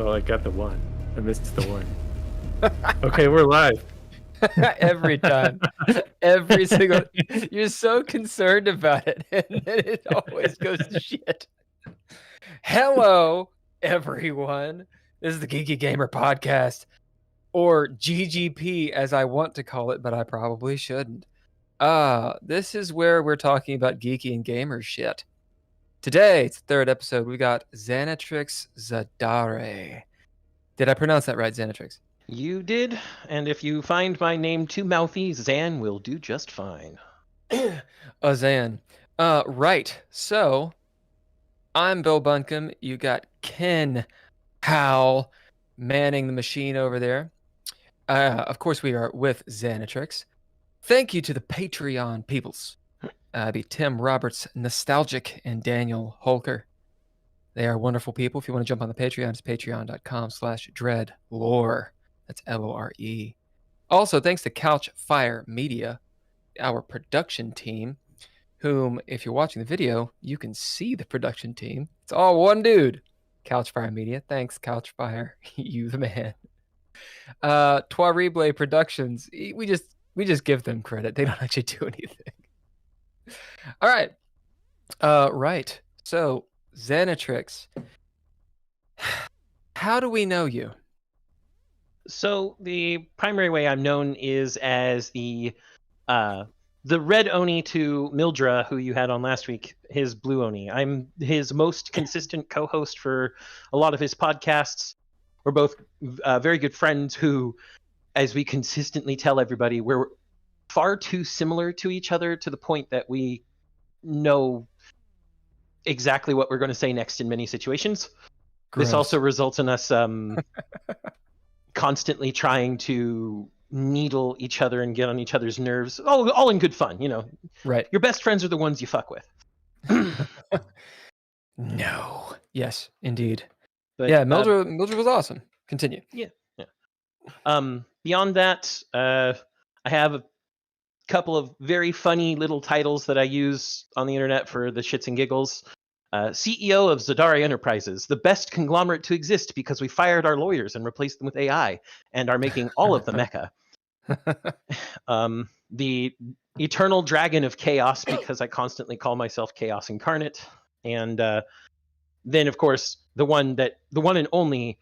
Well, I got the one. I missed the one. Okay, we're live. Every time. Every single... You're so concerned about it, and then it always goes to shit. Hello, everyone. This is the Geeky Gamer Podcast, or GGP, as I want to call it, but I probably shouldn't. This is where we're talking about geeky and gamer shit. Today, it's the third episode. We got Xanatrix Zadare. Did I pronounce that right, Xanatrix? You did, and if you find my name too mouthy, Zan will do just fine. Zan. Right. So, I'm Bill Bunkum. You got Ken Howl manning the machine over there. Of course, we are with Xanatrix. Thank you to the Patreon peoples. Be Tim Roberts, Nostalgic, and Daniel Holker. They are wonderful people. If you want to jump on the Patreon, it's patreon.com/dreadlore. That's LORE. Also, thanks to Couchfire Media, our production team, whom, if you're watching the video, you can see the production team. It's all one dude. Couchfire Media. Thanks, Couchfire. You the man. Trois Productions. We just give them credit. They don't actually do anything. All right. Right. So, Xanatrix, how do we know you? So the primary way I'm known is as the red Oni to Mildra, who you had on last week, his blue Oni. I'm his most consistent co-host for a lot of his podcasts. We're both very good friends who, as we consistently tell everybody, we're far too similar to each other to the point that we know exactly what we're going to say next in many situations. Gross. This also results in us constantly trying to needle each other and get on each other's nerves, all in good fun, you know. Right. Your best friends are the ones you fuck with. No. Yes, indeed. But, yeah, Mildred was awesome. Continue. Yeah. Beyond that, I have a couple of very funny little titles that I use on the internet for the shits and giggles. CEO of Zadare Enterprises, the best conglomerate to exist because we fired our lawyers and replaced them with AI and are making all of the mecha. The eternal dragon of chaos because I constantly call myself Chaos Incarnate. And then, of course, the one and only,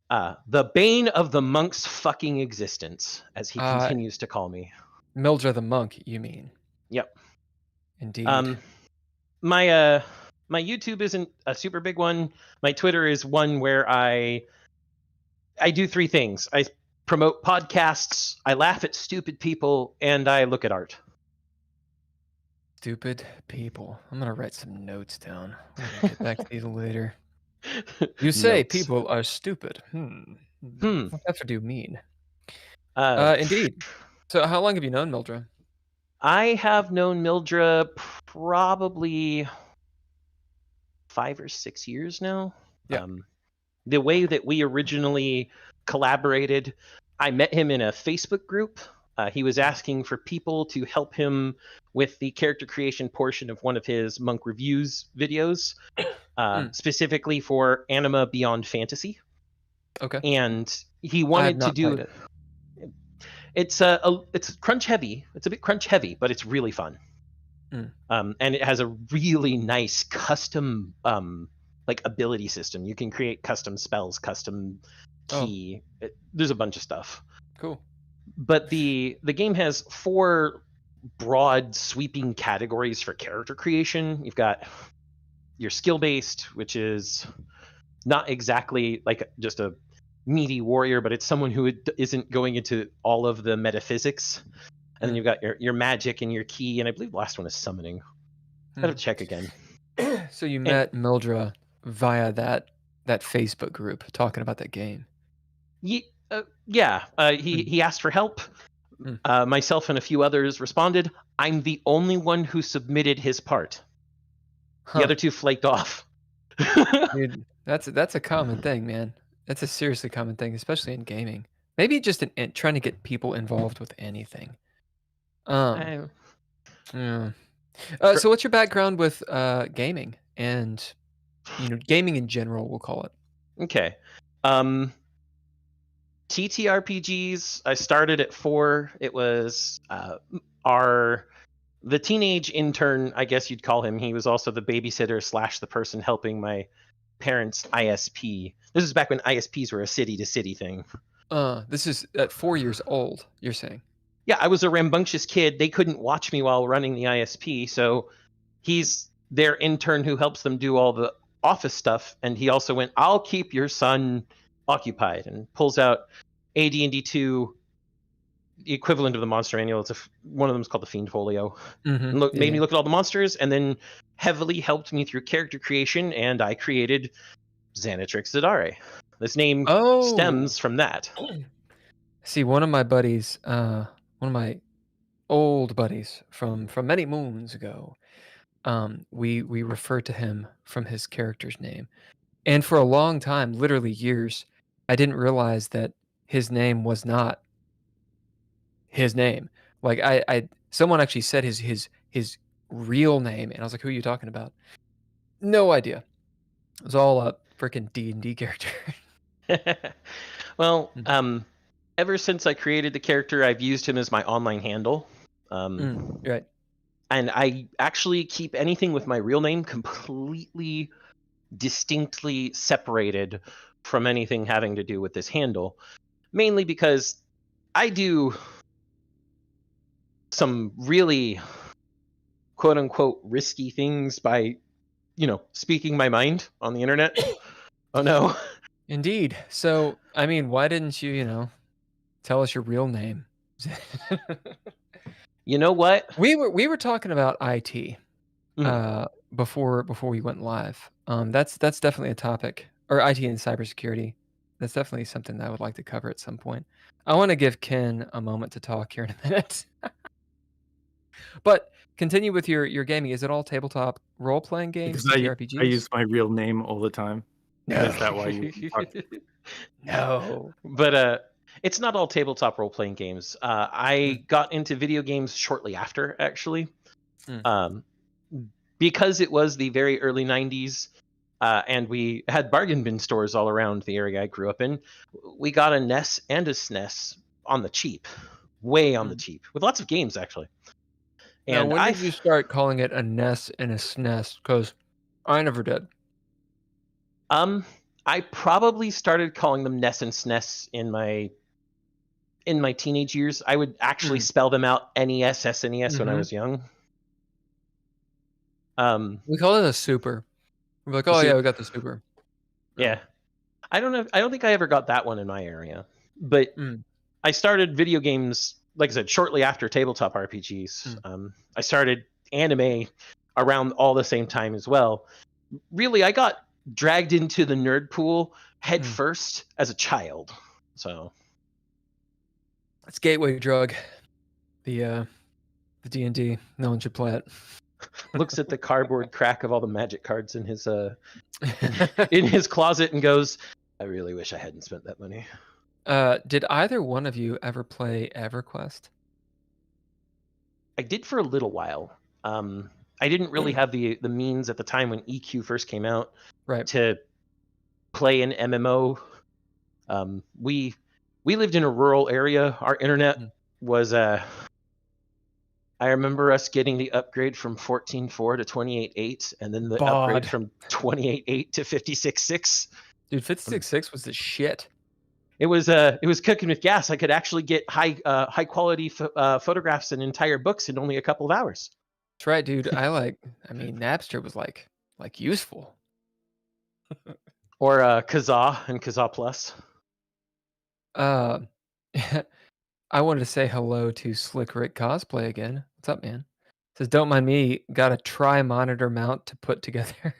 the bane of the monk's fucking existence, as he continues to call me. Mildred the monk, you mean? Yep. Indeed. My YouTube isn't a super big one. My Twitter is one where I do three things. I promote podcasts, I laugh at stupid people, and I look at art. Stupid people. I'm going to write some notes down. I'm going to get back to these later. You say notes. People are stupid. What does that do mean? Indeed. So how long have you known Mildred? I have known Mildred probably 5 or 6 years now. Yeah. The way that we originally collaborated, I met him in a Facebook group. He was asking for people to help him with the character creation portion of one of his Monk Reviews videos, specifically for Anima Beyond Fantasy. Okay. And he wanted to do it. It's crunch heavy. It's a bit crunch heavy, but it's really fun. And it has a really nice custom ability system. You can create custom spells, custom key. There's a bunch of stuff. Cool. But the game has 4 broad sweeping categories for character creation. You've got your skill based, which is not exactly like just a meaty warrior, but it's someone who isn't going into all of the metaphysics. And then you've got your magic and your key, and I believe the last one is summoning. I gotta check again. So you met Mildred via that Facebook group talking about that game. He asked for help. Myself and a few others responded. I'm the only one who submitted his part. The other 2 flaked off. Dude, that's a common thing, man. That's a seriously common thing, especially in gaming. Maybe just in trying to get people involved with anything. Yeah. So what's your background with gaming and gaming in general, we'll call it? Okay. TTRPGs, I started at 4. It was the teenage intern, I guess you'd call him. He was also the babysitter / the person helping my parents' ISP. This is back when ISPs were a city-to-city thing. This is at 4 years old, you're saying? Yeah, I was a rambunctious kid. They couldn't watch me while running the ISP, so he's their intern who helps them do all the office stuff, and he also went, I'll keep your son occupied, and pulls out AD&D 2, the equivalent of the monster manual. One of them is called the Fiend Folio. Mm-hmm. Made me look at all the monsters, and then heavily helped me through character creation, and I created Xanatrix Zadare. This name stems from that. See, one of my buddies, one of my old buddies from many moons ago, we refer to him from his character's name. And for a long time, literally years, I didn't realize that his name was not his name. Like someone actually said his real name, and I was like, "Who are you talking about?" No idea. It was all a freaking D&D character. Well, ever since I created the character, I've used him as my online handle. Right. And I actually keep anything with my real name completely, distinctly separated from anything having to do with this handle. Mainly because I do some really quote-unquote risky things by, speaking my mind on the internet. Oh, no. Indeed. So, I mean, why didn't you, tell us your real name? You know what? We were talking about IT before we went live. That's definitely a topic, or IT and cybersecurity. That's definitely something that I would like to cover at some point. I want to give Ken a moment to talk here in a minute. But continue with your gaming. Is it all tabletop role-playing games, TTRPGs? I use my real name all the time. No. Is that why you talk? No. But it's not all tabletop role-playing games. I got into video games shortly after, actually. Because it was the very early 90s, and we had bargain bin stores all around the area I grew up in, we got a NES and a SNES on the cheap. Way on the cheap. With lots of games, actually. And now, when did you start calling it a NES and a SNES? Because I never did. I probably started calling them NES and SNES in my teenage years. I would actually spell them out NES, SNES when I was young. We call it a super. We're like, oh yeah, we got the super. Yeah. I don't think I ever got that one in my area. But I started video games, like I said, shortly after tabletop RPGs. I started anime around all the same time as well. Really, I got dragged into the nerd pool head first as a child. So it's gateway drug. The D&D. No one should play it. Looks at the cardboard crack of all the magic cards in his in his closet and goes, I really wish I hadn't spent that money. Did either one of you ever play EverQuest? I did for a little while. I didn't really have the means at the time when EQ first came out to play an MMO. We lived in a rural area. Our internet was I remember us getting the upgrade from 14.4 to 28.8, and then the upgrade from 28.8 to 56.6. Dude, 56.6 was the shit. It was cooking with gas. I could actually get high quality photographs and entire books in only a couple of hours. That's right, dude. Napster was like useful. Or Kazaa and Kazaa Plus. I wanted to say hello to Slick Rick Cosplay again. What's up, man? Says, don't mind me. Got a tri-monitor mount to put together.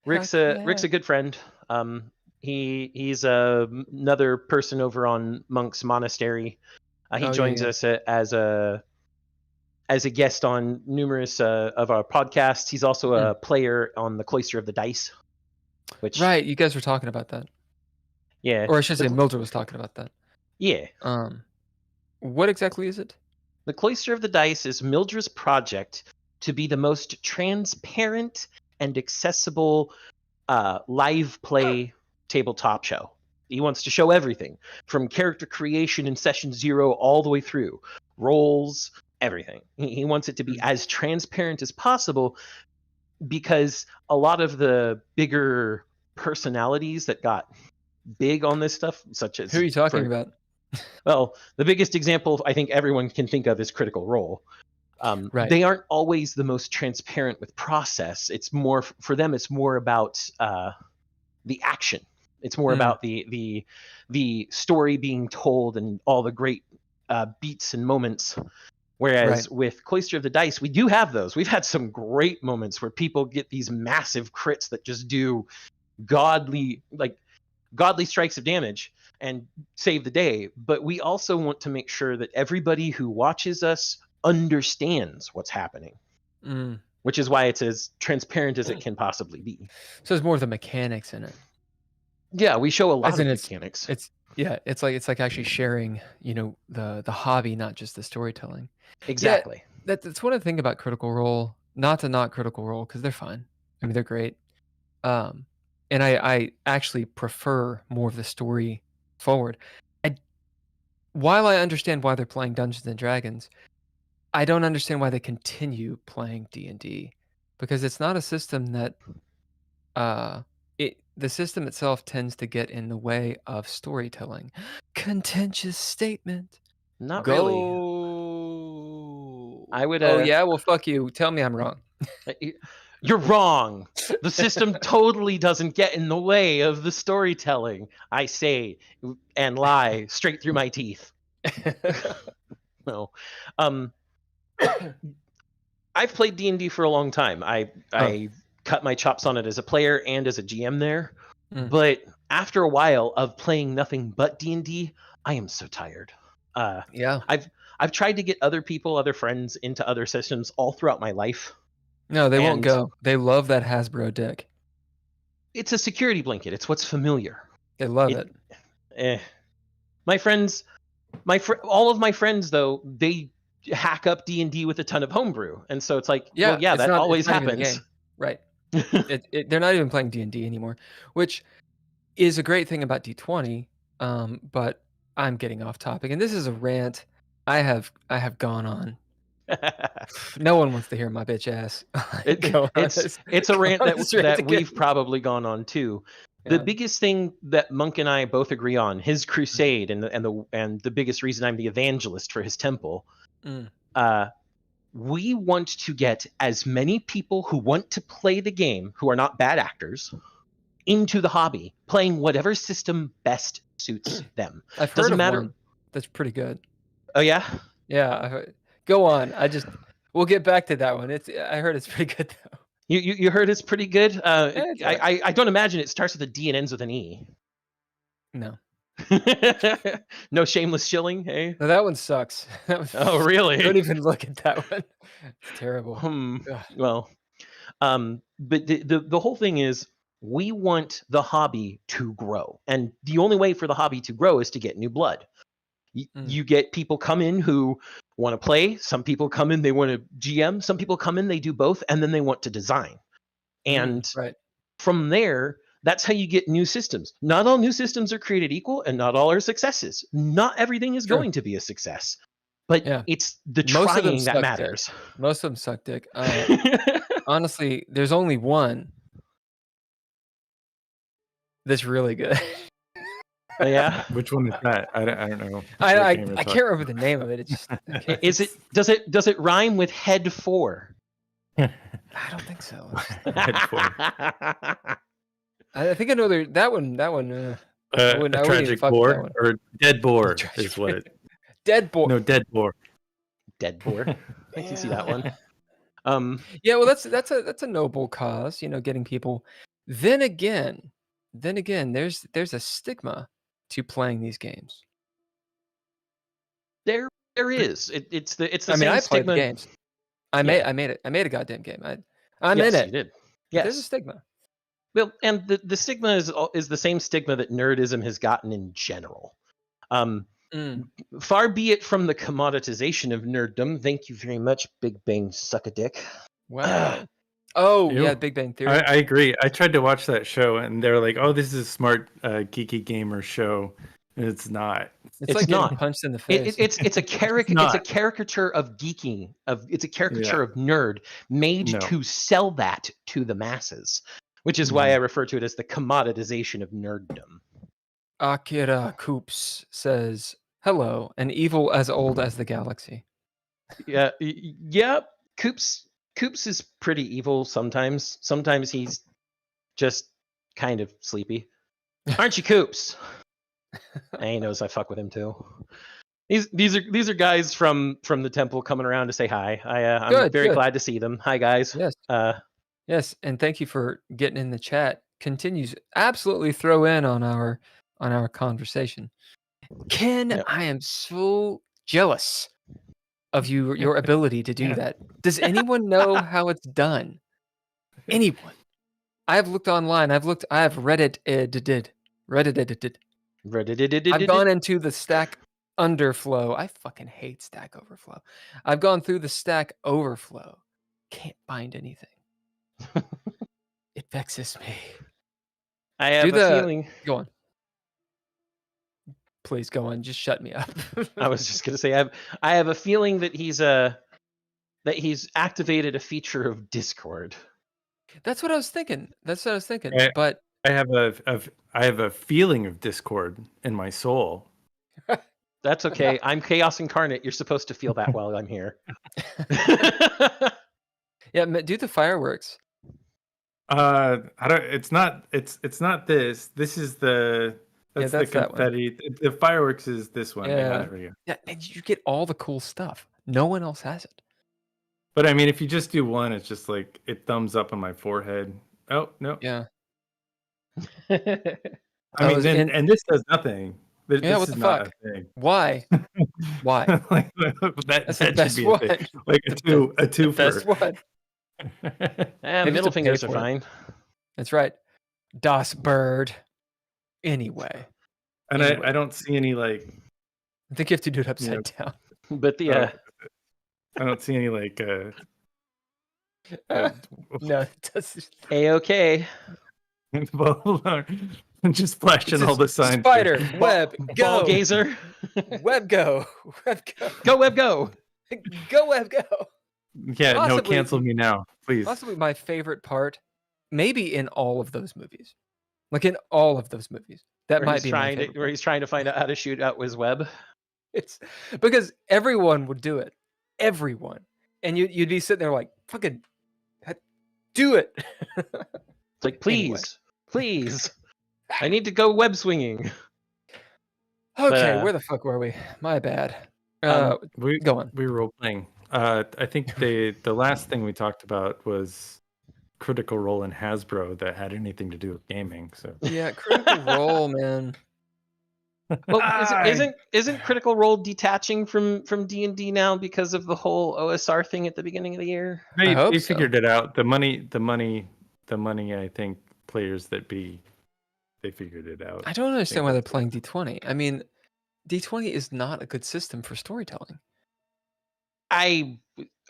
Rick's a good friend. He's another person over on Monk's Monastery. He joins us as a guest on numerous of our podcasts. He's also a player on the Cloister of the Dice. Right, you guys were talking about that. Yeah. Or I should say Mildred was talking about that. Yeah. What exactly is it? The Cloister of the Dice is Mildred's project to be the most transparent and accessible live play tabletop show. He wants to show everything from character creation in session 0 all the way through roles, everything. He wants it to be as transparent as possible, because a lot of the bigger personalities that got big on this stuff, such as Who are you talking about? Well, the biggest example I think everyone can think of is Critical Role. Right. They aren't always the most transparent with process. It's more for them. It's more about the action. It's more about the story being told and all the great beats and moments. Whereas with Cloister of the Dice, we do have those. We've had some great moments where people get these massive crits that just do godly strikes of damage and save the day. But we also want to make sure that everybody who watches us understands what's happening, which is why it's as transparent as it can possibly be. So there's more of the mechanics in it. Yeah, we show a lot of It's mechanics. It's like actually sharing, the hobby, not just the storytelling. Exactly. Yeah, that's one of the things about Critical Role. Not Critical Role, because they're fine. I mean, they're great. And I actually prefer more of the story forward. While I understand why they're playing Dungeons and Dragons, I don't understand why they continue playing D&D, because it's not a system that the system itself tends to get in the way of storytelling. Contentious statement. Not Go. really. I would. Oh yeah, well fuck you. Tell me I'm wrong. You're wrong. The system totally doesn't get in the way of the storytelling. I say and lie straight through my teeth. No. I've played D&D for a long time. I cut my chops on it as a player and as a GM there. But after a while of playing nothing but D&D, I am so tired. Yeah. I've tried to get other friends into other systems all throughout my life. No, they won't go. They love that Hasbro deck. It's a security blanket. It's what's familiar. They love it. My friends, all of my friends though, they hack up D&D with a ton of homebrew, and so it's like, that always happens. Right. They're not even playing D&D anymore, which is a great thing about D20. But I'm getting off topic, and this is a rant I have gone on. No one wants to hear my bitch ass. It's a rant that we've probably gone on too. Yeah. The biggest thing that Monk and I both agree on, his crusade and the biggest reason I'm the evangelist for his temple, we want to get as many people who want to play the game, who are not bad actors, into the hobby, playing whatever system best suits them. I've heard of one that's pretty good. Oh yeah? Yeah. Go on. We'll get back to that one. I heard it's pretty good though. You heard it's pretty good? I don't imagine it starts with a D and ends with an E. No. No shameless shilling, hey? No, that one sucks. Oh, really? Don't even look at that one. It's terrible. Well, but the whole thing is, we want the hobby to grow. And the only way for the hobby to grow is to get new blood. You get people come in who want to play. Some people come in, they want to GM. Some people come in, they do both, and then they want to design. And from there, that's how you get new systems. Not all new systems are created equal, and not all are successes. Not everything is going to be a success. But it's the trying that matters. Dick. Most of them suck dick. Honestly, there's only one that's really good. Yeah. Which one is that? I don't know. I can't remember the name of it. It just does it rhyme with head 4? I don't think so. Head 4. I think I know that one. A tragic boar or dead boar is what it. Dead boar. No, dead boar. Dead boar. I can see that one. Yeah, well, that's a noble cause, getting people. Then again, there's a stigma to playing these games. There is. It's the I mean, same I stigma. played the games. I made it. I made a goddamn game. I'm in it. You did. Yes. There's a stigma. Well, and the stigma is the same stigma that nerdism has gotten in general. Far be it from the commoditization of nerddom. Thank you very much, Big Bang Suck a Dick. Wow. Oh Ew. yeah, Big Bang Theory. I agree. I tried to watch that show, and they're like, "Oh, this is a smart, geeky gamer show," and it's not. It's It's like getting not. punched in the face. It's a It's not. caricature of geeking. It's a caricature Yeah. of nerd made No. to sell that to the masses, which is why I refer to it as the commoditization of nerddom. Akira Coops says, "Hello, an evil as old as the galaxy." Yeah, yeah. Coops is pretty evil sometimes. Sometimes he's just kind of sleepy. Aren't you, Coops? And he knows I fuck with him too. These are guys from the temple coming around to say hi. I'm very glad to see them. Hi guys. Yes. Uh, Yes, and thank you for getting in the chat. Continues absolutely throw in on our conversation. Ken, Yep. I am so jealous of your ability to do that. Does anyone know how it's done? Anyone? I've looked online. I have Reddit. I've gone into the Stack Underflow. I fucking hate Stack Overflow. I've gone through the Stack Overflow. Can't find anything. It vexes me. I have a feeling. Go on. Please go on. Just shut me up. I was just gonna say I have a feeling that he's activated a feature of Discord. That's what I was thinking. Yeah. But I have a feeling of discord in my soul. That's okay. I'm Chaos Incarnate. You're supposed to feel that while I'm here. yeah, do the fireworks. I don't. It's not. It's not this. This is the. That's the confetti. The fireworks is this one. Yeah. Yeah, and you get all the cool stuff. No one else has it. But I mean, if you just do one, it's just like it thumbs up on my forehead. Oh no. Yeah. I mean, and this does nothing. This what is the not fuck? a thing. Why? Why? Like, That's that the best should be a one. thing. Like a two Best for. one. Middle fingers are fine. That's right. Das Bird. Anyway. And I don't see any like. I think you have to do it upside down. But the I don't see any like. No, it doesn't. A-okay. I'm just flashing all the signs. Spider, web, go. Ball gazer. Web go. Web go. Go web go. Go web go. Yeah, no, cancel me now, please. Possibly my favorite part, maybe in all of those movies. Like in all of those movies. That might be my favorite. Where he's trying to find out how to shoot out with web. It's because everyone would do it. Everyone. And you'd be sitting there like, fucking do it. It's like, please. I need to go web swinging. Okay, where the fuck were we? My bad. Go on. We were role playing. I think the last thing we talked about was Critical Role in Hasbro that had anything to do with gaming. So yeah, Critical Role, man. Well, isn't Critical Role detaching from D&D now because of the whole OSR thing at the beginning of the year? They figured it out. The money. I think players they figured it out. I don't understand why they're playing D20. I mean, D20 is not a good system for storytelling.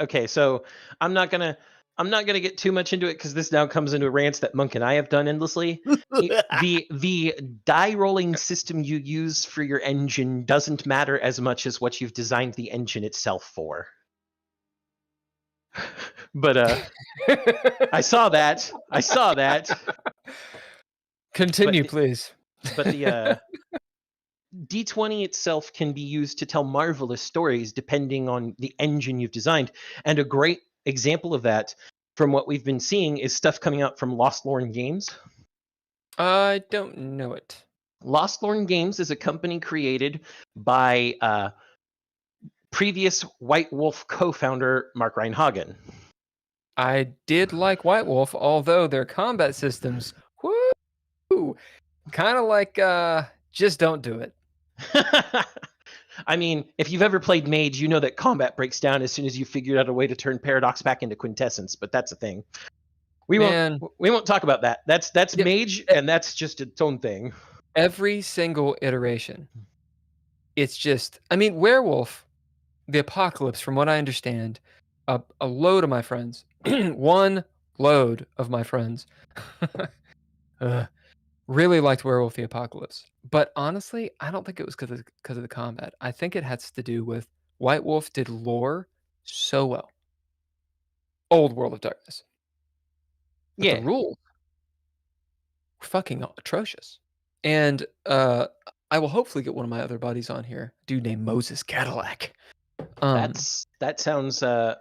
Okay, so I'm not gonna get too much into it because this now comes into rants that Monk and I have done endlessly. the die rolling system you use for your engine doesn't matter as much as what you've designed the engine itself for. But I saw that. Continue, please. But the D20 itself can be used to tell marvelous stories depending on the engine you've designed. And a great example of that from what we've been seeing is stuff coming out from Lost Lorn Games. I don't know it. Lost Lorn Games is a company created by previous White Wolf co-founder Mark Reinhagen. I did like White Wolf, although their combat systems, woo, kind of like just don't do it. I mean, if you've ever played Mage, you know that combat breaks down as soon as you figured out a way to turn Paradox back into Quintessence, but that's a thing. We won't talk about that. That's Mage, and that's just its own thing. Every single iteration. It's just, I mean, Werewolf, the Apocalypse, from what I understand, a load of my friends, one, load of my friends really liked Werewolf the Apocalypse. But honestly, I don't think it was because of the combat. I think it has to do with White Wolf did lore so well. Old World of Darkness. But Yeah. the rules were fucking atrocious. And I will hopefully get one of my other buddies on here, a dude named Moses Cadillac. That sounds made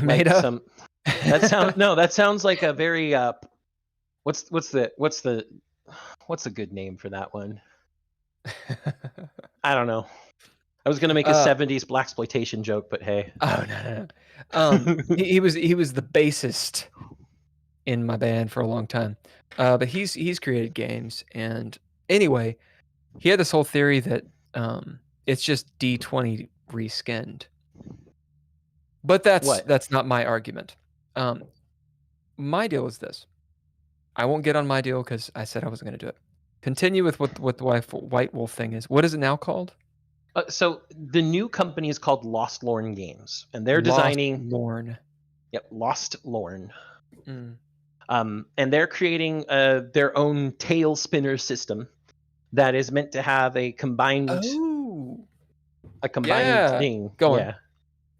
like up. some. That sounds like a very what's the good name for that one? I don't know. I was gonna make a 70s blaxploitation joke, but hey. Oh no. He was the bassist in my band for a long time. But he's created games, and anyway, he had this whole theory that it's just D20 reskinned. But that's not my argument. My deal is this. I won't get on my deal because I said I wasn't going to do it. Continue with what the White Wolf thing is. What is it now called? So the new company is called Lost Lorn Games, and they're designing Lorn. Yep, Lost Lorn. Mm. And they're creating their own tail spinner system that is meant to have a combined thing. Go on. Yeah.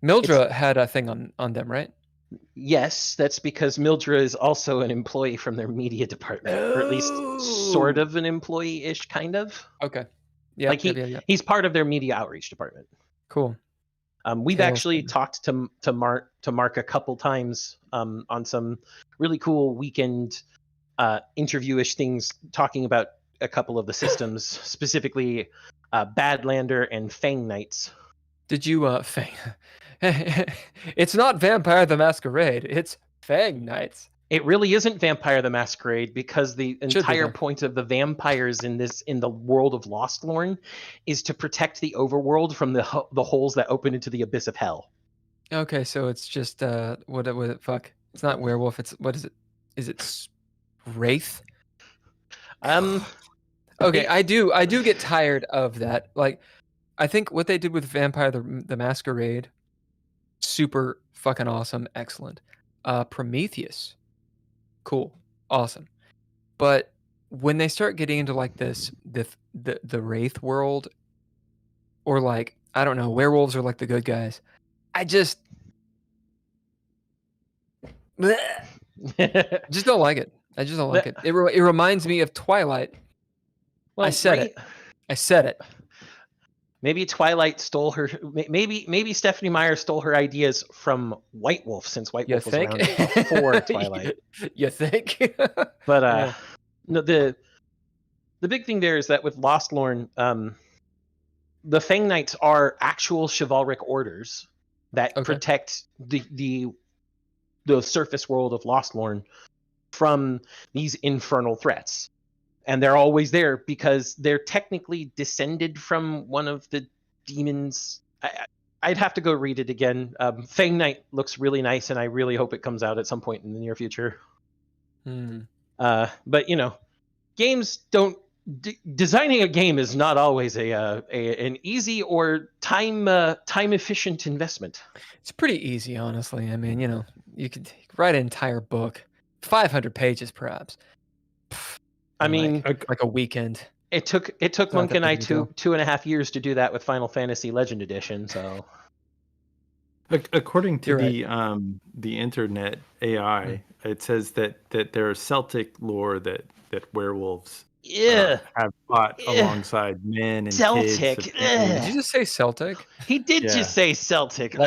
Mildra had a thing on them, right? Yes, that's because Mildra is also an employee from their media department, or at least sort of an employee-ish, kind of. Okay. Yeah. Like he's part of their media outreach department. Cool. We've actually talked to Mark a couple times on some really cool weekend interview-ish things, talking about a couple of the systems, specifically Badlander and Fang Knights. Did you Fang? It's not Vampire the Masquerade. It's Fang Knights. It really isn't Vampire the Masquerade, because the entire point of the vampires in the world of Lost Lorn is to protect the overworld from the holes that open into the abyss of hell. Okay, so it's just what fuck? It's not werewolf. It's what is it? Is it wraith? Okay, I do get tired of that. Like, I think what they did with Vampire the Masquerade, super fucking awesome, excellent. Prometheus, cool, awesome. But when they start getting into like the wraith world, or like, I don't know, werewolves are like the good guys, I just just don't like it. I just don't like it. It reminds me of Twilight. Well, I said it. Maybe Twilight stole her. Maybe Stephanie Meyer stole her ideas from White Wolf, since White Wolf was around before Twilight. You think? But no, the big thing there is that with Lost Lorn, the Fang Knights are actual chivalric orders that protect the surface world of Lost Lorn from these infernal threats. And they're always there because they're technically descended from one of the demons. I'd have to go read it again. Fang Knight looks really nice, and I really hope it comes out at some point in the near future. But games don't. Designing a game is not always an easy or time efficient investment. It's pretty easy, honestly. I mean, you could write an entire book, 500 pages perhaps. I mean, like a weekend. It took Monk and I 2.5 years to do that with Final Fantasy Legend Edition. So, according to the internet AI, it says that there are Celtic lore that werewolves have fought alongside men and Celtic. kids. Did you just say Celtic? He did just say Celtic.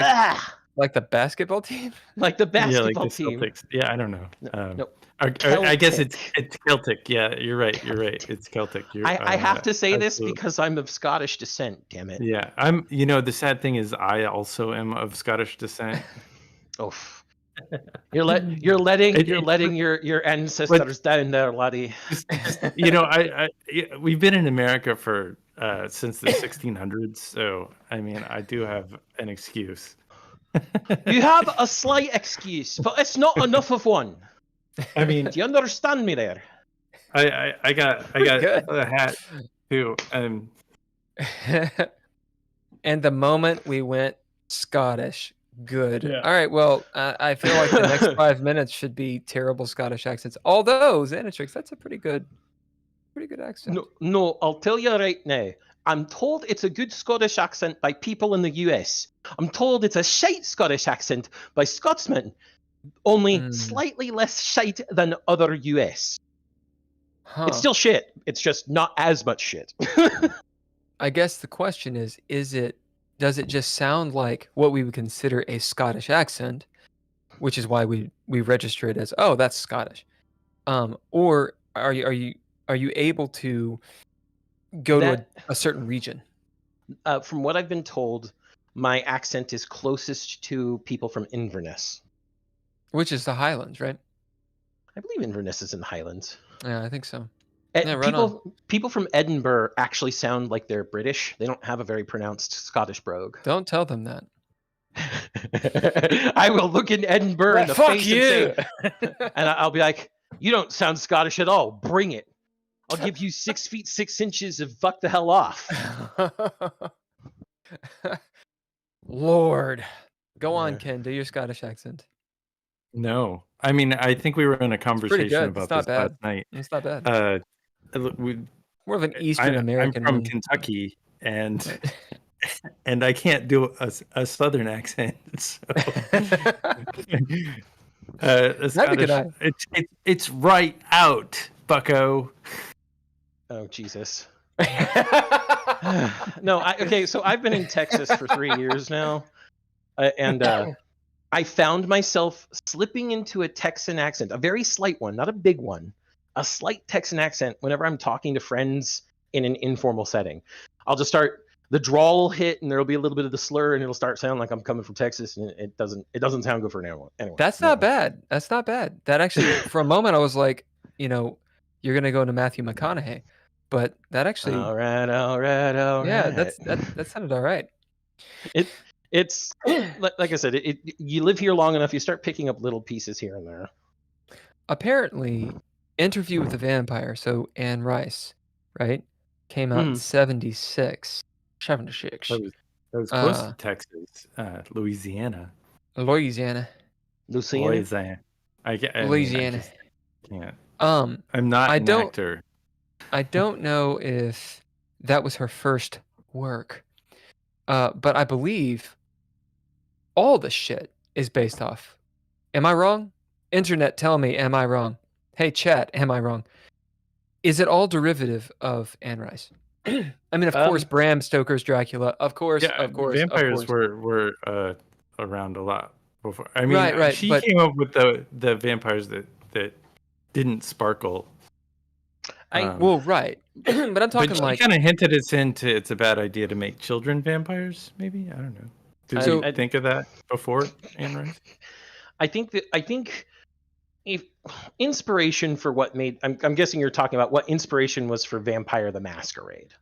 Like the basketball team? Like the basketball team. Celtics. Yeah, I don't know. No. I guess it's Celtic. Yeah, you're right. It's Celtic. I have to say this because I'm of Scottish descent. Damn it. Yeah, I'm. The sad thing is, I also am of Scottish descent. Oh, you're letting your ancestors down there, laddie. We've been in America for since the 1600s, so I mean, I do have an excuse. You have a slight excuse, but it's not enough of one. I mean, do you understand me there? I got a hat too, and the moment we went Scottish, Good. Yeah. All right. Well, I feel like the next 5 minutes should be terrible Scottish accents. Although Xanatrix, that's a pretty good accent. No, I'll tell you right now. I'm told it's a good Scottish accent by people in the US. I'm told it's a shite Scottish accent by Scotsmen, only slightly less shite than other US. Huh. It's still shit. It's just not as much shit. I guess the question is does it just sound like what we would consider a Scottish accent, which is why we register it as, oh, that's Scottish. Or are you able to go to a certain region? From what I've been told, my accent is closest to people from Inverness. Which is the Highlands, right? I believe Inverness is in the Highlands. Yeah, I think so. People from Edinburgh actually sound like they're British. They don't have a very pronounced Scottish brogue. Don't tell them that. I will look in Edinburgh in the face you. and say, and I'll be like, "You don't sound Scottish at all. Bring it. I'll give you 6 feet 6 inches of fuck the hell off." Lord, go on, Ken. Do your Scottish accent. No, I mean, I think we were in a conversation about this last night. It's not bad. More of an Eastern American. I'm from Kentucky, and and I can't do a Southern accent. So Scottish, it's right out, bucko. Oh Jesus. No, okay. So I've been in Texas for 3 years now, and I found myself slipping into a Texan accent, a very slight one, not a big one, a slight Texan accent whenever I'm talking to friends in an informal setting. I'll just start, the drawl will hit, and there'll be a little bit of the slur, and it'll start sounding like I'm coming from Texas, and it doesn't sound good for anyone. Anyway, that's not bad. That's not bad. That actually, for a moment, I was like, you're gonna go into Matthew McConaughey, but that actually, all right. Yeah, that sounded all right. It's like I said, you live here long enough, you start picking up little pieces here and there. Apparently, Interview with the Vampire, so Anne Rice, right, came out in 76. That was close to Texas, Louisiana. Louisiana. I can't. I'm not an actor. I don't know if that was her first work, but I believe all the shit is based off. Am I wrong? Internet, tell me, am I wrong? Hey, chat, am I wrong? Is it all derivative of Anne Rice? I mean, of course, Bram Stoker's Dracula. Of course, vampires were around a lot before. I mean, right. She came up with the vampires that didn't sparkle. Right. But I'm talking but like, she kind of hinted us into it's a bad idea to make children vampires. Maybe, I don't know. Did you think of that before, Anne Rice? I think if inspiration for what made, I'm guessing you're talking about what inspiration was for Vampire the Masquerade.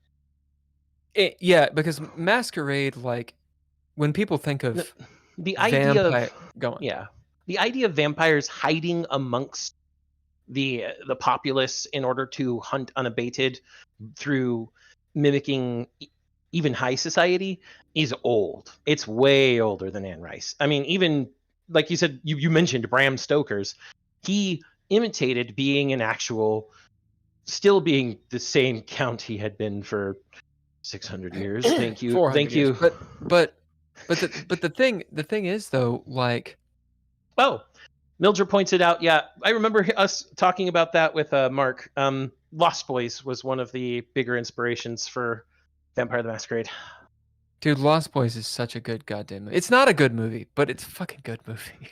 Yeah, because Masquerade, like, when people think of the idea the idea of vampires hiding amongst the populace in order to hunt unabated through mimicking even high society is old. It's way older than Anne Rice. I mean, even like you said, you mentioned Bram Stoker's. He imitated being an actual, still being the same count he had been for 600 years. Thank you. Thank you. But the thing is though, like, Mildred points it out. Yeah, I remember us talking about that with Mark. Lost Boys was one of the bigger inspirations for Vampire the Masquerade. Dude, Lost Boys is such a good goddamn movie. It's not a good movie, but it's a fucking good movie.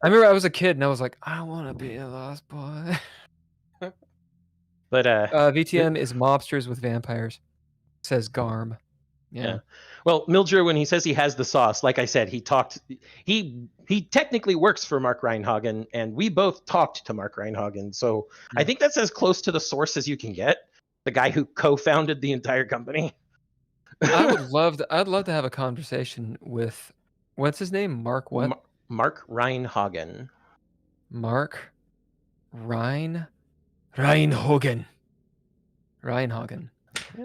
I remember I was a kid and I was like, I want to be a Lost Boy. But VTM is mobsters with vampires, says Garm. Yeah. Well, Mildred, when he says he has the sauce, like I said, he technically works for Mark Reinhagen, and we both talked to Mark Reinhagen. So I think that's as close to the source as you can get. The guy who co-founded the entire company. I'd love to have a conversation with, what's his name? Mark what? Mark Reinhagen. Mark Reinhagen.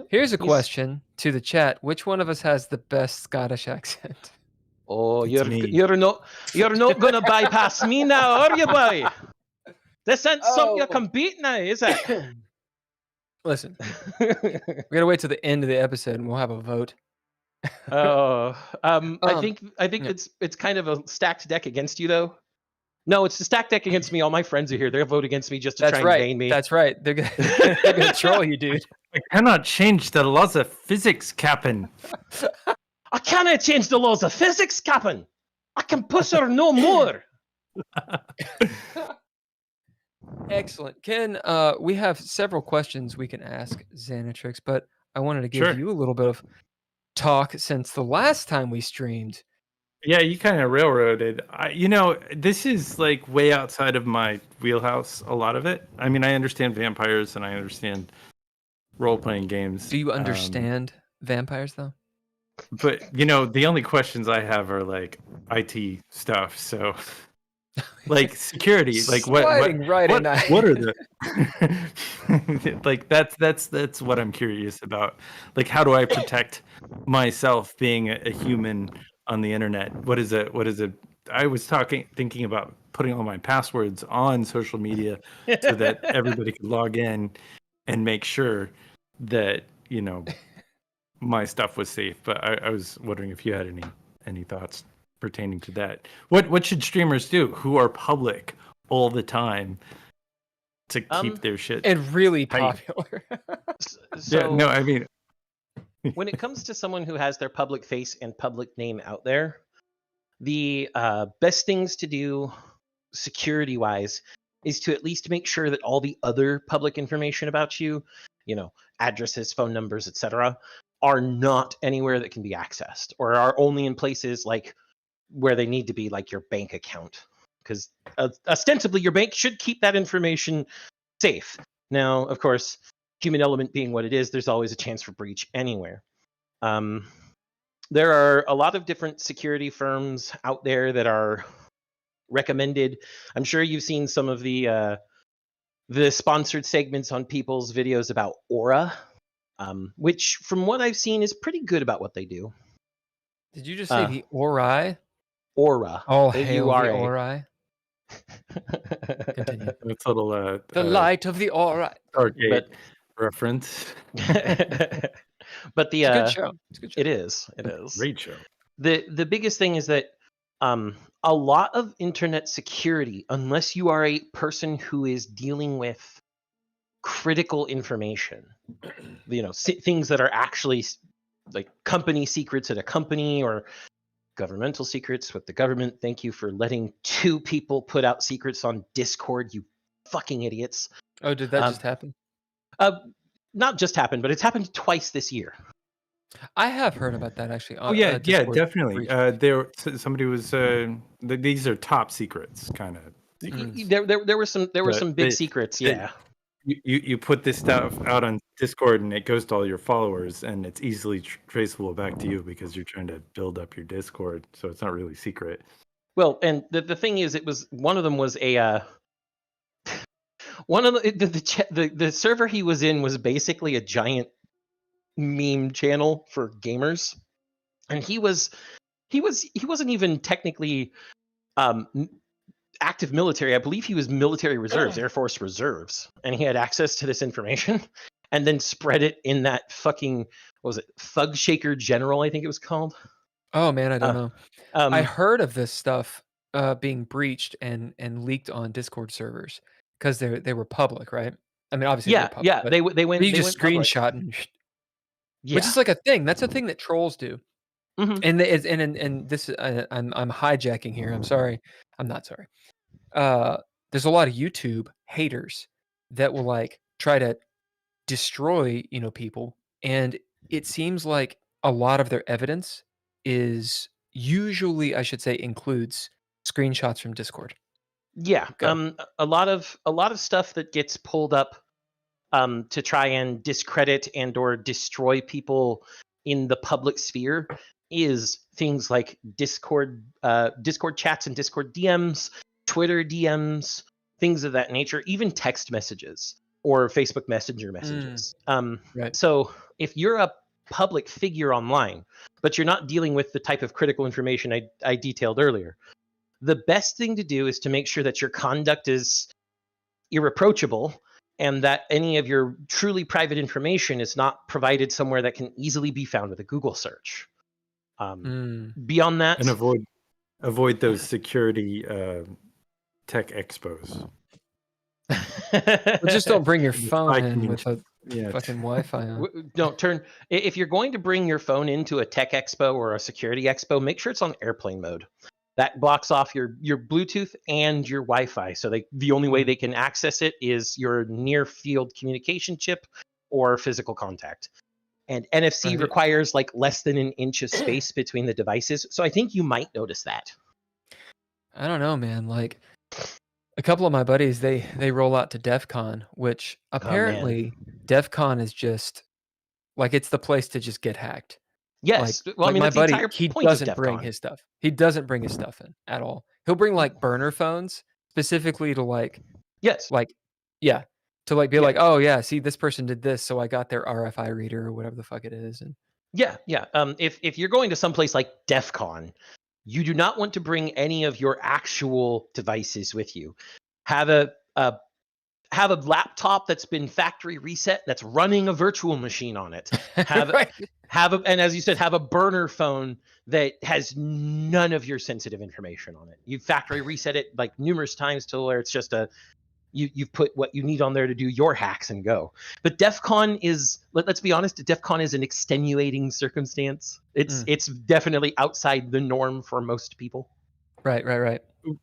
Here's a question to the chat. Which one of us has the best Scottish accent? Oh, It's me. you're not gonna bypass me now, are you, boy? This ain't something you can beat now, is it? Listen, we gotta wait till the end of the episode, and we'll have a vote. I think yeah. it's kind of a stacked deck against you, though. No, it's a stacked deck against me. All my friends are here. They'll vote against me just to try and bane me. That's right. They're gonna troll you, dude. I cannot change the laws of physics, Captain. I cannot change the laws of physics, Captain. I can push her no more. Excellent. Ken, we have several questions we can ask Xanatrix, but I wanted to give you a little bit of talk since the last time we streamed. Yeah, you kind of railroaded. This is like way outside of my wheelhouse, a lot of it. I mean, I understand vampires and I understand role-playing games. Do you understand vampires, though? But, the only questions I have are like IT stuff, so... like security, like what are the like that's what I'm curious about. Like, how do I protect myself being a human on the internet? What is it? I was thinking about putting all my passwords on social media so that everybody could log in and make sure that my stuff was safe. But I was wondering if you had any thoughts pertaining to that. What should streamers do who are public all the time to keep their shit and really tight? popular? I mean, when it comes to someone who has their public face and public name out there, the best things to do security wise is to at least make sure that all the other public information about you, addresses, phone numbers, etc., are not anywhere that can be accessed, or are only in places like where they need to be, like your bank account, because ostensibly your bank should keep that information safe. Now, of course, human element being what it is, there's always a chance for breach anywhere. There are a lot of different security firms out there that are recommended. I'm sure you've seen some of the sponsored segments on people's videos about Aura, which, from what I've seen, is pretty good about what they do. Did you just say the Ori? Aura. Oh, hail the Ori. Continue. It's a little the light of the Ori. Stargate reference. But the it's a good show. It is. Great show. The biggest thing is that a lot of internet security, unless you are a person who is dealing with critical information, things that are actually like company secrets at a company, or governmental secrets with the government. Thank you for letting 2 people put out secrets on Discord, you fucking idiots. Oh, did that just happen? Not just happened, but it's happened twice this year. I have heard about that, actually. Oh yeah, definitely. Somebody was. These are top secrets, kind of. There were some big secrets. Yeah. You put this stuff out on Discord and it goes to all your followers, and it's easily traceable back to you because you're trying to build up your Discord, so it's not really secret. Well, and the thing is, it was one of them was a one of the server he was in was basically a giant meme channel for gamers, and he wasn't even technically active military. I believe he was military reserves, Air Force reserves, and he had access to this information and then spread it in that fucking, what was it, Thug Shaker General, I think it was called. Oh man, I don't know. I heard of this stuff being breached and leaked on Discord servers because they were public, right? I mean, obviously, they went. You just screenshot and, which is like a thing. That's a thing that trolls do. Mm-hmm. And this, I'm hijacking here. I'm sorry. I'm not sorry. There's a lot of YouTube haters that will like try to destroy, people, and it seems like a lot of their evidence is usually, I should say, includes screenshots from Discord. Yeah. A lot of stuff that gets pulled up to try and discredit and or destroy people in the public sphere is things like Discord chats and Discord DMs, Twitter DMs, things of that nature, even text messages or Facebook Messenger messages. Right. So if you're public figure online, but you're not dealing with the type of critical information I detailed earlier. The best thing to do is to make sure that your conduct is irreproachable and that any of your truly private information is not provided somewhere that can easily be found with a Google search. Beyond that, and avoid those security tech expos. Well, just don't bring your phone in community. with a fucking Wi-Fi on. don't turn. If you're going to bring your phone into a tech expo or a security expo, make sure it's on airplane mode. That blocks off your Bluetooth and your Wi-Fi. So the only way they can access it is your near field communication chip or physical contact. And NFC requires like less than an inch of space between the devices. So I think you might notice that. I don't know, man. Like a couple of my buddies, they roll out to DEF CON, which apparently DEF CON is just like it's the place to just get hacked. Yes. Like, well, I mean, my that's the buddy, entire he point of doesn't DEF bring CON. his stuff. He doesn't bring his stuff in at all. He'll bring like burner phones specifically to like, Yes. like, yeah, to like be like, oh yeah, see this person did this, so I got their RFI reader or whatever the fuck it is. And Yeah. If you're going to someplace like DEF CON, you do not want to bring any of your actual devices with you. Have a laptop that's been factory reset that's running a virtual machine on it. And as you said, have a burner phone that has none of your sensitive information on it. You factory reset it like numerous times till where it's just you've put what you need on there to do your hacks and go. But DEF CON is, let's be honest, DEF CON is an extenuating circumstance. It's definitely outside the norm for most people. Right.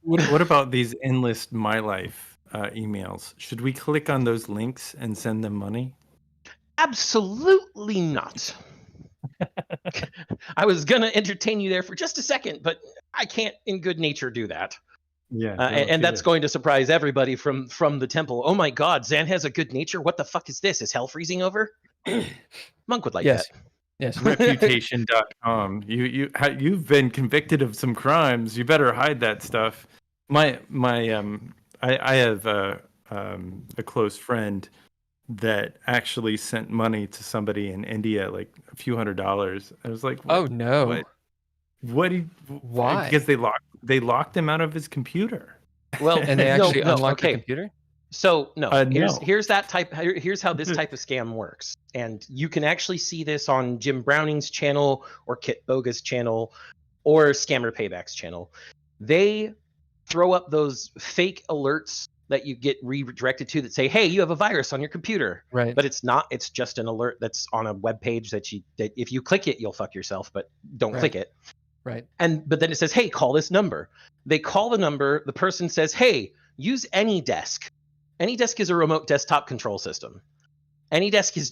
What about these endless My Life emails? Should we click on those links and send them money? Absolutely not. I was going to entertain you there for just a second, but I can't in good nature do that. Yeah. And that's going to surprise everybody from the temple. Oh my God, Zan has a good nature. What the fuck is this? Is hell freezing over? Monk would like that. Yes. Reputation.com. You've been convicted of some crimes. You better hide that stuff. I have a close friend that actually sent money to somebody in India, like a few $100s. I was like, oh no. Why? Because they locked him out of his computer. Well, and they actually unlocked the computer? So no. No. Here's how this type of scam works. And you can actually see this on Jim Browning's channel or Kit Boga's channel or Scammer Payback's channel. They throw up those fake alerts that you get redirected to that say, hey, you have a virus on your computer. Right. But it's not. It's just an alert that's on a web page that if you click it, you'll fuck yourself, but don't click it. Right. But then it says, hey, call this number. They call the number. The person says, hey, use AnyDesk. AnyDesk is a remote desktop control system. AnyDesk is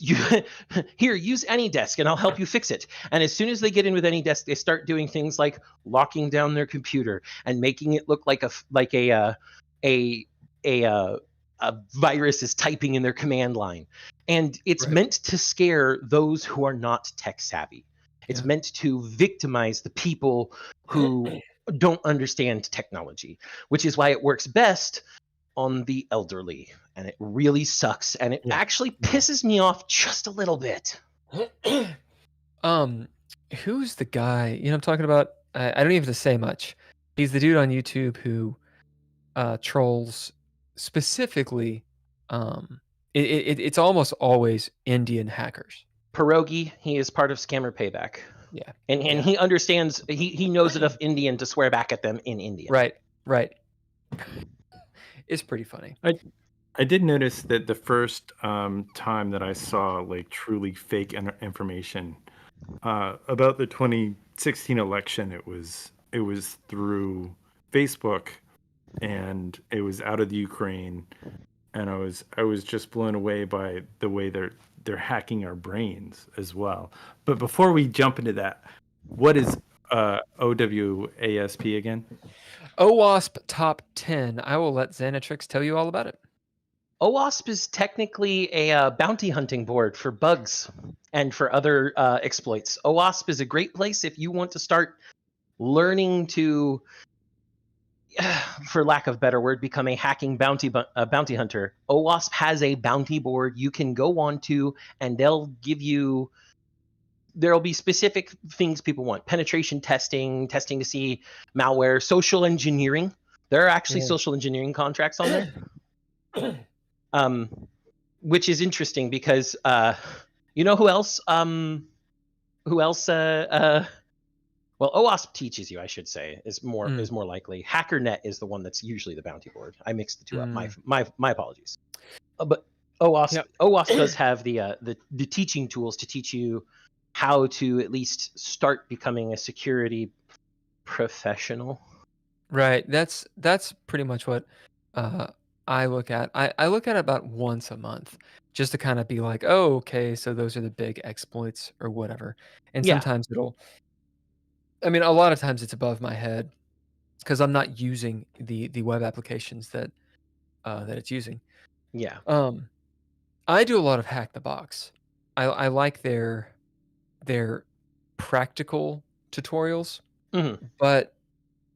here, use AnyDesk and I'll help you fix it. And as soon as they get in with AnyDesk, they start doing things like locking down their computer and making it look like a virus is typing in their command line. And it's meant to scare those who are not tech savvy. It's meant to victimize the people who don't understand technology, which is why it works best on the elderly. And it really sucks. And it actually pisses me off just a little bit. Who's the guy? I'm talking about. I don't even have to say much. He's the dude on YouTube who trolls specifically. It's almost always Indian hackers. Pierogi, he is part of Scammer Payback. Yeah. And he understands, he knows enough Indian to swear back at them in Indian. Right. It's pretty funny. I did notice that the first time that I saw like truly fake information about the 2016 election, it was through Facebook, and it was out of the Ukraine, and I was just blown away by the way they're hacking our brains as well. But before we jump into that, what is OWASP again? OWASP Top 10. I will let Xanatrix tell you all about it. OWASP is technically a bounty hunting board for bugs and for other exploits. OWASP is a great place if you want to start learning to, for lack of a better word, become a hacking bounty hunter. OWASP has a bounty board you can go on to, and they'll give you there'll be specific things people want: penetration testing, testing to see malware, social engineering. There are actually social engineering contracts on there, which is interesting because you know who else? Who else? Well, OWASP teaches you, I should say, is more likely. HackerNet is the one that's usually the bounty board. I mixed the two up. My apologies. But OWASP does have the teaching tools to teach you how to at least start becoming a security professional. Right. That's pretty much what I look at. I look at it about once a month, just to kind of be like, oh, okay, so those are the big exploits or whatever. And sometimes a lot of times it's above my head because I'm not using the web applications that it's using. Yeah. I do a lot of Hack the Box. I like their practical tutorials, but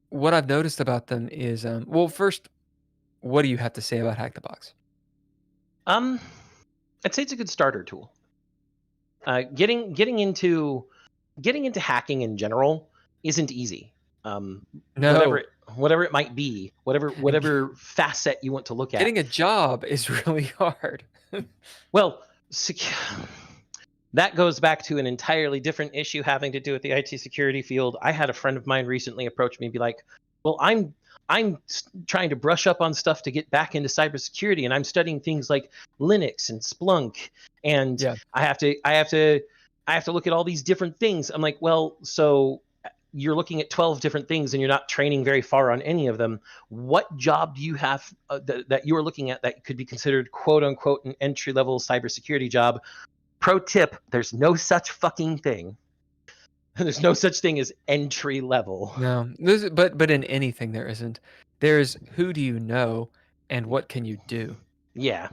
what I've noticed about them is, well, first, what do you have to say about Hack the Box? I'd say it's a good starter tool. Getting into hacking in general isn't easy. No. Whatever it might be, whatever facet you want to look at. Getting a job is really hard. Well, that goes back to an entirely different issue having to do with the IT security field. I had a friend of mine recently approach me and be like, well, I'm trying to brush up on stuff to get back into cybersecurity, and I'm studying things like Linux and Splunk, and I have to look at all these different things. I'm like, well, so you're looking at 12 different things and you're not training very far on any of them. What job do you have that you are looking at that could be considered quote unquote an entry-level cybersecurity job? Pro tip, there's no such fucking thing. There's no such thing as entry level. No, but in anything there isn't. There's who do you know and what can you do? Yeah.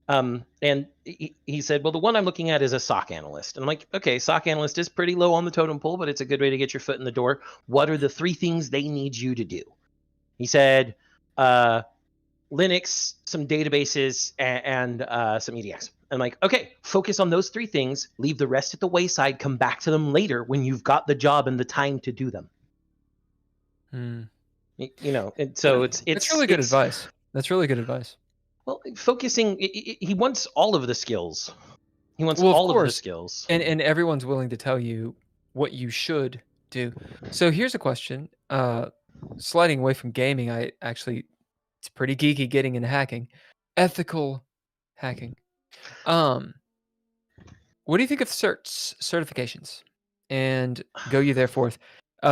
And he said, well, the one I'm looking at is a SOC analyst. And I'm like, okay, SOC analyst is pretty low on the totem pole, but it's a good way to get your foot in the door. What are the 3 things they need you to do? He said, Linux, some databases, and some EDX. I'm like, okay, focus on those 3 things, leave the rest at the wayside, come back to them later when you've got the job and the time to do them. You know, and so it's really good advice. That's really good advice. Well, focusing, he wants all of the skills. He wants all of the skills. And everyone's willing to tell you what you should do. So here's a question. Sliding away from gaming, it's pretty geeky getting into hacking. Ethical hacking. What do you think of certifications? And go you there forth.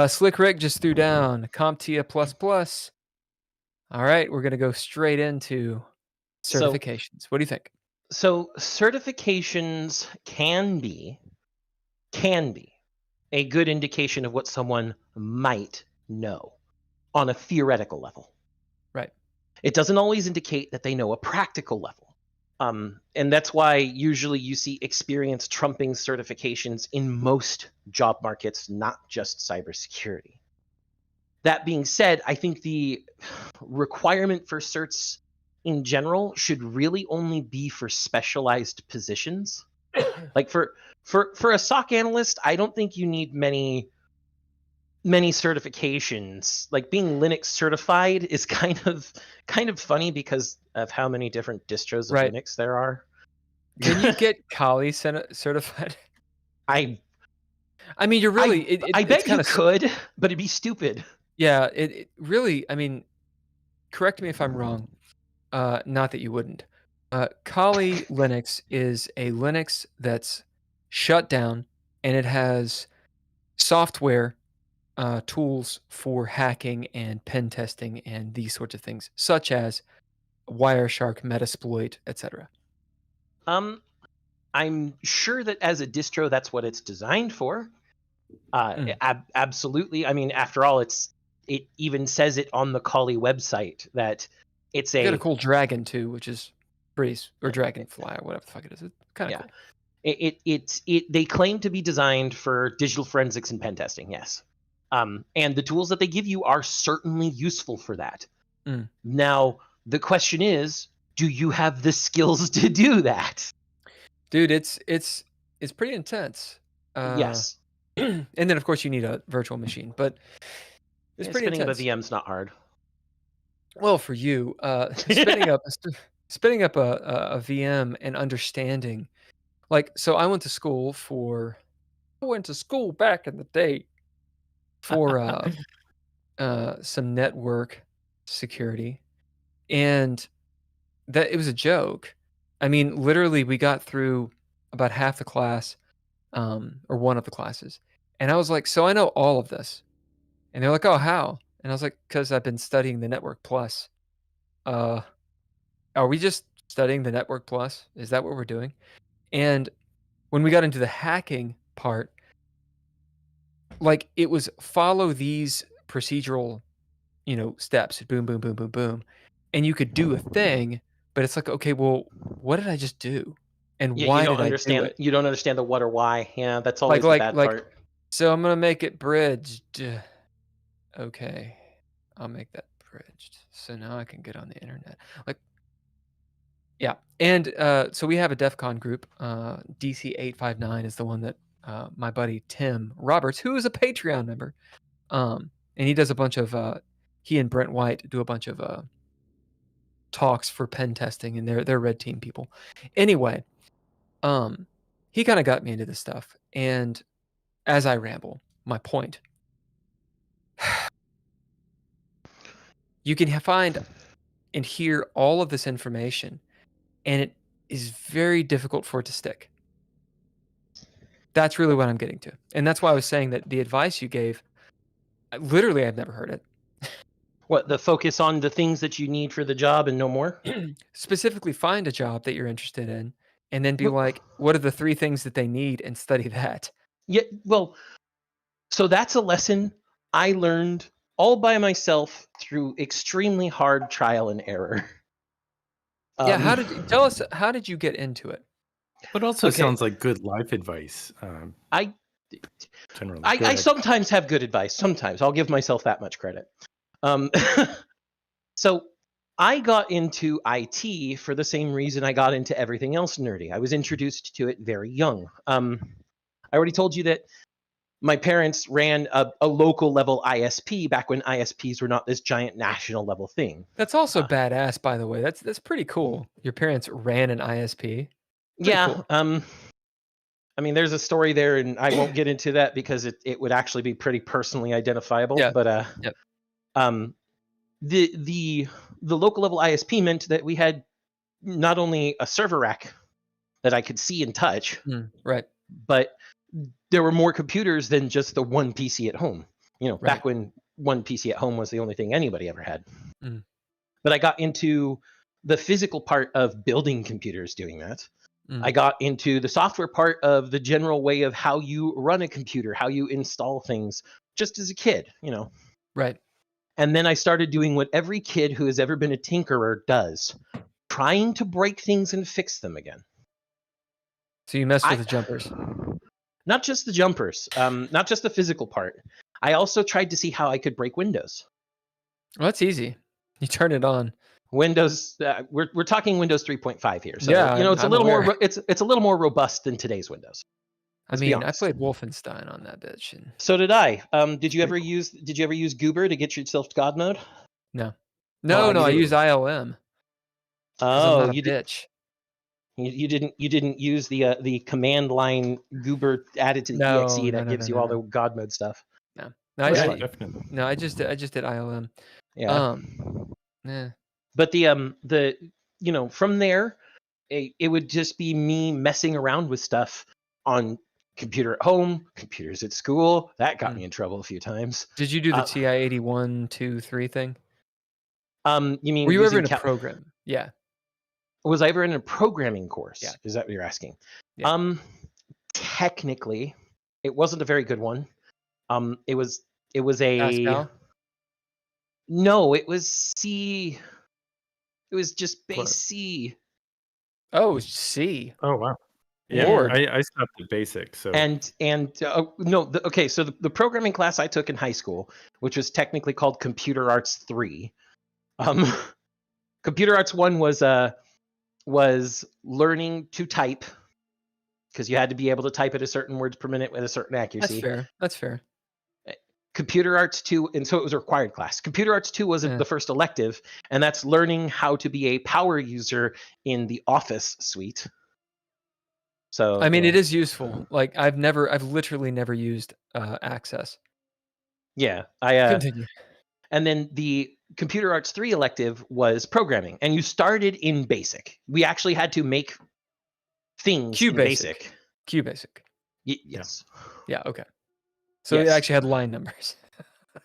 Slick Rick just threw down CompTIA++. All right, we're going to go straight into certifications. What do you think? So certifications can be a good indication of what someone might know on a theoretical level. Right. It doesn't always indicate that they know a practical level. And that's why usually you see experience trumping certifications in most job markets, not just cybersecurity. That being said, I think the requirement for certs in general should really only be for specialized positions. Like for a SOC analyst, I don't think you need many certifications. Like being Linux certified is kind of funny because of how many different distros of Linux there are. Can you get Kali certified? I mean, you're really. I bet you could, but it'd be stupid. Yeah, it really. I mean, correct me if I'm wrong. Not that you wouldn't. Kali Linux is a Linux that's shut down, and it has software tools for hacking and pen testing and these sorts of things, such as Wireshark, Metasploit, etc. I'm sure that as a distro, that's what it's designed for. Absolutely. I mean, after all, it even says it on the Kali website that it's got a cool dragon too, which is pretty, or dragonfly or whatever the fuck it is. It's kind of cool. They claim to be designed for digital forensics and pen testing. Yes. And the tools that they give you are certainly useful for that. Now, the question is, do you have the skills to do that? Dude, it's pretty intense. Yes. And then of course you need a virtual machine, but it's Yeah, pretty spinning up a intense. VM's not hard. Well, for you, spinning up a VM and understanding, like, so I went to school back in the day for some network security, and that it was a joke. I mean, literally, we got through about half the class, or one of the classes, and I was like, "So I know all of this," and they're like, "Oh, how?" And I was like, "'Cause I've been studying the Network Plus." Uh, are we just studying the Network Plus? Is that what we're doing? And when we got into the hacking part, like, it was follow these procedural, steps, boom, boom, boom, boom, boom, and you could do a thing, but it's like, okay, well, what did I just do, and You why don't did I do understand. it? You don't understand the what or why. Yeah, that's Like, always the like, bad like. part. So I'm gonna make it bridged. Okay, I'll make that bridged. So now I can get on the internet. Like, yeah, and so we have a DEF CON group. DC859 is the one that my buddy Tim Roberts, who is a Patreon member, and he does a bunch of. He and Brent White do a bunch of talks for pen testing, and they're red team people. Anyway, he kind of got me into this stuff, and as I ramble, my point. You can find and hear all of this information, and it is very difficult for it to stick. That's really what I'm getting to. And that's why I was saying that the advice you gave, literally, I've never heard it. What, the focus on the things that you need for the job and no more? Specifically, find a job that you're interested in, and then be Well- like, what are the 3 things that they need, and study that. Yeah, well, so that's a lesson I learned all by myself through extremely hard trial and error. Yeah, tell us, how did you get into it? But also Okay. sounds like good life advice. I Generally, I sometimes have good advice. Sometimes I'll give myself that much credit. So I got into IT for the same reason I got into everything else nerdy. I was introduced to it very young. I already told you that my parents ran a local level ISP back when ISPs were not this giant national level thing. That's also badass, by the way. That's pretty cool. Your parents ran an ISP. Yeah. Cool. I mean, there's a story there, and I won't get into that because it would actually be pretty personally identifiable. Yeah. But Yep. The local level ISP meant that we had not only a server rack that I could see and touch, Right. but there were more computers than just the one PC at home. Right. Back when one PC at home was the only thing anybody ever had. Mm. But I got into the physical part of building computers doing that. I got into the software part of the general way of how you run a computer, how you install things, just as a kid, Right. And then I started doing what every kid who has ever been a tinkerer does, trying to break things and fix them again. So you messed with the jumpers. Not just the jumpers, not just the physical part. I also tried to see how I could break Windows. Well, that's easy. You turn it on. Windows, we're talking Windows 3.5 here, so Yeah, it's I'm a little aware. more. It's a little more robust than today's Windows. I Let's be mean, I honest. played Wolfenstein on that bitch, and So did I. Did you ever use Goober to get yourself to God mode? no, Oh, I you use ILM. 'Cause I'm Oh, not a you bitch. You didn't use the command line Goober added to the No, exe that no, gives no, you all no. the God mode stuff. No, That's yeah, fine. definitely. no. I just did ILM. Yeah. Yeah. But the from there, it would just be me messing around with stuff on computer at home, computers at school. That got me in trouble a few times. Did you do the TI 81, 2, 3 thing? You mean Were you ever using in a program? Yeah. Was I ever in a programming course? Yeah. Is that what you're asking? Yeah. Technically, it wasn't a very good one. It was a Pascal? No, it was C. It was just base Close. C. Oh, C. Oh wow. Yeah, Lord. I stopped at basic. So No, okay. So the programming class I took in high school, which was technically called Computer Arts 3, Computer Arts 1 was learning to type because you had to be able to type at a certain words per minute with a certain accuracy. That's fair. Computer Arts 2, and so it was a required class. Computer Arts 2 wasn't the first elective, and that's learning how to be a power user in the Office suite. So I mean, it is useful. Like I've literally never used Access. Yeah, Continue. And then the Computer Arts 3 elective was programming, and you started in BASIC. We actually had to make things in BASIC. QBasic. Yes. Yeah. Okay. So it actually had line numbers.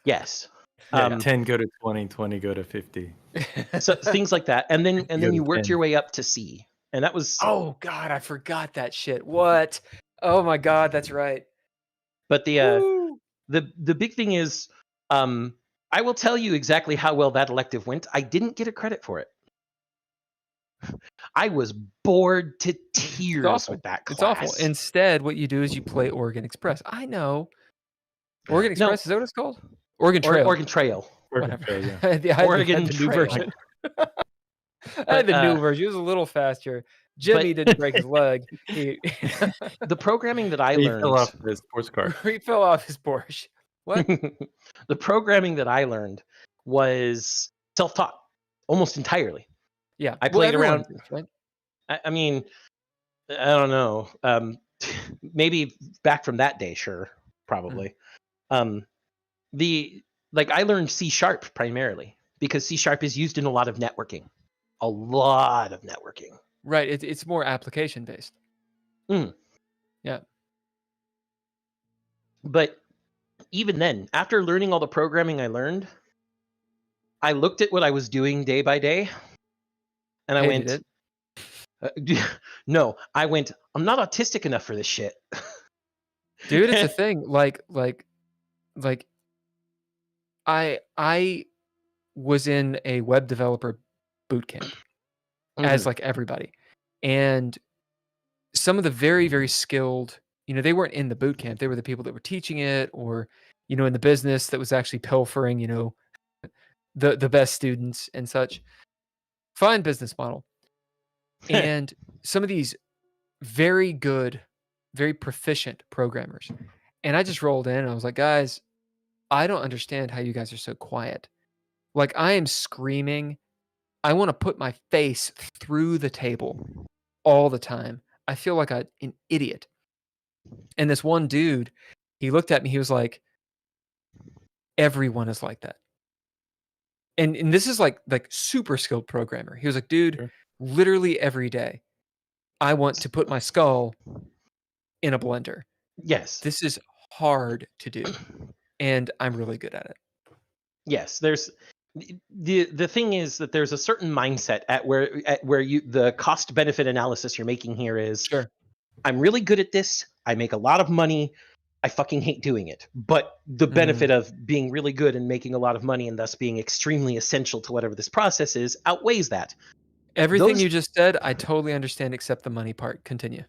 Yes. 10 go to 20, 20 go to 50. So things like that, and then you worked your way up to C, and that was. Oh God, I forgot that shit. What? Oh my God, that's right. But the big thing is, I will tell you exactly how well that elective went. I didn't get a credit for it. I was bored to tears with that class. It's awful. Instead, what you do is you play Oregon Express. I know. Oregon Express, is that what it's called? Oregon Trail. Oregon Trail. Whatever. Trail, yeah. Oregon the new Trail. version. I had the new version. It was a little faster. Jimmy didn't break his leg. The programming that I learned. He fell off his sports car. He fell off his Porsche. What? The programming that I learned was self-taught almost entirely. Yeah. I played around. Right? I mean, I don't know. Maybe back from that day, sure, probably. I learned C# primarily because C# is used in a lot of networking. A lot of networking. Right. It's more application based. Yeah. But even then, after learning all the programming I learned, I looked at what I was doing day by day, and I went, no, I went, I'm not autistic enough for this shit. Dude, it's a thing. Like I was in a web developer boot camp as like everybody. And some of the very, very skilled, they weren't in the boot camp. They were the people that were teaching it, or, in the business that was actually pilfering, the best students and such. Fine business model. And some of these very good, very proficient programmers. And I just rolled in and I was like, guys, I don't understand how you guys are so quiet. Like, I am screaming. I want to put my face through the table all the time. I feel like an idiot. And this one dude, he looked at me. He was like, everyone is like that. And this is like super skilled programmer. He was like, dude, literally every day, I want to put my skull in a blender. Yes. This is hard to do. And I'm really good at it. Yes. There's the thing is that there's a certain mindset at where you the cost benefit analysis you're making here is, sure, I'm really good at this. I make a lot of money. I fucking hate doing it. But the benefit of being really good and making a lot of money and thus being extremely essential to whatever this process is outweighs that. Everything you just said, I totally understand except the money part. Continue.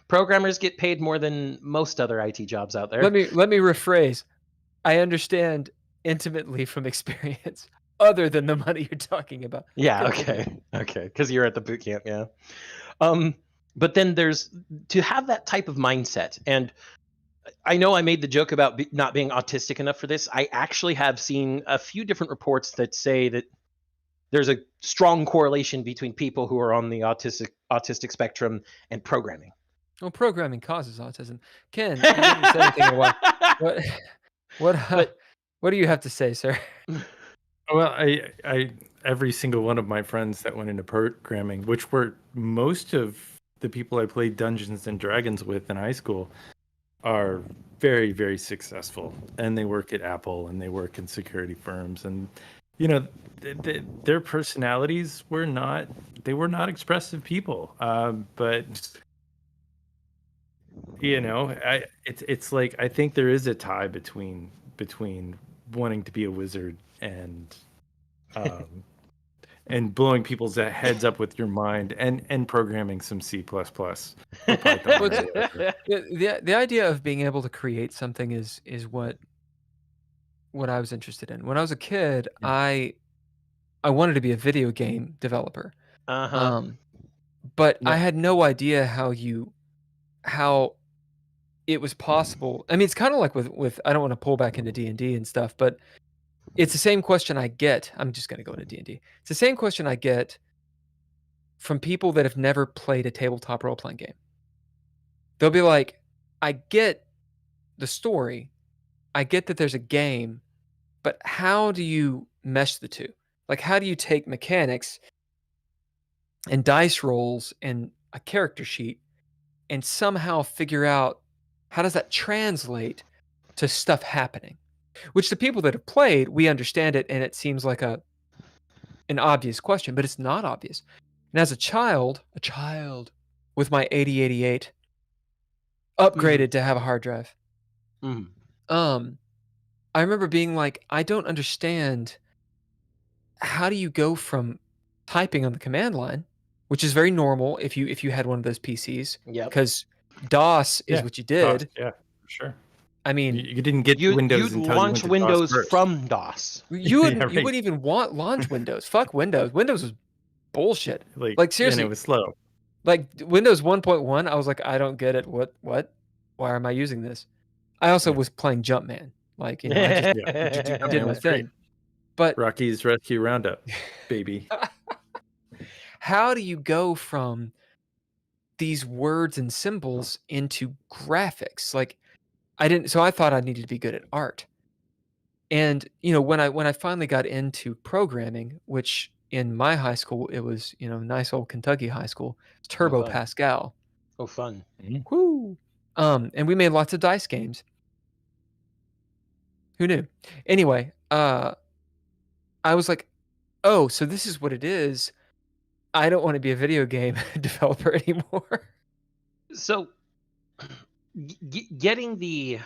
Programmers get paid more than most other IT jobs out there. Let me rephrase. I understand intimately from experience other than the money you're talking about. Yeah, okay. Because you're at the boot camp, yeah. But then there's to have that type of mindset. And I know I made the joke about not being autistic enough for this. I actually have seen a few different reports that say that there's a strong correlation between people who are on the autistic spectrum and programming. Well, programming causes autism. Ken, you didn't say anything in a while. What do you have to say, sir? Well, I every single one of my friends that went into programming, which were most of the people I played Dungeons and Dragons with in high school, are very, very successful, and they work at Apple and they work in security firms, and their personalities were not expressive people, but it's like I think there is a tie between wanting to be a wizard and and blowing people's heads up with your mind and programming some C++ or Python. The idea of being able to create something is what I was interested in. When I was a kid, I wanted to be a video game developer. But I had no idea how you how it was possible. I mean, it's kind of like with I don't want to pull back into D&D and stuff, but it's the same question I get. I'm just going to go into D&D. It's the same question I get from people that have never played a tabletop role-playing game. They'll be like, I get the story. I get that there's a game, but how do you mesh the two? Like, how do you take mechanics and dice rolls and a character sheet and somehow figure out how does that translate to stuff happening? Which the people that have played, we understand it, and it seems like an obvious question, but it's not obvious. And as a child with my 8088 upgraded to have a hard drive, I remember being like, I don't understand. How do you go from typing on the command line, which is very normal if you had one of those PCs, because DOS is what you did. Yeah, for sure. I mean, you didn't get You'd Windows until launch you went to Windows DOS first. from DOS. You wouldn't even launch Windows. Fuck Windows. Windows was bullshit. Like seriously, and it was slow. Like Windows 1.1, I was like, I don't get it. What? Why am I using this? I also was playing Jumpman. Like, I just did my thing. But Rocky's Rescue Roundup, baby. How do you go from these words and symbols into graphics? Like, I thought I needed to be good at art. And, when I finally got into programming, which in my high school, it was, nice old Kentucky high school, it's Turbo Pascal. Oh, fun. Woo. And we made lots of dice games. Who knew? Anyway, I was like, oh, so this is what it is. I don't want to be a video game developer anymore. So, getting the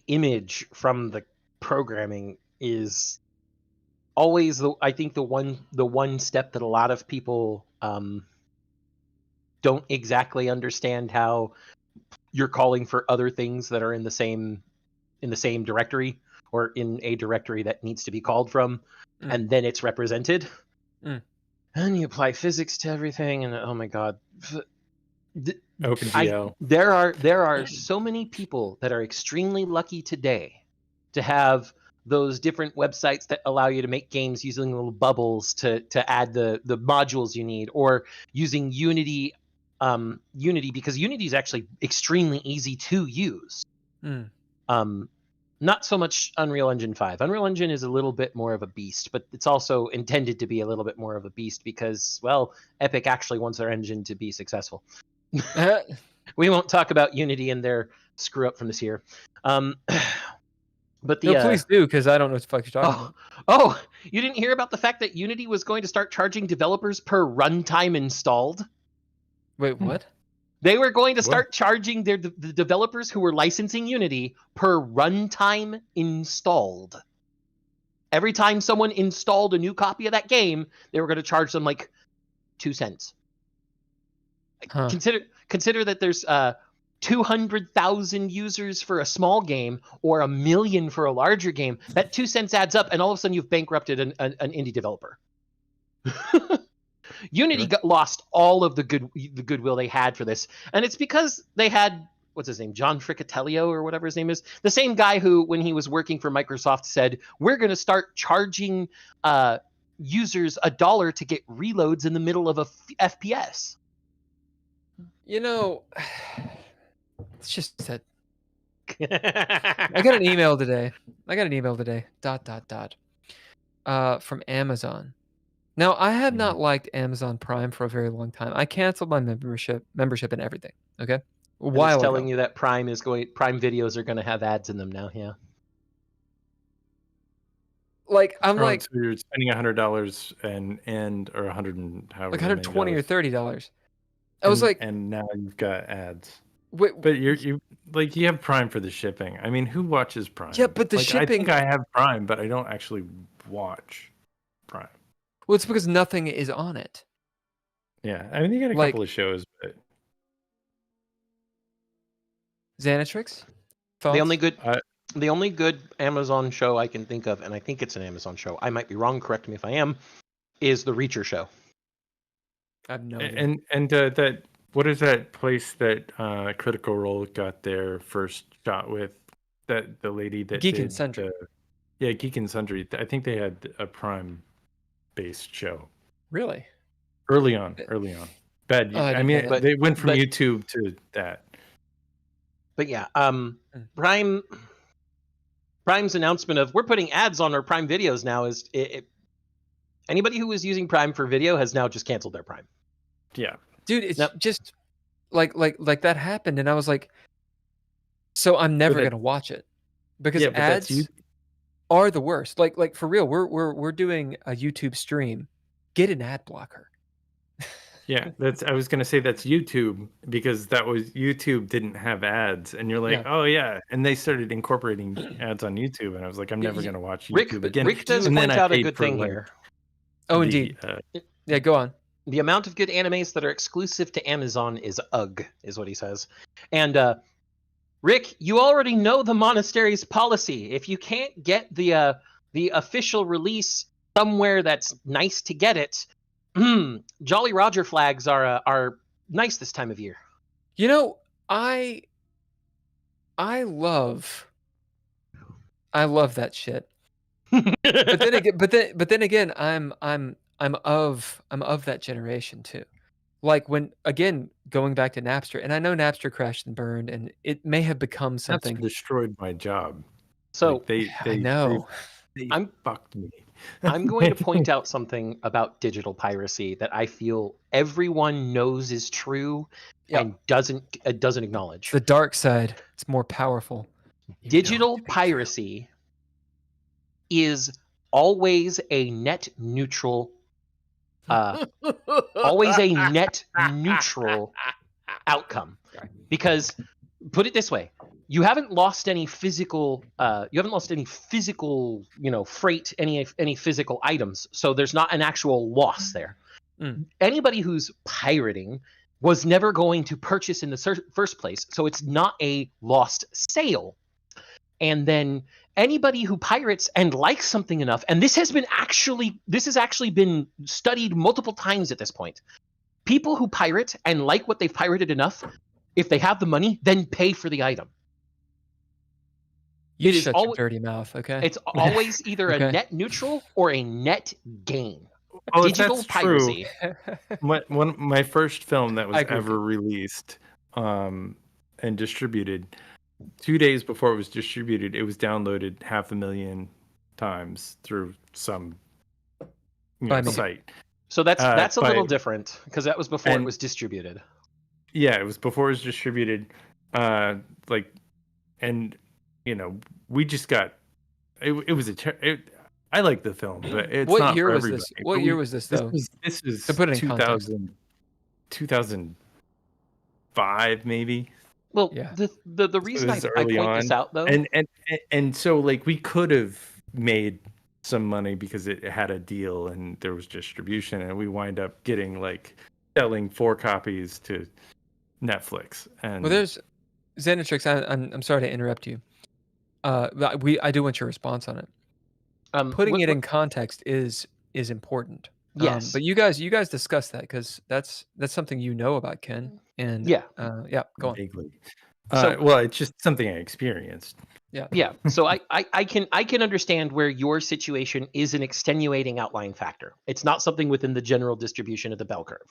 image from the programming is always I think the one step that a lot of people don't exactly understand, how you're calling for other things that are in the same directory, or in a directory that needs to be called from, and then it's represented. And you apply physics to everything, and oh my god, OpenGL. There are so many people that are extremely lucky today to have those different websites that allow you to make games using little bubbles to add the modules you need, or using Unity, because Unity is actually extremely easy to use. Not so much Unreal Engine 5. Unreal Engine is a little bit more of a beast, but it's also intended to be a little bit more of a beast because, well, Epic actually wants their engine to be successful. We won't talk about Unity and their screw up from this year. But please do, because I don't know what the fuck you're talking about. Oh, you didn't hear about the fact that Unity was going to start charging developers per runtime installed? Wait, what? They were going to start charging the developers who were licensing Unity per runtime installed. Every time someone installed a new copy of that game, they were going to charge them like 2 cents. Huh. Consider that there's 200,000 users for a small game, or 1 million for a larger game. That 2 cents adds up, and all of a sudden you've bankrupted an indie developer. Unity lost all of the goodwill they had for this, and it's because they had, what's his name, John Fricatello or whatever his name is, the same guy who, when he was working for Microsoft, said, we're going to start charging users $1 to get reloads in the middle of a FPS. It's just that I got an email today. From Amazon. Now, I have not liked Amazon Prime for a very long time. I canceled my membership and everything. Okay, it's telling you that Prime videos are going to have ads in them now. Yeah. Like I'm so you're spending $100 and or 100 and however, like $120 or $30. I was like, and now you've got ads. Wait, but you have Prime for the shipping. I mean, who watches Prime? Yeah, but the shipping. I think I have Prime, but I don't actually watch Prime. Well, it's because nothing is on it. Yeah, I mean, you got a couple of shows, but Xanatrix. The only good Amazon show I can think of, and I think it's an Amazon show, I might be wrong, correct me if I am, is the Reacher show. I have no idea. And that What is that place that Critical Role got their first shot with? That the lady that Geek and did Sundry. yeah, Geek and Sundry. I think they had a Prime-based show Really? early on. Bad. Oh, I I didn't know mean, that. they went from but- YouTube to that. But yeah, Prime's announcement of we're putting ads on our Prime videos now is anybody who was using Prime for video has now just canceled their Prime. Yeah. Dude, it's Yep. just like that happened, and I was like, so I'm never that- gonna watch it because Yeah, but that's ads are the worst. Like for real, we're doing a YouTube stream. Get an ad blocker. Yeah, I was gonna say that's YouTube because that was YouTube didn't have ads, and you're like, Yeah. oh yeah, and they started incorporating ads on YouTube, and I was like, I'm never gonna watch YouTube again. Rick does And then point I out a paid good for, thing like, here. Oh, the, indeed. Yeah, go on. The amount of good animes that are exclusive to Amazon is ugh, is what he says. And Rick, you already know the monastery's policy. If you can't get the official release somewhere that's nice to get it, Jolly Roger flags are nice this time of year. You know, I love that shit. But then again, I'm of that generation too. Like when again going back to Napster, and I know Napster crashed and burned, and it may have become That's something. destroyed my job. So Like, I know. they I'm- fucked me. I'm going to point out something about digital piracy that I feel everyone knows is true Yep. and doesn't acknowledge. The dark side. It's more powerful. Digital piracy is always a net neutral outcome, because put it this way, you haven't lost any physical freight, any physical items, so there's not an actual loss there. Anybody who's pirating was never going to purchase in the first place, so it's not a lost sale. And then anybody who pirates and likes something enough, and this has actually been studied multiple times at this point. People who pirate and like what they've pirated enough, if they have the money, then pay for the item. You It is shut alwa- your dirty mouth, okay? It's always either Okay. a net neutral or a net gain. Oh, Digital that's piracy. true. My first film that I was agree with ever released and distributed, 2 days before it was distributed, it was downloaded 500,000 times through some By me. site. So that's a little by- different because that was before it and- was distributed. Yeah, it was before it was distributed. We just got it was I like the film, but it's What not year for was everybody. this? What year was this though? This was To put it in context. 2005 maybe. Well, Yeah. the reason I was point early this on. out though, And so like we could have made some money because it had a deal and there was distribution, and we wind up getting like selling 4 copies to Netflix. And Well, there's Xanatrix. I'm sorry to interrupt you. But I do want your response on it. Putting it in context is important. Yes. But you guys discuss that because that's something you know about, Ken. And Yeah. Go on. vaguely. So- Well, it's just something I experienced. Yeah, so I can understand where your situation is an extenuating outlying factor. It's not something within the general distribution of the bell curve,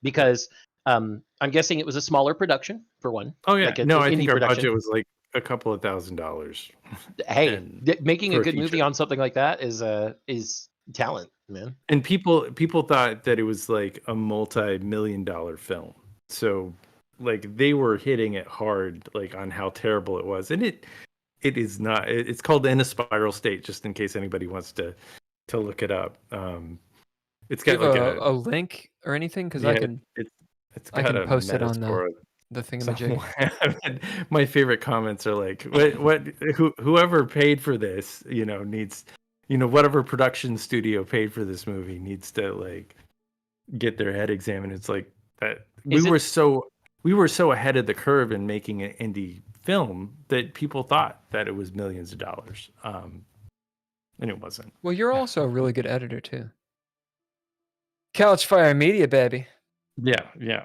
because I'm guessing it was a smaller production for one. Oh yeah, Like no, an I indie think our production. budget was like a couple of $1,000s. Hey, and making for a a good movie feature. on something like that is talent, man. And people thought that it was like a multi-million-dollar film. So like they were hitting it hard, like on how terrible it was, and it is not. It's called In a Spiral State, just in case anybody wants to look it up. It's Do you got have like a link or anything? Because yeah, I can it's I got can a post it on metaphor the thingamajig. somewhere. My favorite comments are like, whoever paid for this, needs, whatever production studio paid for this movie needs to like get their head examined. It's like that we were so ahead of the curve in making an indie film that people thought that it was millions of dollars, and it wasn't. Well, you're also a really good editor too. Couch Fire Media, baby. Yeah.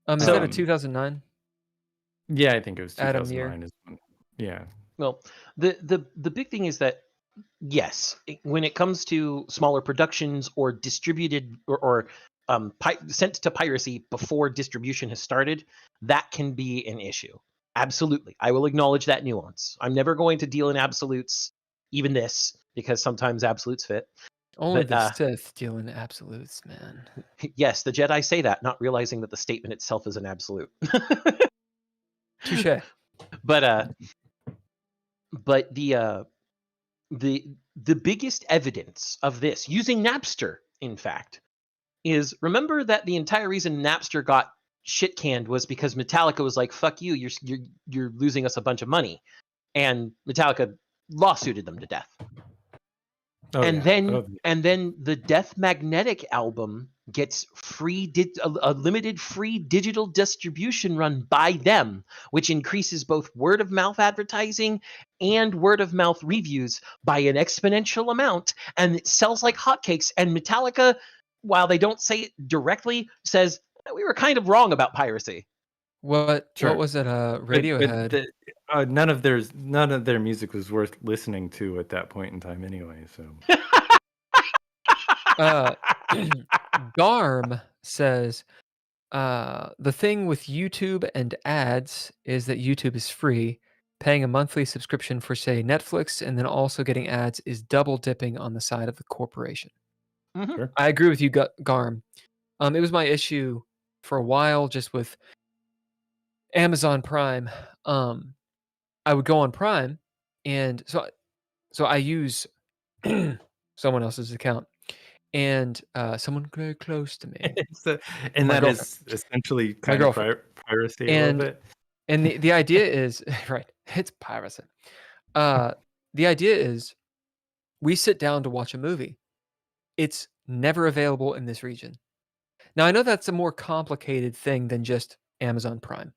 Is that a 2009? Yeah, I think it was Adam 2009. Yeah. Well, the big thing is that yes, when it comes to smaller productions or distributed or sent to piracy before distribution has started, that can be an issue. Absolutely, I will acknowledge that nuance. I'm never going to deal in absolutes, even this, because sometimes absolutes fit. Only the Sith deal in absolutes, man. Yes, the Jedi say that, not realizing that the statement itself is an absolute. Touche. But the biggest evidence of this, using Napster, in fact, is remember that the entire reason Napster got shit canned was because Metallica was like, "Fuck you, you're losing us a bunch of money," and Metallica lawsuited them to death. And then the Death Magnetic album gets a limited free digital distribution run by them, which increases both word of mouth advertising and word of mouth reviews by an exponential amount, and it sells like hotcakes. And Metallica, while they don't say it directly, says we were kind of wrong about piracy. What was it? Radiohead. None of their music was worth listening to at that point in time, anyway. So, Garm says, the thing with YouTube and ads is that YouTube is free. Paying a monthly subscription for, say, Netflix, and then also getting ads is double dipping on the side of the corporation. Mm-hmm. Sure. I agree with you, Garm. It was my issue for a while, just with Amazon Prime. I would go on Prime, and so I use someone else's account, and someone very close to me. And My that girlfriend. is essentially kind of piracy a little bit. And the idea is right. It's piracy. The idea is we sit down to watch a movie. It's never available in this region. Now I know that's a more complicated thing than just Amazon Prime.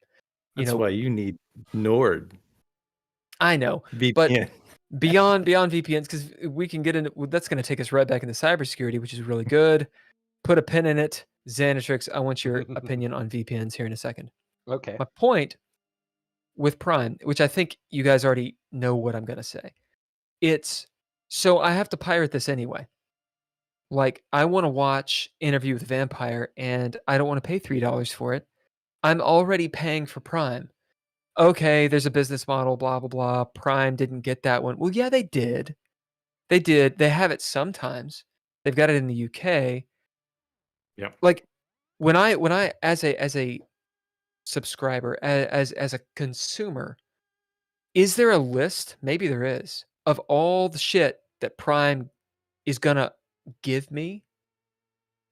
That's why you need Nord. I know, VPN. but beyond VPNs, because we can get into that's going to take us right back into cybersecurity, which is really good. Put a pin in it. Xanatrix, I want your opinion on VPNs here in a second. Okay. My point with Prime, which I think you guys already know what I'm going to say, it's so I have to pirate this anyway. Like, I want to watch Interview with a Vampire, and I don't want to pay $3 for it. I'm already paying for Prime. Okay, there's a business model, blah, blah, blah. Prime didn't get that one. Well, yeah, they did. They did. They have it sometimes. They've got it in the UK. Yep. Like, when I as a subscriber, as a consumer, is there a list? Maybe there is, of all the shit that Prime is gonna give me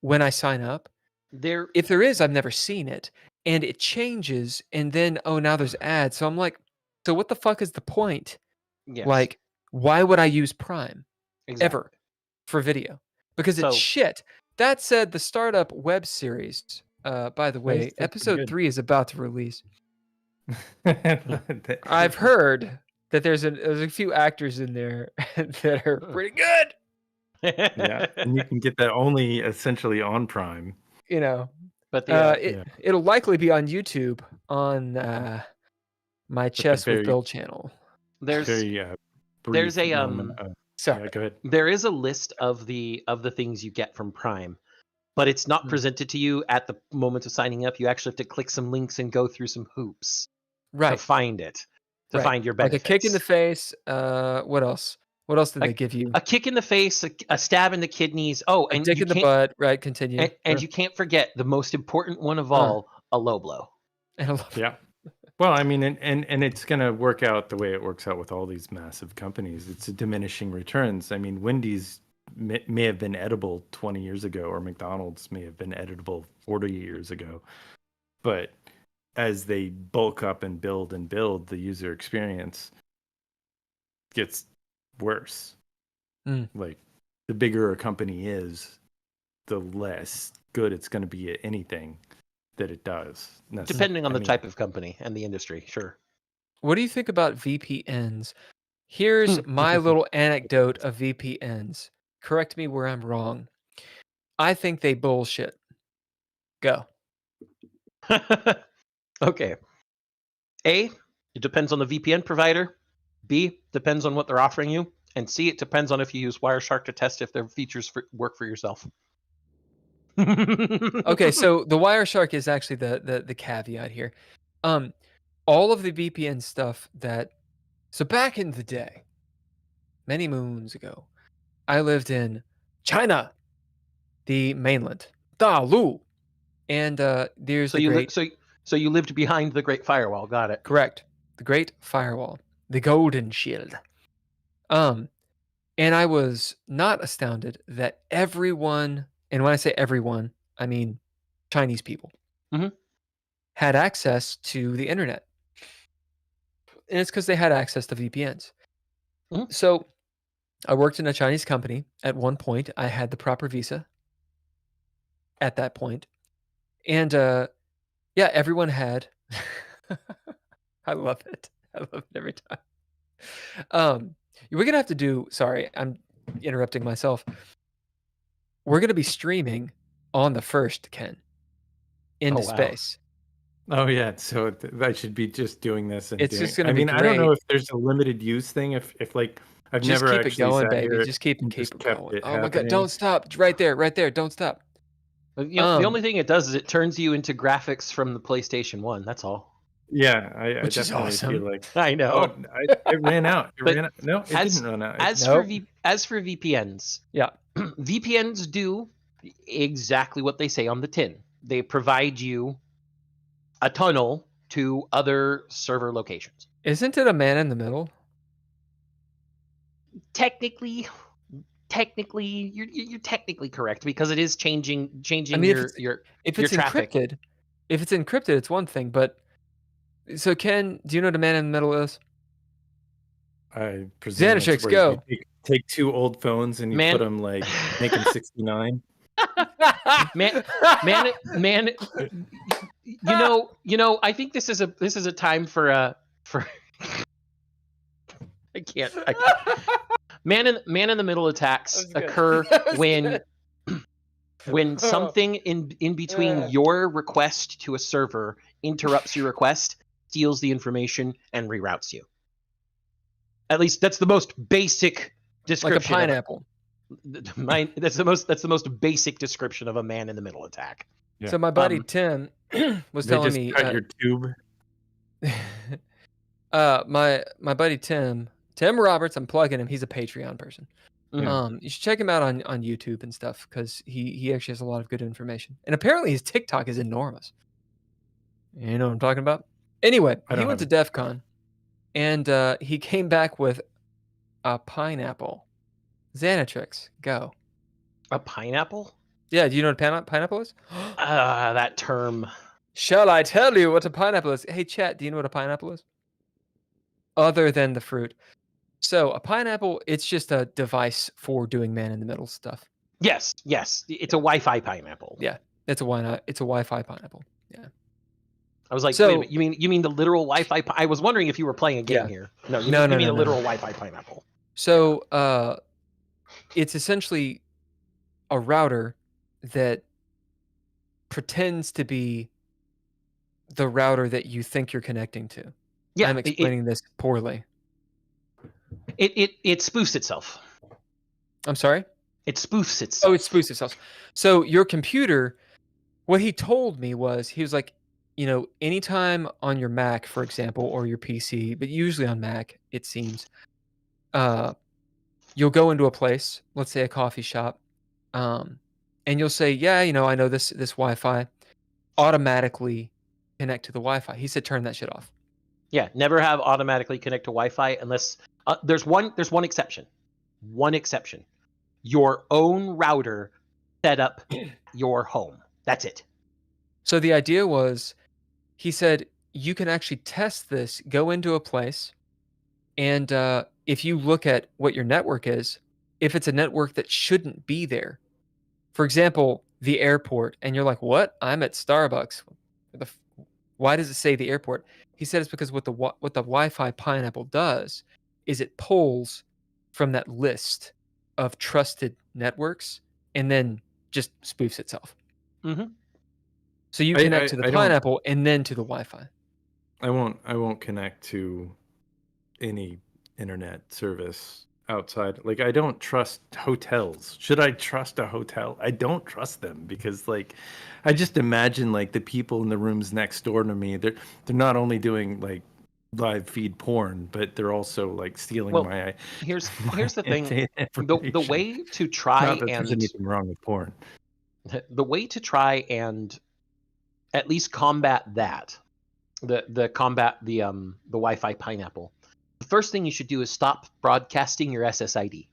when I sign up. If there is, I've never seen it, and it changes, and then now there's ads. So I'm like, so what the fuck is the point? Yes. Like, why would I use Prime ever Exactly. for video? Because it's shit. That said, the startup web series, by the way, episode 3 is about to release. I've heard that there's a few actors in there that are pretty good. Yeah, and you can get that only essentially on Prime. But it'll likely be on YouTube on my Chess with Bill channel. There's a sorry, go ahead. There is a list of the things you get from Prime, but it's not presented to you at the moment of signing up. You actually have to click some links and go through some hoops to find it, find your benefits. Like a kick in the face. What else? What else did they give you? A kick in the face, a stab in the kidneys. Oh, and a dick in the butt. Right, continue. And you can't forget the most important one of all, a low blow. Yeah. Well, I mean, and it's going to work out the way it works out with all these massive companies. It's a diminishing returns. I mean, Wendy's may have been edible 20 years ago, or McDonald's may have been editable 40 years ago. But as they bulk up and build, the user experience gets worse. Like, the bigger a company is, the less good it's going to be at anything that it does. Depending on the type of company and the industry, sure. What do you think about VPNs? Here's my little anecdote of VPNs. Correct me where I'm wrong. I think they bullshit. Go. Okay. A, it depends on the VPN provider. B, depends on what they're offering you. And C, it depends on if you use Wireshark to test if their features work for yourself. Okay, so the Wireshark is actually the caveat here. All of the VPN stuff so back in the day, many moons ago, I lived in China, the mainland, Dalu, and there's so the you great so you lived behind the Great Firewall. Got it. correct, the Great Firewall, the Golden Shield. And I was not astounded that everyone, and when I say everyone, I mean Chinese people, Mhm. had access to the internet. And it's because they had access to VPNs. Mhm. So I worked in a Chinese company. At one point, I had the proper visa at that point. And yeah, everyone had. I love it. I love it every time. We're going to have to do, sorry, I'm interrupting myself. We're going to be streaming on the 1st, Ken, into Oh, wow. space. Oh yeah, so I should be just doing this and It's doing. just gonna I be mean, I don't know great. if there's a limited use thing. If like I've Just never keep it actually going, sat baby. here Just keep and it just kept going. it Oh my God, happening. don't stop. Right there. Don't stop. The only thing it does is it turns you into graphics from the PlayStation 1. That's all. Yeah, I Which is definitely feel awesome. like. I know. Oh, it ran out. It But ran out. No, it as- didn't run out. As Nope. for VPNs, Yeah. VPNs do exactly what they say on the tin. They provide you a tunnel to other server locations. Isn't it a man in the middle? Technically, you're technically correct because it is changing I mean, your if your it's traffic. encrypted, it's one thing. But so, Ken, do you know what a man in the middle is? I presume it's Xanatrix, where go. you take two old phones and you Man- put them like make them 69. man, you know, I think this is a time for I can't. Man in the middle attacks That was good. occur That was when good. something in between your request to a server interrupts your request, steals the information, and reroutes you. At least that's the most basic Like a description. pineapple. That's the most basic description of a man in the middle attack. Yeah. So my buddy Tim was They telling just me cut your tube. my buddy Tim Roberts, I'm plugging him. He's a Patreon person. Mhm. You should check him out on YouTube and stuff because he actually has a lot of good information. And apparently his TikTok is enormous. You know what I'm talking about? Anyway, I he don't went to have DEF CON and he came back with a pineapple. Xanatrix, go. A pineapple? Yeah, do you know what pineapple is? That term. Shall I tell you what a pineapple is? Hey, chat, do you know what a pineapple is? Other than the fruit. So a pineapple, it's just a device for doing man in the middle stuff. Yes. It's a Wi-Fi pineapple. Yeah, it's a Wi-Fi pineapple. Yeah. I was like, So- wait a minute, you mean the literal Wi-Fi? I was wondering if you were playing a game Yeah. here. No, you No, mean no, the no. literal Wi-Fi pineapple. So it's essentially a router that pretends to be the router that you think you're connecting to. Yeah, I'm explaining this poorly. it spoofs itself. I'm sorry? It spoofs itself. Oh, it spoofs itself. So your computer, what he told me was, he was like, you know, anytime on your Mac, for example, or your PC, but usually on Mac, it seems, you'll go into a place, let's say a coffee shop, and you'll say, yeah, you know, I know this Wi-Fi, automatically connect to the Wi-Fi. He said, turn that shit off. Yeah, never have automatically connect to Wi-Fi unless there's one exception. One exception. Your own router set up your home. That's it. So the idea was, he said, you can actually test this, go into a place, and if you look at what your network is, if it's a network that shouldn't be there, for example, the airport, and you're like, what? I'm at Starbucks. Why does it say the airport? He said it's because what the Wi-Fi pineapple does is it pulls from that list of trusted networks and then just spoofs itself. Mm-hmm. So you connect to the I don't. pineapple and then to the Wi-Fi. I won't connect to any internet service outside. Like, I don't trust hotels. Should I trust a hotel? I don't trust them because, like, I just imagine like the people in the rooms next door to me. They're not only doing like live feed porn, but they're also like stealing Well, my here's the thing. data The information. way to try Not that there's and anything wrong with porn. the way to try and at least combat that, the combat the Wi-Fi pineapple. The first thing you should do is stop broadcasting your SSID.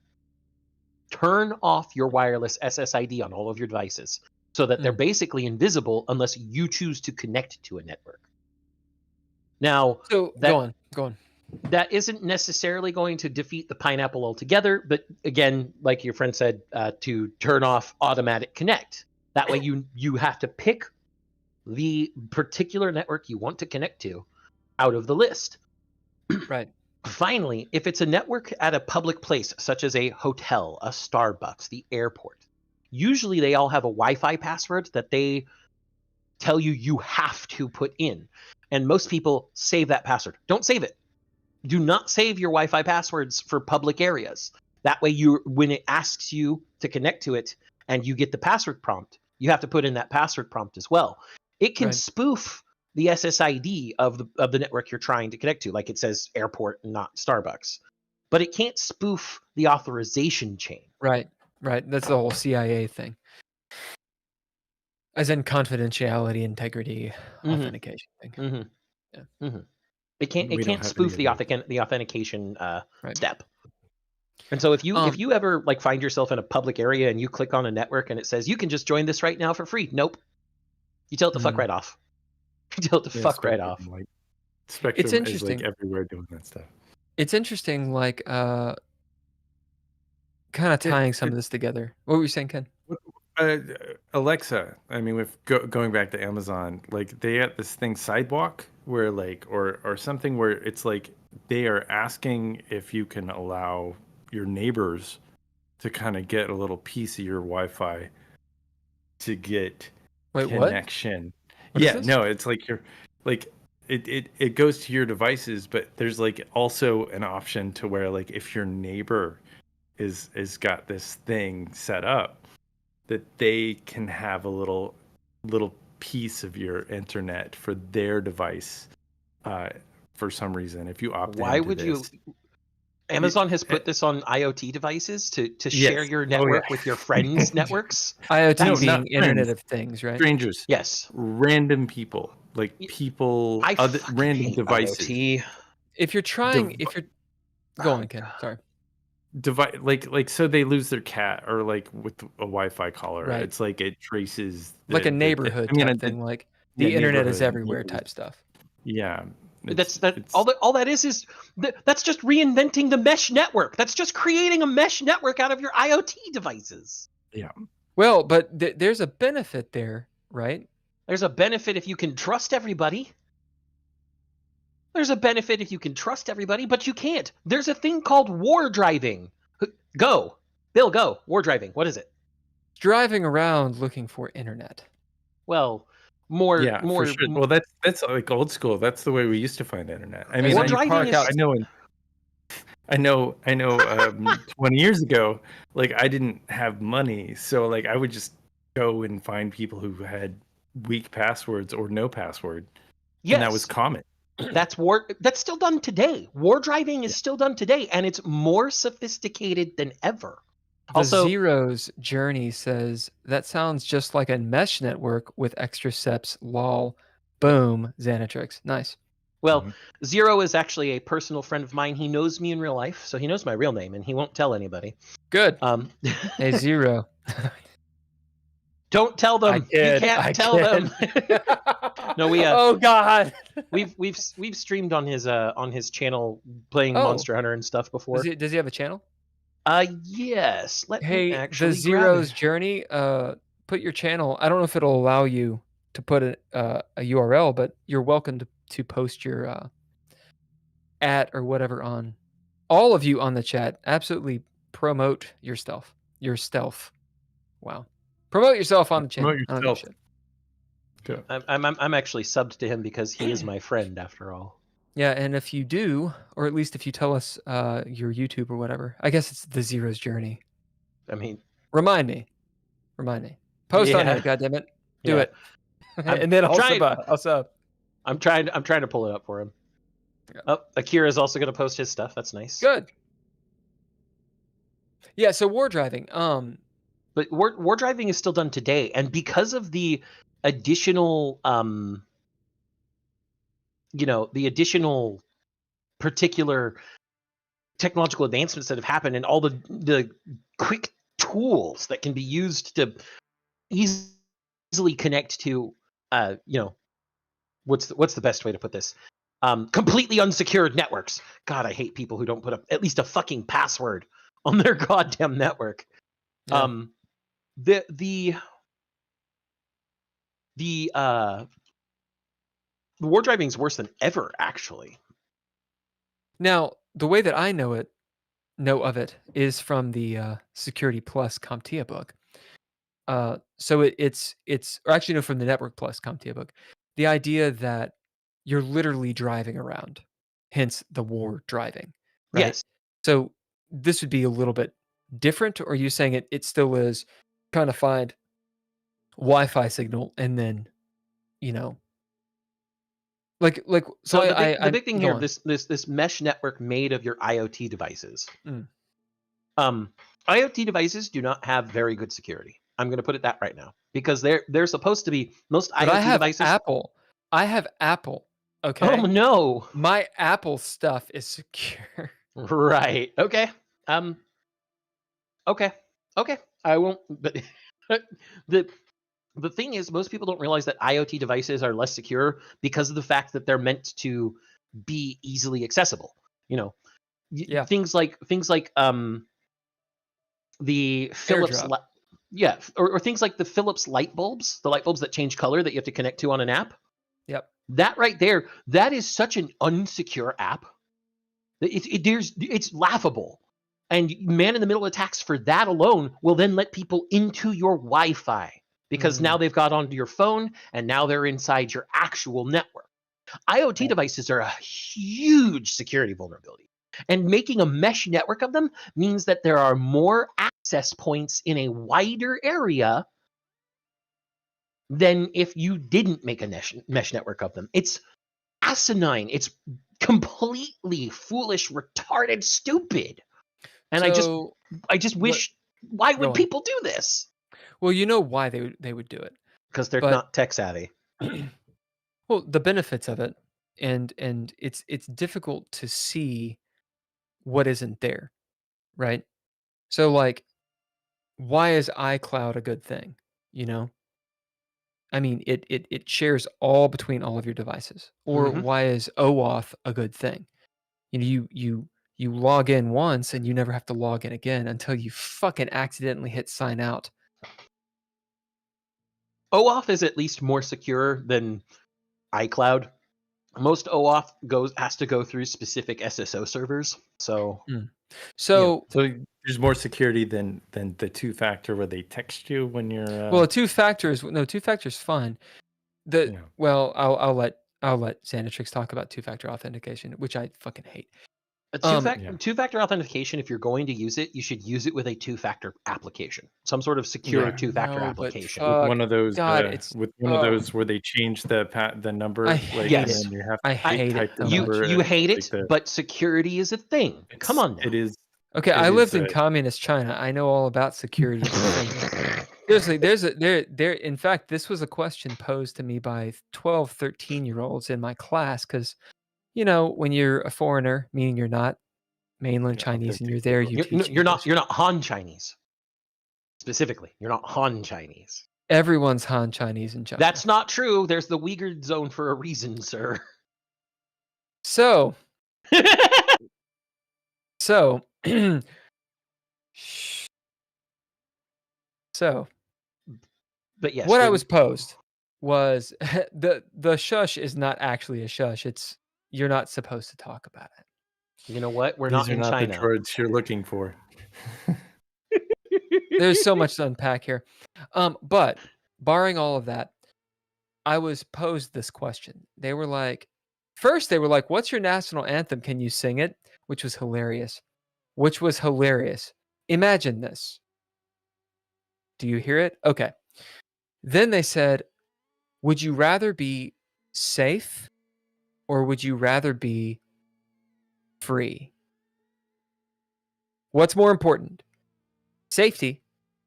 Turn off your wireless SSID on all of your devices so that they're basically invisible unless you choose to connect to a network. Now, So go on. That isn't necessarily going to defeat the pineapple altogether, but again, like your friend said, to turn off automatic connect. That way you have to pick the particular network you want to connect to out of the list. Right. Finally, if it's a network at a public place, such as a hotel, a Starbucks, the airport, usually they all have a Wi-Fi password that they tell you have to put in. And most people save that password. Don't save it. Do not save your Wi-Fi passwords for public areas. That way, when it asks you to connect to it and you get the password prompt, you have to put in that password prompt as well. It can spoof the SSID of the network you're trying to connect to, like it says airport and not Starbucks. But it can't spoof the authorization chain. Right. That's the whole CIA thing. As in confidentiality, integrity, authentication thing. Mm-hmm. Yeah. Mm-hmm. It can't spoof the authentication step. And so if you ever like find yourself in a public area and you click on a network and it says you can just join this right now for free, nope. You tell it to fuck right off. You tell it to fuck right off. Like, Spectrum It's interesting. is like everywhere doing that stuff. It's interesting, like kind of tying some of this together. What were you saying, Ken? Alexa, I mean, with going back to Amazon, like they have this thing Sidewalk where like or something where it's like they are asking if you can allow your neighbors to kind of get a little piece of your Wi-Fi to get connection. No, it's like you're like it goes to your devices, but there's like also an option to where like if your neighbor is got this thing set up, that they can have a little piece of your internet for their device for some reason. If you opt Why into would this. you? Amazon has put this on IoT devices to share your network with your friends' networks. IoT being Internet of Things, right? Strangers. Yes. Random people. Like people, other random devices. IoT. If you're trying, go on, Ken. Sorry. Like so they lose their cat or like with a Wi-Fi collar. Right. It's like it traces like a neighborhood type thing, like the internet is everywhere type stuff. Yeah. All that is that's just reinventing the mesh network. That's just creating a mesh network out of your IoT devices. Yeah. Well, but there's a benefit there, right? There's a benefit if you can trust everybody. There's a benefit if you can trust everybody, but you can't. There's a thing called war driving. Go. Bill, go. War driving. What is it? Driving around looking for internet. Well, more. For sure. Well, that's like old school. That's the way we used to find internet. I mean, war driving I know 20 years ago, like I didn't have money, so like I would just go and find people who had weak passwords or no password. Yes. And that was common. That's still done today. War driving is still done today, and it's more sophisticated than ever. Also, Zero's Journey says that sounds just like a mesh network with extra steps. Lol. Boom. Xanatrix. Nice. Well, Zero is actually a personal friend of mine. He knows me in real life, so he knows my real name, and he won't tell anybody. Good. Hey, Zero. Don't tell them. You can't tell them. No, we. Oh God. We've streamed on his channel playing Monster Hunter and stuff before. Does he have a channel? Yes. Let me actually. The Zero's Journey. Put your channel. I don't know if it'll allow you to put a URL, but you're welcome to post your @ or whatever on. All of you on the chat, absolutely promote your stealth. Wow. Promote yourself on the channel. Promote yourself. Go. I'm actually subbed to him because he is my friend after all. Yeah, and if you do, or at least if you tell us your YouTube or whatever, I guess it's the Zero's Journey. I mean, Remind me. Post on Yeah. it, goddammit. Do Yeah. it. And then trying- I'll sub. I'm trying to pull it up for him. Yeah. Oh, Akira's also going to post his stuff. That's nice. Good. Yeah, so war driving. But war driving is still done today, and because of the additional, the additional particular technological advancements that have happened, and all the quick tools that can be used to easily connect to, what's the best way to put this? Completely unsecured networks. God, I hate people who don't put up at least a fucking password on their goddamn network. Yeah. The war driving is worse than ever, actually. Now, the way that I know of it is from the Security Plus CompTIA book. So it's or actually no, from the Network Plus CompTIA book. The idea that you're literally driving around, hence the war driving. Right? Yes. So this would be a little bit different, or are you saying it still is trying to find Wi-Fi signal and then, like So I the big thing go here, on. this mesh network made of your IoT devices. Mm. IoT devices do not have very good security. I'm going to put it that right now, because they're supposed to be most But IoT I have devices. Apple. I have Apple. Okay. Oh no! My Apple stuff is secure. Right. Okay. Okay. I won't. But the thing is, most people don't realize that IoT devices are less secure because of the fact that they're meant to be easily accessible. Yeah. Things like the Philips. AirDrop. Or things like the Philips light bulbs, the light bulbs that change color that you have to connect to on an app. Yep. That right there, that is such an unsecure app. It's laughable. And man-in-the-middle attacks for that alone will then let people into your Wi-Fi, because now they've got onto your phone and now they're inside your actual network. IoT devices are a huge security vulnerability. And making a mesh network of them means that there are more access points in a wider area than if you didn't make a mesh network of them. It's asinine. It's completely foolish, retarded, stupid. And So, I just wish, why would Go on. people do this? well, you know why they would do it. Because they're But- not tech savvy. Well, the benefits of it, and it's difficult to see what isn't there, right? So, like, why is iCloud a good thing? I mean, it shares all between all of your devices. Or Mhm. why is OAuth a good thing? You log in once and you never have to log in again until you fucking accidentally hit sign out. OAuth is at least more secure than iCloud. Most OAuth has to go through specific SSO servers. So So, So there's more security than the two-factor where they text you when you're. well, two-factor is fine. Yeah. Well, I'll let Xanatrix talk about two-factor authentication, which I fucking hate. Yeah. two-factor authentication, if you're going to use it, you should use it with a two-factor application, some sort of secure Yeah. two-factor No, but application. fuck. one of those God, it's- with one of those where they change the number. I like, hate Yes. and you have I to hate type it the so number. much. You hate like it, but security is a thing. Come on now. It is. Okay, It I is, lived in communist China. I know all about security. Seriously, there. In fact, this was a question posed to me by 12, 13-year-olds in my class because, when you're a foreigner, meaning you're not mainland Yeah, Chinese and authentic you're there, you teach You're not English. Han Chinese. Specifically, you're not Han Chinese. Everyone's Han Chinese in China. That's not true. There's the Uyghur zone for a reason, sir. So, so But yes, what I when- was posed was the shush is not actually a shush. It's you're not supposed to talk about it. You know what? We're These not are in not China. the droids you're looking for. There's so much to unpack here. But barring all of that, I was posed this question. They were like, first they were like, "What's your national anthem? Can you sing it?" Which was hilarious. Imagine this. Do you hear it? Okay. Then they said, "Would you rather be safe or would you rather be free?" What's more important? Safety.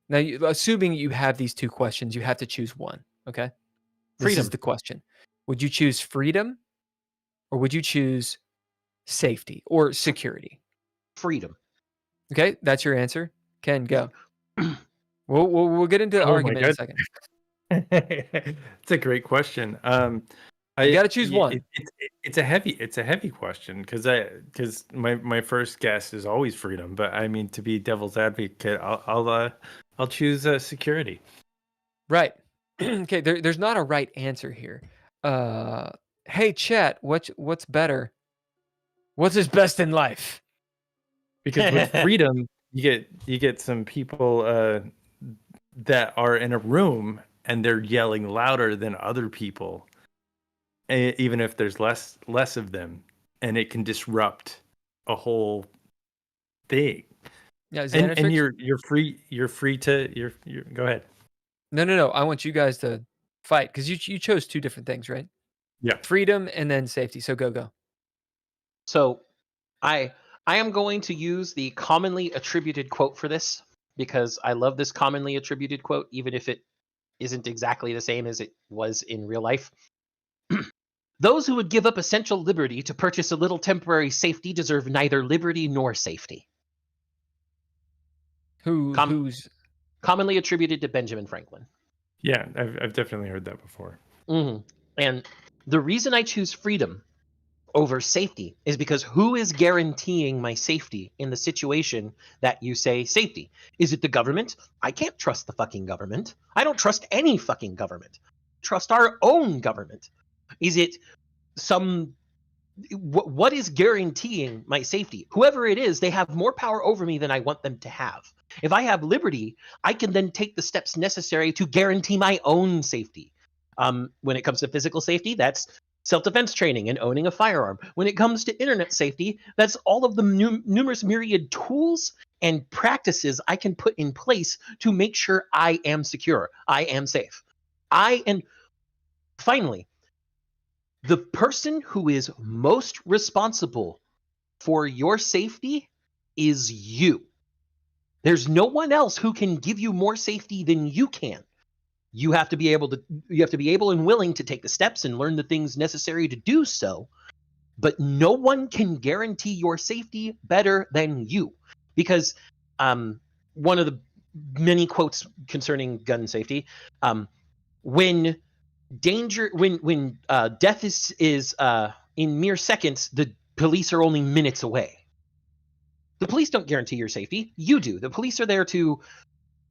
Now, assuming you have these two questions, you have to choose one. Okay. This Freedom. is the question. Would you choose freedom or would you choose safety or security? Freedom. Okay. That's your answer. Ken, go. We'll get into the argument in a second. It's a great question. You got to choose one. It's a heavy question because my first guess is always freedom, but I mean, to be devil's advocate, I'll choose security. Right. Okay. There's not a right answer here. Hey, chat. What's better? What's his best in life? Because with freedom, you get some people that are in a room and they're yelling louder than other people, even if there's less of them, and it can disrupt a whole thing. Yeah, and you're free to go ahead. No. I want you guys to fight because you chose two different things, right? Yeah. Freedom and then safety. So go. So I am going to use the commonly attributed quote for this because I love this commonly attributed quote, even if it isn't exactly the same as it was in real life. Those who would give up essential liberty to purchase a little temporary safety deserve neither liberty nor safety. Who's commonly attributed to Benjamin Franklin? Yeah, I've definitely heard that before. Mm-hmm. And the reason I choose freedom over safety is because who is guaranteeing my safety in the situation that you say safety? Is it the government? I can't trust the fucking government. I don't trust any fucking government. Trust our own government. Is it what is guaranteeing my safety? Whoever it is, they have more power over me than I want them to have. If I have liberty, I can then take the steps necessary to guarantee my own safety. When it comes to physical safety, that's self-defense training and owning a firearm. When it comes to internet safety, that's all of the numerous myriad tools and practices I can put in place to make sure I am secure, I am safe. And finally, the person who is most responsible for your safety is you. There's no one else who can give you more safety than you can. You have to be able and willing to take the steps and learn the things necessary to do so. But no one can guarantee your safety better than you. Because one of the many quotes concerning gun safety, when death is in mere seconds, the police are only minutes away. The police don't guarantee your safety. You do. The police are there to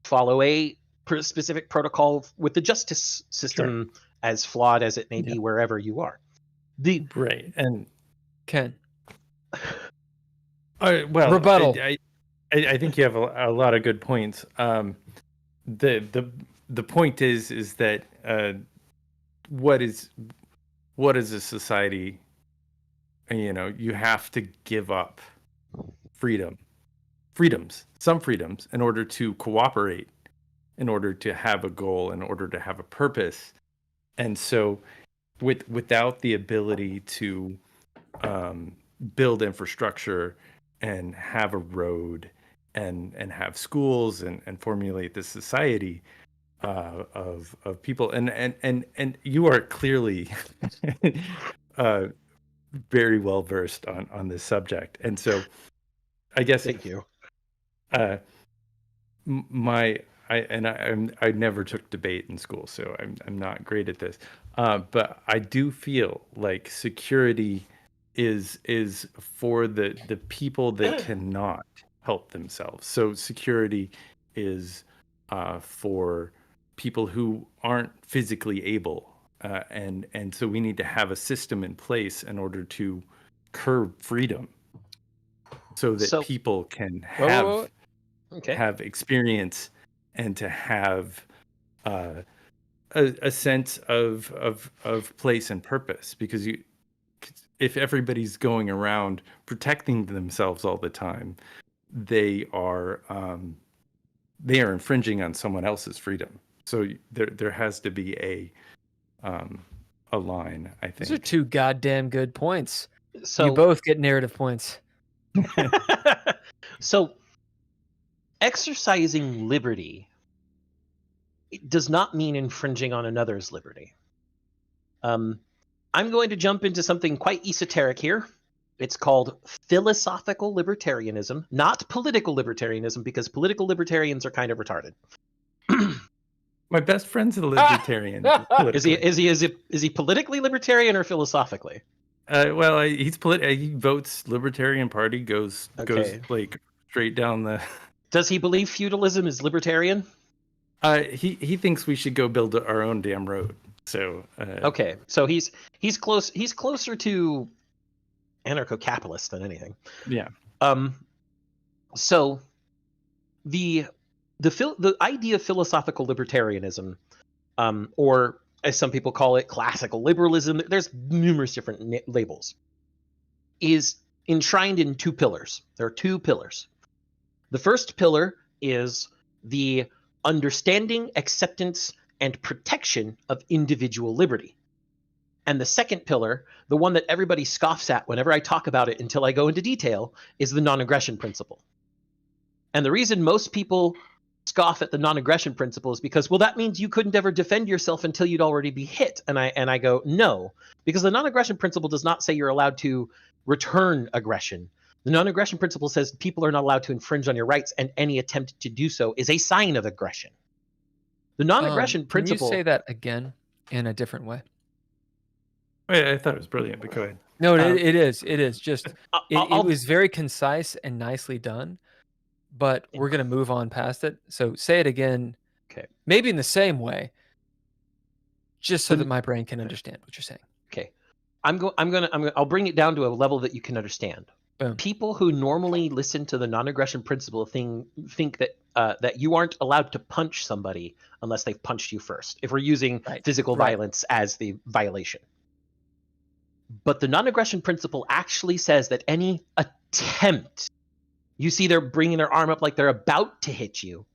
follow a specific protocol with the justice system, sure, as flawed as it may be wherever you are. Right. And Ken. Well, rebuttal. I think you have a lot of good points. The point is that what is a society? You have to give up some freedoms in order to cooperate, in order to have a goal, in order to have a purpose. And so without the ability to build infrastructure and have a road and have schools and formulate this society of people, and you are clearly very well versed on this subject. And so I guess thank you. I never took debate in school, so I'm not great at this. But I do feel like security is for the people that cannot help themselves. So security is for people who aren't physically able, and so we need to have a system in place in order to curb freedom, so that people can have experience and to have a sense of place and purpose, because if everybody's going around protecting themselves all the time, they are infringing on someone else's freedom. So there has to be a line, I think. Those are two goddamn good points. So you both get narrative points. So exercising liberty, it does not mean infringing on another's liberty. I'm going to jump into something quite esoteric here. It's called philosophical libertarianism, not political libertarianism, because political libertarians are kind of retarded. My best friend's a libertarian. Is he politically libertarian or philosophically? Well, he's he votes Libertarian Party, goes like straight down the. Does he believe feudalism is libertarian? He thinks we should go build our own damn road. So okay, so he's closer to anarcho-capitalist than anything. Yeah. So the idea of philosophical libertarianism, or as some people call it, classical liberalism, there's numerous different labels, is enshrined in two pillars. There are two pillars. The first pillar is the understanding, acceptance, and protection of individual liberty. And the second pillar, the one that everybody scoffs at whenever I talk about it until I go into detail, is the non-aggression principle. And the reason most people scoff at the non-aggression principle is because, well, that means you couldn't ever defend yourself until you'd already be hit. And I go, no, because the non-aggression principle does not say you're allowed to return aggression. The non-aggression principle says people are not allowed to infringe on your rights, and any attempt to do so is a sign of aggression. The non-aggression principle. Can you say that again in a different way? Wait, I thought it was brilliant, but go ahead. No, it is. It is. Just it was very concise and nicely done. But we're going to move on past it. So say it again. Okay. Maybe in the same way, just so that my brain can understand what you're saying. Okay. I'll bring it down to a level that you can understand. Boom. People who normally listen to the non-aggression principle think that that you aren't allowed to punch somebody unless they've punched you first, if we're using physical violence as the violation. But the non-aggression principle actually says that any attempt, you see they're bringing their arm up like they're about to hit you,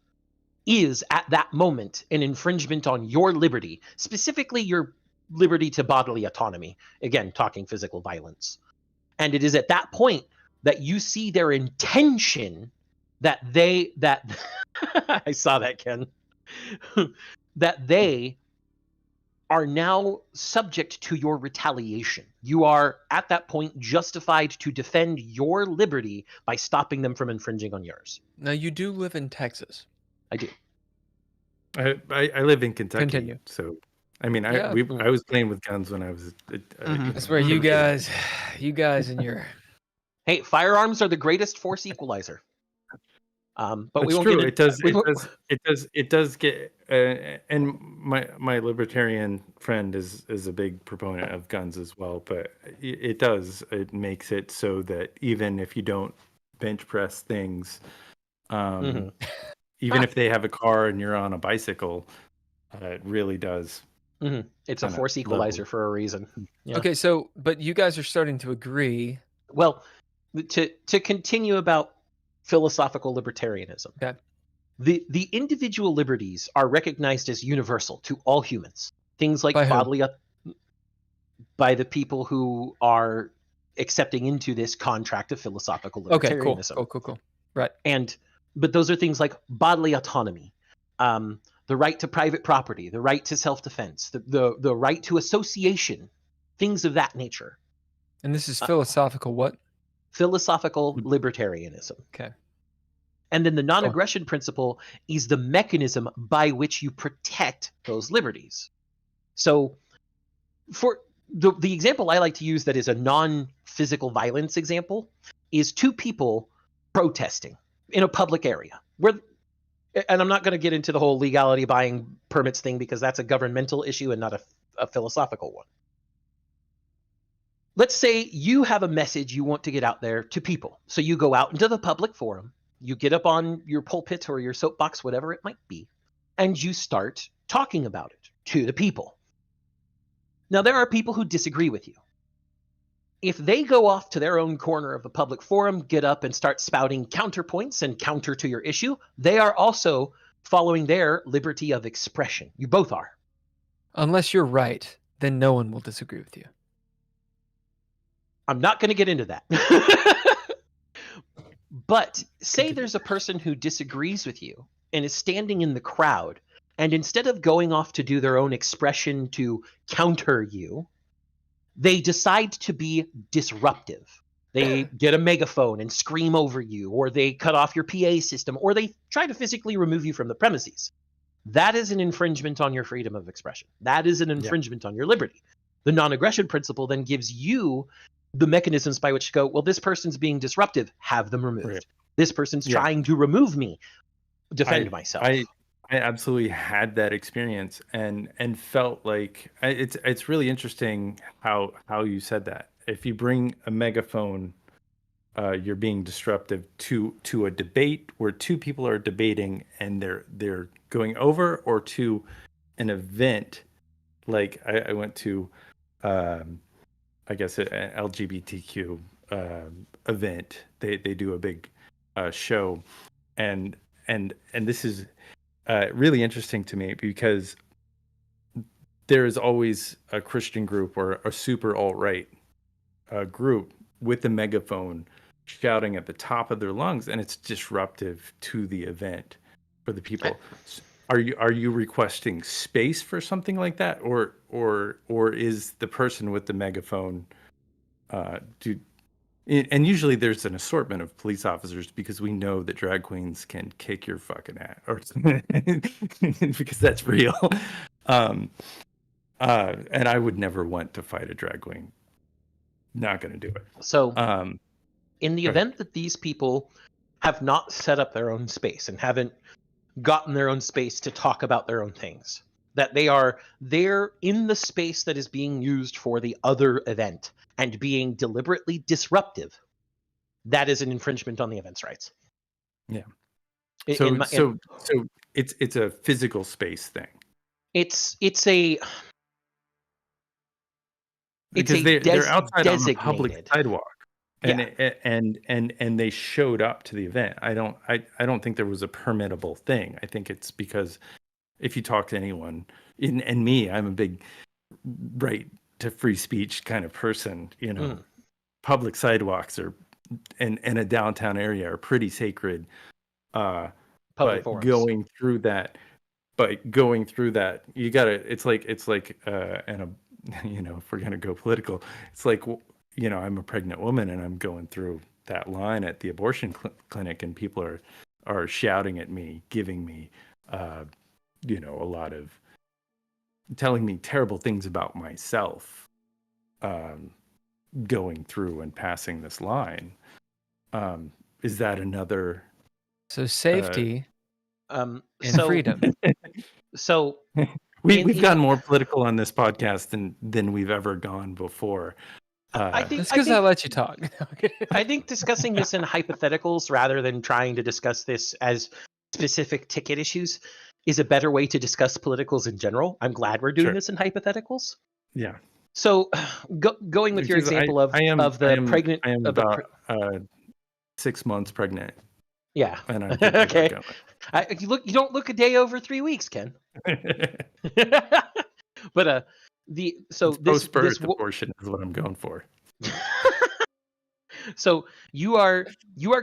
is at that moment an infringement on your liberty, specifically your liberty to bodily autonomy. Again, talking physical violence. And it is at that point that you see their intention that I saw that, Ken, that they are now subject to your retaliation. You are at that point justified to defend your liberty by stopping them from infringing on yours. Now, you do live in Texas. I do. I live in Kentucky. Continue. So, I mean, I was playing with guns when I was. That's where you guys and your. Hey, firearms are the greatest force equalizer. But it's we won't true. Get It does get. And my libertarian friend is a big proponent of guns as well. But it makes it so that even if you don't bench press things, even if they have a car and you're on a bicycle, it really does. Mm-hmm. It's a force equalizer for a reason. Yeah. Okay, so but you guys are starting to agree. Well, to continue about philosophical libertarianism. Okay. The individual liberties are recognized as universal to all humans. Things like by the people who are accepting into this contract of philosophical libertarianism. Okay, cool. Right. But those are things like bodily autonomy, the right to private property, the right to self-defense, the right to association, things of that nature. And this is philosophical what? Philosophical libertarianism. Okay. And then the non-aggression principle is the mechanism by which you protect those liberties. So for the example I like to use that is a non-physical violence example is two people protesting in a public area. And I'm not going to get into the whole legality buying permits thing because that's a governmental issue and not a philosophical one. Let's say you have a message you want to get out there to people. So you go out into the public forum, you get up on your pulpit or your soapbox, whatever it might be, and you start talking about it. to the people. Now, there are people who disagree with you. If they go off to their own corner of the public forum, get up and start spouting counterpoints and counter to your issue, they are also following their liberty of expression. You both are. Unless you're right, then no one will disagree with you. I'm not going to get into that. But say there's a person who disagrees with you and is standing in the crowd, and instead of going off to do their own expression to counter you, they decide to be disruptive. They get a megaphone and scream over you, or they cut off your PA system, or they try to physically remove you from the premises. That is an infringement on your freedom of expression. That is an infringement on your liberty. The non-aggression principle then gives you the mechanisms by which to go, well, this person's being disruptive, have them removed. Right. This person's trying to remove me, defend myself. I absolutely had that experience and felt like it's really interesting how you said that. If you bring a megaphone, you're being disruptive to a debate where two people are debating and they're going over, or to an event like I went to, I guess an LGBTQ event. They do a big show, and this is really interesting to me because there is always a Christian group or a super alt-right group with a megaphone shouting at the top of their lungs, and it's disruptive to the event for the people. Are you requesting space for something like that, or is the person with the megaphone and usually there's an assortment of police officers because we know that drag queens can kick your fucking ass, or because that's real. And I would never want to fight a drag queen. Not going to do it. So in the event that these people have not set up their own space and haven't gotten their own space to talk about their own things, that they're in the space that is being used for the other event and being deliberately disruptive, that is an infringement on the event's rights. Yeah. So it's a physical space thing. Because they're outside on the public sidewalk, and yeah. they showed up to the event. I don't think there was a permittable thing. I think it's because if you talk to anyone, and me, I'm a big right to free speech kind of person. Public sidewalks and a downtown area are pretty sacred. Public forums. Going through that, you gotta. It's like if we're gonna go political, it's like I'm a pregnant woman and I'm going through that line at the abortion clinic, and people are shouting at me, giving me a lot of, telling me terrible things about myself, going through and passing this line. Is that another? So safety and freedom. So we've gotten more political on this podcast than we've ever gone before. That's because I let you talk. I think discussing this in hypotheticals rather than trying to discuss this as specific ticket issues is a better way to discuss politicals in general. I'm glad we're doing this in hypotheticals. Yeah. So going with your example of the pregnant. I am about 6 months pregnant. Yeah. And I'm okay. You don't look a day over 3 weeks, Ken. But this post-birth abortion is what I'm going for. So you are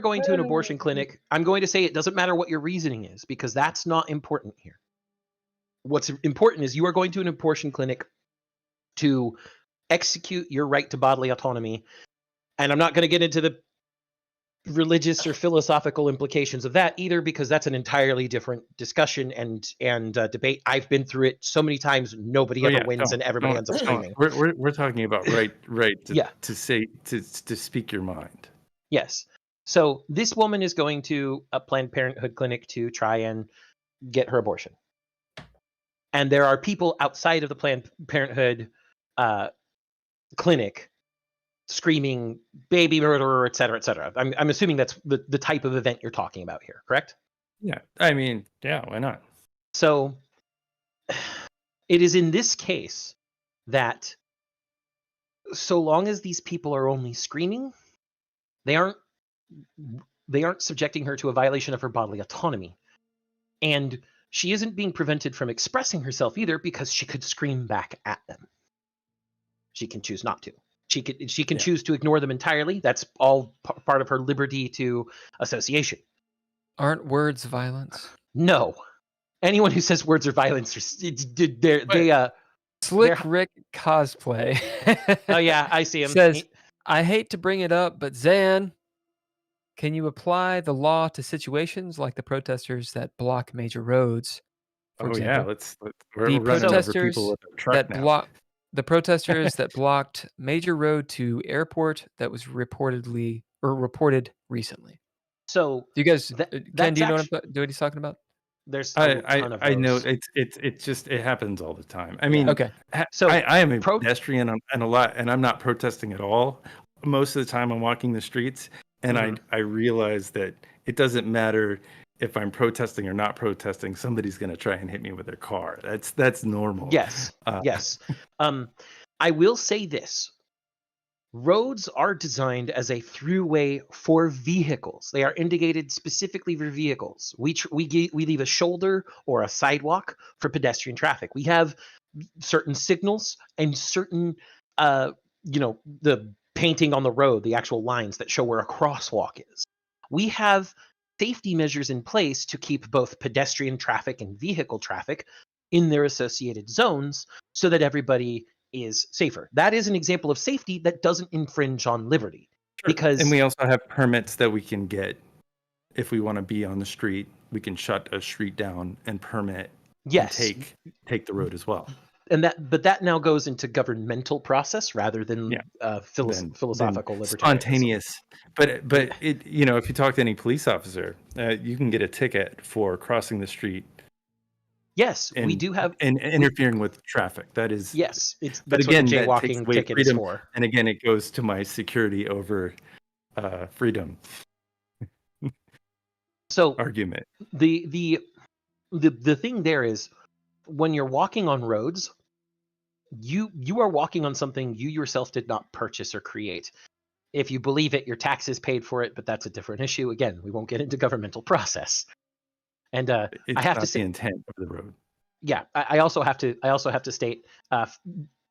going to an abortion clinic. I'm going to say it doesn't matter what your reasoning is, because that's not important here. What's important is you are going to an abortion clinic to execute your right to bodily autonomy. And I'm not going to get into the religious or philosophical implications of that either, because that's an entirely different discussion and debate. I've been through it so many times. Nobody ever wins, and everybody ends up screaming. We're talking about right to say to speak your mind. Yes. So this woman is going to a Planned Parenthood clinic to try and get her abortion, and there are people outside of the Planned Parenthood clinic screaming baby murderer, et cetera, et cetera. I'm assuming that's the type of event you're talking about here, correct? Yeah. I mean, yeah, why not? So It is in this case that so long as these people are only screaming, they aren't subjecting her to a violation of her bodily autonomy. And she isn't being prevented from expressing herself either, because she could scream back at them. She can choose not to. She can choose to ignore them entirely. That's all part of her liberty to association. Aren't words violence? No. Anyone who says words are violence, Slick Rick cosplay. Oh yeah, I see him. Says, I hate to bring it up, but Zan, can you apply the law to situations like the protesters that block major roads? For example, we're running over people with a truck now. The protesters that blocked major road to airport that was reported recently. So do you guys, Ken, do you know what he's talking about? There's a ton of those. I know it happens all the time. I mean, okay. So I am a pedestrian and I'm not protesting at all. Most of the time I'm walking the streets, and I realize that it doesn't matter if I'm protesting or not protesting. Somebody's going to try and hit me with their car. That's normal. Yes. Yes. I will say this. Roads are designed as a throughway for vehicles. They are indicated specifically for vehicles. We leave a shoulder or a sidewalk for pedestrian traffic. We have certain signals and certain, the painting on the road, the actual lines that show where a crosswalk is. We have safety measures in place to keep both pedestrian traffic and vehicle traffic in their associated zones so that everybody is safer. That is an example of safety that doesn't infringe on liberty. Sure. And we also have permits that we can get if we want to be on the street. We can shut a street down and permit. Yes. And take the road as well. And that now goes into governmental process rather than philosophical libertarianism. Spontaneous. But it, if you talk to any police officer, you can get a ticket for crossing the street. Yes, we do have and interfering with traffic. That is yes. But again, that jaywalking ticket is for. And again, it goes to my security over freedom. So argument. The thing there is, when you're walking on roads, you are walking on something you yourself did not purchase or create. If you believe it, your taxes paid for it, but that's a different issue. Again, we won't get into governmental process. And I have to say, the intent of the road. Yeah, I also have to state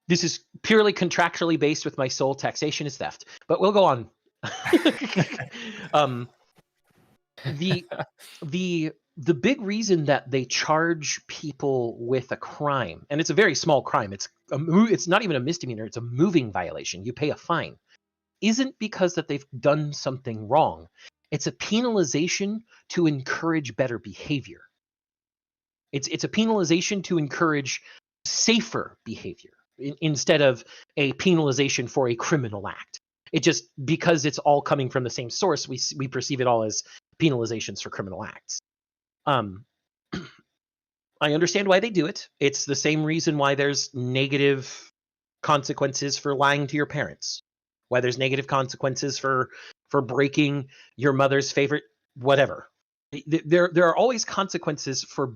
this is purely contractually based with my soul. Taxation is theft, but we'll go on. The big reason that they charge people with a crime, and it's a very small crime, it's not even a misdemeanor, it's a moving violation, you pay a fine, isn't because that they've done something wrong. It's a penalization to encourage better behavior. It's a penalization to encourage safer behavior instead of a penalization for a criminal act. It just, because it's all coming from the same source, we perceive it all as penalizations for criminal acts. I understand why they do it. It's the same reason why there's negative consequences for lying to your parents, why there's negative consequences for breaking your mother's favorite whatever. There are always consequences for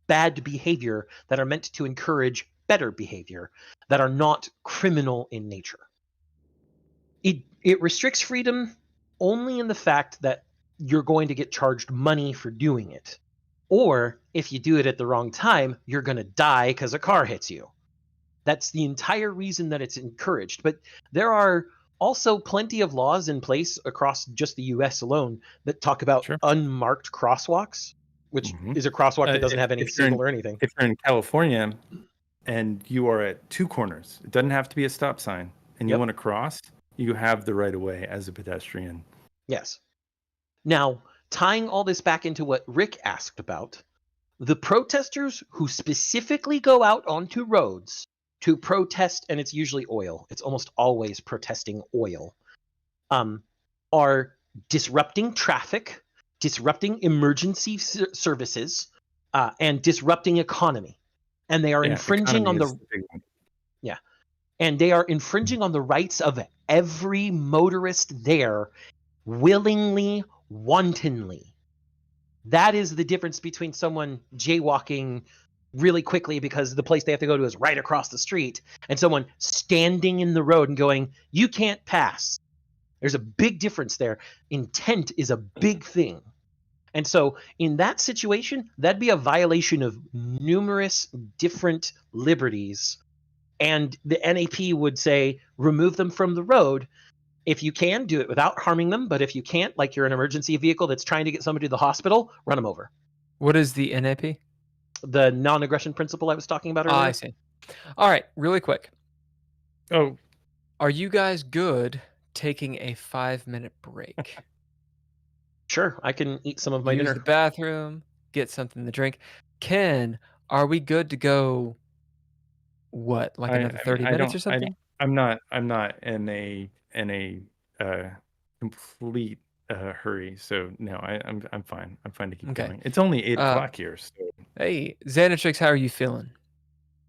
bad behavior that are meant to encourage better behavior that are not criminal in nature. It restricts freedom only in the fact that you're going to get charged money for doing it. Or if you do it at the wrong time, you're going to die because a car hits you. That's the entire reason that it's encouraged. But there are also plenty of laws in place across just the US alone that talk about unmarked crosswalks, which is a crosswalk that doesn't have any signal or anything. If you're in California and you are at two corners, it doesn't have to be a stop sign, and you want to cross, you have the right of way as a pedestrian. Yes. Now, tying all this back into what Rick asked about, the protesters who specifically go out onto roads to protest, and it's usually oil, it's almost always protesting oil, are disrupting traffic, disrupting emergency services, and disrupting economy. And they are infringing on and they are infringing on the rights of every motorist there, willingly, wantonly. That is the difference between someone jaywalking really quickly because the place they have to go to is right across the street, and someone standing in the road and going, "You can't pass." There's a big difference there. Intent is a big thing. And so in that situation, that'd be a violation of numerous different liberties. And the NAP would say, remove them from the road. If you can, do it without harming them. But if you can't, like you're an emergency vehicle that's trying to get somebody to the hospital, run them over. What is the NAP? The non-aggression principle I was talking about earlier. I see. All right, really quick. Oh, Are you guys good taking a 5-minute break? Sure, I can eat some of my Use dinner. the bathroom, get something to drink. Ken, are we good to go? What, like another 30 minutes or something? I'm not in a complete hurry. So no, I'm fine. I'm fine to keep Okay. going. It's only 8 o'clock here. So Hey, Xanatrix, how are you feeling?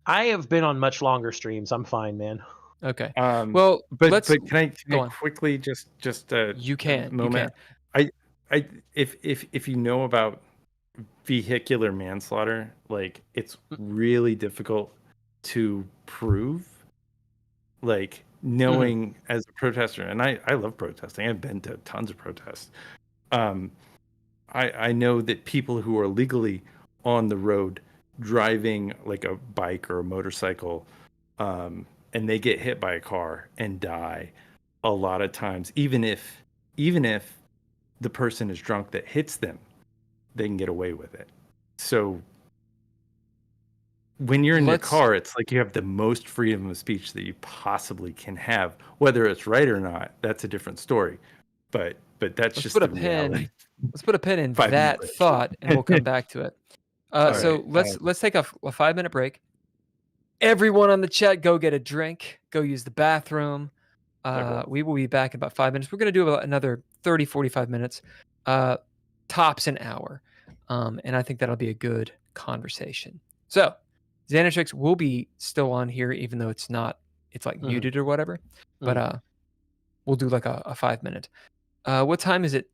I have been on much longer streams. I'm fine, man. Okay. Well, but can I go on. quickly just You can. moment? I if you know about vehicular manslaughter, like it's really difficult to prove. Like knowing as a protester, and I love protesting. I've been to tons of protests. I know that people who are legally on the road driving like a bike or a motorcycle, and they get hit by a car and die a lot of times, even if the person is drunk that hits them, they can get away with it. So when you're in the car, it's like you have the most freedom of speech that you possibly can have. Whether it's right or not, that's a different story. But that's just the reality. Let's put a pin in 5 that minutes. thought, and we'll come back to it. So right, let's take a 5-minute break. Everyone on the chat, go get a drink. Go use the bathroom. We will be back in about 5 minutes. We're going to do about another 30, 45 minutes, tops an hour. And I think that'll be a good conversation. So Xanatrix will be still on here, even though it's like muted or whatever. But we'll do like a 5-minute. What time is it?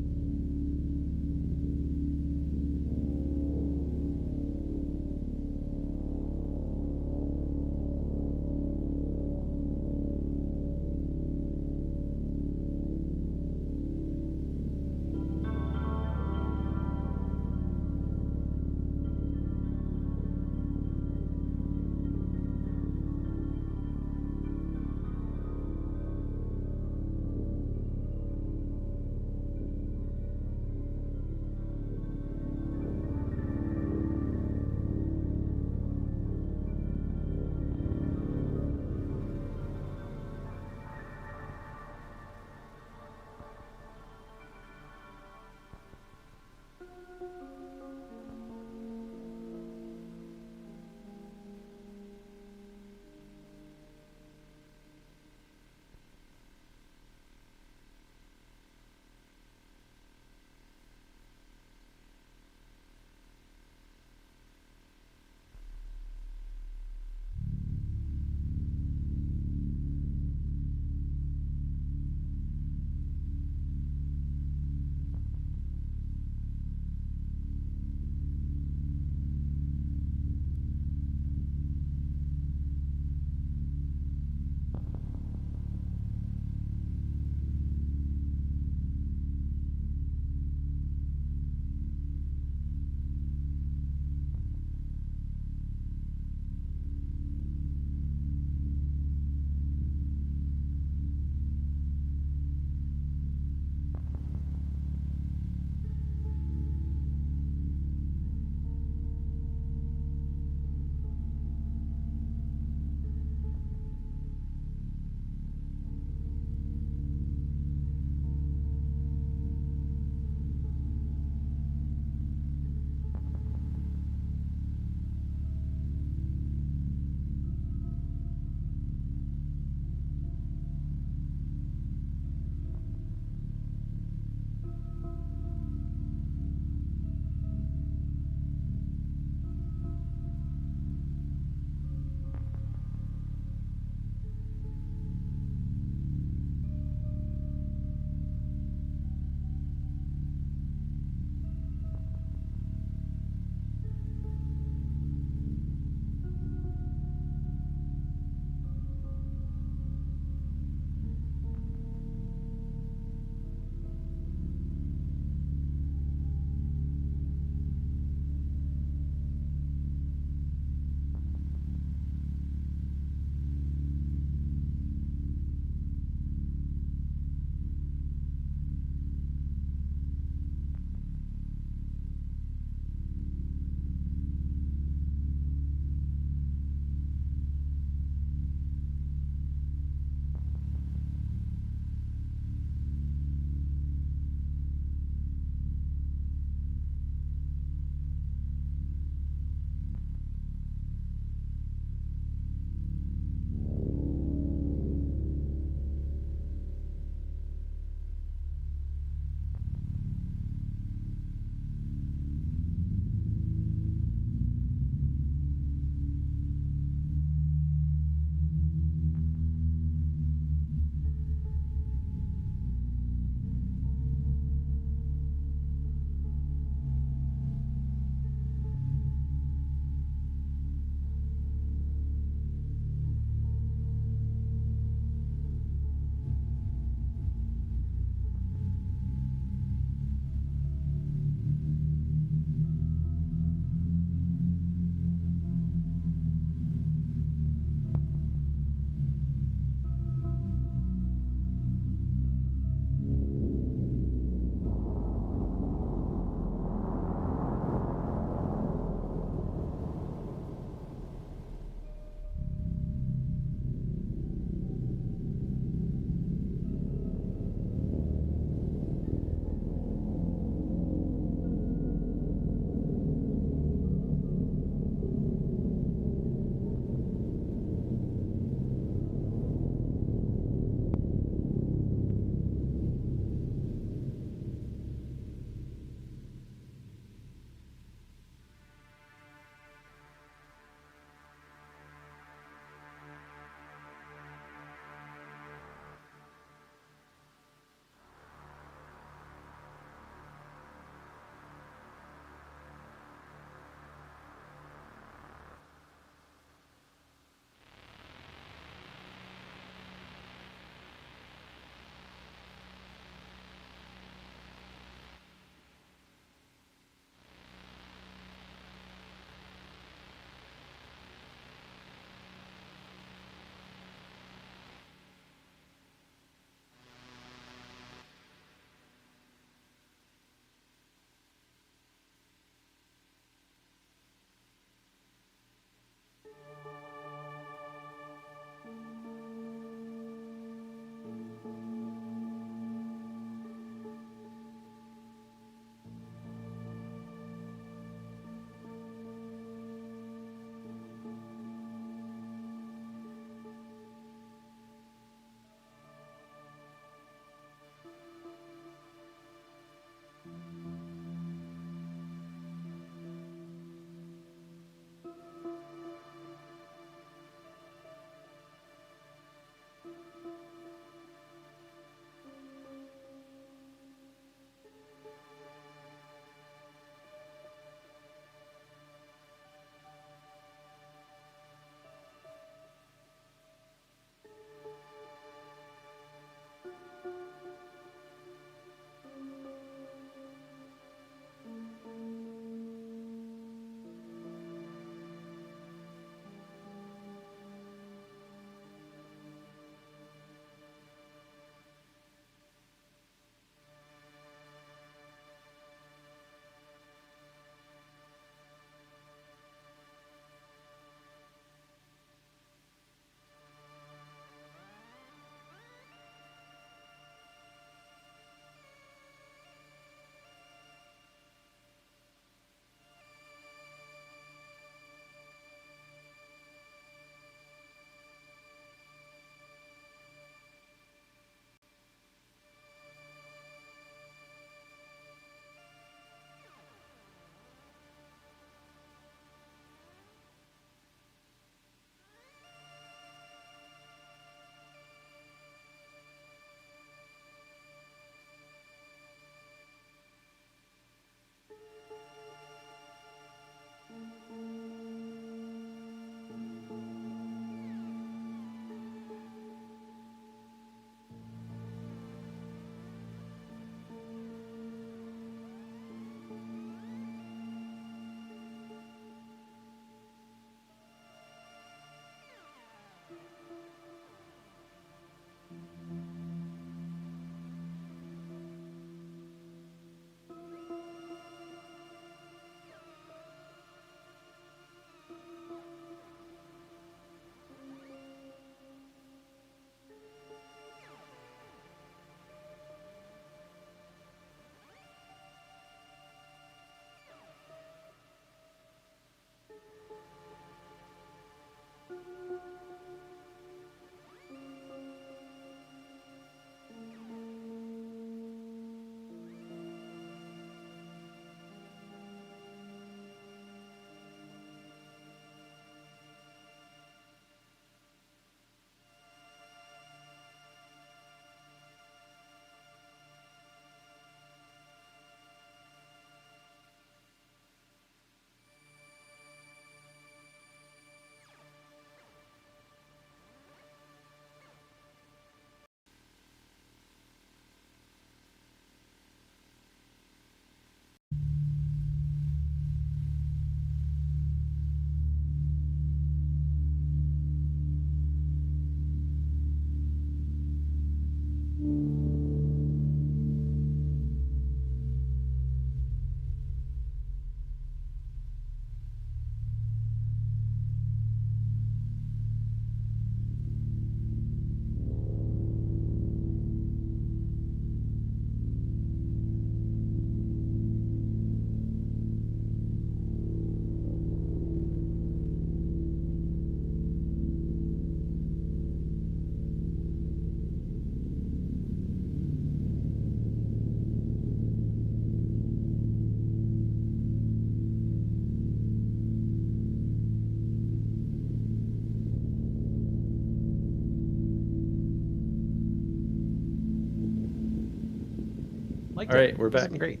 Liked All it. right, we're This has back. been great.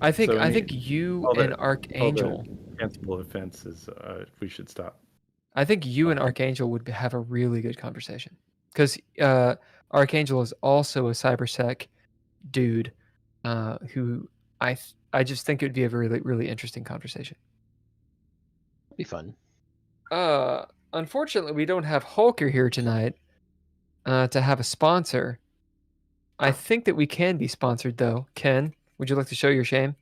I think So I think you all the- and Archangel. Cancelable offenses. We should stop. I think you and Archangel would have a really good conversation because Archangel is also a cybersec dude who I just think it would be a really really interesting conversation. It'll be fun. Unfortunately, we don't have Hulker here tonight to have a sponsor. I think that we can be sponsored though. Ken, would you like to show your shame?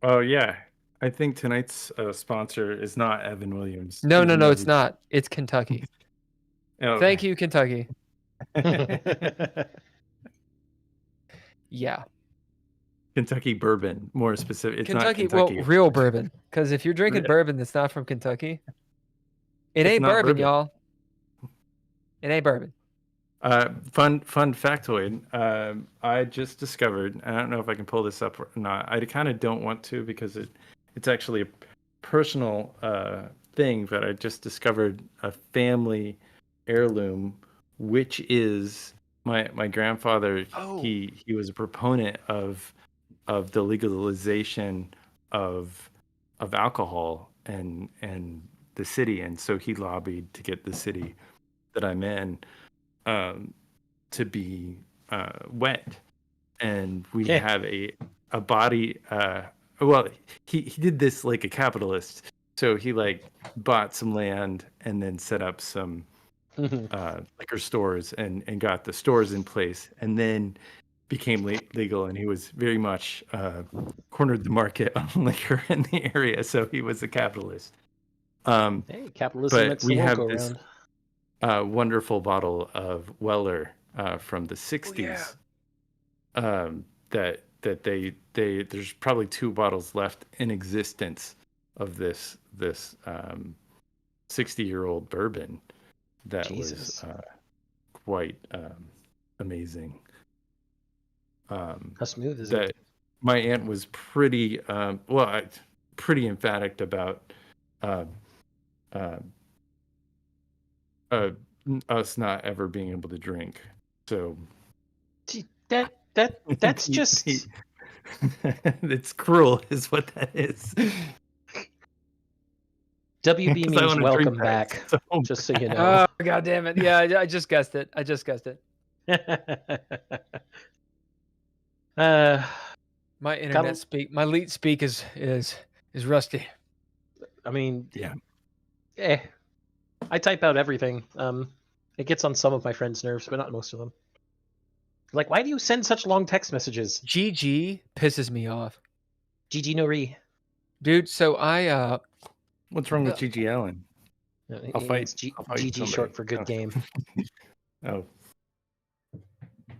Oh yeah, I think tonight's sponsor is not Evan Williams. No, even no, no, though it's not. It's Kentucky. Oh. Thank you, Kentucky. Yeah. Kentucky bourbon, more specific. It's Kentucky, not Kentucky. well, real bourbon. Because if you're drinking bourbon that's not from Kentucky, it It's ain't not bourbon, bourbon. y'all. It ain't bourbon. Fun factoid. I just discovered. I don't know if I can pull this up or not. I kind of don't want to because it's actually a personal thing. But I just discovered a family heirloom, which is my grandfather. Oh. He was a proponent of the legalization of alcohol and the city, and so he lobbied to get the city that I'm in to be wet, and we have a body. Well, he did this like a capitalist, so he like bought some land and then set up some liquor stores and got the stores in place, and then became legal. And he was very much cornered the market on liquor in the area, so he was a capitalist. Hey, capitalism but makes we the world have go this round. wonderful bottle of Weller from the 60s. That they there's probably 2 bottles left in existence of this 60-year-old bourbon that Jesus. was quite amazing. How smooth is That it? my aunt was pretty pretty emphatic about us not ever being able to drink. So Gee, that's just it's cruel is what that is. WB 'Cause I means wanna welcome drink that back. so Just so you know. Oh, God damn it. Yeah, I just guessed it. My internet speak, my leet speak is rusty. I mean, Yeah. I type out everything. It gets on some of my friends' nerves, but not most of them. Like, why do you send such long text messages? GG pisses me off. GG no re. Dude, so I What's wrong with GG Allen? I'll fight GG somebody. short for good game. Oh,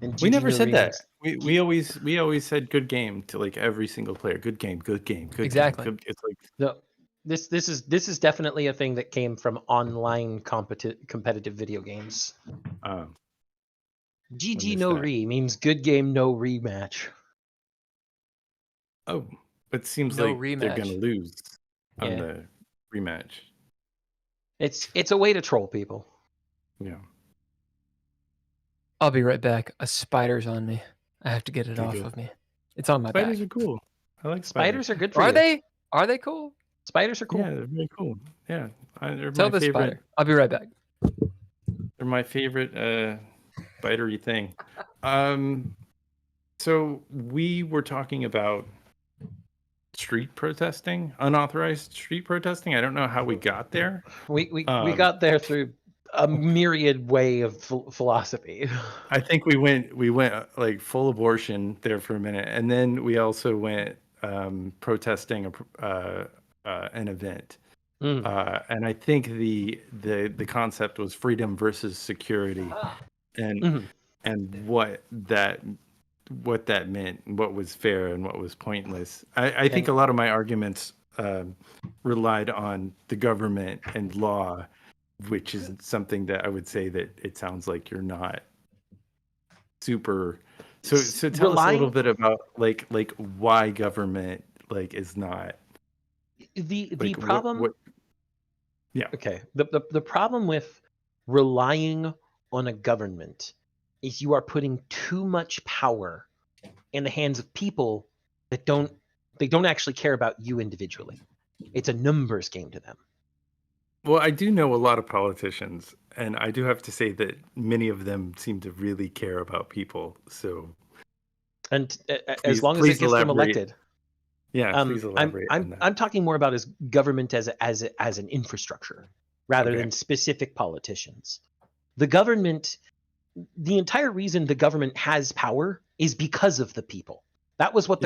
And we GG never no said re that. means- We always said good game to like every single player. Good game, good game, good Exactly. game. It's like No, this is definitely a thing that came from online competitive video games. GG missed no that. re means good game, no rematch. oh, but it seems No like they're gonna rematch. lose on Yeah. the rematch. It's a way to troll people. Yeah. I'll be right back. A spider's on me. I have to get it Okay, off good. of me. It's on my Spiders back. are cool. I like Spiders are good for Are you. they? Are they cool? Spiders are cool. Yeah, they're very cool. Yeah, they're Tell my the favorite. spider. I'll be right back. They're my favorite spidery thing. So we were talking about street protesting, unauthorized street protesting. I don't know how we got there. We got there through a myriad way of philosophy. I think we went like full abortion there for a minute, and then we also went protesting an event. And I think the concept was freedom versus security, and what that meant, what was fair and what was pointless. I think a lot of my arguments relied on the government and law, which is something that I would say that it sounds like you're not super. So tell us a little bit about like why government like is not the like, problem. Yeah. Okay. The problem with relying on a government is you are putting too much power in the hands of people that don't actually care about you individually. It's a numbers game to them. Well, I do know a lot of politicians, and I do have to say that many of them seem to really care about people. So, and as long as it gets them elected. Yeah, please elaborate on that. I'm talking more about as government as an infrastructure rather than specific politicians. The government, the entire reason the government has power is because of the people. That was what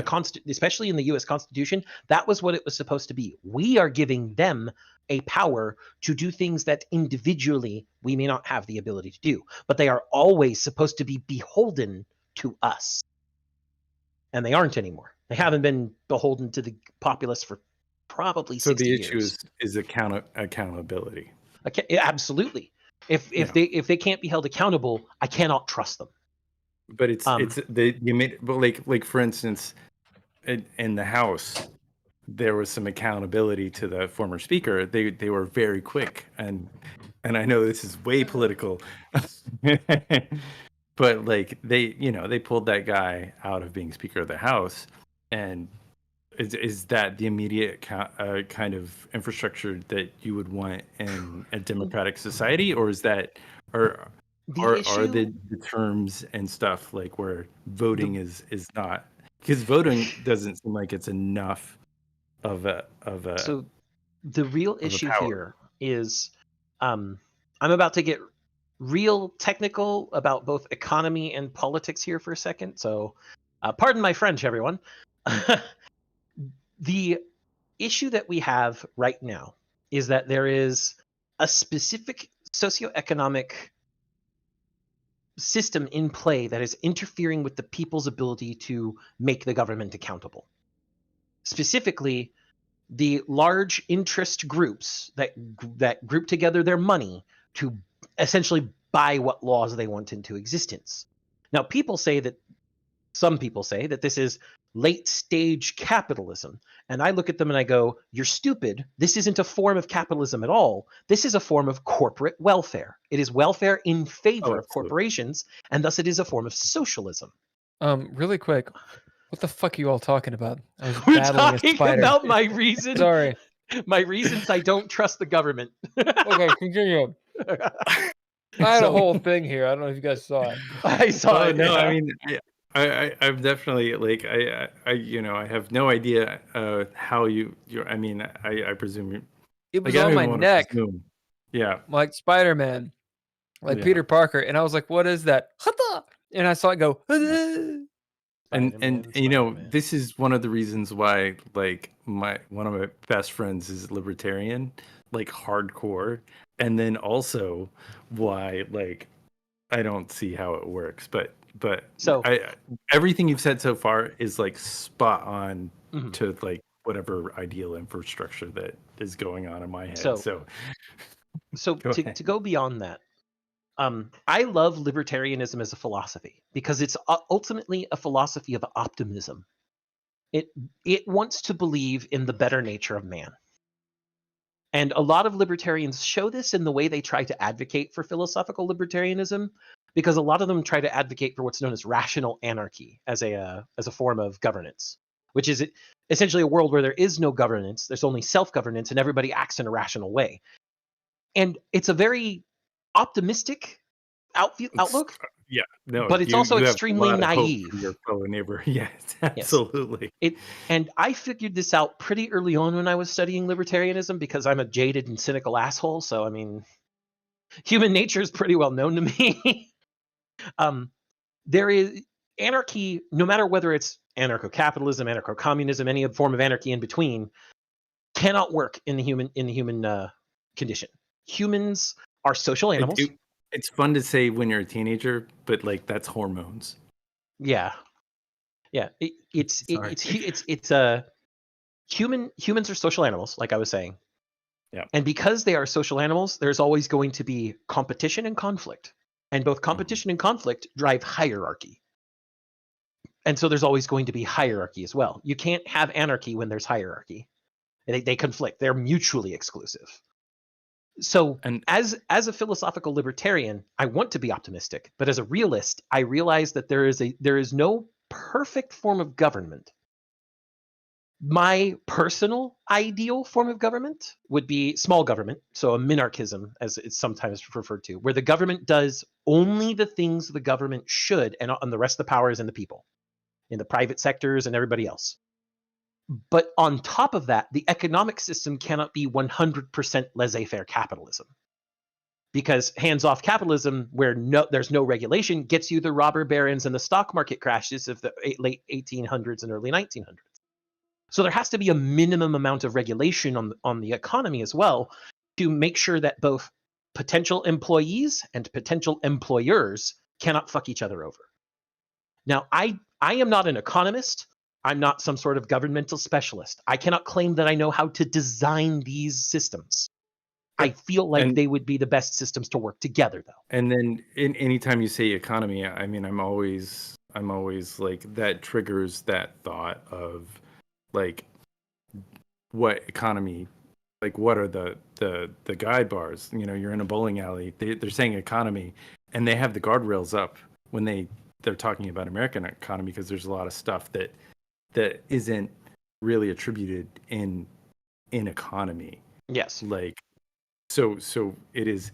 especially in the U.S. Constitution, that was what it was supposed to be. We are giving them a power to do things that individually we may not have the ability to do, but they are always supposed to be beholden to us. And they aren't anymore. They haven't been beholden to the populace for probably 60 years. So the issue is accountability. Absolutely. If they can't be held accountable, I cannot trust them. But like for instance, in the House, there was some accountability to the former speaker. They were very quick, and I know this is way political, but like they pulled that guy out of being Speaker of the House, and is that the immediate kind of infrastructure that you would want in a democratic society, or is that are the terms and stuff like where voting is not, because voting doesn't seem like it's enough of a so the real issue here is I'm about to get real technical about both economy and politics here for a second, so pardon my French, everyone. The issue that we have right now is that there is a specific socioeconomic system in play that is interfering with the people's ability to make the government accountable. Specifically, the large interest groups that group together their money to essentially buy what laws they want into existence. Now, some people say that this is late stage capitalism. And I look at them and I go, you're stupid. This isn't a form of capitalism at all. This is a form of corporate welfare. It is welfare in favor of corporations, and thus it is a form of socialism. Really quick, what the fuck are you all talking about? We're talking about my reason. Sorry. My reasons I don't trust the government. Okay, continue. I had a whole thing here. I don't know if you guys saw it. I saw it. No, I mean, I've definitely like I have no idea how you're. I mean, I presume it was on my neck. Yeah, like Spider-Man, like Peter Parker, and I was like, "What is that?" And I saw it go. And this is one of the reasons why like one of my best friends is libertarian, like hardcore, and then also why like I don't see how it works, but so everything you've said so far is like spot on to like whatever ideal infrastructure that is going on in my head. So to go beyond that, I love libertarianism as a philosophy because it's ultimately a philosophy of optimism. It wants to believe in the better nature of man. And a lot of libertarians show this in the way they try to advocate for philosophical libertarianism, because a lot of them try to advocate for what's known as rational anarchy as a form of governance, which is essentially a world where there is no governance, there's only self-governance, and everybody acts in a rational way. And it's a very optimistic outlook. Yeah, no, but it's also extremely naive. For your fellow neighbor, yes, absolutely. And I figured this out pretty early on when I was studying libertarianism, because I'm a jaded and cynical asshole. So I mean, human nature is pretty well known to me. There is anarchy, no matter whether it's anarcho-capitalism, anarcho-communism, any form of anarchy in between, cannot work in the human condition. Humans are social animals. It's fun to say when you're a teenager, but like that's hormones. Yeah. Humans are social animals, like I was saying. Yeah. And because they are social animals, there's always going to be competition and conflict. And both competition and conflict drive hierarchy. And so there's always going to be hierarchy as well. You can't have anarchy when there's hierarchy. They conflict. They're mutually exclusive. So as a philosophical libertarian, I want to be optimistic, but as a realist, I realize that there is no perfect form of government, my personal ideal form of government would be small government, so a minarchism, as it's sometimes referred to, where the government does only the things the government should, and the rest of the power is in the people, in the private sectors and everybody else. But on top of that, the economic system cannot be 100% laissez-faire capitalism. Because hands-off capitalism, where there's no regulation, gets you the robber barons and the stock market crashes of the late 1800s and early 1900s. So there has to be a minimum amount of regulation on the economy as well to make sure that both potential employees and potential employers cannot fuck each other over. Now, I am not an economist. I'm not some sort of governmental specialist. I cannot claim that I know how to design these systems. I feel like they would be the best systems to work together, though. And then anytime you say economy, I mean, I'm always like, that triggers that thought of, like, what economy, like, what are the guide bars? You know, you're in a bowling alley, they're saying economy, and they have the guardrails up when they're talking about American economy, because there's a lot of stuff that isn't really attributed in economy. Yes. Like, so it is.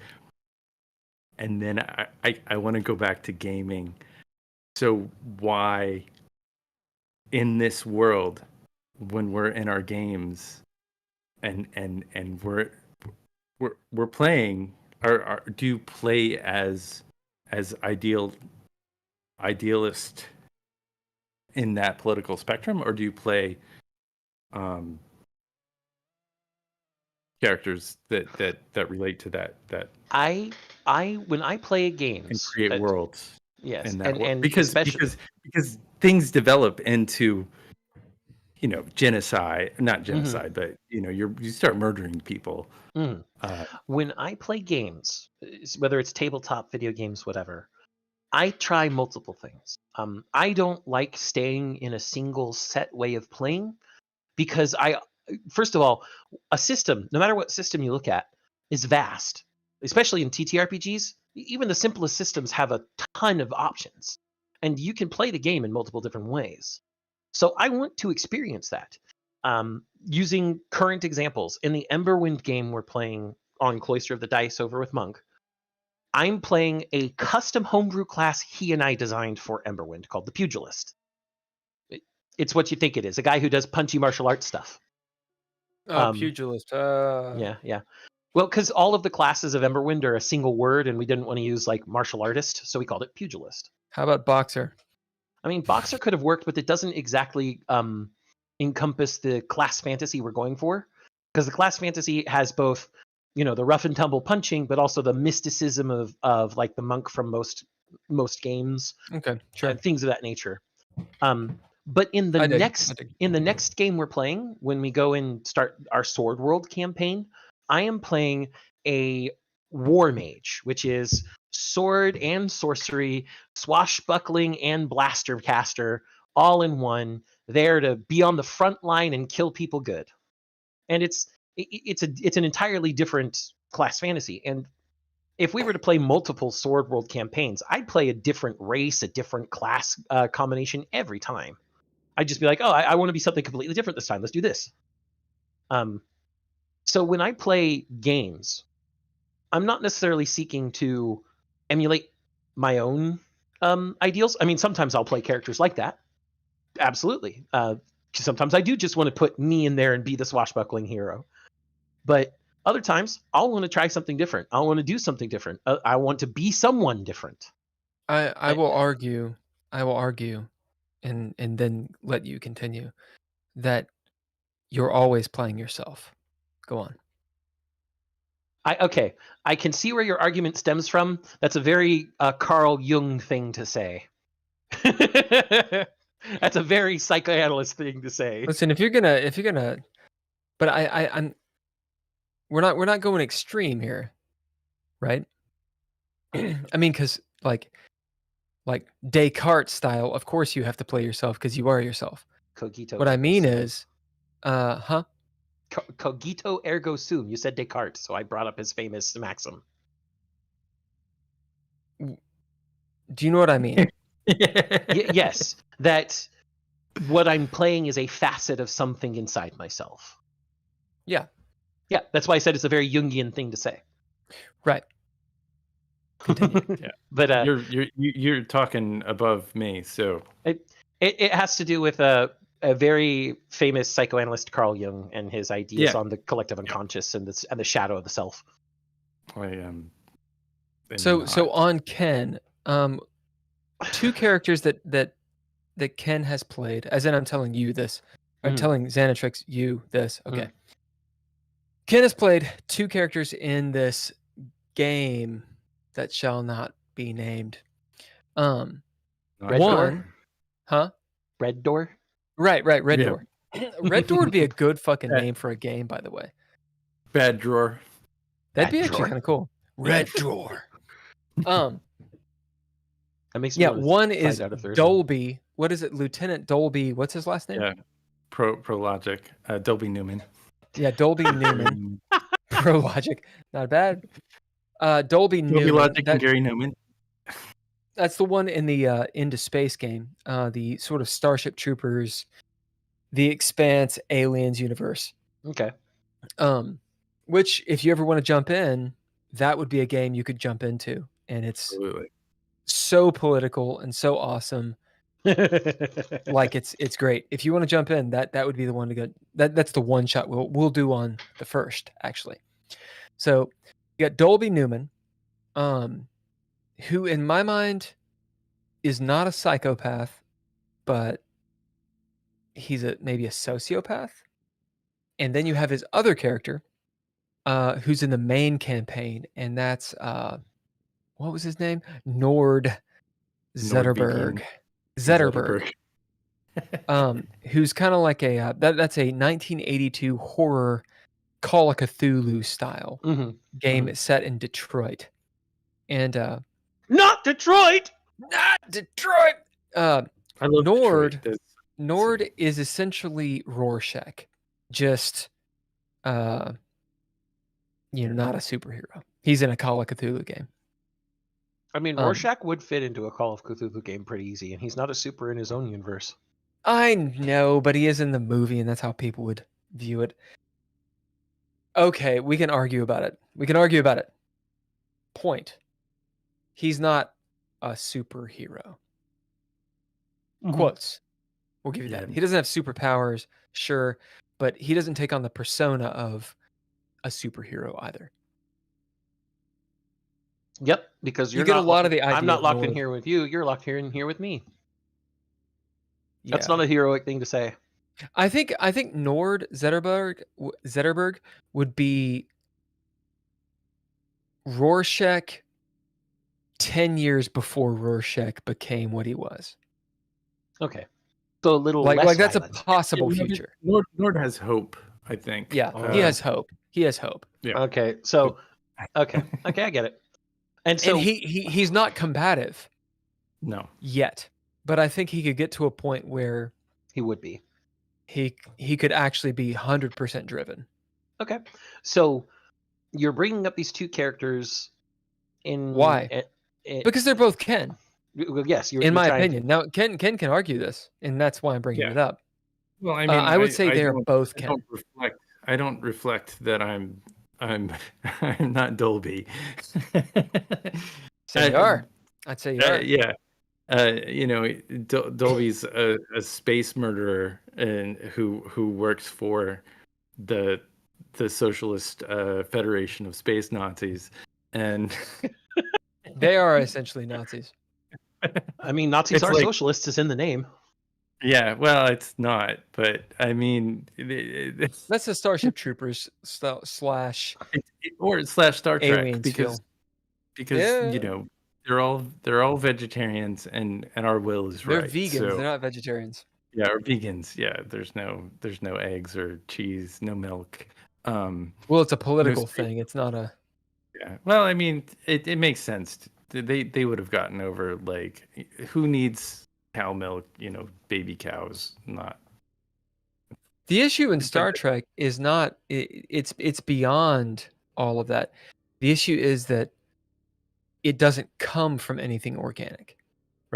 And then I want to go back to gaming. So why in this world, when we're in our games and we're playing, do you play as idealist in that political spectrum, or do you play characters that relate to that I when I play games and create worlds? Yes, in that and because things develop into, you know, genocide, not genocide, but, you know, you start murdering people. When I play games, whether it's tabletop, video games, whatever, I try multiple things. I don't like staying in a single set way of playing, because first of all, a system, no matter what system you look at, is vast. Especially in TTRPGs, even the simplest systems have a ton of options, and you can play the game in multiple different ways. So I want to experience that. Using current examples, in the Emberwind game we're playing on Cloister of the Dice over with Monk, I'm playing a custom homebrew class he and I designed for Emberwind called the Pugilist. It's what you think it is, a guy who does punchy martial arts stuff. Pugilist. Yeah. Well, because all of the classes of Emberwind are a single word, and we didn't want to use, like, martial artist, so we called it Pugilist. How about boxer? I mean, boxer could have worked, but it doesn't exactly encompass the class fantasy we're going for, because the class fantasy has both, you know, the rough and tumble punching, but also the mysticism of like the monk from most games. Okay, sure. And things of that nature. But in the next game we're playing, when we go and start our Sword World campaign, I am playing a war mage, which is sword and sorcery, swashbuckling and blaster caster, all in one, there to be on the front line and kill people good. And it's an entirely different class fantasy. And if we were to play multiple Sword World campaigns, I'd play a different race, a different class combination every time. I'd just be like, oh, I want to be something completely different this time. Let's do this. So when I play games, I'm not necessarily seeking to emulate my own ideals. I mean, sometimes I'll play characters like that. Absolutely. Sometimes I do just want to put me in there and be the swashbuckling hero. But other times, I'll want to try something different. I want to do something different. I want to be someone different. I will argue, and then let you continue, that you're always playing yourself. Go on. Okay, I can see where your argument stems from. That's a very Carl Jung thing to say. That's a very psychoanalyst thing to say. Listen, if you're gonna, but I'm, we're not going extreme here, right? I mean, because like Descartes style, of course you have to play yourself because you are yourself. Cogito. What I mean is, Cogito ergo sum. You said Descartes, so I brought up his famous maxim. Do you know what I mean? Yes, that what I'm playing is a facet of something inside myself. Yeah. Yeah, that's why I said it's a very Jungian thing to say. Right. Continue. Yeah. But You're talking above me, so it has to do with a very famous psychoanalyst, Carl Jung, and his ideas Yeah. on the collective unconscious and the shadow of the self. I am. So on Ken, two characters that Ken has played, as in I'm telling you this. I'm Mhm. telling Xanatrix you this. Okay. Mhm. Ken has played two characters in this game that shall not be named. Red One, Door? huh? Red Door? Right, Red Yeah. Door. Red Door would be a good fucking name for a game, by the way. Bad drawer. That'd be Bad actually Drawer. kind of cool. Red Door. That makes me Yeah, want to one find is out if there's Dolby. What is it? Lieutenant Dolby. What's his last name? Yeah. Prologic. Dolby Newman. Yeah, Dolby Newman. ProLogic. Not bad. Dolby Dolby Newman. Logic and Gary Newman. That's the one in the Into Space game. The sort of Starship Troopers, The Expanse, Aliens universe. Okay. Which, if you ever want to jump in, that would be a game you could jump into. And it's Absolutely. so political and so awesome. Like it's great. If you want to jump in, that would be the one to go. That's the one shot we'll do on the first, actually. So you got Dolby Newman, who in my mind is not a psychopath, but he's maybe a sociopath. And then you have his other character, who's in the main campaign, and that's what was his name? Nord Zetterberg. Zetterberg. Who's kind of like a that's a 1982 horror Call of Cthulhu style game set in Detroit, and not Detroit. I love Nord. Detroit. Nord is essentially Rorschach, just not a superhero. He's in a Call of Cthulhu game. I mean, Rorschach would fit into a Call of Cthulhu game pretty easy, and he's not a super in his own universe. I know, but he is in the movie, and that's how people would view it. Okay, we can argue about it. Point. He's not a superhero. Quotes. We'll give you that. He doesn't have superpowers, sure, but he doesn't take on the persona of a superhero either. Yep, because you get a lot of the idea. I'm not locked in here with you. You're locked in here with me. Yeah. That's not a heroic thing to say. I think Nord Zetterberg would be Rorschach 10 years before Rorschach became what he was. Okay. So a little like less that's violent. A possible future. Nord has hope, I think. Yeah, he has hope. Yeah. Okay. So okay, I get it. And so he's not combative. No. Yet. But I think he could get to a point where he would be. He could actually be 100% driven. Okay. So you're bringing up these two characters in why? Because they're both Ken. Yes, in my opinion. Now Ken can argue this, and that's why I'm bringing it up. Well, I mean, I would say they're both Ken. I don't reflect that I'm not Dolby. So you are. I'd say you are. Yeah. Dolby's a space murderer and who works for the Socialist Federation of Space Nazis, and they are essentially Nazis. I mean, Nazis are socialists is in the name. Yeah, well, it's not, but I mean, that's the Starship Troopers slash Star Trek aliens because they're all vegetarians and our will is they're right. They're vegans. So, they're not vegetarians. Yeah, or vegans. Yeah, there's no eggs or cheese, no milk. Well, it's a political thing. It's not a. Yeah. Well, I mean, it makes sense. They would have gotten over like who needs cow milk? Baby cows. Not. The issue in Star Trek is not. It's beyond all of that. The issue is that it doesn't come from anything organic,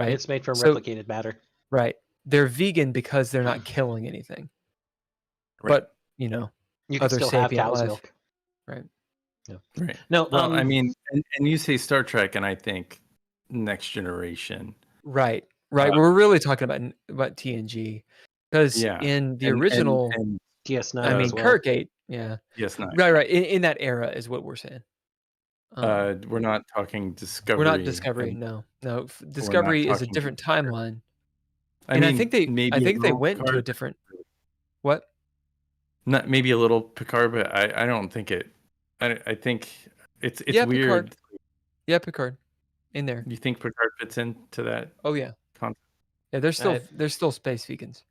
right? It's made from So- replicated matter. Right. They're vegan because they're not killing anything. Right. But, You can other still have sapient cow's life. milk. Right. Right. No, Well, I mean, and you say Star Trek, and I think Next Generation. Right. We're really talking about TNG. Because Yeah. in the And- original, and DS9 I mean, as well. Kirk 8, yeah. yes, not. Right. In that era is what we're saying. We're not talking Discovery. We're not Discovery. and- No. Discovery is a talking different timeline. I And mean, I think they little went into a Picard, different. What? not maybe a little Picard, but I don't think it. I think it's Yeah, weird. Picard. Yeah, Picard. In there. You think Picard fits into that? Oh yeah. Concept? Yeah, they're still space vegans.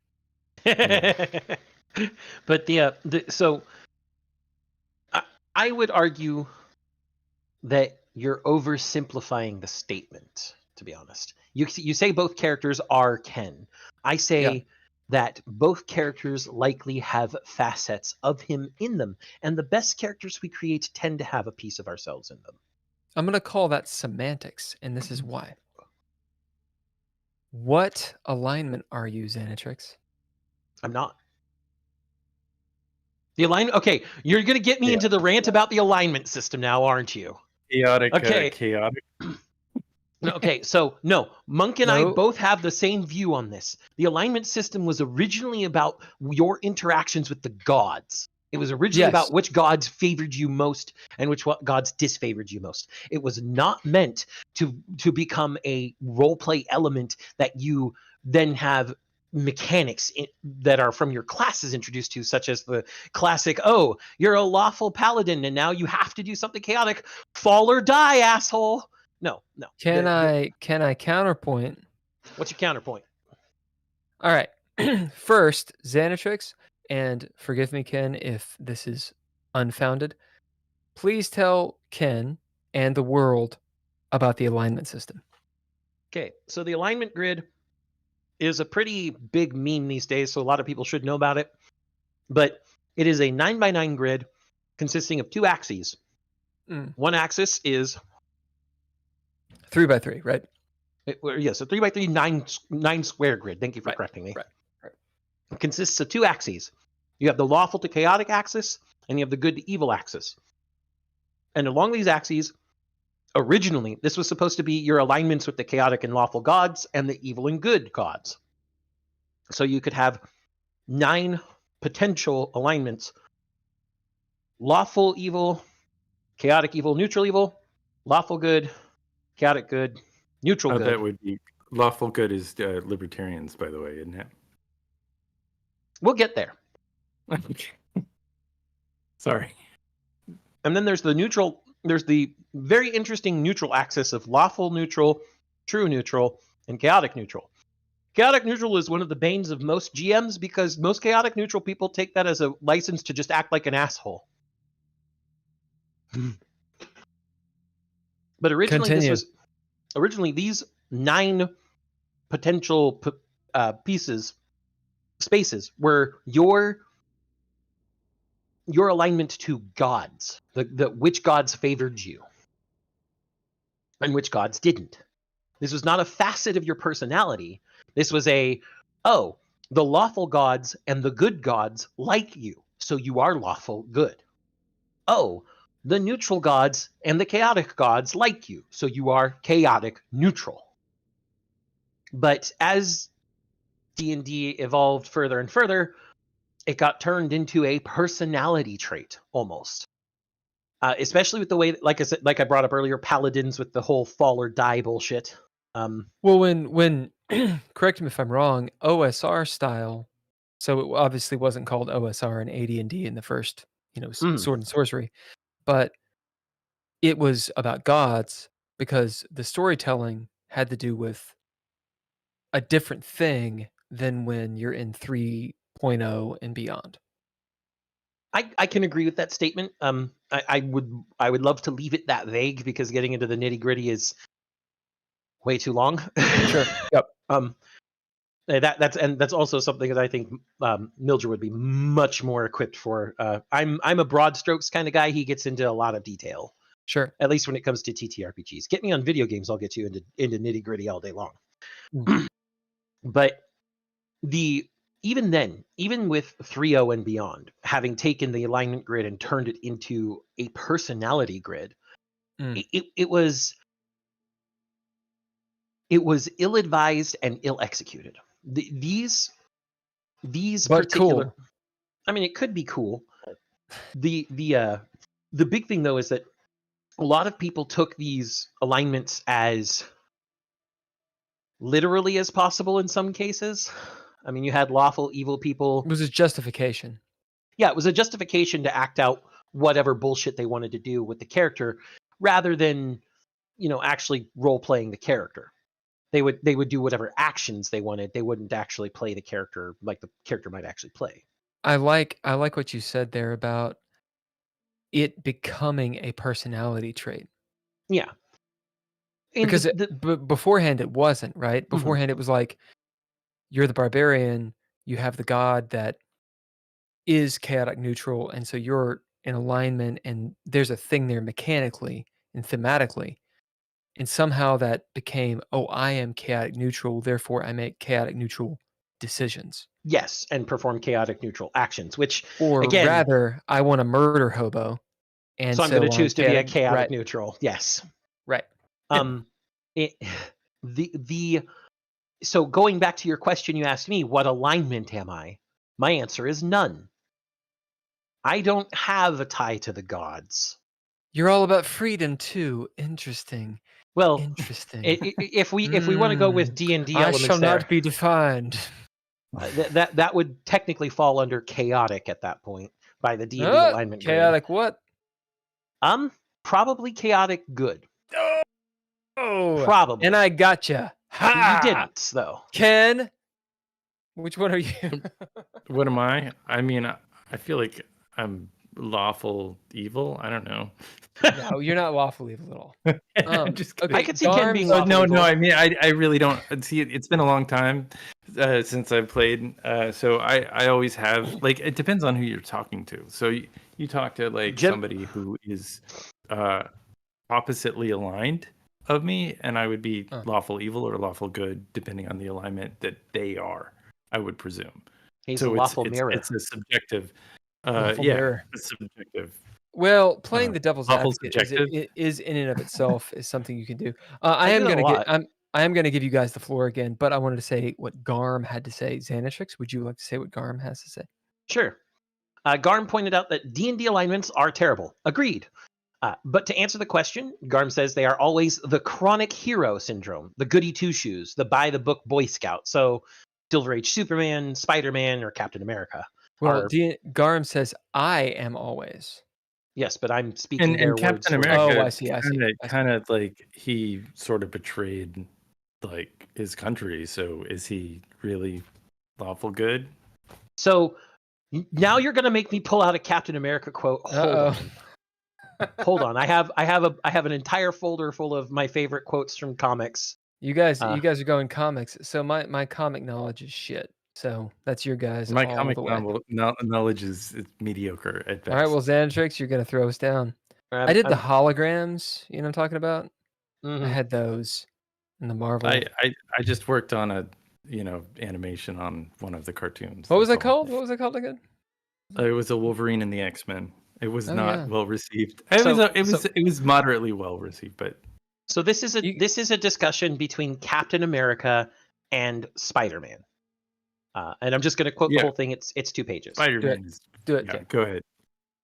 But so I would argue that you're oversimplifying the statement, to be honest. You say both characters are Ken. I say that both characters likely have facets of him in them, and the best characters we create tend to have a piece of ourselves in them. I'm going to call that semantics, and this is why. What alignment are you, Xanatrix? I'm not. The alignment. Okay, you're going to get me into the rant about the alignment system now, aren't you? Chaotic. Okay. Chaotic. Okay, so no, Monk and I No. both have the same view on this. The alignment system was originally about your interactions with the gods. It was originally Yes. about which gods favored you most and which gods disfavored you most. It was not meant to become a roleplay element that you then have mechanics that are from your classes introduced to, such as the classic, oh, you're a lawful paladin and now you have to do something chaotic. Fall or die, asshole. No. Can I counterpoint? What's your counterpoint? All right. First, Xanatrix, and forgive me, Ken, if this is unfounded. Please tell Ken and the world about the alignment system. Okay, so the alignment grid is a pretty big meme these days, so a lot of people should know about it. But it is a 9x9 grid consisting of two axes. One axis is 3x3, right? Yes, a 3x3 9 square grid. Thank you for correcting me. Right. It consists of two axes. You have the lawful to chaotic axis, and you have the good to evil axis. And along these axes, originally, this was supposed to be your alignments with the chaotic and lawful gods and the evil and good gods. So you could have 9 potential alignments: lawful evil, chaotic evil, neutral evil, lawful good, chaotic good, neutral good. That would be lawful good is libertarians, by the way, isn't it? We'll get there. Sorry. And then there's the neutral. There's the very interesting neutral axis of lawful neutral, true neutral, and chaotic neutral. Chaotic neutral is one of the banes of most GMs because most chaotic neutral people take that as a license to just act like an asshole. But originally these 9 potential spaces were your alignment to gods, which gods favored you and which gods didn't. This was not a facet of your personality. This was the lawful gods and the good gods like you, so you are lawful good. Oh, the neutral gods and the chaotic gods like you, so you are chaotic neutral. But as D&D evolved further and further, it got turned into a personality trait almost. Especially with the way, like I brought up earlier, paladins with the whole fall or die bullshit. Well, when correct me if I'm wrong, OSR style, so it obviously wasn't called OSR in AD&D in the first, Sword and Sorcery, but it was about gods because the storytelling had to do with a different thing than when you're in 3.0 and beyond. I can agree with that statement. I would love to leave it that vague because getting into the nitty gritty is way too long. Sure. Yep. That's also something that I think Mildred would be much more equipped for. I'm a broad strokes kind of guy. He gets into a lot of detail. Sure. At least when it comes to TTRPGs. Get me on video games, I'll get you into nitty gritty all day long. But even then, even with 3.0 and beyond, having taken the alignment grid and turned it into a personality grid, it was ill-advised and ill-executed. These but particular, cool. I mean, it could be cool. The big thing though is that a lot of people took these alignments as literally as possible in some cases. I mean, you had lawful evil people. It was a justification. Yeah, it was a justification to act out whatever bullshit they wanted to do with the character, rather than, actually role playing the character. They would do whatever actions they wanted. They wouldn't actually play the character like the character might actually play. I like what you said there about it becoming a personality trait. Yeah. Because beforehand it wasn't, right? Beforehand it was like, you're the barbarian, you have the god that is chaotic neutral, and so you're in alignment, and there's a thing there mechanically and thematically. And somehow that became, I am chaotic neutral, therefore I make chaotic neutral decisions. Yes, and perform chaotic neutral actions, which, Or again, rather, I want to murder hobo. And so I'm going to choose to be a chaotic neutral. Yes. Right. So going back to your question you asked me, what alignment am I? My answer is none. I don't have a tie to the gods. You're all about freedom too. Interesting. Well, interesting. If we want to go with D&D elements, I shall not be defined. That would technically fall under chaotic at that point by the D&D alignment. Chaotic grade. What? Probably chaotic good. Oh, probably. And I gotcha. Ha! You didn't, though. Ken, which one are you? What am I? I mean, I feel like I'm lawful evil. I don't know. No, you're not lawful evil at all. I'm just kidding. I could see Ken being lawful no, evil. no. I mean, I really don't see it. It's been a long time since I've played, so I always have, like, it depends on who you're talking to. So you talk to like somebody who is oppositely aligned of me, and I would be lawful evil or lawful good depending on the alignment that they are, I would presume. He's so a lawful mirror. It's a subjective. Mirror. It's subjective. Well, playing the devil's advocate subjective. is in and of itself is something you can do. I am going to give you guys the floor again, but I wanted to say what Garm had to say. Xanatrix, would you like to say what Garm has to say? Sure. Garm pointed out that D&D alignments are terrible. Agreed. But to answer the question, Garm says they are always the chronic hero syndrome, the goody two-shoes, the by-the-book Boy Scout. So Silver Age Superman, Spider-Man, or Captain America. Well, Garm says, I am always. Yes, but I'm speaking their and Captain words. America. I see. Kind of like he sort of betrayed like his country. So is he really lawful good? So now you're going to make me pull out a Captain America quote. Hold on. I have an entire folder full of my favorite quotes from comics. You guys are going comics. So my comic knowledge is shit. So that's your guys. My comic knowledge is mediocre at best. All right, well, Xanatrix, you're gonna throw us down. I did the holograms. You know what I'm talking about? Mm-hmm. I had those in the Marvel. I just worked on a animation on one of the cartoons. What was it called? What was it called again? It was a Wolverine and the X-Men. It was not well received. It was moderately well received, but so this is a discussion between Captain America and Spider-Man. And I'm just going to quote the whole thing. It's 2 pages. Spider-Man. Do it. Yeah, go ahead.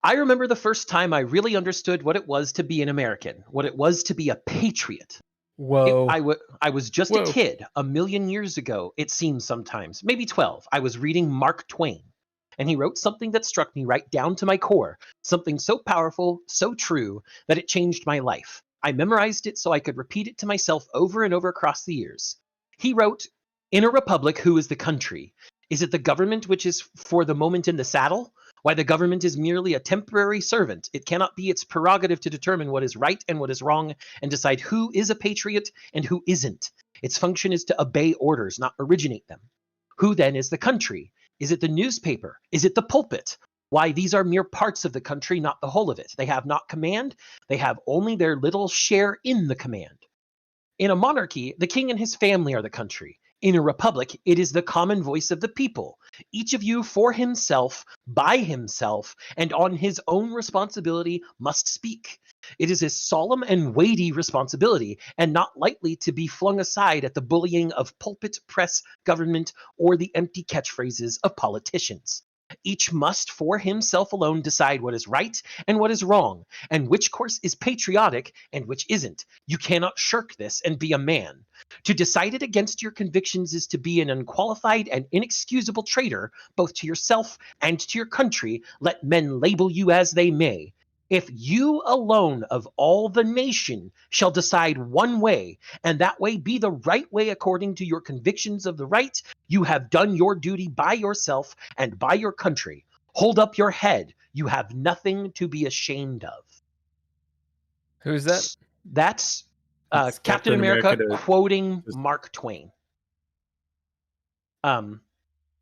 I remember the first time I really understood what it was to be an American, what it was to be a patriot. Whoa. I was just a kid a million years ago, it seems sometimes, maybe 12. I was reading Mark Twain, and he wrote something that struck me right down to my core, something so powerful, so true, that it changed my life. I memorized it so I could repeat it to myself over and over across the years. He wrote, "In a republic, who is the country? Is it the government which is for the moment in the saddle? Why, the government is merely a temporary servant. It cannot be its prerogative to determine what is right and what is wrong and decide who is a patriot and who isn't. Its function is to obey orders, not originate them. Who then is the country? Is it the newspaper? Is it the pulpit? Why, these are mere parts of the country, not the whole of it. They have not command. They have only their little share in the command. In a monarchy, the king and his family are the country. In a republic, it is the common voice of the people, each of you for himself, by himself, and on his own responsibility must speak. It is a solemn and weighty responsibility, and not lightly to be flung aside at the bullying of pulpit, press, government, or the empty catchphrases of politicians. Each must for himself alone decide what is right and what is wrong, and which course is patriotic and which isn't. You cannot shirk this and be a man. To decide it against your convictions is to be an unqualified and inexcusable traitor, both to yourself and to your country, let men label you as they may. If you alone of all the nation shall decide one way, and that way be the right way according to your convictions of the right, you have done your duty by yourself and by your country. Hold up your head. You have nothing to be ashamed of. Who's that? That's It's Captain America to- quoting Mark Twain. So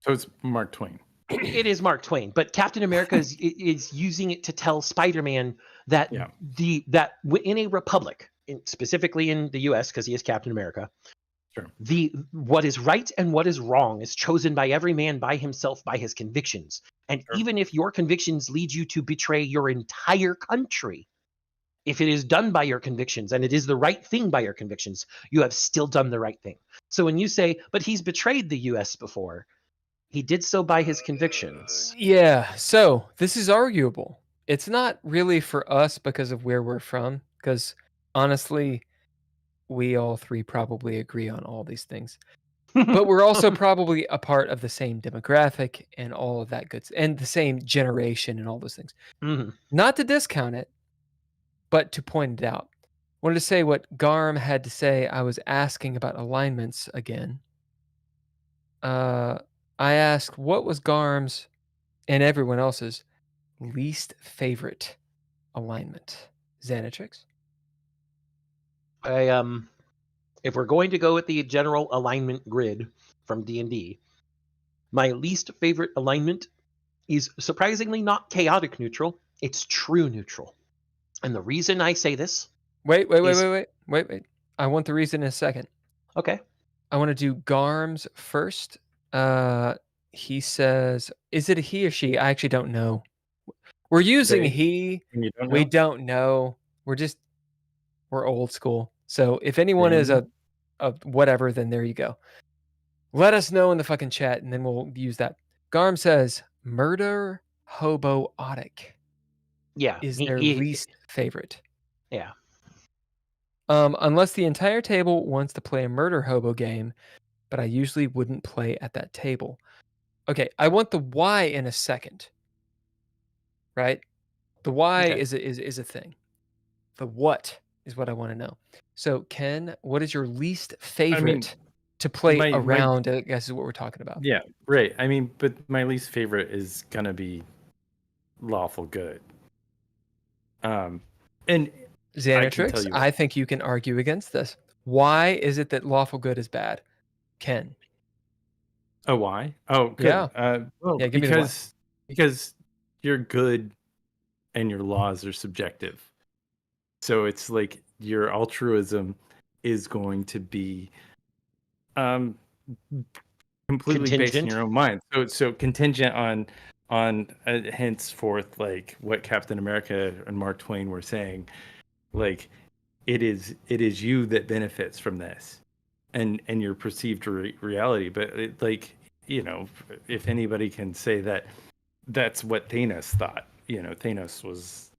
it's Mark Twain. It is Mark Twain, but Captain America is using it to tell Spider-Man that in a republic, specifically in the U.S. because he is Captain America, Sure. What is right and what is wrong is chosen by every man by himself by his convictions, and Sure. even if your convictions lead you to betray your entire country, if it is done by your convictions and it is the right thing by your convictions, you have still done the right thing. So when you say, "But he's betrayed the U.S. before," he did so by his convictions. Yeah, so this is arguable. It's not really for us because of where we're from, because honestly, we all three probably agree on all these things. But we're also probably a part of the same demographic and all of that good, and the same generation and all those things. Mhm. Not to discount it, but to point it out. Wanted to say what Garm had to say. I was asking about alignments again. I asked what was Garm's and everyone else's least favorite alignment. Xanatrix? If we're going to go with the general alignment grid from D&D, my least favorite alignment is surprisingly not chaotic neutral, it's true neutral. And the reason I say this... Wait. I want the reason in a second. Okay. I want to do Garm's first. He says, is it a he or she? I actually don't know. We're using he. And you don't know? We don't know. We're old school. So if anyone is a whatever, then there you go. Let us know in the fucking chat, and then we'll use that. Garm says, murder hobo-otic Yeah. is their least favorite. Yeah. Unless the entire table wants to play a murder hobo game, but I usually wouldn't play at that table. Okay, I want the why in a second. Right? The why is a thing. The what is what I want to know. So, Ken, what is your least favorite to play around? I guess is what we're talking about. Yeah, right. I mean, but my least favorite is gonna be lawful good. And Xanatrix, I think you can argue against this. Why is it that lawful good is bad? Ken. Oh, why? Oh, good. Yeah. Give me the why. Because you're good and your laws are subjective. So it's like your altruism is going to be completely based in your own mind. So contingent on henceforth, like what Captain America and Mark Twain were saying, like it is you that benefits from this and your perceived reality. But it, like, you know, if anybody can say that that's what Thanos thought, you know, Thanos was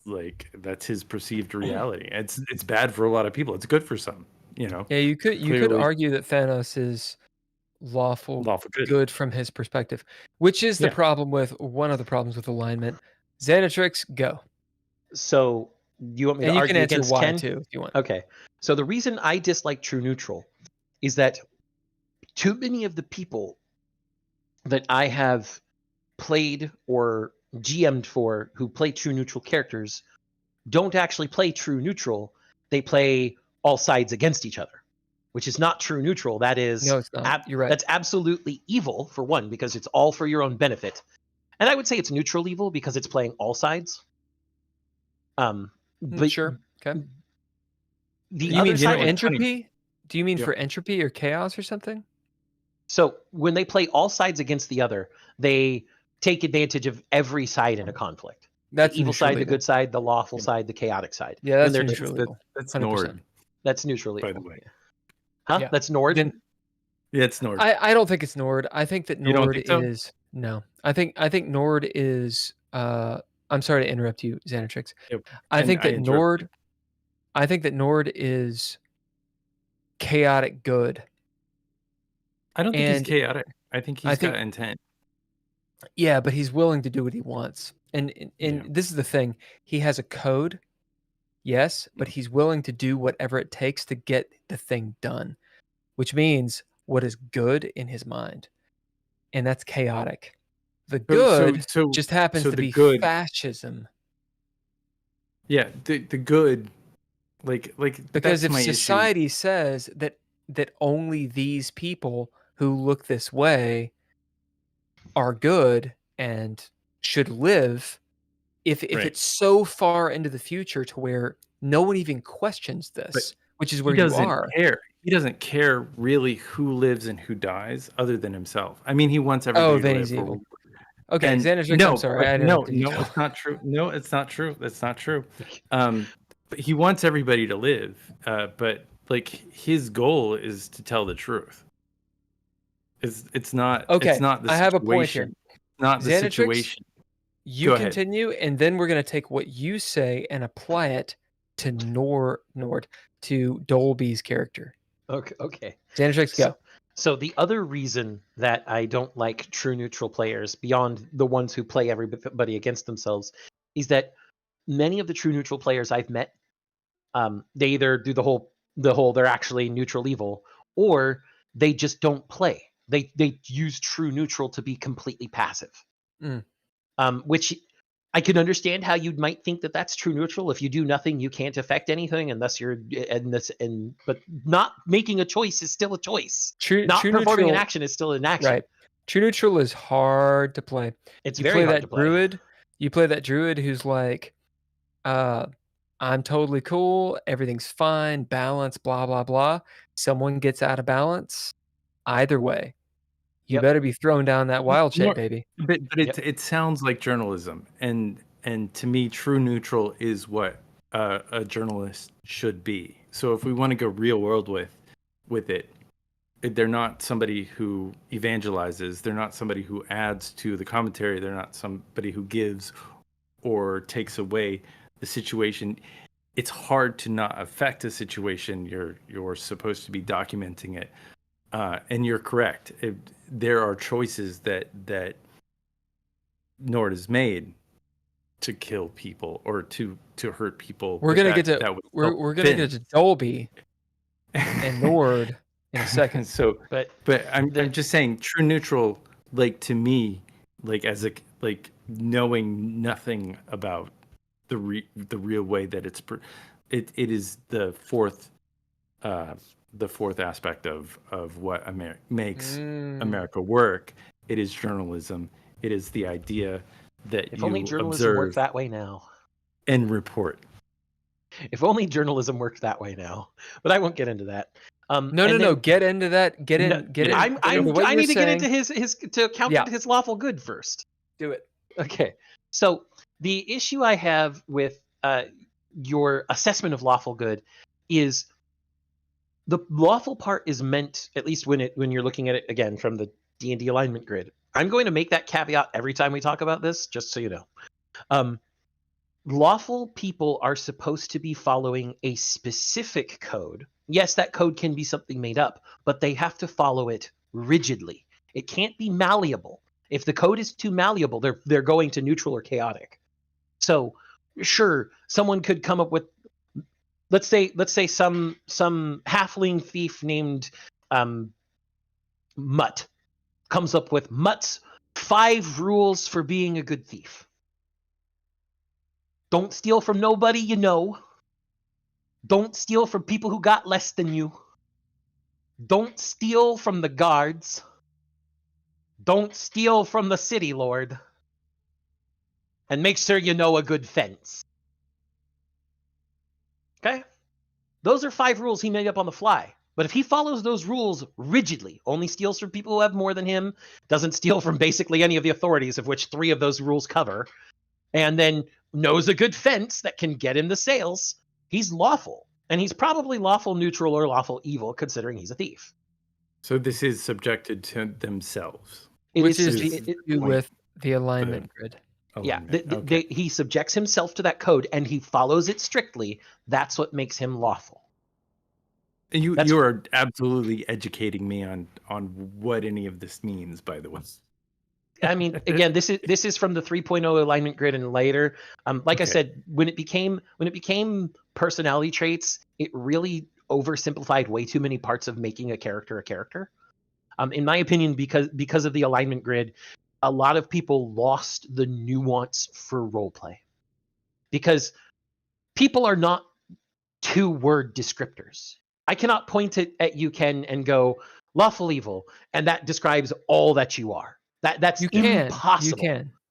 like, that's his perceived reality. It's bad for a lot of people. It's good for some, you know. Yeah, you could argue that Thanos is lawful good from his perspective, which is the problem with one of the problems with alignment. Xanatrix, go. So you want me to argue against why Ken? too if you want. Okay. So the reason I dislike true neutral is that too many of the people that I have played or GM'd for who play true neutral characters don't actually play true neutral. They play all sides against each other, which is not true neutral. That is, no, it's not. You're right. That's absolutely evil, for one, because it's all for your own benefit. And I would say it's neutral evil because it's playing all sides. But sure. Okay. The You other mean side for of entropy? Do you mean Yeah. for entropy or chaos or something? So when they play all sides against the other, they take advantage of every side in a conflict. That's the evil neutral side, the evil. good side, the lawful side, the chaotic side. Yeah, When that's they're neutral evil. That's 100%. Nord, That's neutral by evil. the way. Huh? Yeah. That's Nord. Then Yeah, it's Nord. I don't think it's Nord. I think that You don't Nord think so? is no. I think Nord is I'm sorry to interrupt you, Xanatrix. Yep. I And think that interrupted. Nord is chaotic good. I don't think he's And chaotic. I think he's got intent. yeah, but he's willing to do what he wants. And Yeah. this is the thing. He has a code, yes, but he's willing to do whatever it takes to get the thing done, which means what is good in his mind. And that's chaotic. The good just happens so to the be good, fascism. yeah, the good, like Because that's if my issue. society says that only these people who look this way are good and should live, if Right. it's so far into the future to where no one even questions this, which is where He you doesn't are. care. He doesn't care really who lives and who dies, other than himself. I mean, he wants everybody to then live. he's evil. Okay, And Xanatrix, no, I'm sorry. but I didn't no, have to detail. it's not true. No, it's not true. That's not true. But he wants everybody to live. But like his goal is to tell the truth. It's not. Okay, It's not the I have a point here. situation. It's not the Xanatrix, situation. You Go ahead. continue, and then we're going to take what you say and apply it to Nord, to Dolby's character. Okay. Xanatrix, go. So the other reason that I don't like true neutral players, beyond the ones who play everybody against themselves, is that many of the true neutral players I've met, they either do the whole they're actually neutral evil, or they just don't play. They use true neutral to be completely passive. Which I can understand how you might think that that's true neutral. If you do nothing, you can't affect anything, and thus but not making a choice is still a choice. Not true performing neutral, an action is still an action. True neutral is hard to play. It's you very play hard that to play. druid. You play that druid who's like, I'm totally cool. Everything's fine. Balance. Blah blah blah. Someone gets out of balance. Either way, you better be throwing down that wild shit, baby. But it sounds like journalism, and to me, true neutral is what a journalist should be. So if we want to go real world with it, they're not somebody who evangelizes. They're not somebody who adds to the commentary. They're not somebody who gives or takes away the situation. It's hard to not affect a situation. You're supposed to be documenting it. And you're correct. There are choices that Nord has made to kill people or to hurt people. We're gonna get to we're gonna get to Dolby and Nord in a second. So, but I'm just saying, true neutral, like to me, like as knowing nothing about the real way that it is the fourth aspect of what makes America work. It is journalism. It is the idea that if you only journalism observe worked that way now. And report. If only journalism worked that way now. But I won't get into that. No. Get into that. Get in. I need to get into his to counter his lawful good first. Do it. Okay. So the issue I have with your assessment of lawful good is the lawful part is meant, at least when you're looking at it again from the D&D alignment grid. I'm going to make that caveat every time we talk about this, just so you know. Lawful people are supposed to be following a specific code. Yes, that code can be something made up, but they have to follow it rigidly. It can't be malleable. If the code is too malleable, they're going to neutral or chaotic. So, sure, someone could come up with, let's say some halfling thief named Mutt comes up with Mutt's 5 rules for being a good thief. Don't steal from nobody you know. Don't steal from people who got less than you. Don't steal from the guards. Don't steal from the city lord. And make sure you know a good fence. Okay? Those are 5 rules he made up on the fly. But if he follows those rules rigidly, only steals from people who have more than him, doesn't steal from basically any of the authorities, of which 3 of those rules cover, and then knows a good fence that can get him the sales, he's lawful. And he's probably lawful neutral or lawful evil, considering he's a thief. So this is subjected to themselves. Which is to do with the alignment grid. Yeah, Okay. he subjects himself to that code, and he follows it strictly. That's what makes him lawful. And you are absolutely educating me on what any of this means, by the way. I mean, again, this is from the 3.0 alignment grid and later. Like I said, when it became personality traits, it really oversimplified way too many parts of making a character a character. In my opinion, because of the alignment grid, a lot of people lost the nuance for roleplay. Because people are not 2-word descriptors. I cannot point it at you, Ken, and go, lawful evil, and that describes all that you are. That's impossible.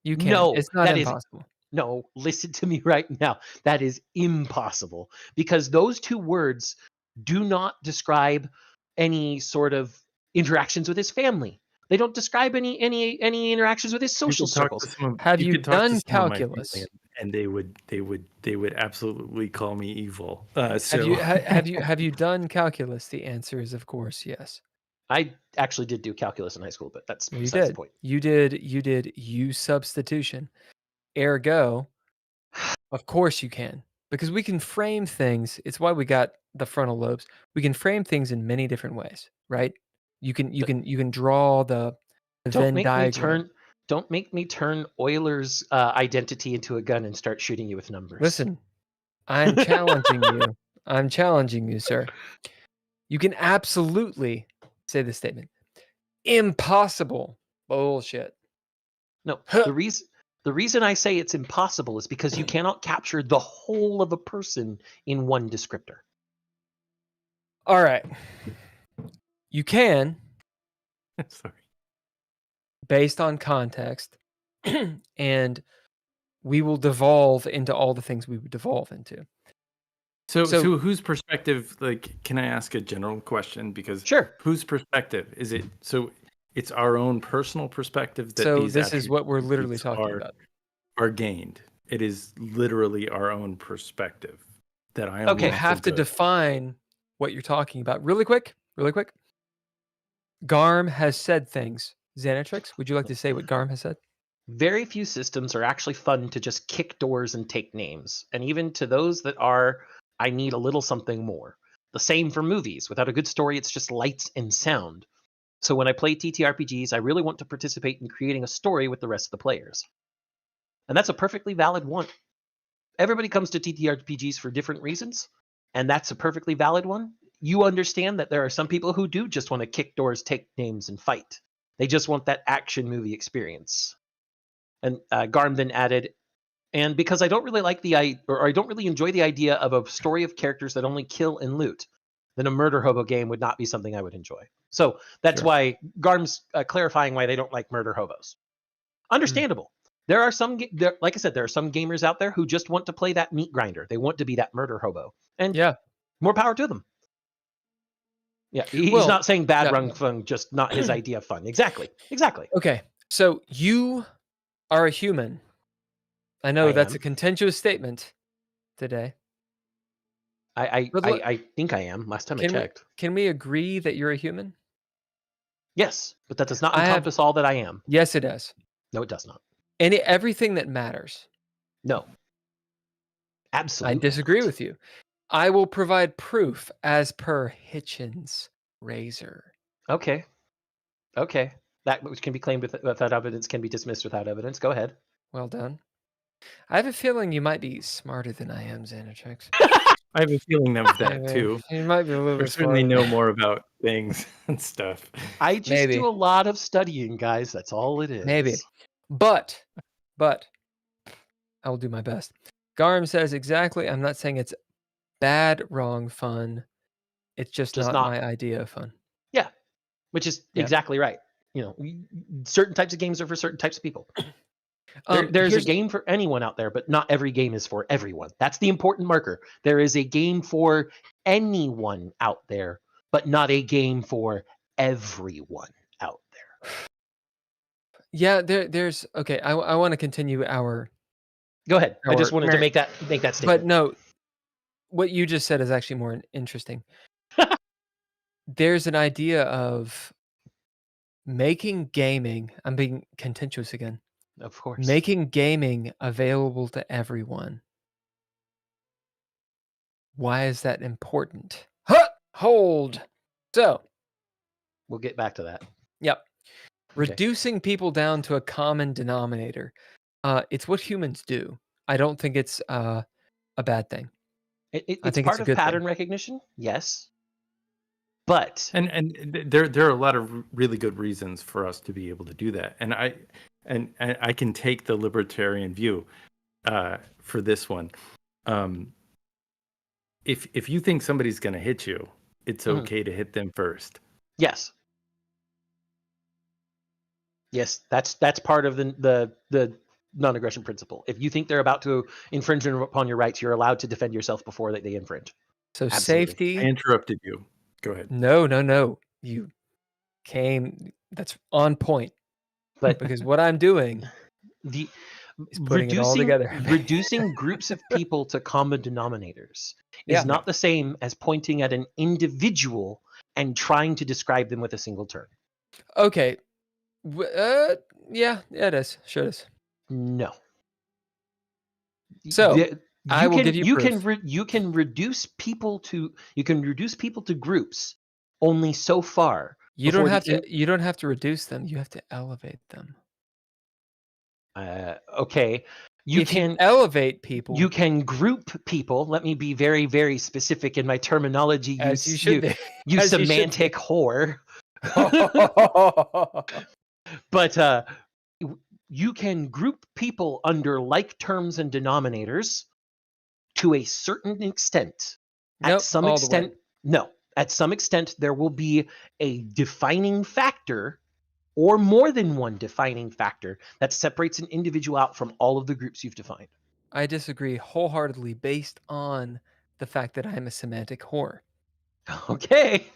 You can. No, it's not impossible. No, listen to me right now. That is impossible, because those 2 words do not describe any sort of interactions with his family. They don't describe any interactions with his social circles. Have you done calculus? And they would absolutely call me evil. Have you done calculus? The answer is, of course, yes. I actually did do calculus in high school, but that's besides the point. You did use substitution. Ergo, of course you can, because we can frame things. It's why we got the frontal lobes. We can frame things in many different ways, right? You can draw the Venn diagram. Don't make me turn Euler's identity into a gun and start shooting you with numbers. Listen, I'm challenging you. I'm challenging you, sir. You can absolutely say this statement. Impossible. Bullshit. No, the reason I say it's impossible is because you cannot capture the whole of a person in one descriptor. All right. You can. Sorry. Based on context, and we will devolve into all the things we would devolve into. So whose perspective, like, can I ask a general question? Because sure. Whose perspective is it? So it's our own personal perspective that these this is what we're literally talking about. Are gained. It is literally our own perspective that I am. Okay, have to define what you're talking about. Really quick. Garm has said things. Xanatrix, would you like to say what Garm has said? Very few systems are actually fun to just kick doors and take names. And even to those that are, I need a little something more. The same for movies. Without a good story, it's just lights and sound. So when I play TTRPGs, I really want to participate in creating a story with the rest of the players. And that's a perfectly valid one. Everybody comes to TTRPGs for different reasons, and that's a perfectly valid one. You understand that there are some people who do just want to kick doors, take names, and fight. They just want that action movie experience. And Garm then added, and because I don't really I don't really enjoy the idea of a story of characters that only kill and loot, then a murder hobo game would not be something I would enjoy. So that's why Garm's clarifying why they don't like murder hobos. Understandable. There are some, like I said, there are some gamers out there who just want to play that meat grinder. They want to be that murder hobo. And more power to them. Yeah, he's not saying bad run fun, just not his idea of fun. Exactly. Okay, so you are a human. I know that's a contentious statement today. I think I am. Last time I checked. Can we agree that you're a human? Yes, but that does not encompass all that I am. Yes, it does. No, it does not. And everything that matters. No. Absolutely. I disagree with you. I will provide proof as per Hitchens' razor. Okay. That which can be claimed without evidence can be dismissed without evidence. Go ahead. Well done. I have a feeling you might be smarter than I am, Xanatrix. I have a feeling of that too. You might be a little bit smarter. certainly know more about things and stuff. I just do a lot of studying, guys. That's all it is. Maybe. But I will do my best. Garm says exactly. I'm not saying it's bad, wrong, fun. It's just not my idea of fun. Yeah, which is exactly right. You know, certain types of games are for certain types of people. There's a game for anyone out there, but not every game is for everyone. That's the important marker. There is a game for anyone out there, but not a game for everyone out there. Yeah, there's okay. I want to continue our. Go ahead. I just Our- wanted to make that statement. But no, what you just said is actually more interesting. There's an idea of making gaming. I'm being contentious again. Of course. Making gaming available to everyone. Why is that important? Huh! Hold. So, We'll get back to that. yep. Okay. Reducing people down to a common denominator. It's what humans do. I don't think it's a bad thing. It's think part it's a of good pattern thing. recognition, yes. But And there are a lot of really good reasons for us to be able to do that. And I can take the libertarian view for this one. If you think somebody's going to hit you, it's okay to hit them first. yes. Yes, that's part of the non-aggression principle. If you think they're about to infringe upon your rights, you're allowed to defend yourself before they infringe. So Absolutely. safety. I interrupted you. Go ahead. No. You came. That's on point. But Because what I'm doing the is putting it all together. reducing groups of people to common denominators is not the same as pointing at an individual and trying to describe them with a single term. Okay. Yeah, it is. Sure it is. No. So, I will can, give you you proof. can you can reduce people to groups only so far. You don't before have the to. You don't have to reduce them. You have to elevate them. Okay. You can elevate people. You can group people. Let me be very, very specific in my terminology. As you should be. You As you should semantic whore. But you can group people under like terms and denominators to a certain extent. Nope, At some all the way. extent, no. At some extent, there will be a defining factor or more than one defining factor that separates an individual out from all of the groups you've defined. I disagree wholeheartedly based on the fact that I'm a semantic whore. Okay.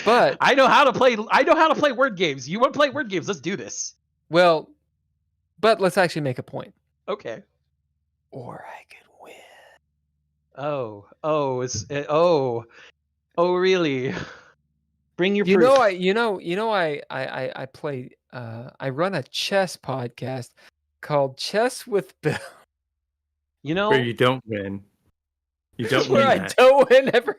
But I know how to play word games. You want to play word games? Let's do this. well, but let's actually make a point. Okay. Or I could win. Really? Bring your You proof. know, I play. I run a chess podcast called Chess with Bill. Where you don't win. You don't win. I don't win ever.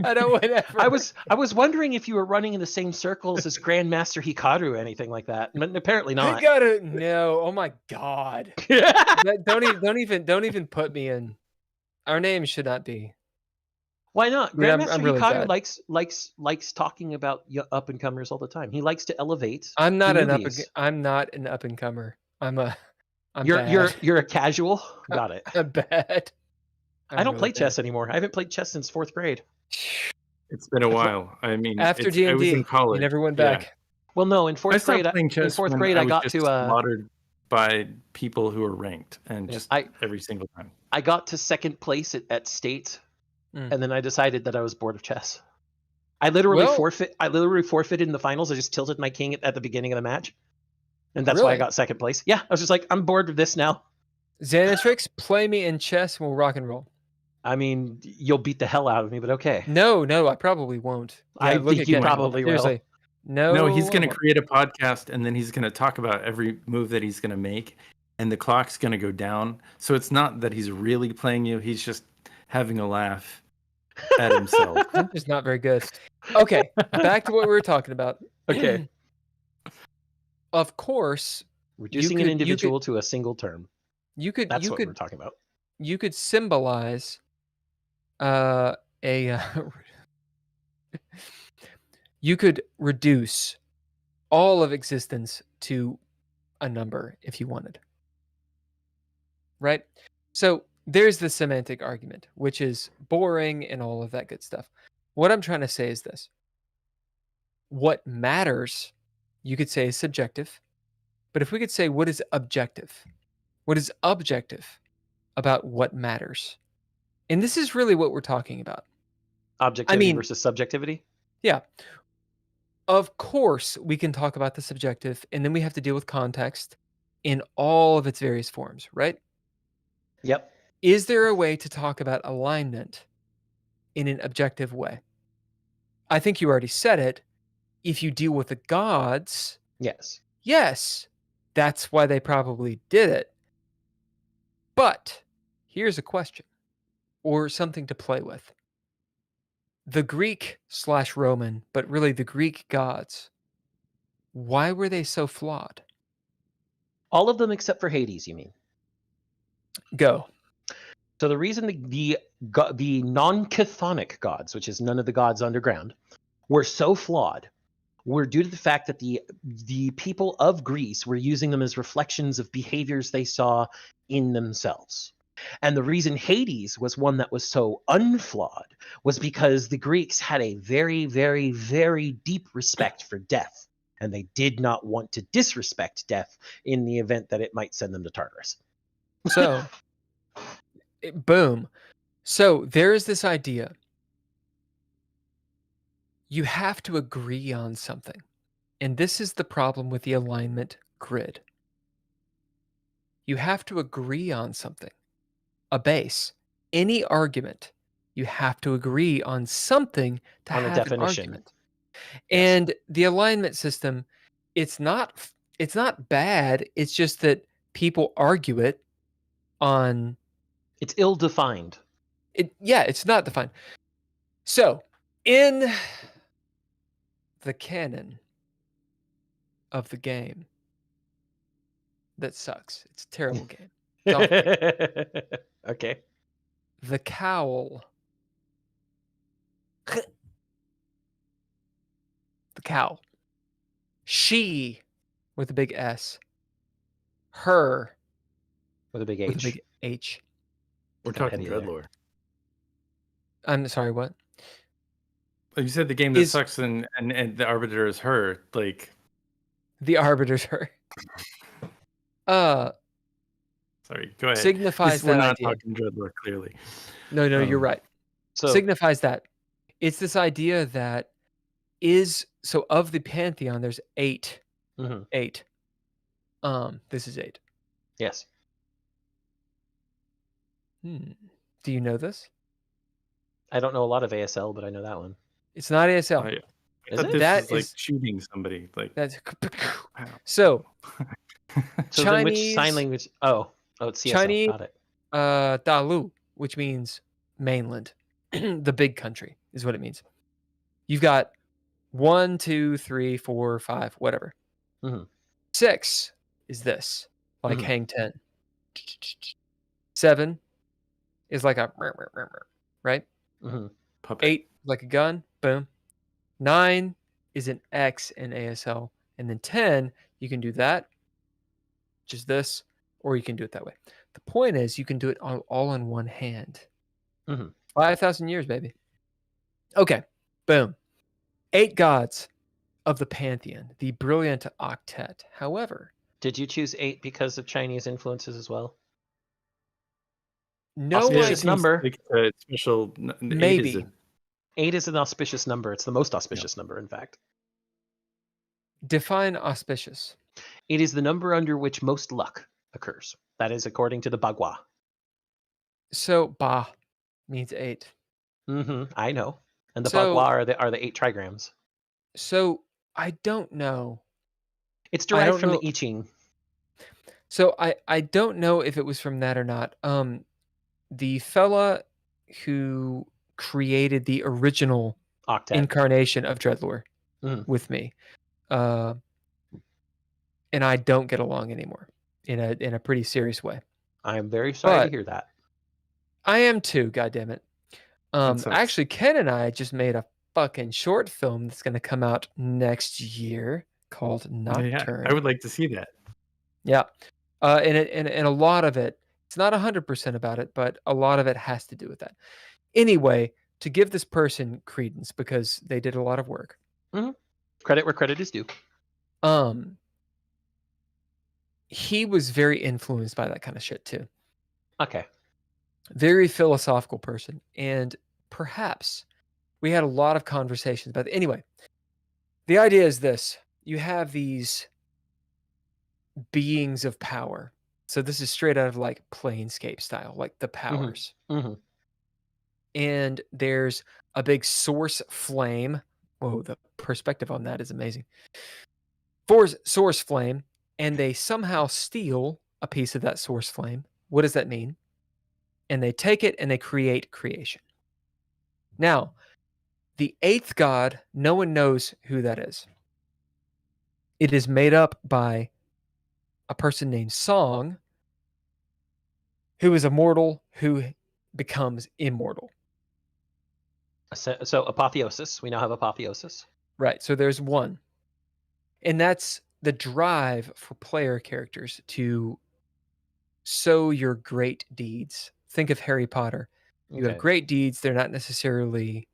I don't win ever. I was wondering if you were running in the same circles as Grandmaster Hikaru or anything like that. But apparently not. No. Oh my god. Don't even put me in. Our name should not be. Why not? I mean, Grandmaster I'm really Hikaru bad. likes talking about up and comers all the time. He likes to elevate. I'm not an newbies. up and comer. I'm You're a casual. Got it. I'm bad. I don't play chess anymore. I haven't played chess since 4th grade. It's been a while. I mean, after I was D&D, in college. you never went back. Yeah. Well, no, in 4th grade. I got just to slaughtered by people who are ranked, and every single time. I got to 2nd place at state, and then I decided that I was bored of chess. I literally forfeited in the finals. I just tilted my king at the beginning of the match, and that's why I got 2nd place. Yeah, I was just like, I'm bored of this now. Xanatrix, play me in chess and we'll rock and roll. I mean, you'll beat the hell out of me, but okay. No, I probably won't. Yeah, I think you probably will. No, he's going to create a podcast, and then he's going to talk about every move that he's going to make, and the clock's going to go down. So it's not that he's really playing you; he's just having a laugh at himself. I'm just not very good. Okay, back to what we were talking about. Okay. Of course, reducing an individual to a single term. That's what we're talking about. You could symbolize you could reduce all of existence to a number if you wanted. Right? So there's the semantic argument, which is boring and all of that good stuff. What I'm trying to say is this. What matters, you could say, is subjective. But if we could say what is objective? What is objective about what matters? And this is really what we're talking about. Objectivity versus subjectivity? Yeah. Of course, we can talk about the subjective, and then we have to deal with context in all of its various forms, right? Yep. Is there a way to talk about alignment in an objective way? I think you already said it. If you deal with the gods, yes, that's why they probably did it. But here's a question, or something to play with. The Greek/Roman, but really the Greek gods, why were they so flawed? All of them except for Hades, you mean? Go. So the reason the non-chthonic gods, which is none of the gods underground, were so flawed were due to the fact that the people of Greece were using them as reflections of behaviors they saw in themselves. And the reason Hades was one that was so unflawed was because the Greeks had a very, very, very deep respect for death, and they did not want to disrespect death in the event that it might send them to Tartarus. So, boom. So there is this idea. You have to agree on something. And this is the problem with the alignment grid. You have to agree on something. A base. Any argument. You have to agree on something to On a have definition. an argument. And the alignment system, it's not bad. It's just that people argue it on... It's ill-defined. It's not defined. So, in the canon of the game that sucks. It's a terrible game. Okay. The cowl. The cowl. She with a big S. Her With a big H. with a big H. We're talking Dreadlore. I'm sorry, what? You said the game that sucks and the arbiter is her. Like the arbiter's her. Sorry, go ahead. Signifies we're that not idea. talking Dreadlore, clearly. No, you're right. So Signifies that. It's this idea that is so of the pantheon. There's 8. Mm-hmm. 8. This is 8. Yes. Do you know this? I don't know a lot of ASL, but I know that one. It's not ASL. Oh, yeah. I Is thought it? this was like shooting somebody. Like That's wow. so. So Chinese, then which sign language? Oh, it's CSL. Chinese, Got it. Dalu, which means mainland, the big country is what it means. You've got 1, 2, 3, 4, 5, whatever. 6 is this, like hang 10. 7 is like a right. 8 like a gun. Boom. 9 is an X in ASL, and then 10 you can do that, just this, or you can do it that way. The point is you can do it all in one hand. 5,000 years, baby. Okay, boom. 8 gods of the pantheon, the brilliant octet. However, did you choose 8 because of Chinese influences as well? No, auspicious number. Like a special. Maybe 8 is an auspicious number. It's the most auspicious number, in fact. Define auspicious. It is the number under which most luck occurs. That is according to the Bagua. So Ba means 8. I know. And the Bagua are the 8 trigrams. So I don't know. It's derived from the I Ching. So I don't know if it was from that or not. The fella who created the original octet incarnation of Dreadlore with me, and I don't get along anymore in a pretty serious way. I am very sorry to hear that. I am too, goddammit. Actually, Ken and I just made a fucking short film that's going to come out next year called Nocturne. Yeah, I would like to see that. Yeah. And a lot of it, it's not 100% about it, but a lot of it has to do with that. Anyway, to give this person credence, because they did a lot of work. Credit where credit is due. he was very influenced by that kind of shit too. Okay. Very philosophical person. And perhaps we had a lot of conversations about it. Anyway, the idea is this. You have these beings of power. So this is straight out of like Planescape style, like the powers. Mm-hmm. And there's a big source flame. Whoa, the perspective on that is amazing. Source flame, and they somehow steal a piece of that source flame. What does that mean? And they take it and they create creation. Now, the eighth god, no one knows who that is. It is made up by a person named Song, who is a mortal who becomes immortal. So apotheosis. We now have apotheosis. Right. So there's one. And that's the drive for player characters to sow your great deeds. Think of Harry Potter. You have great deeds. They're not necessarily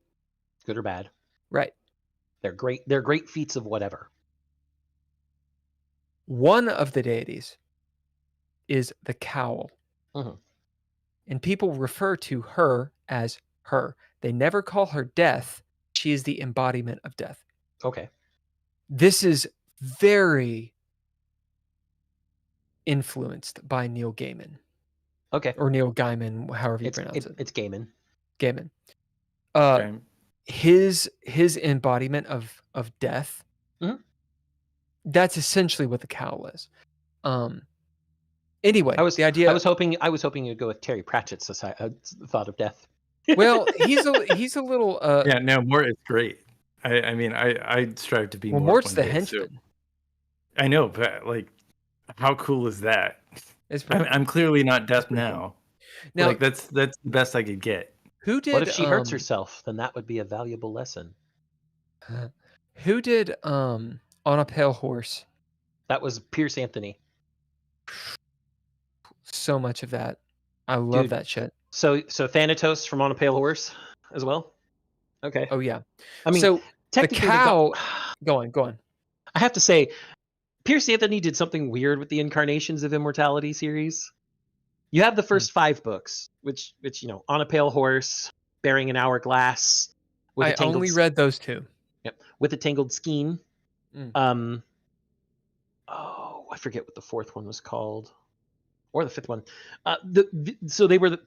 good or bad. Right. They're great. They're great feats of whatever. One of the deities is the Howl. Mm-hmm. And people refer to her as her. They never call her death. She is the embodiment of death. Okay. This is very influenced by Neil Gaiman. Okay. Or Neil Gaiman, however you pronounce it. It's Gaiman. Gaiman. Okay. His embodiment of death. Mm-hmm. That's essentially what the Howl is. Anyway, I was hoping you'd go with Terry Pratchett's thought of death. Well, he's a little. Yeah, no, Mort is great. I mean, I strive to be. Well, Mort Mort's the henchman. So. I know, but like, how cool is that? I'm clearly not deaf now. Now, like that's the best I could get. Who did? What if she hurts herself? Then that would be a valuable lesson. Who did On a Pale Horse? That was Pierce Anthony. So much of that. I love that shit. So Thanatos from On a Pale Horse as well? Okay. Oh yeah. I mean, so the technically cow go on. I have to say, Pierce Anthony did something weird with the Incarnations of Immortality series. You have the first 5 books, which On a Pale Horse, Bearing an Hourglass. I only read those 2. Yep. With a Tangled Skein. Mm. I forget what the 4th one was called. Or the 5th one. So they were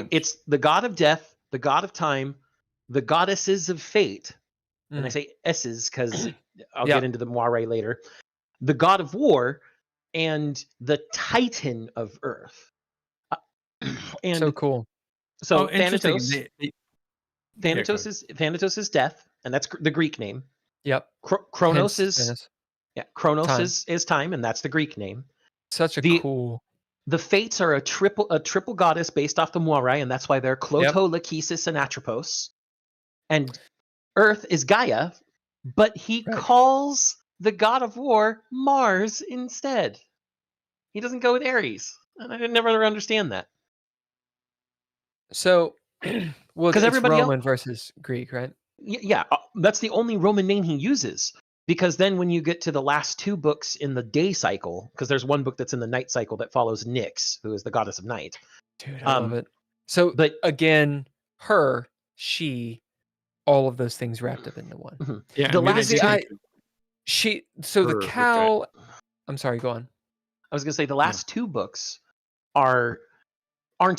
it's the god of death, the god of time, the goddesses of fate. And I say S's because I'll get into the moire later. The god of war and the titan of earth. And so cool. So Thanatos. Thanatos is death, and that's the Greek name. Yep. Kronos is Kronos is time, and that's the Greek name. Such a cool. The Fates are a triple goddess based off the Moirai, and that's why they're Cloto, Lachesis, and Atropos. And Earth is Gaia, but he calls the god of war Mars instead. He doesn't go with Ares, and I didn't never understand that. So, well, it's everybody Roman versus Greek, right? Yeah, that's the only Roman name he uses. Because then when you get to the last 2 books in the day cycle, because there's one book that's in the night cycle that follows Nyx, who is the goddess of night. Dude, I love it. So, but again, her, she, all of those things wrapped up into one. Mm-hmm. Yeah, the last the cow. I'm sorry, go on. I was gonna say the last 2 books aren't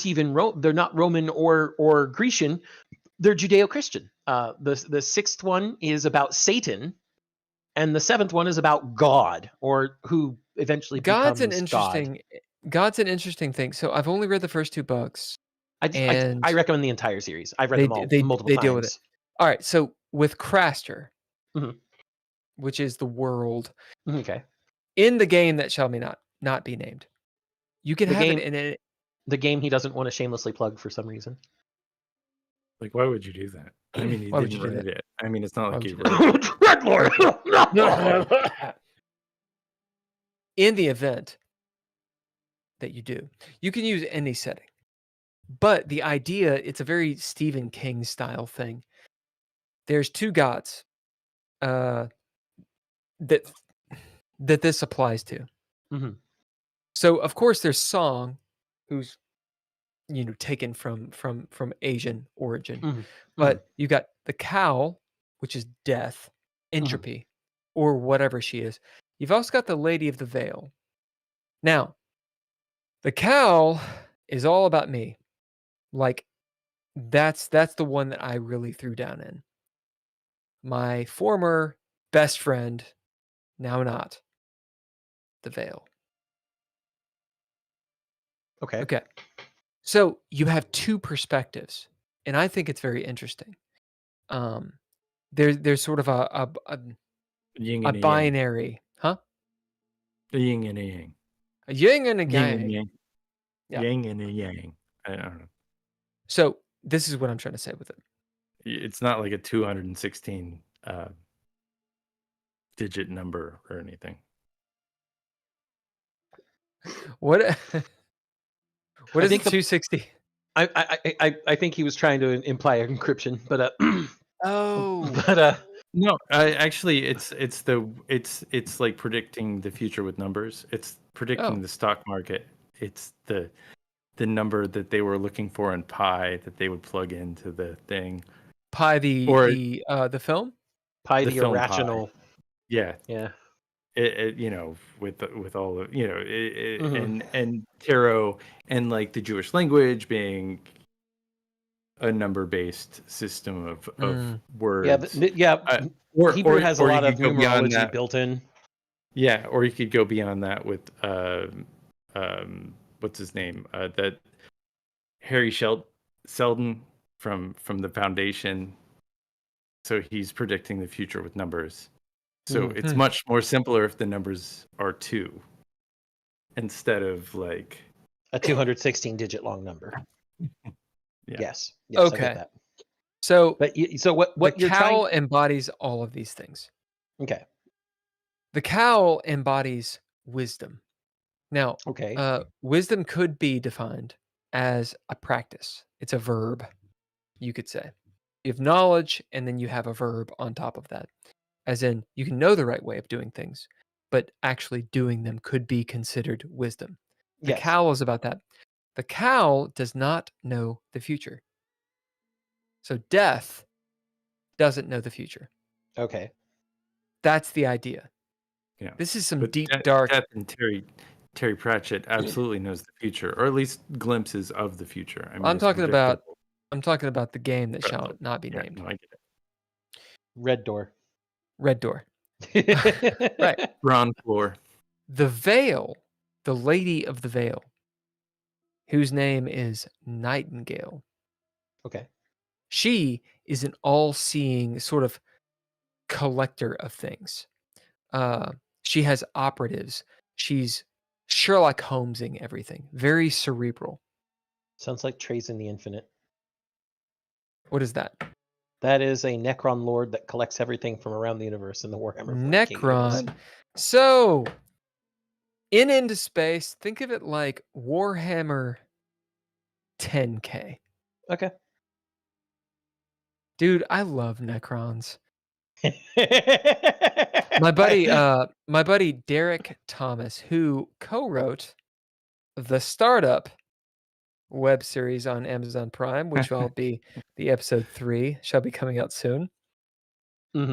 even they're not Roman or Grecian. They're Judeo-Christian. The 6th one is about Satan. And the 7th one is about God, or who eventually becomes God. God's an interesting thing. So I've only read the first 2 books. I recommend the entire series. I've read them all multiple times. They deal with it. All right. So with Craster, which is the world, in the game that shall not be named, you can have it in it. The game he doesn't want to shamelessly plug for some reason. Like, why would you do that? I mean, he didn't write it. I mean, it's not like you wrote it. In the event that you do, you can use any setting. But the idea, it's a very Stephen King style thing. There's 2 gods that this applies to. So of course there's Song, who's taken from Asian origin, Mhm. but you got the Cowl, which is death, entropy, or whatever she is. You've also got the Lady of the Veil. Now, the Cowl is all about me. Like that's the one that I really threw down in. My former best friend, now not, the Veil. Okay. Okay. So you have two perspectives, and I think it's very interesting. There's sort of a Yin a and a yang. binary, huh? The yin and a yang. A yin and a Yin and yang. yang. Yeah. Yang and a yang. I don't know. So this is what I'm trying to say with it. It's not like a 216 digit number or anything. What what I is think the 260? I think he was trying to imply encryption, but Oh, No, actually, it's like predicting the future with numbers. It's predicting the stock market. It's the number that they were looking for in Pi that they would plug into the thing. Pi Or the film? Pi the the film Pi. irrational. Yeah, Yeah. it with all of and tarot and like the Jewish language being a number-based system of words. Hebrew has a or you lot of could go beyond numerology that. built in. Yeah, or you could go beyond that with what's his name? That Harry Seldon from the Foundation. So he's predicting the future with numbers. So it's much more simpler if the numbers are 2 instead of like a 216 digit long number. Yeah. Yes, Okay. I get that. So what the you're Cowl embodies all of these things. Okay. The Cowl embodies wisdom. Now, Okay. wisdom could be defined as a practice. It's a verb, you could say. You have knowledge, and then you have a verb on top of that. As in, you can know the right way of doing things, but actually doing them could be considered wisdom. The Yes. Cowl is about that. The Cowl does not know the future. So death doesn't know the future. Okay. That's the idea. Yeah. This is some But deep, dark. Death and Terry Pratchett absolutely knows the future, or at least glimpses of the future. I mean, I'm it's talking about predictable. the game that shall Incredible. not be Yeah, named. no, I get it. Red Door. Red Door. Right. Ground floor. The Veil, the Lady of the Veil, whose name is Nightingale. Okay. She is an all-seeing sort of collector of things. She has operatives. She's Sherlock Holmesing everything. Very cerebral. Sounds like Trays in the Infinite. What is that? That is a Necron lord that collects everything from around the universe in the Warhammer 40K universe. Necron. So, into space, think of it like Warhammer 10K. Okay. Dude, I love Necrons. My buddy Derek Thomas, who co-wrote the Startup web series on Amazon Prime, which will be the episode 3, shall be coming out soon,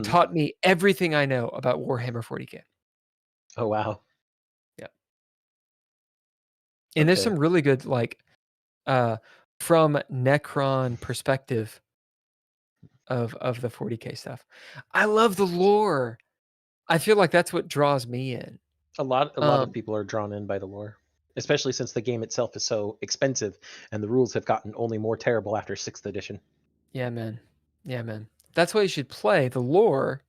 taught me everything I know about Warhammer 40K. Oh wow. Yeah. And there's some really good, like, from Necron perspective of the 40K stuff. I love the lore. I feel like that's what draws me in. A lot of people are drawn in by the lore, especially since the game itself is so expensive and the rules have gotten only more terrible after 6th edition. Yeah, man. That's why you should play the lore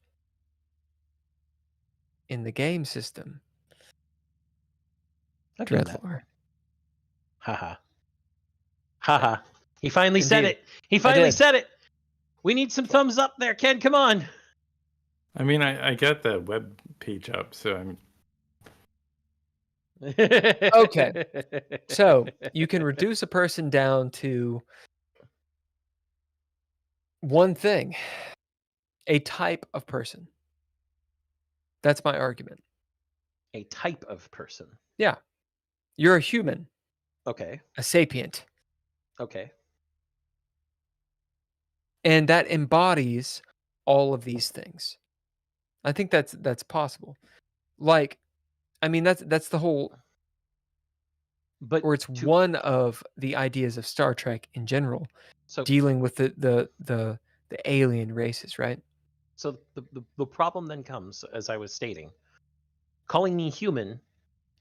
in the game system. Dreadlore. Haha. Haha. He finally said it. He finally said it. We need some thumbs up there, Ken. Come on. I mean, I got the web page up, so I'm okay. So you can reduce a person down to one thing, a type of person. That's my argument. A type of person. Yeah. You're a human, Okay. a sapient, Okay. and that embodies all of these things. I think that's possible. Like, I mean, that's the whole, But or it's one of the ideas of Star Trek in general, so dealing with the alien races, right? so the problem then comes, as I was stating, calling me human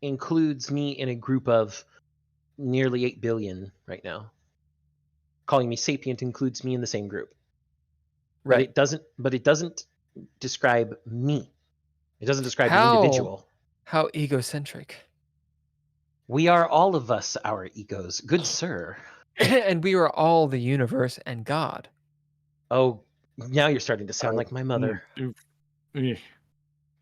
includes me in a group of nearly 8 billion right now. Calling me sapient includes me in the same group. But Right. it doesn't describe me. It doesn't describe the individual. How egocentric. We are all of us our egos, good sir. And we are all the universe and God. Oh, now you're starting to sound like my mother. Eh.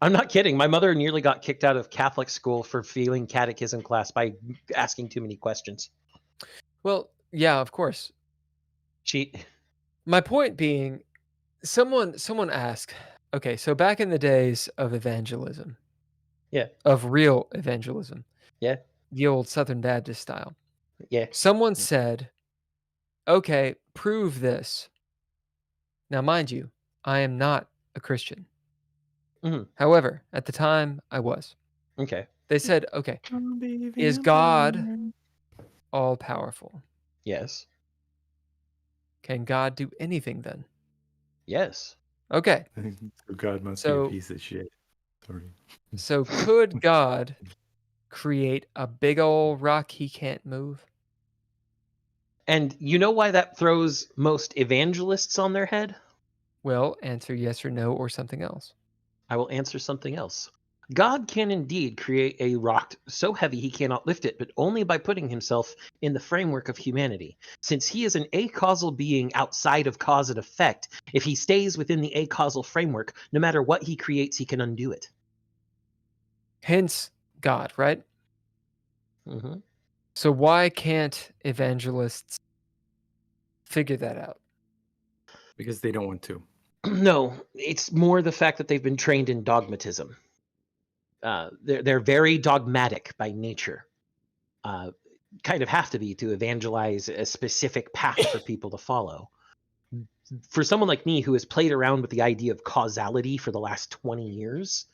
I'm not kidding. My mother nearly got kicked out of Catholic school for failing catechism class by asking too many questions. Well, yeah, of course. My point being, someone asked, okay, so back in the days of evangelism, Yeah. of real evangelism, Yeah. the old Southern Baptist style, Yeah. someone said, okay, prove this. Now, mind you, I am not a Christian. Mhm. However, at the time, I was. Okay. They said, okay, is God all powerful? Yes. Can God do anything then? Yes. Okay. So God must So- be a piece of shit. Sorry. So could God create a big old rock he can't move? And you know why that throws most evangelists on their head? Well, answer yes or no or something else. I will answer something else. God can indeed create a rock so heavy he cannot lift it, but only by putting himself in the framework of humanity. Since he is an acausal being outside of cause and effect, if he stays within the acausal framework, no matter what he creates, he can undo it. Hence God, right? Mm-hmm. So why can't evangelists figure that out? Because they don't want to. No, it's more the fact that they've been trained in dogmatism. They're very dogmatic by nature. Kind of have to be to evangelize a specific path for people to follow. For someone like me who has played around with the idea of causality for the last 20 years,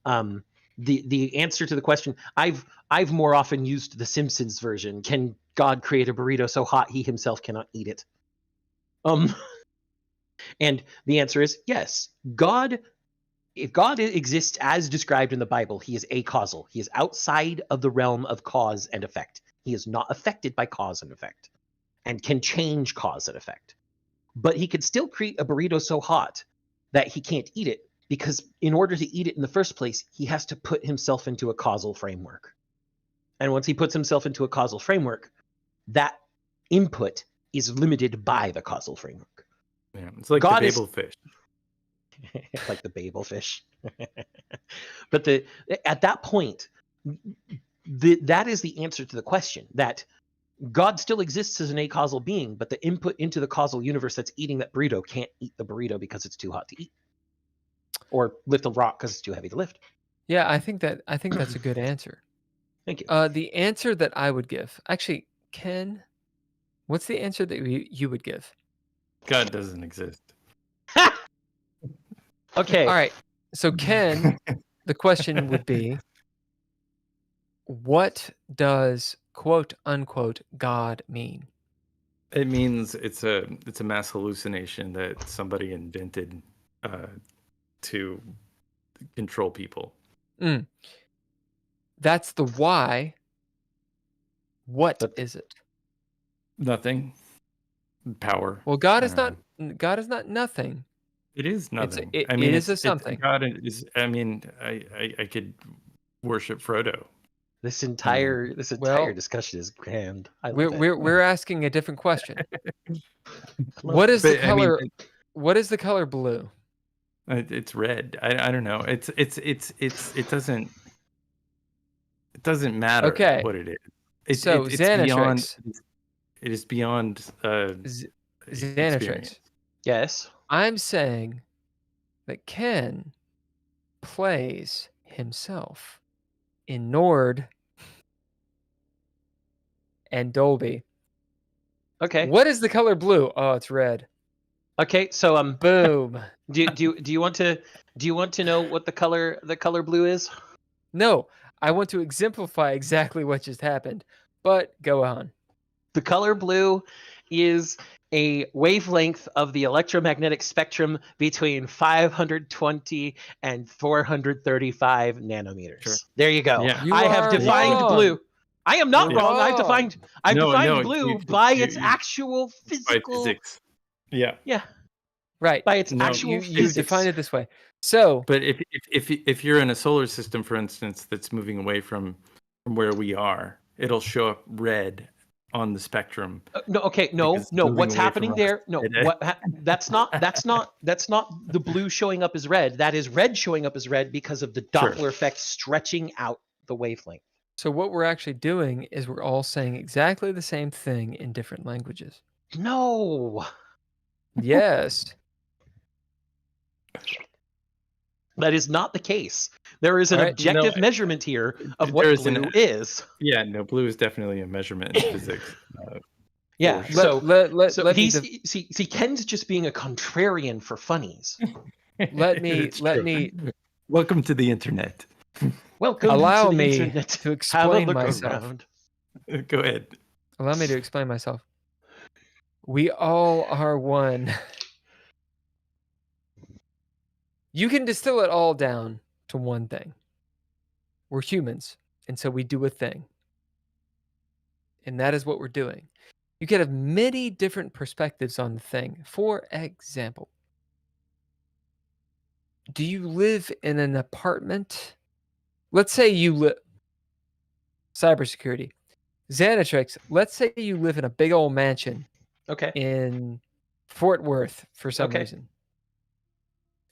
the answer to the question, I've more often used the Simpsons version. Can God create a burrito so hot he himself cannot eat it? And the answer is yes. If God exists as described in the Bible, he is acausal. He is outside of the realm of cause and effect. He is not affected by cause and effect and can change cause and effect. But he could still create a burrito so hot that he can't eat it, because in order to eat it in the first place, he has to put himself into a causal framework. And once he puts himself into a causal framework, that input is limited by the causal framework. Yeah, it's like God the is- Babel fish. Like the Babel fish. But at that point, that is the answer to the question, that God still exists as an acausal being, but the input into the causal universe that's eating that burrito can't eat the burrito because it's too hot to eat, or lift a rock because it's too heavy to lift. Yeah, I think that's a good answer. Thank you. The answer that I would give, actually, Ken, what's the answer that you would give? God doesn't exist. Okay. All right. So Ken, the question would be, what does quote unquote God mean? It means it's a mass hallucination that somebody invented to control people. That's the why. What is it? Nothing. Power. Well, God I is don't not. God is not nothing. It is nothing. It I mean, is a it's something. God is. I mean, I could worship Frodo. This entire discussion is grand. I love it. We're asking a different question. What is the But, I mean, color? What is the color blue? It's red. I don't know. It doesn't matter Okay. what it is. So it's Xanatrix. beyond. It is beyond Xanatrix. experience. Yes. I'm saying that Ken plays himself in Nord and Dolby. Okay. What is the color blue? Oh, it's red. Okay. So Boom. do you want to know what the color blue is? No, I want to exemplify exactly what just happened. But go on. The color blue is a wavelength of the electromagnetic spectrum between 520 and 435 nanometers. Sure. There you go. Yeah. You I have are defined wrong. blue. I am not You're wrong. I've wrong. defined blue by you- its actual By physical. physics. Yeah. Yeah, Right. by its No, actual You physics. define it this way. So But if you're in a solar system, for instance, that's moving away from where we are, it'll show up red on the spectrum. No, okay, Because no. moving What's away happening from us, there? No, it- that's not the blue showing up as red. That is red showing up as red because of the Doppler Sure. effect stretching out the wavelength. So what we're actually doing is we're all saying exactly the same thing in different languages. No, Yes. that is not the case. There is an All right, objective no, measurement here of there what is an- blue is. Yeah, no, blue is definitely a measurement in physics. Yeah. Sure. So, let me he's see Ken's just being a contrarian for funnies. let me It's let true. me Welcome to the internet. Welcome allow to the me internet. to Have a explain look myself. around. Go ahead. Allow me to explain myself. We all are one. You can distill it all down to one thing. We're humans, and so we do a thing. And that is what we're doing. You can have many different perspectives on the thing. For example, do you live in an apartment? Let's say you live cybersecurity. Xanatrix, let's say you live in a big old mansion Okay. in Fort Worth for some Okay. reason.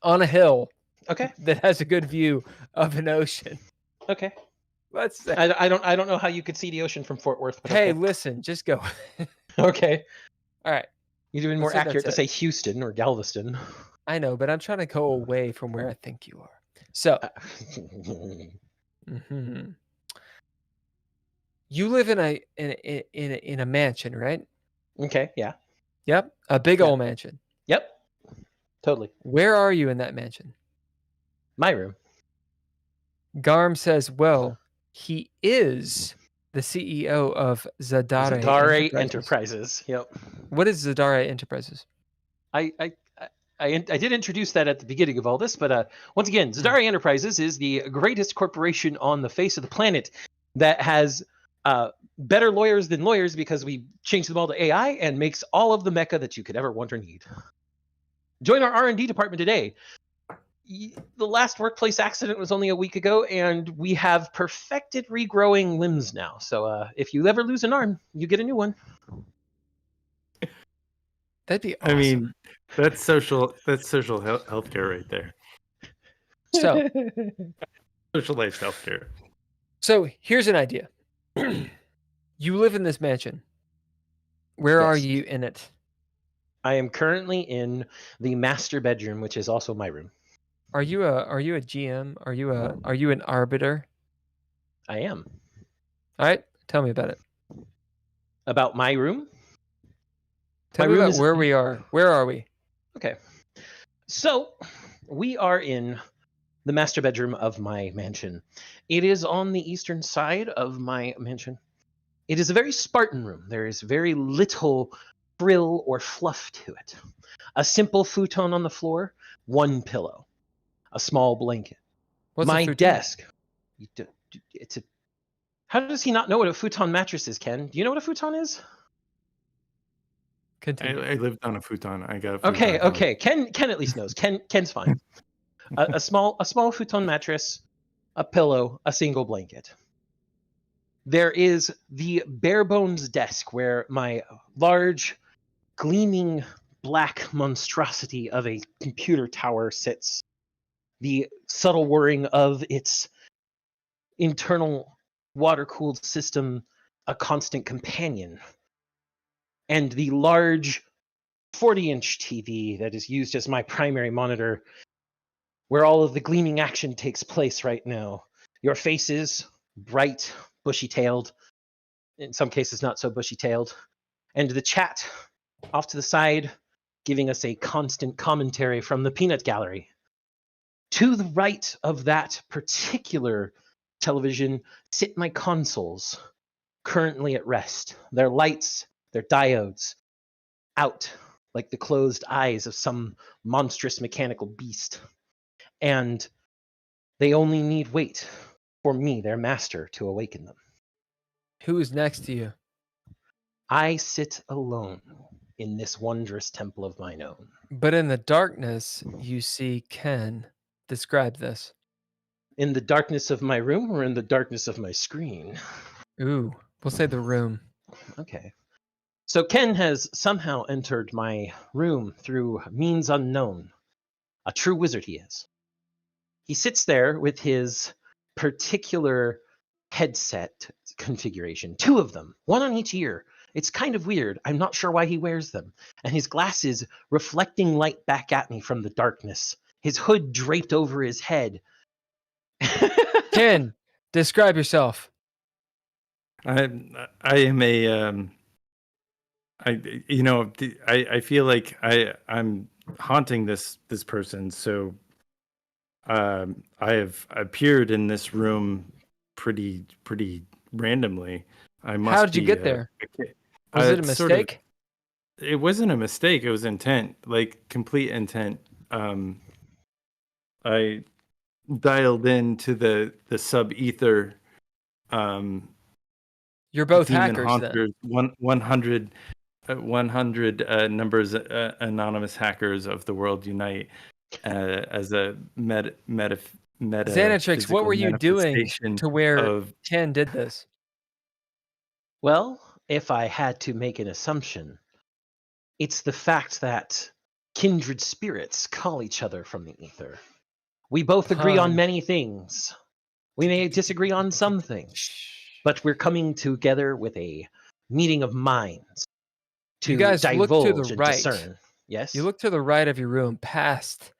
On a hill Okay. that has a good view of an ocean. Okay. Let's say. I don't know how you could see the ocean from Fort Worth. But Hey, okay. listen, just go. Okay. All right. You'd been Let's more say that's accurate to it. say Houston or Galveston. I know, but I'm trying to go away from where I think you are. So, mhm. You live in a mansion, right? Okay. Yeah. Yep, a big Yeah. old mansion. Yep. Totally. Where are you in that mansion? My room. Garm says, well, he is the CEO of Zadare, Zadare Enterprises. Enterprises. Yep. What is Zadare Enterprises? I did introduce that at the beginning of all this, but once again, Zadare Enterprises is the greatest corporation on the face of the planet that has better lawyers than lawyers because we changed them all to AI and makes all of the mecha that you could ever want or need. Join our R&D department today. The last workplace accident was only a week ago, and we have perfected regrowing limbs now. So if you ever lose an arm, you get a new one. That'd be awesome. I mean, that's social healthcare right there. So, Socialized healthcare. so here's an idea. You live in this mansion. Where are Yes. you in it? I am currently in the master bedroom, which is also my room. Are you a GM? Are you an arbiter? I am. All right, tell me about it. About my room? Tell My me room about is- where we are. Where are we? Okay. So we are in the master bedroom of my mansion. It is on the eastern side of my mansion. It is a very Spartan room. There is very little frill or fluff to it. A simple futon on the floor, one pillow, a small blanket. What's a My futon? desk. It's a. How does he not know what a futon mattress is, Ken? Do you know what a futon is? Continue. I lived on a futon. I got a futon. Okay, okay. Ken at least knows. Ken's fine. a small futon mattress, a pillow, a single blanket. There is the bare bones desk where my large, gleaming black monstrosity of a computer tower sits. The subtle whirring of its internal water-cooled system, a constant companion. And the large 40-inch TV that is used as my primary monitor, where all of the gleaming action takes place right now. Your faces, bright, bushy-tailed, in some cases not so bushy-tailed, and the chat off to the side, giving us a constant commentary from the peanut gallery. To the right of that particular television sit my consoles, currently at rest. Their lights, their diodes, out like the closed eyes of some monstrous mechanical beast. And they only need wait for me, their master, to awaken them. Who is next to you? I sit alone in this wondrous temple of mine own. But in the darkness, you see Ken. Describe this. In the darkness of my room or in the darkness of my screen? Ooh, we'll say the room. Okay. So Ken has somehow entered my room through means unknown. A true wizard he is. He sits there with his particular headset configuration. 2 of them, 1 on each ear. It's kind of weird. I'm not sure why he wears them. And his glasses reflecting light back at me from the darkness. His hood draped over his head. Ken, describe yourself. I am a I feel like I'm haunting this person, so I have appeared in this room pretty randomly. How did you get there? Was it a mistake? It wasn't a mistake. It was intent, like complete intent. I dialed into the sub ether. You're both Demon hackers Haunters, then. 100 numbers anonymous hackers of the world unite as a meta Xanatrix, what were you doing to where Ken did this? Well, if I had to make an assumption, it's the fact that kindred spirits call each other from the ether. We both agree on many things. We may disagree on some things, but we're coming together with a meeting of minds to you guys divulge look to the and right. discern. Yes? You look to the right of your room, past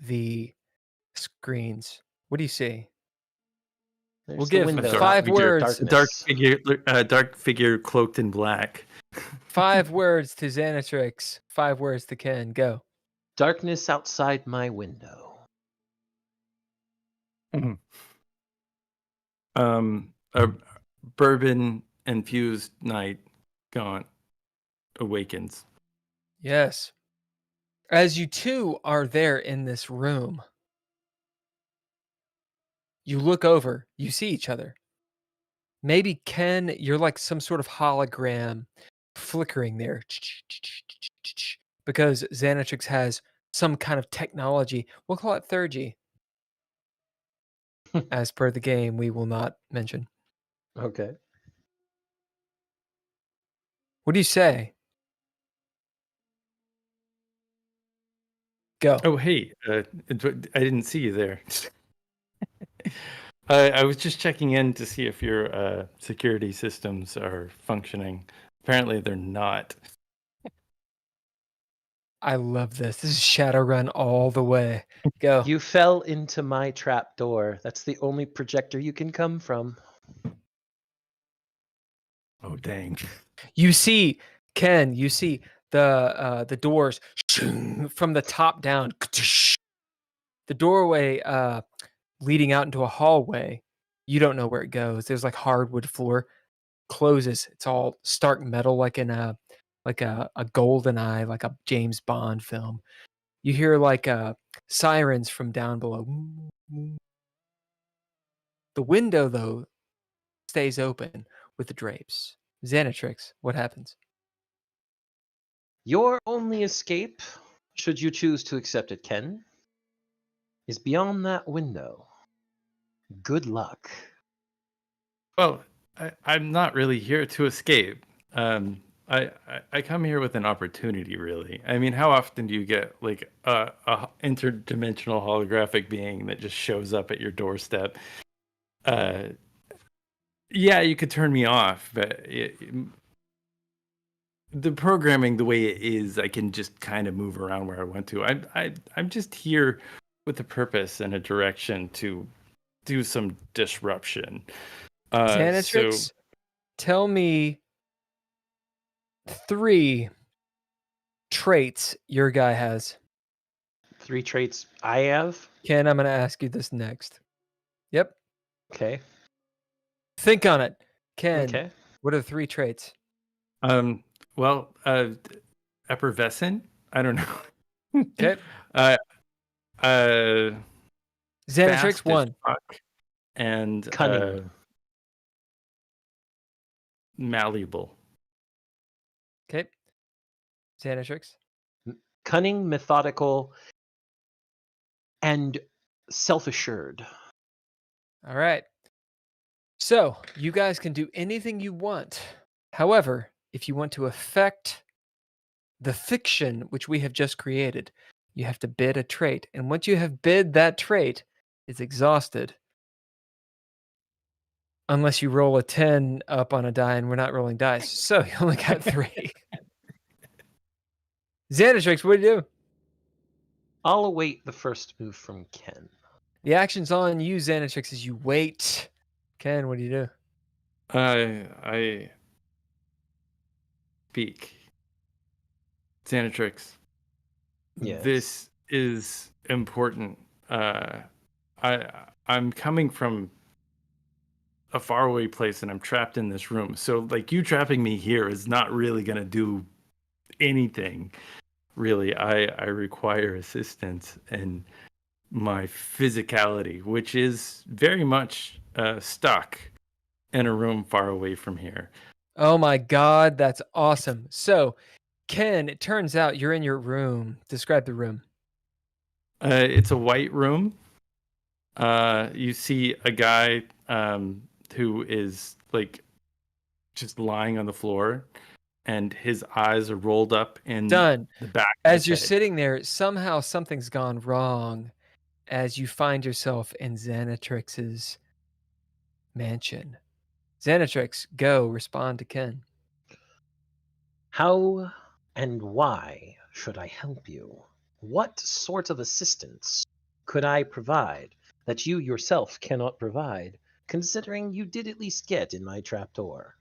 the screens. What do you see? There's We'll the give window, 5 words. Dark figure cloaked in black. 5 words to Xanatrix. 5 words to Ken. Go. Darkness outside my window. A bourbon infused night gone awakens. Yes. As you two are there in this room, you look over, you see each other. Maybe Ken, you're like some sort of hologram flickering there. Because Xanatrix has some kind of technology. We'll call it 3G. As per the game, we will not mention. Okay. What do you say? Go. Oh, hey, I didn't see you there. I was just checking in to see if your security systems are functioning. Apparently, they're not. I love this. This is Shadowrun all the way. Go. You fell into my trap door. That's the only projector you can come from. Oh, dang. You see, Ken, you see the doors from the top down. The doorway leading out into a hallway. You don't know where it goes. There's like hardwood floor. Closes. It's all stark metal, like in a golden eye, like a James Bond film. You hear like sirens from down below. The window, though, stays open with the drapes. Xanatrix, what happens? Your only escape, should you choose to accept it, Ken, is beyond that window. Good luck. Well, I'm not really here to escape. I come here with an opportunity, really. I mean, how often do you get like a interdimensional holographic being that just shows up at your doorstep? Yeah, you could turn me off, but the programming the way it is, I can just kind of move around where I want to. I'm just here with a purpose and a direction to do some disruption. Xanatrix, tell me 3 traits your guy has. 3 traits I have. Ken, I'm going to ask you this next. Yep. Okay. Think on it. Ken, Okay. what are the 3 traits? Well, effervescent. I don't know. Okay. uh, Xanatrix, fast as 1. fuck, and Cunning. malleable. Okay. Xanatrix. Cunning, methodical, and self-assured. All right. So, you guys can do anything you want. However, if you want to affect the fiction which we have just created, you have to bid a trait. And once you have bid that trait, it's exhausted. Unless you roll a 10 up on a die, and we're not rolling dice. So, you only got 3. Xanatrix, what do you do? I'll await the first move from Ken. The action's on you, Xanatrix, as you wait. Ken, what do you do? I speak. Xanatrix. Yes. This is important. I'm coming from a faraway place and I'm trapped in this room. So like you trapping me here is not really gonna do anything. Really, I require assistance and my physicality, which is very much stuck in a room far away from here. Oh my God, that's awesome. So, Ken, it turns out you're in your room. Describe the room. It's a white room. You see a guy who is like just lying on the floor, and his eyes are rolled up in Done. the back. As you're sitting there, somehow something's gone wrong as you find yourself in Xanatrix's mansion. Xanatrix, go respond to Ken. How and why should I help you? What sort of assistance could I provide that you yourself cannot provide, considering you did at least get in my trapdoor?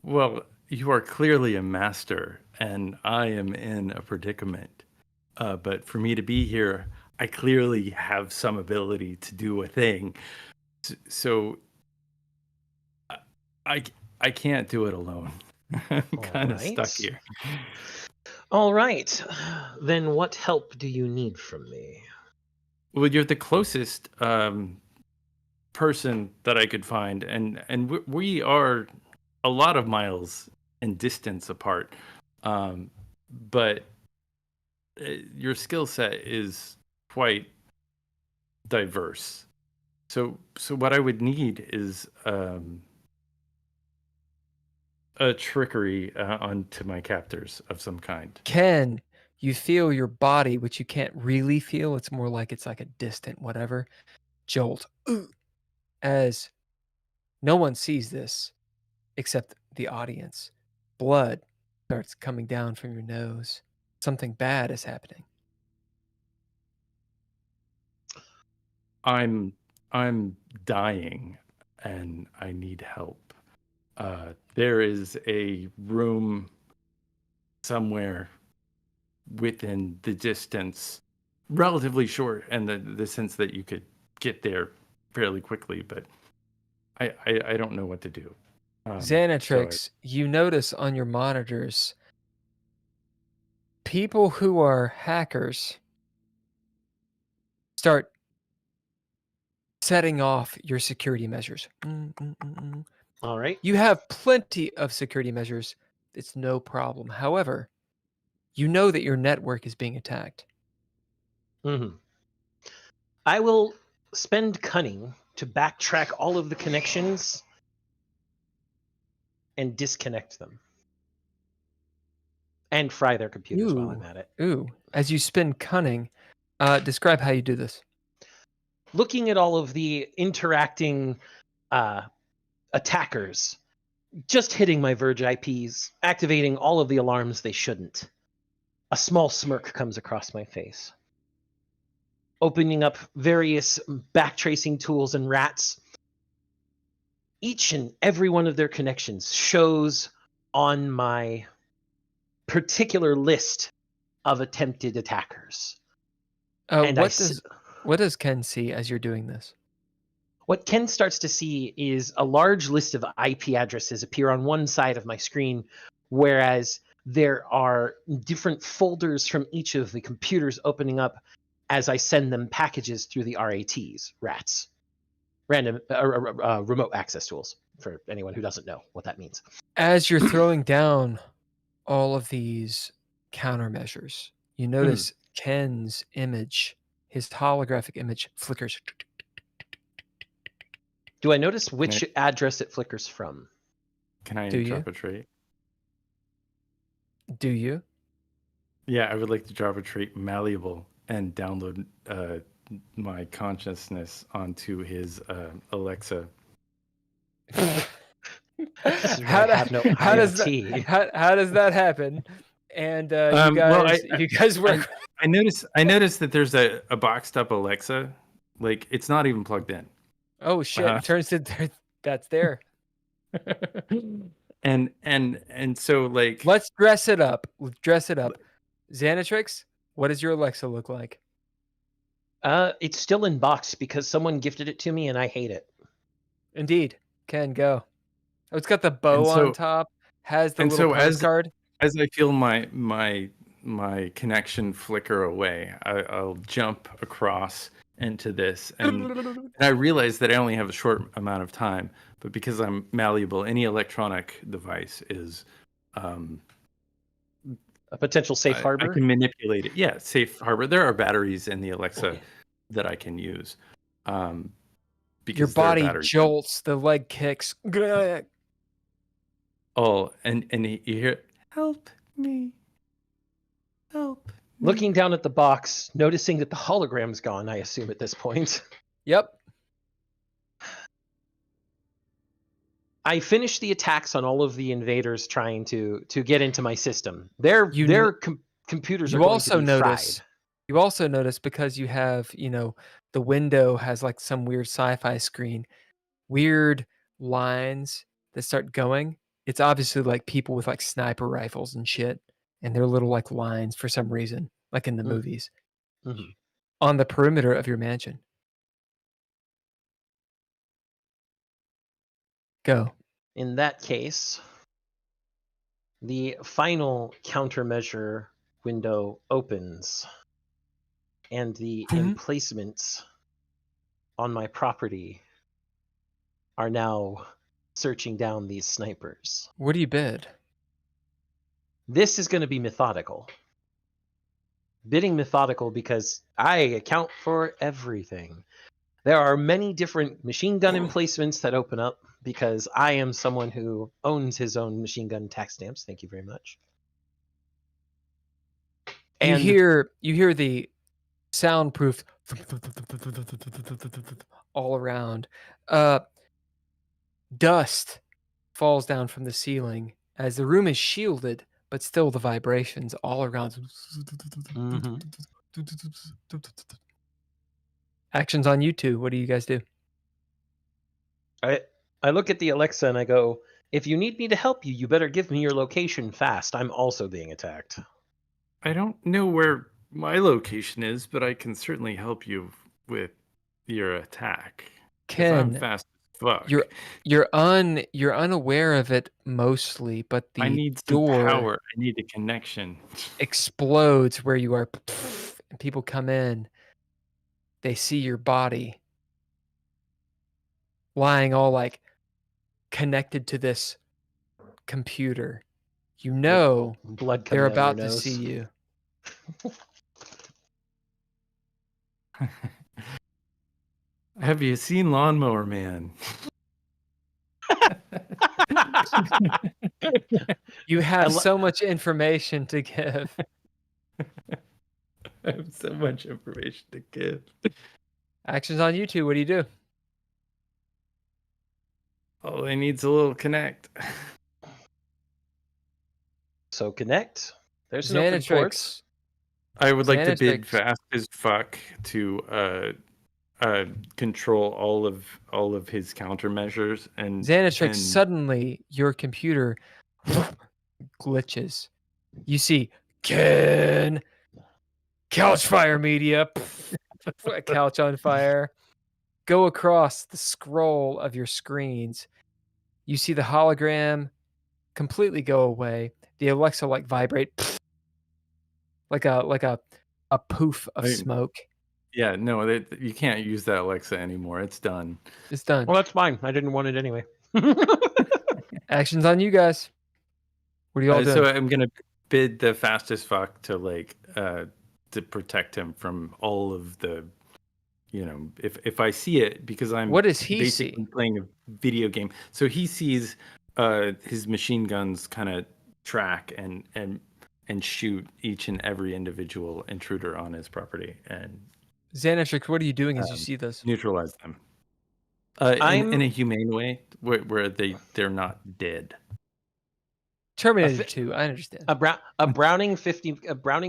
Well, you are clearly a master, and I am in a predicament. But for me to be here, I clearly have some ability to do a thing. So I can't do it alone. I'm kind of stuck here. All right. Then what help do you need from me? Well, you're the closest person that I could find, and we are a lot of miles in distance apart. But your skill set is quite diverse. So what I would need is a trickery onto my captors of some kind. Ken, you feel your body, which you can't really feel. It's more like it's like a distant whatever jolt. As no one sees this except the audience. Blood starts coming down from your nose. Something bad is happening. I'm dying and I need help. There is a room somewhere within the distance, relatively short, and the sense that you could get there fairly quickly, but I don't know what to do. Xanatrix, you notice on your monitors people who are hackers start setting off your security measures. All right. You have plenty of security measures. It's no problem. However, you know that your network is being attacked. Mm-hmm. I will spend cunning to backtrack all of the connections and disconnect them. And fry their computers while I'm at it. Ooh. As you spend cunning, describe how you do this. Looking at all of the interacting attackers, just hitting my Verge IPs, activating all of the alarms they shouldn't. A small smirk comes across my face. Opening up various backtracing tools and rats, each and every one of their connections shows on my particular list of attempted attackers. And what does Ken see as you're doing this? What Ken starts to see is a large list of IP addresses appear on one side of my screen, whereas there are different folders from each of the computers opening up as I send them packages through the RATs, random remote access tools, for anyone who doesn't know what that means. As you're throwing down all of these countermeasures, you notice Ken's image, his holographic image, flickers. Do I notice which address it flickers from? Can I Do drop you? a trait? Do you? Yeah, I would like to drop a trait malleable and download my consciousness onto his Alexa. How does that happen? And you guys work. I noticed that there's a boxed up Alexa. Like, it's not even plugged in. Oh shit! It turns out that's there. and so, like, let's dress it up. Xanatrix, what does your Alexa look like? It's still in box because someone gifted it to me and I hate it. Indeed. Ken, go. Oh, it's got the bow on top, has the little postcard. As I feel my connection flicker away, I'll jump across into this, and I realize that I only have a short amount of time, but because I'm malleable, any electronic device is a potential safe harbor. I can manipulate it. Yeah, safe harbor. There are batteries in the Alexa that I can use. Because your body jolts, the leg kicks. Oh, and you hear, help me. Help. Looking down at the box, noticing that the hologram's gone, I assume at this point. Yep. I finished the attacks on all of the invaders trying to get into my system. Their computers are going to be fried. You also notice, because you have, the window has like some weird sci-fi screen, weird lines that start going. It's obviously like people with like sniper rifles and shit, and they're little like lines for some reason, like in the movies, on the perimeter of your mansion. Go. In that case, the final countermeasure window opens, and the emplacements on my property are now searching down these snipers. What do you bid? This is going to be methodical. Bidding methodical because I account for everything. There are many different machine gun emplacements that open up because I am someone who owns his own machine gun tax stamps. Thank you very much. And you hear the soundproof all around. Dust falls down from the ceiling as the room is shielded, but still the vibrations all around. Actions on you two. What do you guys do? I look at the Alexa and I go, if you need me to help you, you better give me your location fast. I'm also being attacked. I don't know where my location is, but I can certainly help you with your attack. Ken, I'm fast as fuck. You're unaware of it mostly, but the I need door power. I need a connection. Explodes where you are, and people come in. They see your body lying all like connected to this computer. You know blood they're about to see you. Have you seen Lawnmower Man? You have so much information to give. I have so much information to give. Actions on you two. What do you do? All I need's a little connect. So connect. There's an open port. I would like to bid fast as fuck to control all of his countermeasures and Xanatrix, suddenly your computer glitches. You see Ken Couchfire Media, couch on fire, go across the scroll of your screens. You see the hologram completely go away. The Alexa vibrate like a poof of smoke. Yeah, no, you can't use that Alexa anymore. It's done. It's done. Well, that's fine. I didn't want it anyway. Action's on you guys. What are you all doing? So I'm gonna bid the fastest fuck to to protect him from all of the, if I see it, because I'm what does he basically see? playing a video game. So he sees his machine guns kind of track and shoot each and every individual intruder on his property and Xanatrix, what are you doing as you see this? neutralize them. In a humane way, where they're not dead. Terminator 2, I understand. A Browning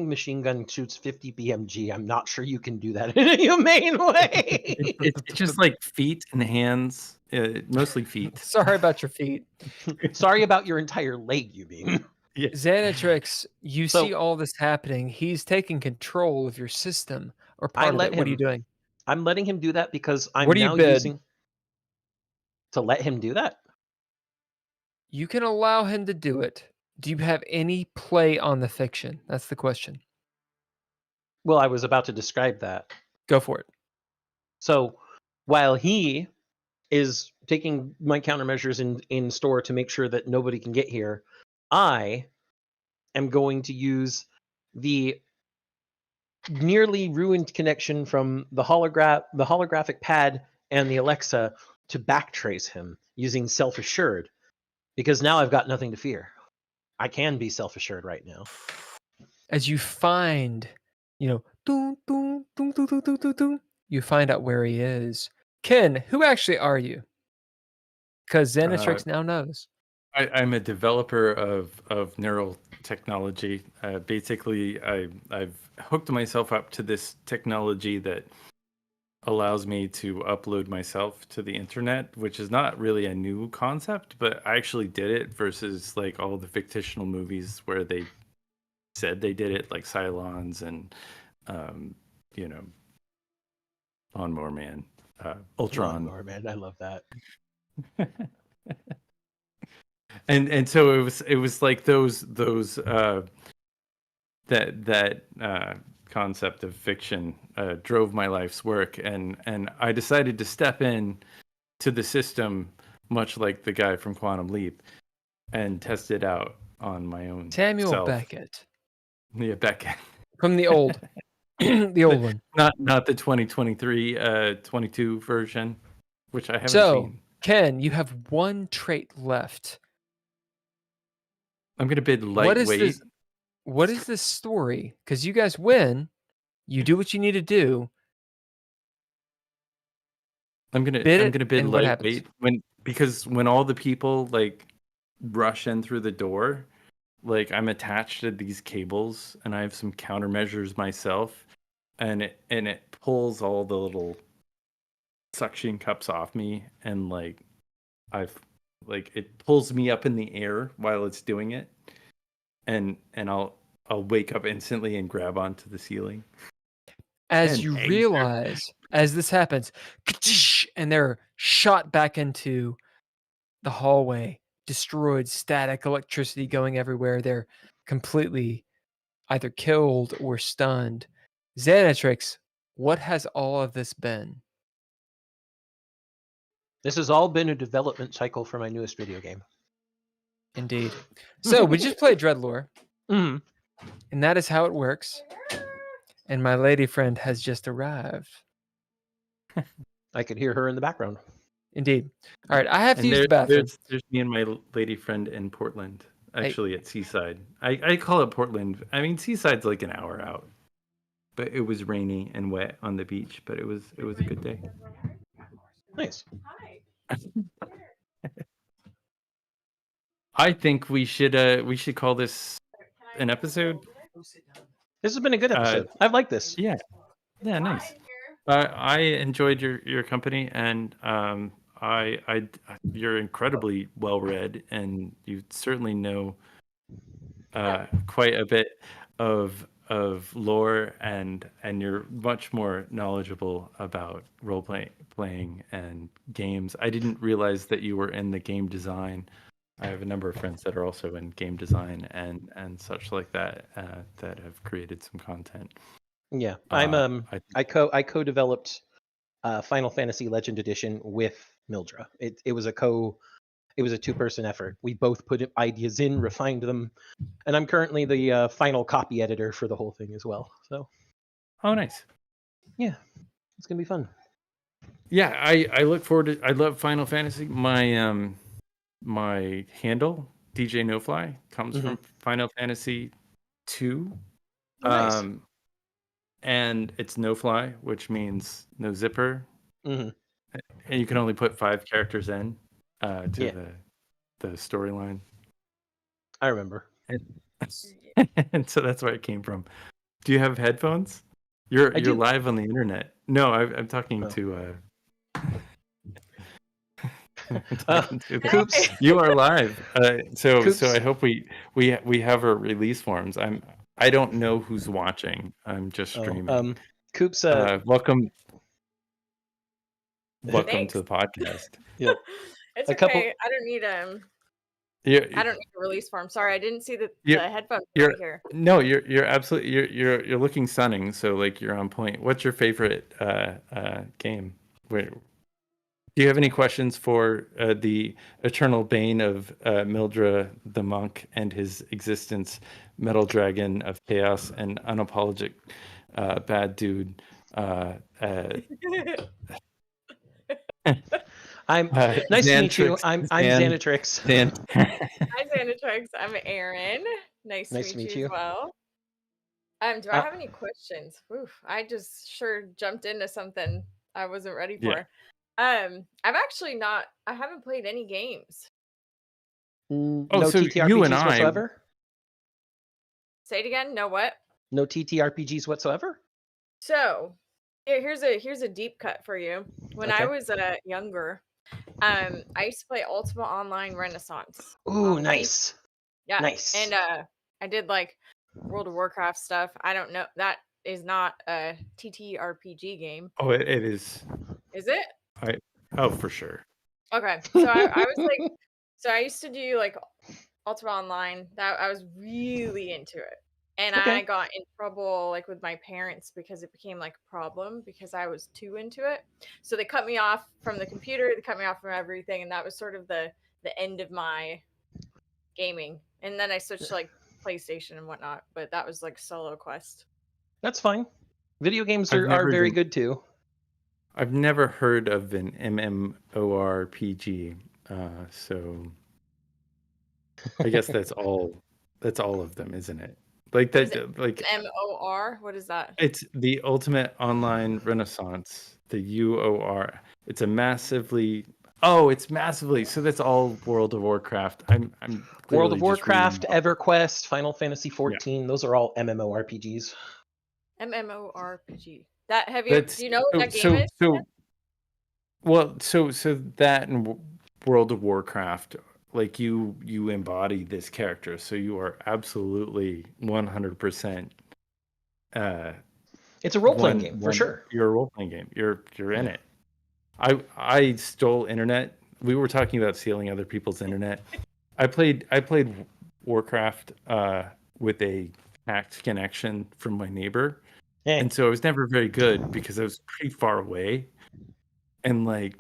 machine gun shoots 50 BMG. I'm not sure you can do that in a humane way. It's just like feet and hands, mostly feet. Sorry about your feet. Sorry about your entire leg, you mean? Yeah. Xanatrix, you see all this happening. He's taking control of your system or part of it. What are you doing? I'm letting him do that because I'm what do now you bid? using to let him do that. You can allow him to do it. Do you have any play on the fiction? That's the question. Well, I was about to describe that. Go for it. So while he is taking my countermeasures in store to make sure that nobody can get here, I am going to use the nearly ruined connection from the holographic pad and the Alexa to backtrace him using self-assured, because now I've got nothing to fear. I can be self-assured right now. As you find, you find out where he is. Ken, who actually are you? Because Xanatrix now knows. I'm a developer of neural technology. Basically, I've hooked myself up to this technology that allows me to upload myself to the internet, which is not really a new concept, but I actually did it versus all the fictional movies where they said they did it, like Cylons and Lawnmower Man, Ultron. Lawnmower Man, I love that. And so it was like those that concept of fiction drove my life's work, and I decided to step in to the system, much like the guy from Quantum Leap, and test it out on my own. Samuel Beckett. Yeah, Beckett from the old the old one, not the 2023 22 version, which I haven't seen. Ken, you have one trait left. I'm gonna bid lightweight. What is this story? Because you guys win, you do what you need to do. I'm gonna bid lightweight because when all the people rush in through the door, I'm attached to these cables and I have some countermeasures myself, and it pulls all the little suction cups off me, and it pulls me up in the air while it's doing it, and I'll wake up instantly and grab onto the ceiling. As you realize, as this happens, and they're shot back into the hallway, destroyed, static, electricity going everywhere. They're completely either killed or stunned. Xanatrix, what has all of this been? This has all been a development cycle for my newest video game. Indeed. So we just played Dreadlore, mm-hmm. and that is how it works. And my lady friend has just arrived. I could hear her in the background. Indeed. All right, I have to use the bathroom. There's me and my lady friend in Portland, actually at Seaside. I call it Portland. I mean, Seaside's like an hour out, but it was rainy and wet on the beach. But it was a good day. Nice. I think we should call this an episode. This has been a good episode. I've liked this. Yeah, nice. I enjoyed your company, and you're incredibly well read, and you certainly know quite a bit of lore, and you're much more knowledgeable about playing and games. I didn't realize that you were in the game design. I have a number of friends that are also in game design and such like that that have created some content. Yeah, I I co-developed Final Fantasy Legend Edition with Mildra. It was a 2-person effort. We both put ideas in, refined them, and I'm currently the final copy editor for the whole thing as well. So, oh, nice. yeah, it's gonna be fun. Yeah, I look forward to. I love Final Fantasy. My handle DJ NoFly comes from Final Fantasy 2. Oh, nice. And it's no fly, which means no zipper. Mm-hmm. And you can only put 5 characters in to the storyline. I remember. And so that's where it came from. Do you have headphones? You're live on the internet. No, I'm talking to. Coops. You are live. So Coops. I hope we have our release forms. I don't know who's watching. I'm just streaming. Coops. Welcome Thanks. to the podcast. Yeah. It's A okay. couple- I don't need Yeah. I don't need a release form. Sorry, I didn't see the headphones You're- right here. No, you're absolutely you're looking stunning. So like you're on point. What's your favorite game? Do you have any questions for the eternal bane of Mildra the monk and his existence, metal dragon of chaos and unapologetic bad dude? I'm nice to meet you. I'm Xanatrix. Hi, Xanatrix. I'm Aaron. Nice to meet you as well. Do I have any questions? Oof, I just sure jumped into something I wasn't ready for. Yeah. I haven't played any games. No so TTRPGs you and I- whatsoever? Say it again. No what? No TTRPGs whatsoever? So, here's a deep cut for you. When I was younger, I used to play Ultima Online Renaissance. Ooh, nice. Yeah. Nice. And I did like World of Warcraft stuff. I don't know. That is not a TTRPG game. Oh, it is. Is it? For sure. Okay. So I was like, so I used to do like Ultima Online. That I was really into it. And I got in trouble like with my parents because it became like a problem because I was too into it. So they cut me off from the computer, they cut me off from everything, and that was sort of the end of my gaming. And then I switched to like PlayStation and whatnot, but that was like solo quest. That's fine. Video games I've are never very been- good too. I've never heard of an MMORPG, so I guess that's all. That's all of them, isn't it? Like that, like MOR. What is that? it's the Ultimate Online Renaissance. The UOR. It's massively. So that's all World of Warcraft. I'm World of clearly just Warcraft, reading- EverQuest, Final Fantasy 14. Those are all MMORPGs. MMORPG. That do you know what that so, game is? So that and World of Warcraft, like you embody this character, so you are absolutely 100%. It's a role-playing game for sure. You're a role-playing game. You're in it. I stole internet. We were talking about stealing other people's internet. I played Warcraft with a hacked connection from my neighbor. And so I was never very good because I was pretty far away. And like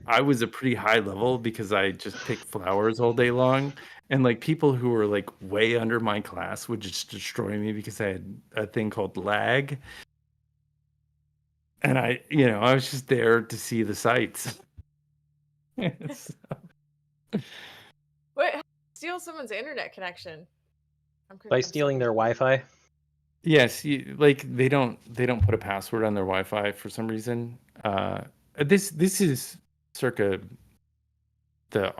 I was a pretty high level because I just picked flowers all day long. And like people who were like way under my class would just destroy me because I had a thing called lag. And I was just there to see the sights. Wait, how do you steal someone's internet connection? By stealing their Wi-Fi. Yes, they don't put a password on their Wi-Fi for some reason. This is circa the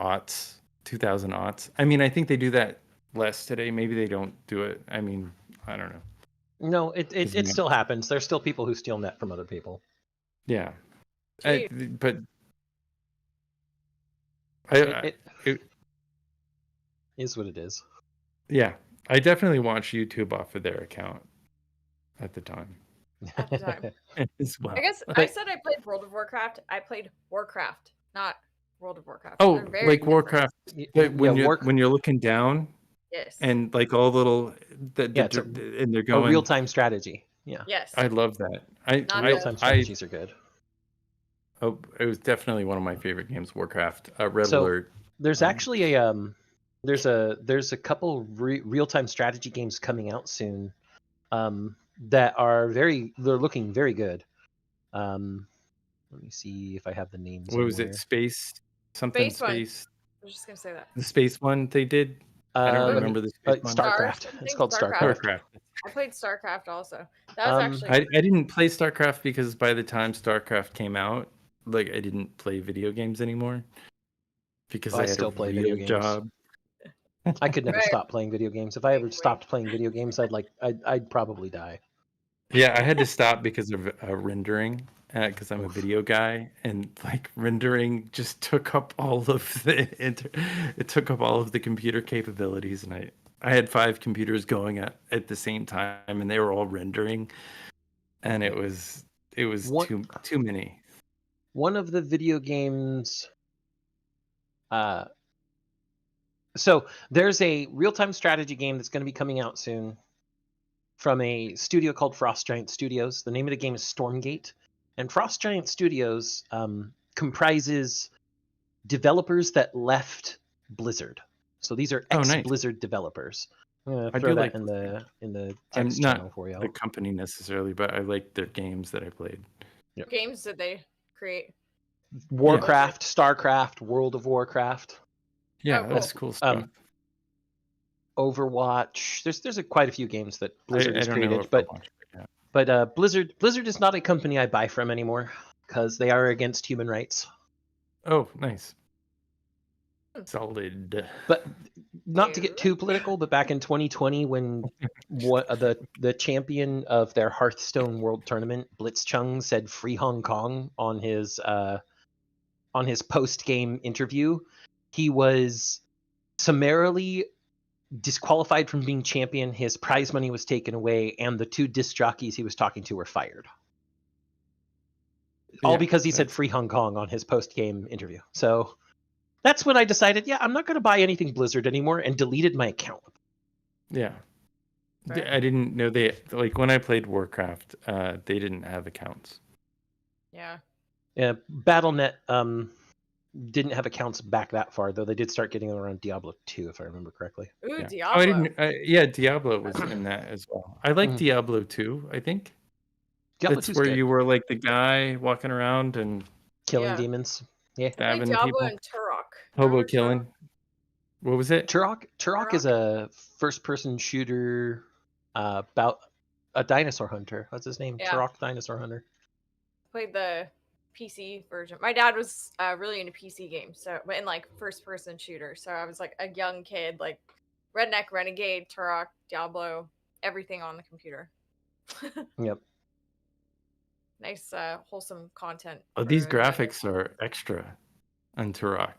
2000 aughts. I mean, I think they do that less today. Maybe they don't do it. I mean, I don't know. No, it still happens. There's still people who steal net from other people. Yeah. Gee. But It it, is what it is. yeah, I definitely watched YouTube off of their account at the time At the time. as well. I guess I But- said I played World of Warcraft. I played Warcraft, not World of Warcraft. Oh, They're very like different. Warcraft. But when you're looking down Yes. and like all little it's a- and they're A going real-time strategy. Yeah. yes. I love that. Not Real-time I- strategies are good. Oh, it was definitely one of my favorite games, Warcraft. Red Alert. There's Um, actually a there's a couple real-time strategy games coming out soon that are they're looking very good. Let me see if I have the names. What was it? anywhere. Space something Space one. space. I was just gonna say that. The space one they did. I don't Let me- remember the space one. StarCraft. Stars, It's called Starcraft. StarCraft. StarCraft. I played StarCraft also. That was Um, actually I didn't play StarCraft because by the time StarCraft came out, like I didn't play video games anymore because Oh, I I had still a play real video games. job. I could never Right. stop playing video games. If I ever Wait. stopped playing video games, I'd probably die. Yeah, I had to stop because of rendering because I'm a video guy, and like rendering just took up all of it took up all of the computer capabilities, and I had 5 computers going at the same time, and they were all rendering, and it was What- too many. One of the video games so there's a real-time strategy game that's going to be coming out soon from a studio called Frost Giant Studios. The name of the game is Stormgate, and Frost Giant Studios comprises developers that left Blizzard. So these are Oh, nice. ex-Blizzard developers. I'm gonna I throw do that like in the I'm text not channel for you. the company necessarily, but I like their games that I played. games that they create. Warcraft, StarCraft, World of Warcraft, Yeah, Oh, that's cool stuff. Overwatch. There's quite a few games that Blizzard I has don't know created, if but I'll watch it, yeah. But Blizzard is not a company I buy from anymore because they are against human rights. Oh, nice. Hmm. Solid. But not to Ew. get too political, but back in 2020, when the champion of their Hearthstone World Tournament, Blitzchung, said "Free Hong Kong" on his post game interview, he was summarily disqualified from being champion. His prize money was taken away, and the 2 disc jockeys he was talking to were fired. All Yeah, because he said that's- "Free Hong Kong" on his post game interview. So that's when I decided, yeah, I'm not going to buy anything Blizzard anymore, and deleted my account. Yeah. Right. I didn't know they like when I played Warcraft, they didn't have accounts. Yeah. Yeah, BattleNet didn't have accounts back that far, though they did start getting them around Diablo 2, if I remember correctly. Ooh, Yeah. Diablo. Oh, I didn't. Yeah, Diablo was in that as well. I like Mhm. Diablo 2, I think. Diablo That's 2's where good. you were like the guy walking around and Killing Yeah. demons. Yeah. I played stabbing Diablo people. and Turok. Hobo Remember killing. What was it? Turok is a first-person shooter about a dinosaur hunter. What's his name? Yeah. Turok Dinosaur Hunter. Played the PC version. My dad was really into PC games, so in like first person shooter. So I was like a young kid, like Redneck Renegade, Turok, Diablo, everything on the computer. Yep. Nice, wholesome content. Oh, for these a young graphics are extra on Turok.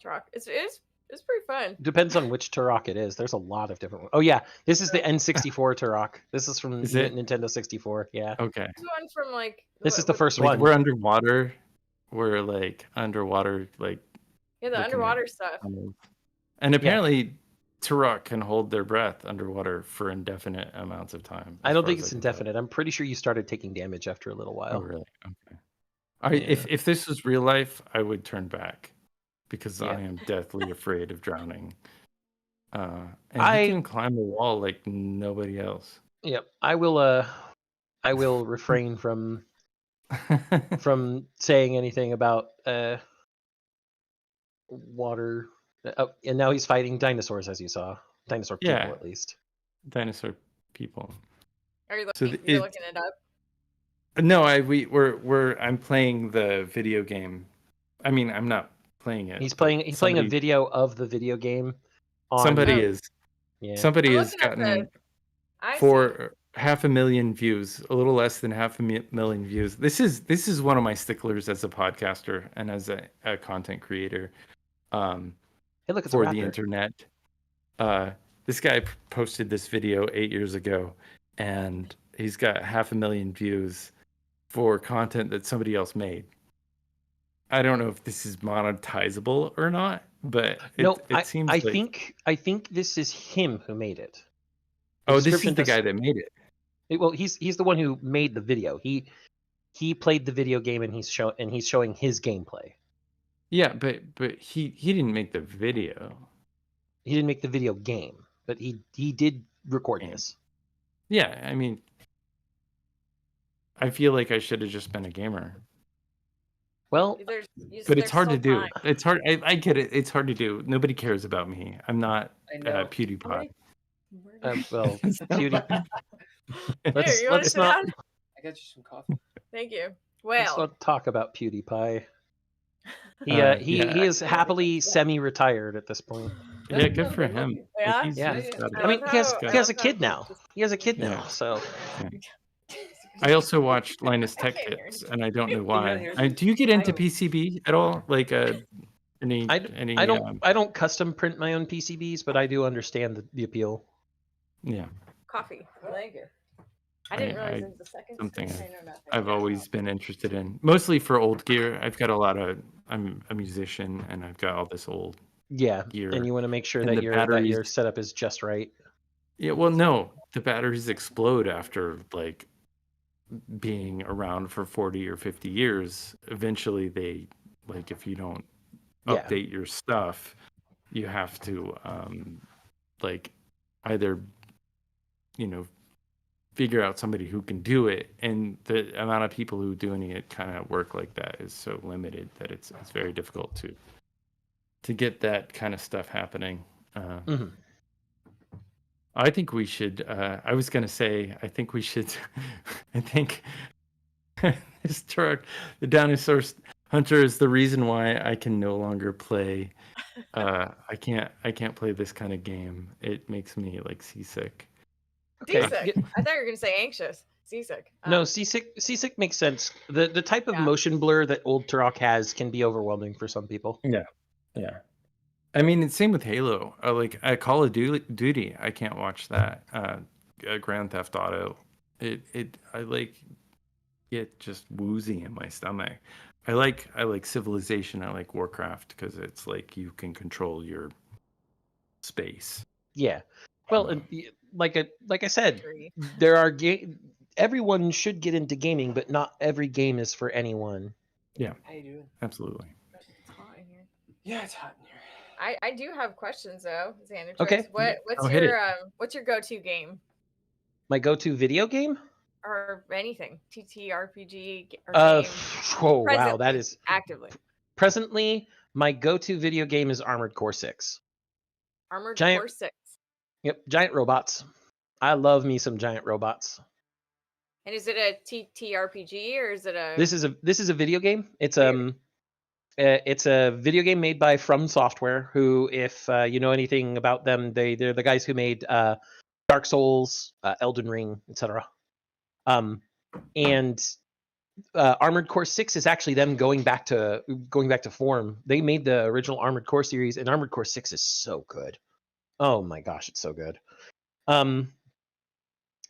Turok. It's pretty fun. Depends on which Turok it is. There's a lot of different ones. Oh yeah, this is the N64 Turok. This is from Is it? Nintendo 64. Yeah. Okay. This one from like This is the first Like one. we're underwater. We're like underwater, like yeah, the looking at underwater stuff. and apparently Turok can hold their breath underwater for indefinite amounts of time. I as don't far think as it's I can tell. indefinite. I'm pretty sure you started taking damage after a little while. Oh, really? Okay. If this was real life, I would turn back because Yeah. I am deathly afraid of drowning. And I- you can climb a wall like nobody else. Yep. I will refrain from saying anything about water. And now he's fighting dinosaurs, as you saw. Dinosaur people, Yeah. at least. Dinosaur people. Are you So looking, the- you're it- looking it up? No, I'm playing the video game. I mean, I'm not playing it. He's but playing a somebody- video of the video game. On, Somebody Oh. is. Yeah. Somebody I'm has looking at gotten I see. 4 500,000 views, a little less than 500,000 views. This is one of my sticklers as a podcaster and as a content creator Hey, look, it's a for the raptor. internet. This guy posted this video 8 years ago, and he's got 500,000 views for content that somebody else made. I don't know if this is monetizable or not, but it seems I like... I think this is him who made it. Oh, this is description the does- guy that made it. Well, he's the one who made the video. He played the video game and he's showing his gameplay. Yeah, but he didn't make the video. He didn't make the video game, but he did record this. Yeah, I mean, I feel like I should have just been a gamer. Well, But it's hard to do. It's hard. I get it. It's hard to do. Nobody cares about me. I'm not PewDiePie. well, Cutie. Here, you want to sit down? I got you some coffee. Thank you. Let's Well, not talk about PewDiePie. He Yeah. is happily semi-retired at this point. Yeah, good for him. Yeah? Like, Yeah. he's got it. I mean, he has I a love kid how- now. He has a kid Yeah. now, so I also watched Linus Tech Tips, and I don't know why. Do you get into PCB at all? Like any? I don't custom print my own PCBs, but I do understand the appeal. Yeah, coffee. Thank you. I didn't realize it was the second. something I know nothing. I've always been interested in, mostly for old gear. I've got a lot of. I'm a musician, and I've got all this old Yeah, gear. and you want to make sure And that the your batteries- setup is just right. Yeah, well, no, the batteries explode after like being around for 40 or 50 years. Eventually, they like if you don't Yeah. update your stuff, you have to like either figure out somebody who can do it, and the amount of people who doing it kind of work like that is so limited that it's very difficult to get that kind of stuff happening. Mhm. I think we should. I was gonna say. I think we should. I think this truck, the dinosaur hunter, is the reason why I can no longer play. I can't play this kind of game. It makes me like seasick. Okay. Seasick. I thought you were gonna say anxious. Seasick. No, seasick makes sense. The type of Yeah. motion blur that old Turok has can be overwhelming for some people. Yeah. I mean, it's same with Halo. Like at Call of Duty, I can't watch that. Grand Theft Auto, I like get just woozy in my stomach. I like Civilization. I like Warcraft because it's like you can control your space. Yeah. Well, and like I said, Agree. there are everyone should get into gaming, but not every game is for anyone. How you doing? Absolutely. It's hot in here. Yeah, it's hot in here. I do have questions though, Xanatrix. Okay. What's Hit your go-to game My go-to video game? or anything TTRPG or game Oh wow, Presently. that is actively? presently my go-to video game is Armored Core 6. Armored Giant- Core 6. Yep, giant robots. I love me some giant robots. And is it a TTRPG or is it a? This is a video game. It's a video game made by From Software, who, if you know anything about them, they're the guys who made Dark Souls, Elden Ring, etc. And Armored Core 6 is actually them going back to form. They made the original Armored Core series, and Armored Core 6 is so good. Oh my gosh, it's so good.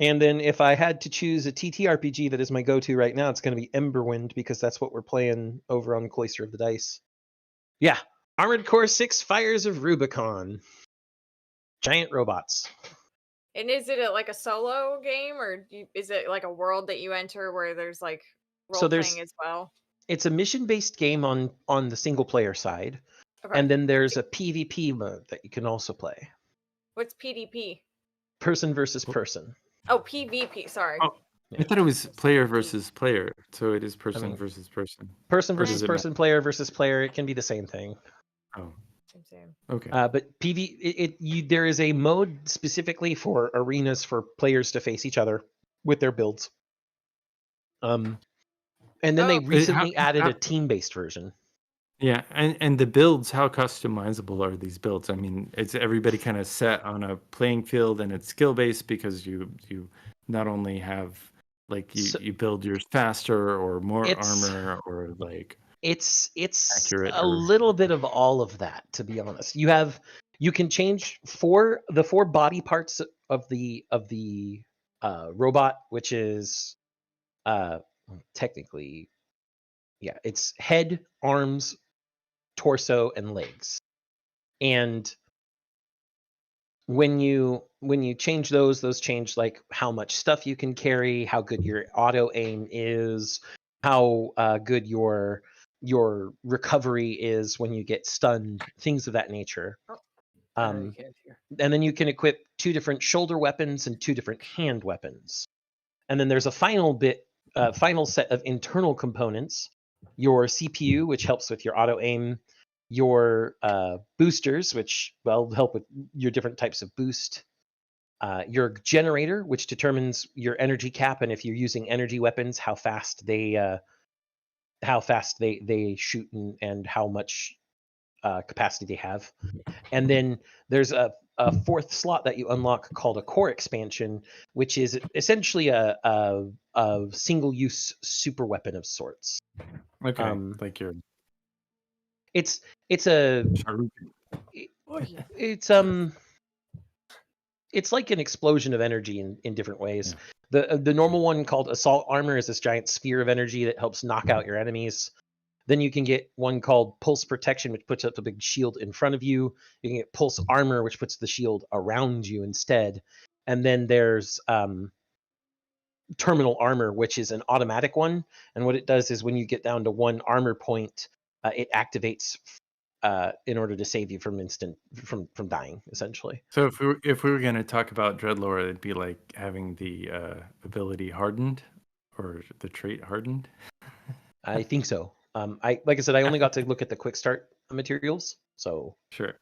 And then if I had to choose a TTRPG that is my go-to right now, it's going to be Emberwind, because that's what we're playing over on Cloister of the Dice. Yeah, Armored Core 6 Fires of Rubicon. Giant robots. And is it like a solo game or is it like a world that you enter where there's like role So there's- playing as well? It's a mission-based game on the single-player side, Okay. and then there's a PvP mode that you can also play. What's PvP? Person versus person. Oh, PvP. Sorry. Oh. I thought it was player versus player, so it is person mean- versus person. Person Or versus does it person, player versus player. It can be the same thing. Oh, Same. okay. But there is a mode specifically for arenas for players to face each other with their builds. And then they Oh. recently added how- a team-based version. Yeah, and the builds, how customizable are these builds? I mean, is everybody kind of set on a playing field and it's skill based because you not only have like So- you build yours faster or more It's- armor or like It's accurate a or- little bit of all of that, to be honest. You can change the four body parts of the robot, which is technically, yeah, it's head, arms, torso, and legs. And when you change those change like how much stuff you can carry, how good your auto aim is, how good your recovery is when you get stunned, things of that nature. You can't hear. And then you can equip 2 different shoulder weapons and 2 different hand weapons. And then there's a final set of internal components: your CPU, which helps with your auto aim, your boosters, which help with your different types of boost, your generator, which determines your energy cap, and if you're using energy weapons, how fast they shoot and how much capacity they have. And then there's a 4th slot that you unlock called a core expansion, which is essentially a single-use super weapon of sorts. okay, like your It's a it's like an explosion of energy in different ways. Yeah. The normal one called assault armor is this giant sphere of energy that helps knock out your enemies. Then you can get one called pulse protection, which puts up a big shield in front of you. You can get pulse armor, which puts the shield around you instead. And then there's terminal armor, which is an automatic one. And what it does is when you get down to 1 armor point, it activates in order to save you from dying, essentially. So if we were going to talk about Dreadlore, it'd be like having the ability hardened or the trait hardened. I think so. Like I said, I only got to look at the quick start materials, so sure.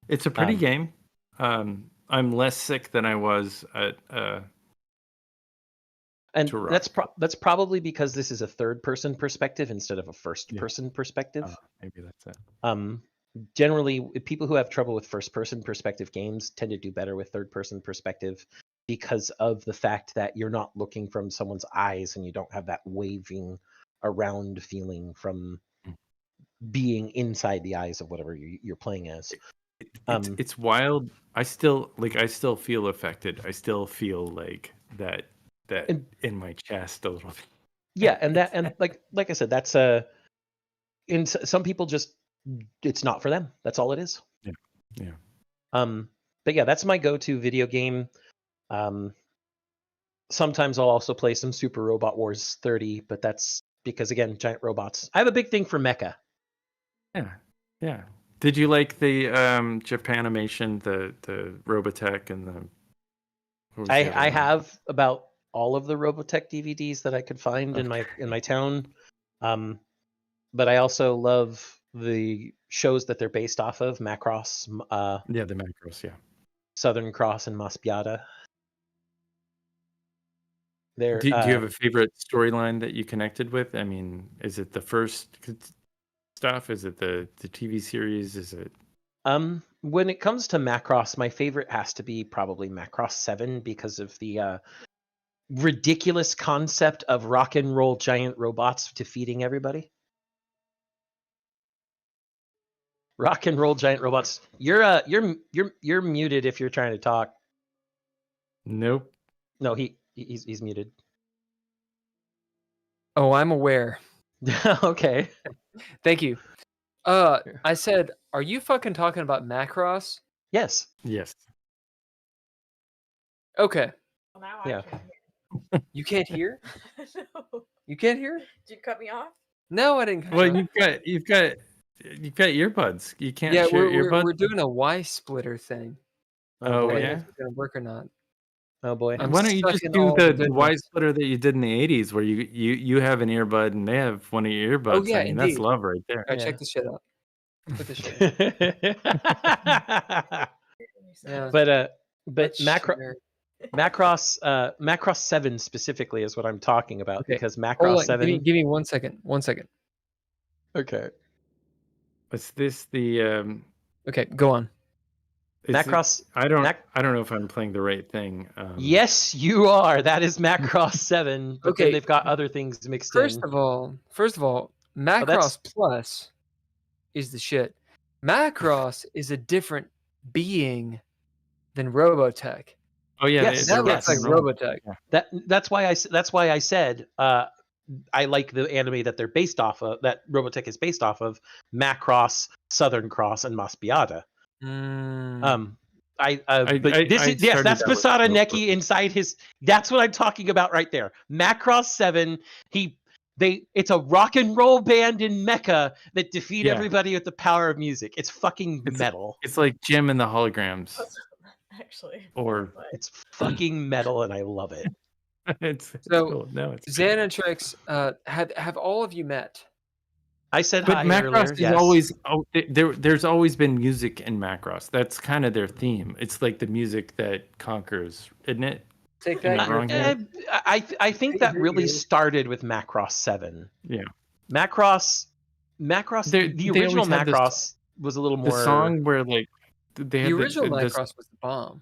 It's a pretty game. I'm less sick than I was at. And that's probably because this is a third-person perspective instead of a first-person perspective. Maybe that's it. Generally, people who have trouble with first-person perspective games tend to do better with third-person perspective because of the fact that you're not looking from someone's eyes and you don't have that waving around feeling from being inside the eyes of whatever you're playing as. It's wild. I still feel affected. I still feel like that in my chest a little bit. Yeah, and like I said, that's in some people just it's not for them. That's all it is. Yeah. But yeah, that's my go-to video game. Sometimes I'll also play some Super Robot Wars 30, but that's because, again, giant robots. I have a big thing for mecha. Yeah. Did you like the Japanimation, the Robotech and the? I have about all of the Robotech DVDs that I could find in my town. But I also love the shows that they're based off of: Macross. The Macross, yeah. Southern Cross and Maspiata. Do you have a favorite storyline that you connected with? I mean, is it the first stuff? Is it the TV series? Is it? When it comes to Macross, my favorite has to be probably Macross 7 because of the ridiculous concept of rock and roll giant robots defeating everybody. Rock and roll giant robots. You're muted if you're trying to talk. Nope. No, he's muted. Oh, I'm aware. Okay. Thank you. I said, are you fucking talking about Macross? Yes. Okay. Well, now Yeah. I can hear. You can't hear? No. You can't hear? Did you cut me off? No, I didn't. cut Well, you off. you've got earbuds. You can't Yeah, share we're earbuds. we're doing a Y splitter thing. Oh, I don't know yeah? if it's gonna work or not. Oh boy. I'm Why don't you just sucking do all the the goodness. Y splitter that you did in the 80s where you have an earbud and they have one of your earbuds? Oh, yeah, I mean, that's indeed. love right there. All right, Yeah. check this shit out. Put this shit out. Yeah. But Let's share. Macross 7 specifically is what I'm talking about, Okay. because Hold Macross on, 7. give me 1 second. 1 second. Okay. Was this the Okay, go on. Macross. I don't know if I'm playing the right thing. Yes, you are. That is Macross 7, but then Okay. they've got other things mixed First in. of all, Macross Plus is the shit. Macross is a different being than Robotech. Oh yeah, Yes, That they're looks like yes. Robotech. That's why I said I like the anime that they're based off of, that Robotech is based off of, Macross, Southern Cross, and Maspiata. Mm. Yes, that's Basada Neki inside his. That's what I'm talking about right there. Macross 7. It's a rock and roll band in Mecha that defeat everybody with the power of music. It's fucking metal. It's like Jim and the Holograms. Actually, Or it's fucking metal, and I love it. it's So cool. No, it's Xanatrix, have all of you met? I said but hi Macross earlier. is always there's always been music in Macross. That's kind of their theme. It's like the music that conquers, isn't it? Take Am I that. wrong here? I think that really started with Macross 7. Yeah. Macross. The original always had Macross was a little more. The song where like they had The original Macross was the bomb.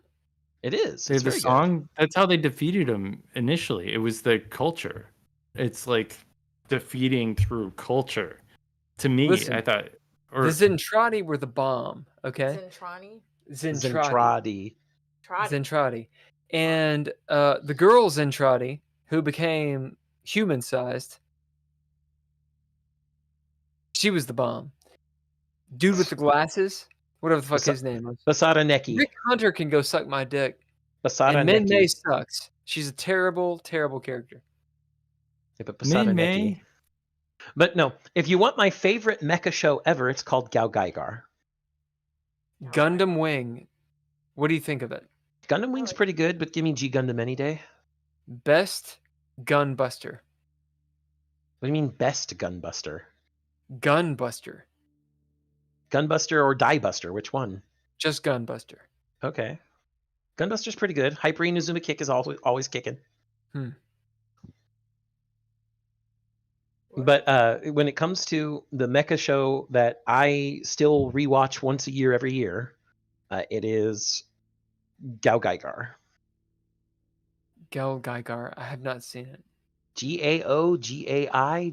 It is. They It's had the very song. good. That's how they defeated him initially. It was the culture. It's like defeating through culture. To me, Listen, I thought. The Zentradi were the bomb. Okay. Zentradi. Zentradi. And the girl Zentradi, who became human-sized, she was the bomb. Dude with the glasses, whatever the fuck his name was. Basada Neki. Rick Hunter can go suck my dick. Basada and Min Neki. May sucks. She's a terrible, terrible character. Yeah, but Basada Min Neki. May? But no, if you want my favorite mecha show ever, it's called Gao Gaigar. Gundam Wing. What do you think of it? Gundam Wing's pretty good, but give me G Gundam any day. Best Gunbuster. What do you mean best Gunbuster? Gunbuster. Gunbuster or Diebuster? Which one? Just Gunbuster. Okay. Gunbuster's pretty good. Hyper Inazuma Kick is always kicking. But when it comes to the mecha show that I still rewatch once a year every year, it is Gao Gaigar. Gao Gaigar. I have not seen it. GaoGaigar.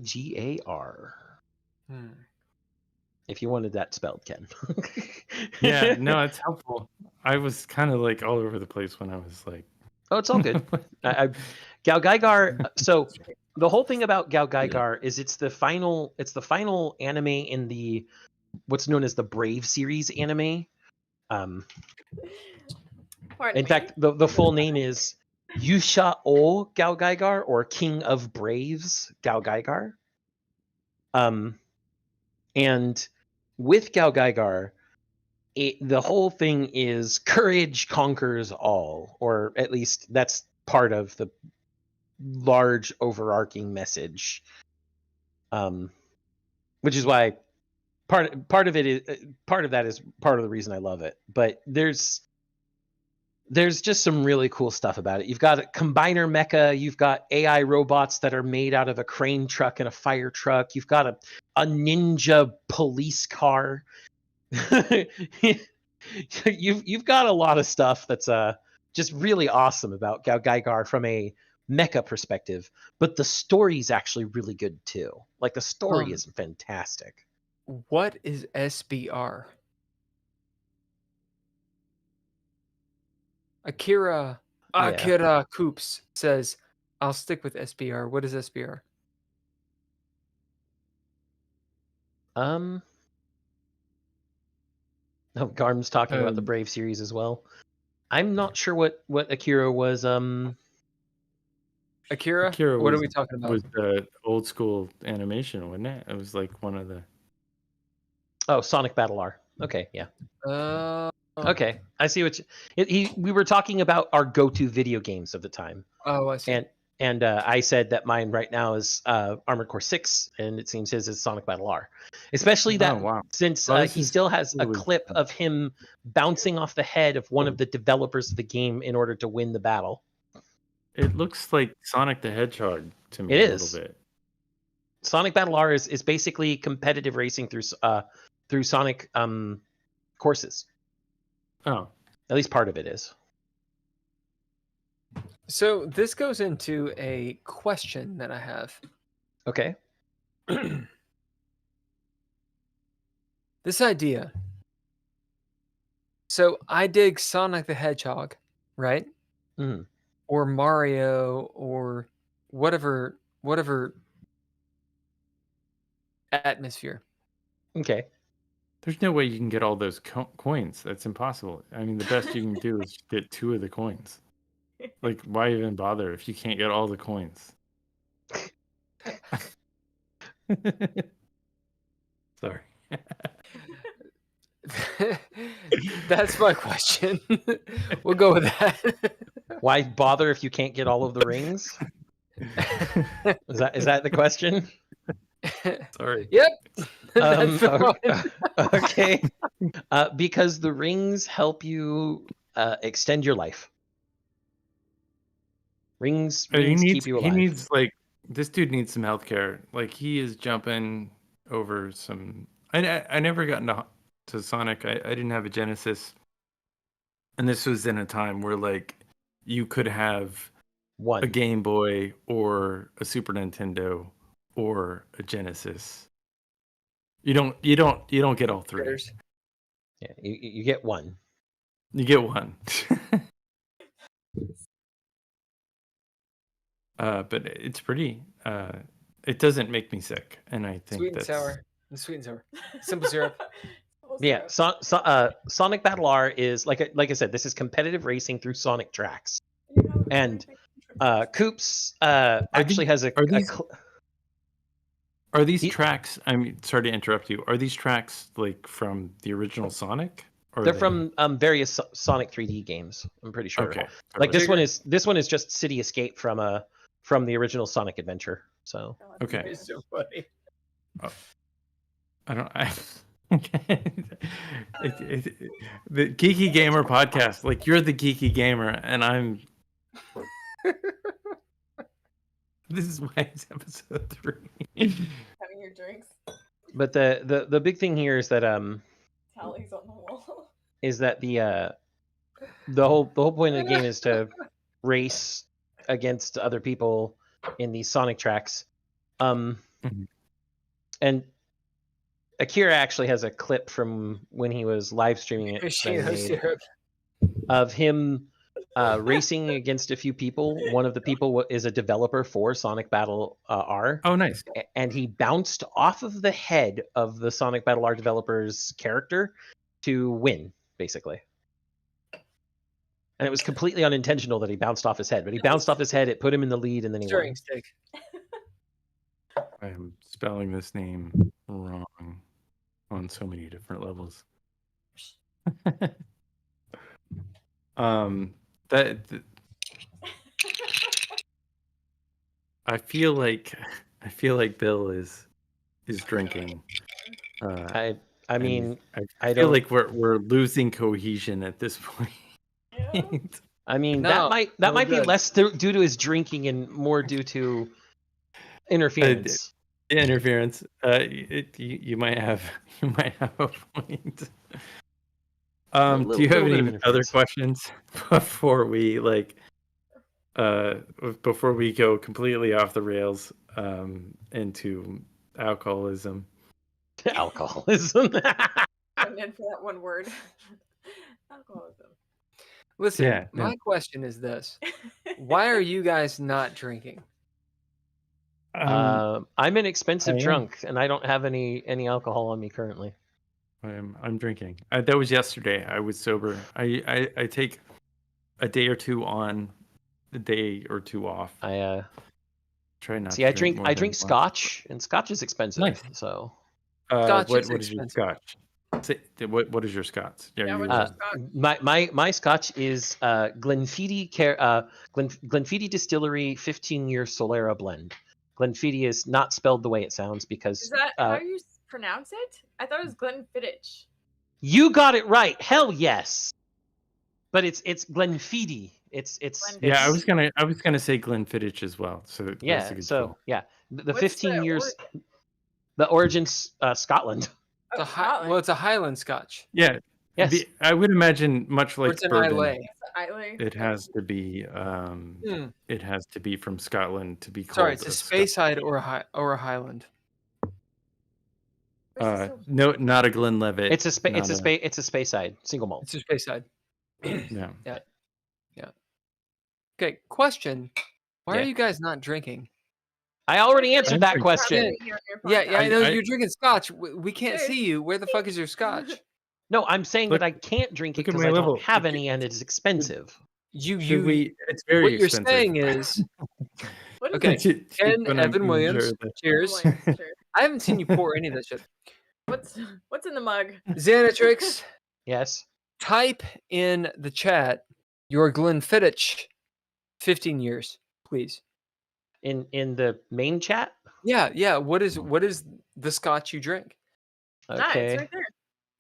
If you wanted that spelled, Ken. Yeah, no, it's helpful. I was kind of like all over the place when I was like. Oh, it's all good. Gao Gaigar. So the whole thing about Gao Gaigar is it's the final anime in the what's known as the Brave series anime. In fact, the full name is Yusha O Gao Gaigar, or King of Braves Gao Gaigar. And with Gao Gaigar, the whole thing is courage conquers all, or at least that's part of the large overarching message. Which is why part of that is part of the reason I love it. But there's just some really cool stuff about it. You've got a combiner mecha, you've got AI robots that are made out of a crane truck and a fire truck, you've got a ninja police car. You've got a lot of stuff that's just really awesome about Gao Gaigar from a mecha perspective, but the story's actually really good too. Like the story is fantastic. What is SBR? Akira Coops says, I'll stick with SBR. What is SBR? Oh, Garm's talking about the Brave series as well. I'm not sure what Akira was. Akira what are we talking about? Was the old school animation, wasn't it? It was like one of the. Oh, Sonic Battle R. Okay, yeah. Okay, I see what we were talking about our go-to video games of the time. Oh, I see. And I said that mine right now is Armored Core 6, and it seems his is Sonic Battle R. Especially that since he still has a clip of him bouncing off the head of one of the developers of the game in order to win the battle. It looks like Sonic the Hedgehog to me. It a is. little bit. Sonic Battle R is basically competitive racing through Sonic courses. Oh, At least part of it is. So this goes into a question that I have. Okay. This idea. So I dig Sonic the Hedgehog, right? Mhm. Or Mario, or whatever atmosphere. Okay. there's no way you can get all those coins. That's impossible. I mean, the best you can do is get 2 of the coins. Like, why even bother if you can't get all the coins? Sorry. That's my question. We'll go with that. Why bother if you can't get all of the rings? Is that the question? Sorry. Yep. That's the one. Okay. Because the rings help you extend your life. Rings keep you alive. He needs, like, this dude needs some healthcare. Like, he is jumping over some. I never got to Sonic. I didn't have a Genesis, and this was in a time where, like, you could have One. a Game Boy or a Super Nintendo or a Genesis. You don't get all 3. Yeah, you get one. You get one. But it's pretty. It doesn't make me sick, and I think Sweet and that's sour. Sweet and sour. Simple syrup. Yeah, Sonic Battle R is like I said, this is competitive racing through Sonic tracks, and Koops actually has a. Are these tracks? I mean, sorry to interrupt you. Are these tracks like from the original Sonic? Or They're from various Sonic 3D games. I'm pretty sure. Okay. Like this one is just City Escape from the original Sonic Adventure. So okay. It's so funny. Okay. The Geeky Gamer Podcast. Like, you're the Geeky Gamer, and I'm. This is why it's episode 3. Having your drinks. But the big thing here is that Tallies on the wall. is that the whole point of the game is to race against other people in these Sonic tracks. And Akira actually has a clip from when he was live streaming it of him racing against a few people. One of the people is a developer for Sonic Battle R. Oh, nice. And he bounced off of the head of the Sonic Battle R developer's character to win, basically. And it was completely unintentional that he bounced off his head, but he bounced off his head, it put him in the lead, and then he won. Stick. I am spelling this name wrong on so many different levels. I feel like Bill is drinking. I mean, I feel like we're losing cohesion at this point. Yeah. I mean, No, that might be less due to his drinking and more due to interference. Interference. You might have a point. Do you have any other questions before we go completely off the rails into alcoholism? Alcoholism. I'm in for that one word. Alcoholism. Listen, my question is this: why are you guys not drinking? I'm an expensive drunk, and I don't have any alcohol on me currently. I'm drinking. That was yesterday. I was sober. I take a day or two on, a day or two off. I try not. See, I drink Scotch, and Scotch is expensive. Nice. So, Scotch what is is your expensive. Scotch? What is your Scotch? Yeah, you- what's your Scotch? my Scotch is Glenfiddich Glenfiddich Distillery 15-year Solera blend. Glenfiddich is not spelled the way it sounds because Is that how you pronounce it? I thought it was Glenfiddich. you got it right. Hell yes. But it's Glenfiddich. It's Yeah, I was gonna say Glenfiddich as well. So that's yeah. a good So call. yeah, the What's 15 the years. The origin's Scotland. It's a Highland Scotch. Yeah, Yes. I would imagine much Or like it's an bourbon, Islay. it has to be from Scotland to be called Sorry, it's a Scotch. Speyside or a Highland. No, not a Glenlivet. It's a Speyside single malt. It's a Speyside. Yeah. Yeah. Okay, question. Why are Yeah. you guys not drinking? I already answered that Probably question. Yeah, I know I- you're drinking scotch. We can't Dude. see you. Where the fuck is your scotch? No, I'm saying Look- that I can't drink it look at because my I level. don't have any, and it is expensive. Should we? It's very What you're expensive. saying is, What is Okay. Cheap Ken when I'm Evan Williams. sure that- Cheers. Sure. I haven't seen you pour any of that shit. What's in the mug? Xanatrix, Yes. type in the chat your Glenfiddich 15 years, please. In the main chat. Yeah. What is the scotch you drink? Ah, Okay. it's right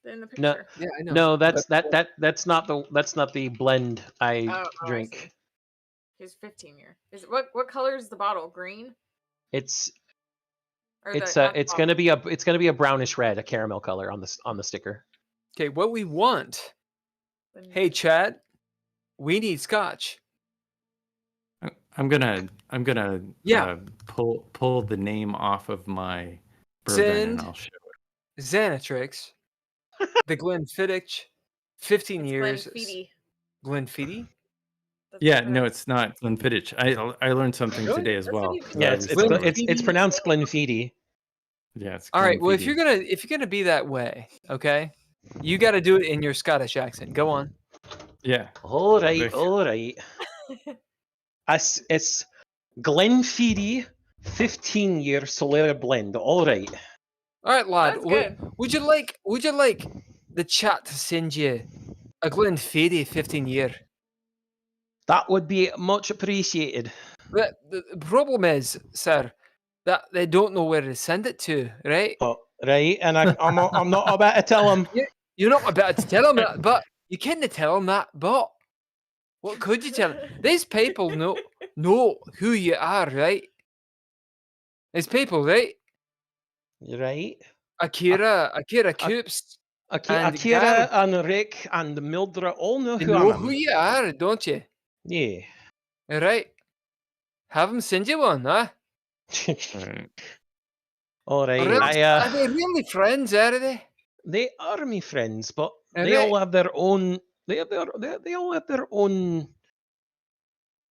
there in the picture. No, Yeah, I know. no, that's not the blend I I drink. see. Here's 15 year. What color is the bottle? Green? It's Or it's not the it's bottle. gonna be a brownish red, a caramel color on the sticker. Okay, what we want. Then- Hey, chat, we need scotch. I'm gonna Yeah. pull the name off of my bourbon Send and I'll show it. Xanatrix, the Glenfiddich, 15 It's years. Glenfiddich. Glenfiddich? That's Yeah, what no, it- it's not Glenfiddich. I learned something Really? today as That's what well. you 'cause said. I Yeah, was it's looking- pronounced Glenfiddich. yeah, it's All right. Well, if you're Glenfiddich. gonna be that way, okay, you got to do it in your Scottish accent. Go on. Yeah. All right, Very- all right. It's Glenfiddich 15-year Solera blend. All right. All right, lad. That's good. Would you like the chat to send you a Glenfiddich 15 year? That would be much appreciated. But the problem is, sir, that they don't know where to send it to, right? Oh, right, and I'm not about to tell him. You're not about to tell them that, but you can't tell them that. But what could you tell them? These people know who you are, right? These people, right? You're right. Akira Coops. And Akira Gary. and Rick and Mildred all know They who I know am. who you are, don't you? Yeah. All right. Have them send you one, huh? Right. All right. Or else, are they really friends, are they? They are my friends, but Are they they? all have their own. They all have their own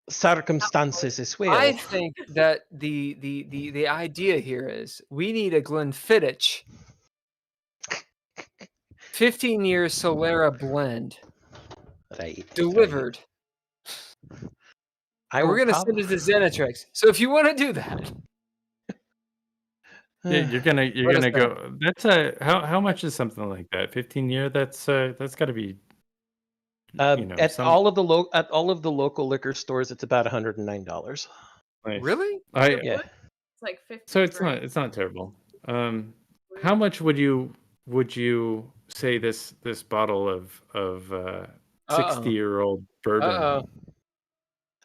circumstances as well. I think that the idea here is we need a Glenfiddich 15 year Solera blend Right. delivered. I And we're will gonna send it to Xanatrix. So if you want to do that, Yeah, you're gonna What is go. That's how much is something like that? 15-year. That's got to be. at all of the local liquor stores, it's about $109. Nice. really? Yeah. It's like 50. So it's right? not terrible. How much would you say this bottle of 60-year-old bourbon? Uh-oh.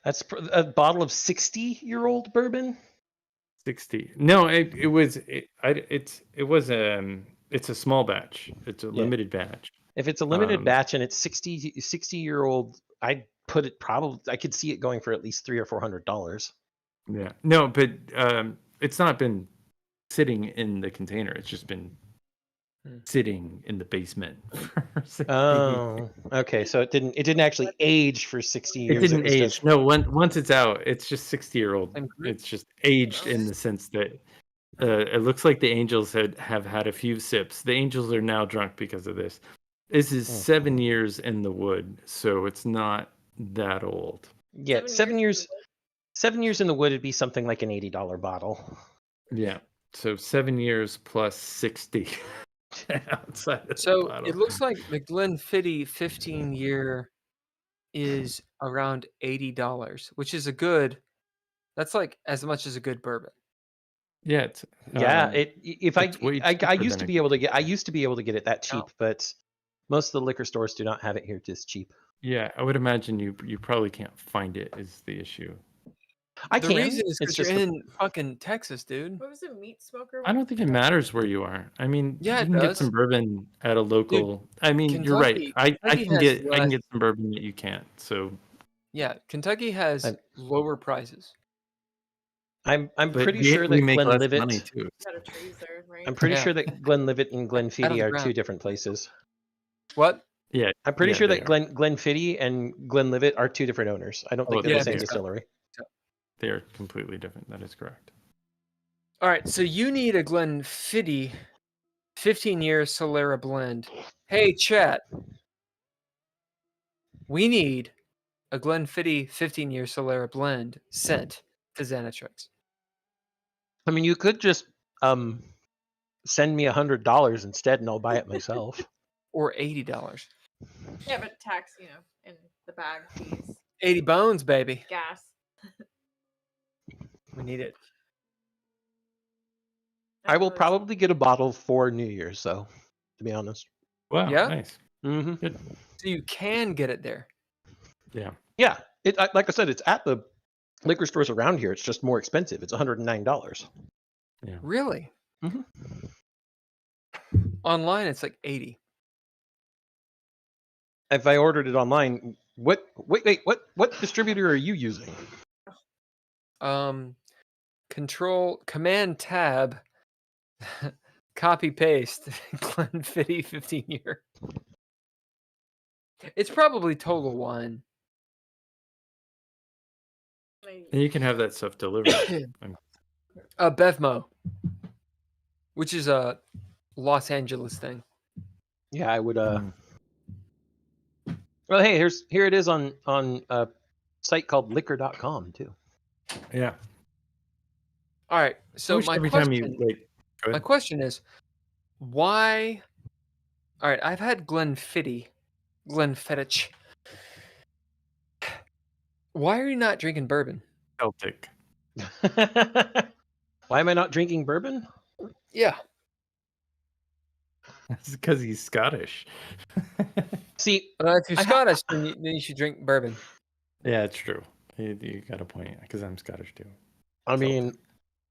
That's a bottle of 60-year-old bourbon. 60. No, it's a small batch. It's a limited batch. If it's a limited Um, batch and it's 60-year-old, I could see it going for at least $300 or $400. Yeah. No, but it's not been sitting in the container. It's just been sitting in the basement for 60 years. Oh, okay. So it didn't actually age for 60 years. It didn't was age. just- No, once it's out, it's just 60-year-old. And group- It's just aged in the sense that it looks like the Angels have had a few sips. The Angels are now drunk because of this. This is 7 years in the wood, so it's not that old. Yeah, 7 years. 7 years in the wood would be something like an $80 bottle. Yeah. So 7 years plus 60 outside of the So bottle. it looks like the Glenfiddich 15 year is around $80, which is that's like as much as a good bourbon. Yeah. It's, Yeah, it's way I cheaper used than to be able to get it that cheap, No. but most of the liquor stores do not have it here this cheap. Yeah, I would imagine you probably can't find it is the issue. I The can. reason is It's because you're just in fucking Texas, dude. What was it, meat smoker? I don't think it matters where you are. I mean, Yeah, you it can get does. some bourbon at a local. I mean, you're right. Kentucky I can has get some bourbon that you can't. So, Yeah, Kentucky has I'm- lower prices. I'm but pretty we, sure we that make less money Glenlivet. too. Got a trees there, right? I'm pretty Yeah. sure that Glenlivet and Out of Glenfiddich the are ground. two different places. What? Yeah, I'm pretty yeah, sure they that are. Glenfiddich and Glenlivet are two different owners. I don't think they're yeah, the same I think so. distillery. They are completely different. That is correct. All right, so you need a Glenfiddich 15-year Solera blend. Hey, chat. We need a Glenfiddich 15-year Solera blend sent to Xanatrix. I mean, you could just send me $100 instead, and I'll buy it myself. Or $80. Yeah, but tax, in the bag fees, 80 bones, baby. gas. We need it. I will probably get a bottle for New Year's, though. To be honest. Wow, Yeah? nice. Mm-hmm. Good. So you can get it there. Yeah. Yeah, like I said, it's at the liquor stores around here. It's just more expensive. It's $109. Really? Mhm. Online, it's like 80. If I ordered it online, what distributor are you using? Command tab, copy paste, Glenfiddich 15-year. It's probably Total Wine. And you can have that stuff delivered. Bevmo, which is a Los Angeles thing. Yeah, I would. Well, hey, here it is on a site called liquor.com too. Yeah. All right. I So wish my every question, time you go my ahead. question is, why? All right, I've had Glenfiddich. Why are you not drinking bourbon? Celtic. Why am I not drinking bourbon? Yeah. It's because he's Scottish. See, If you're Scottish, then you should drink bourbon. Yeah, it's true. You got a point because I'm Scottish too. I mean,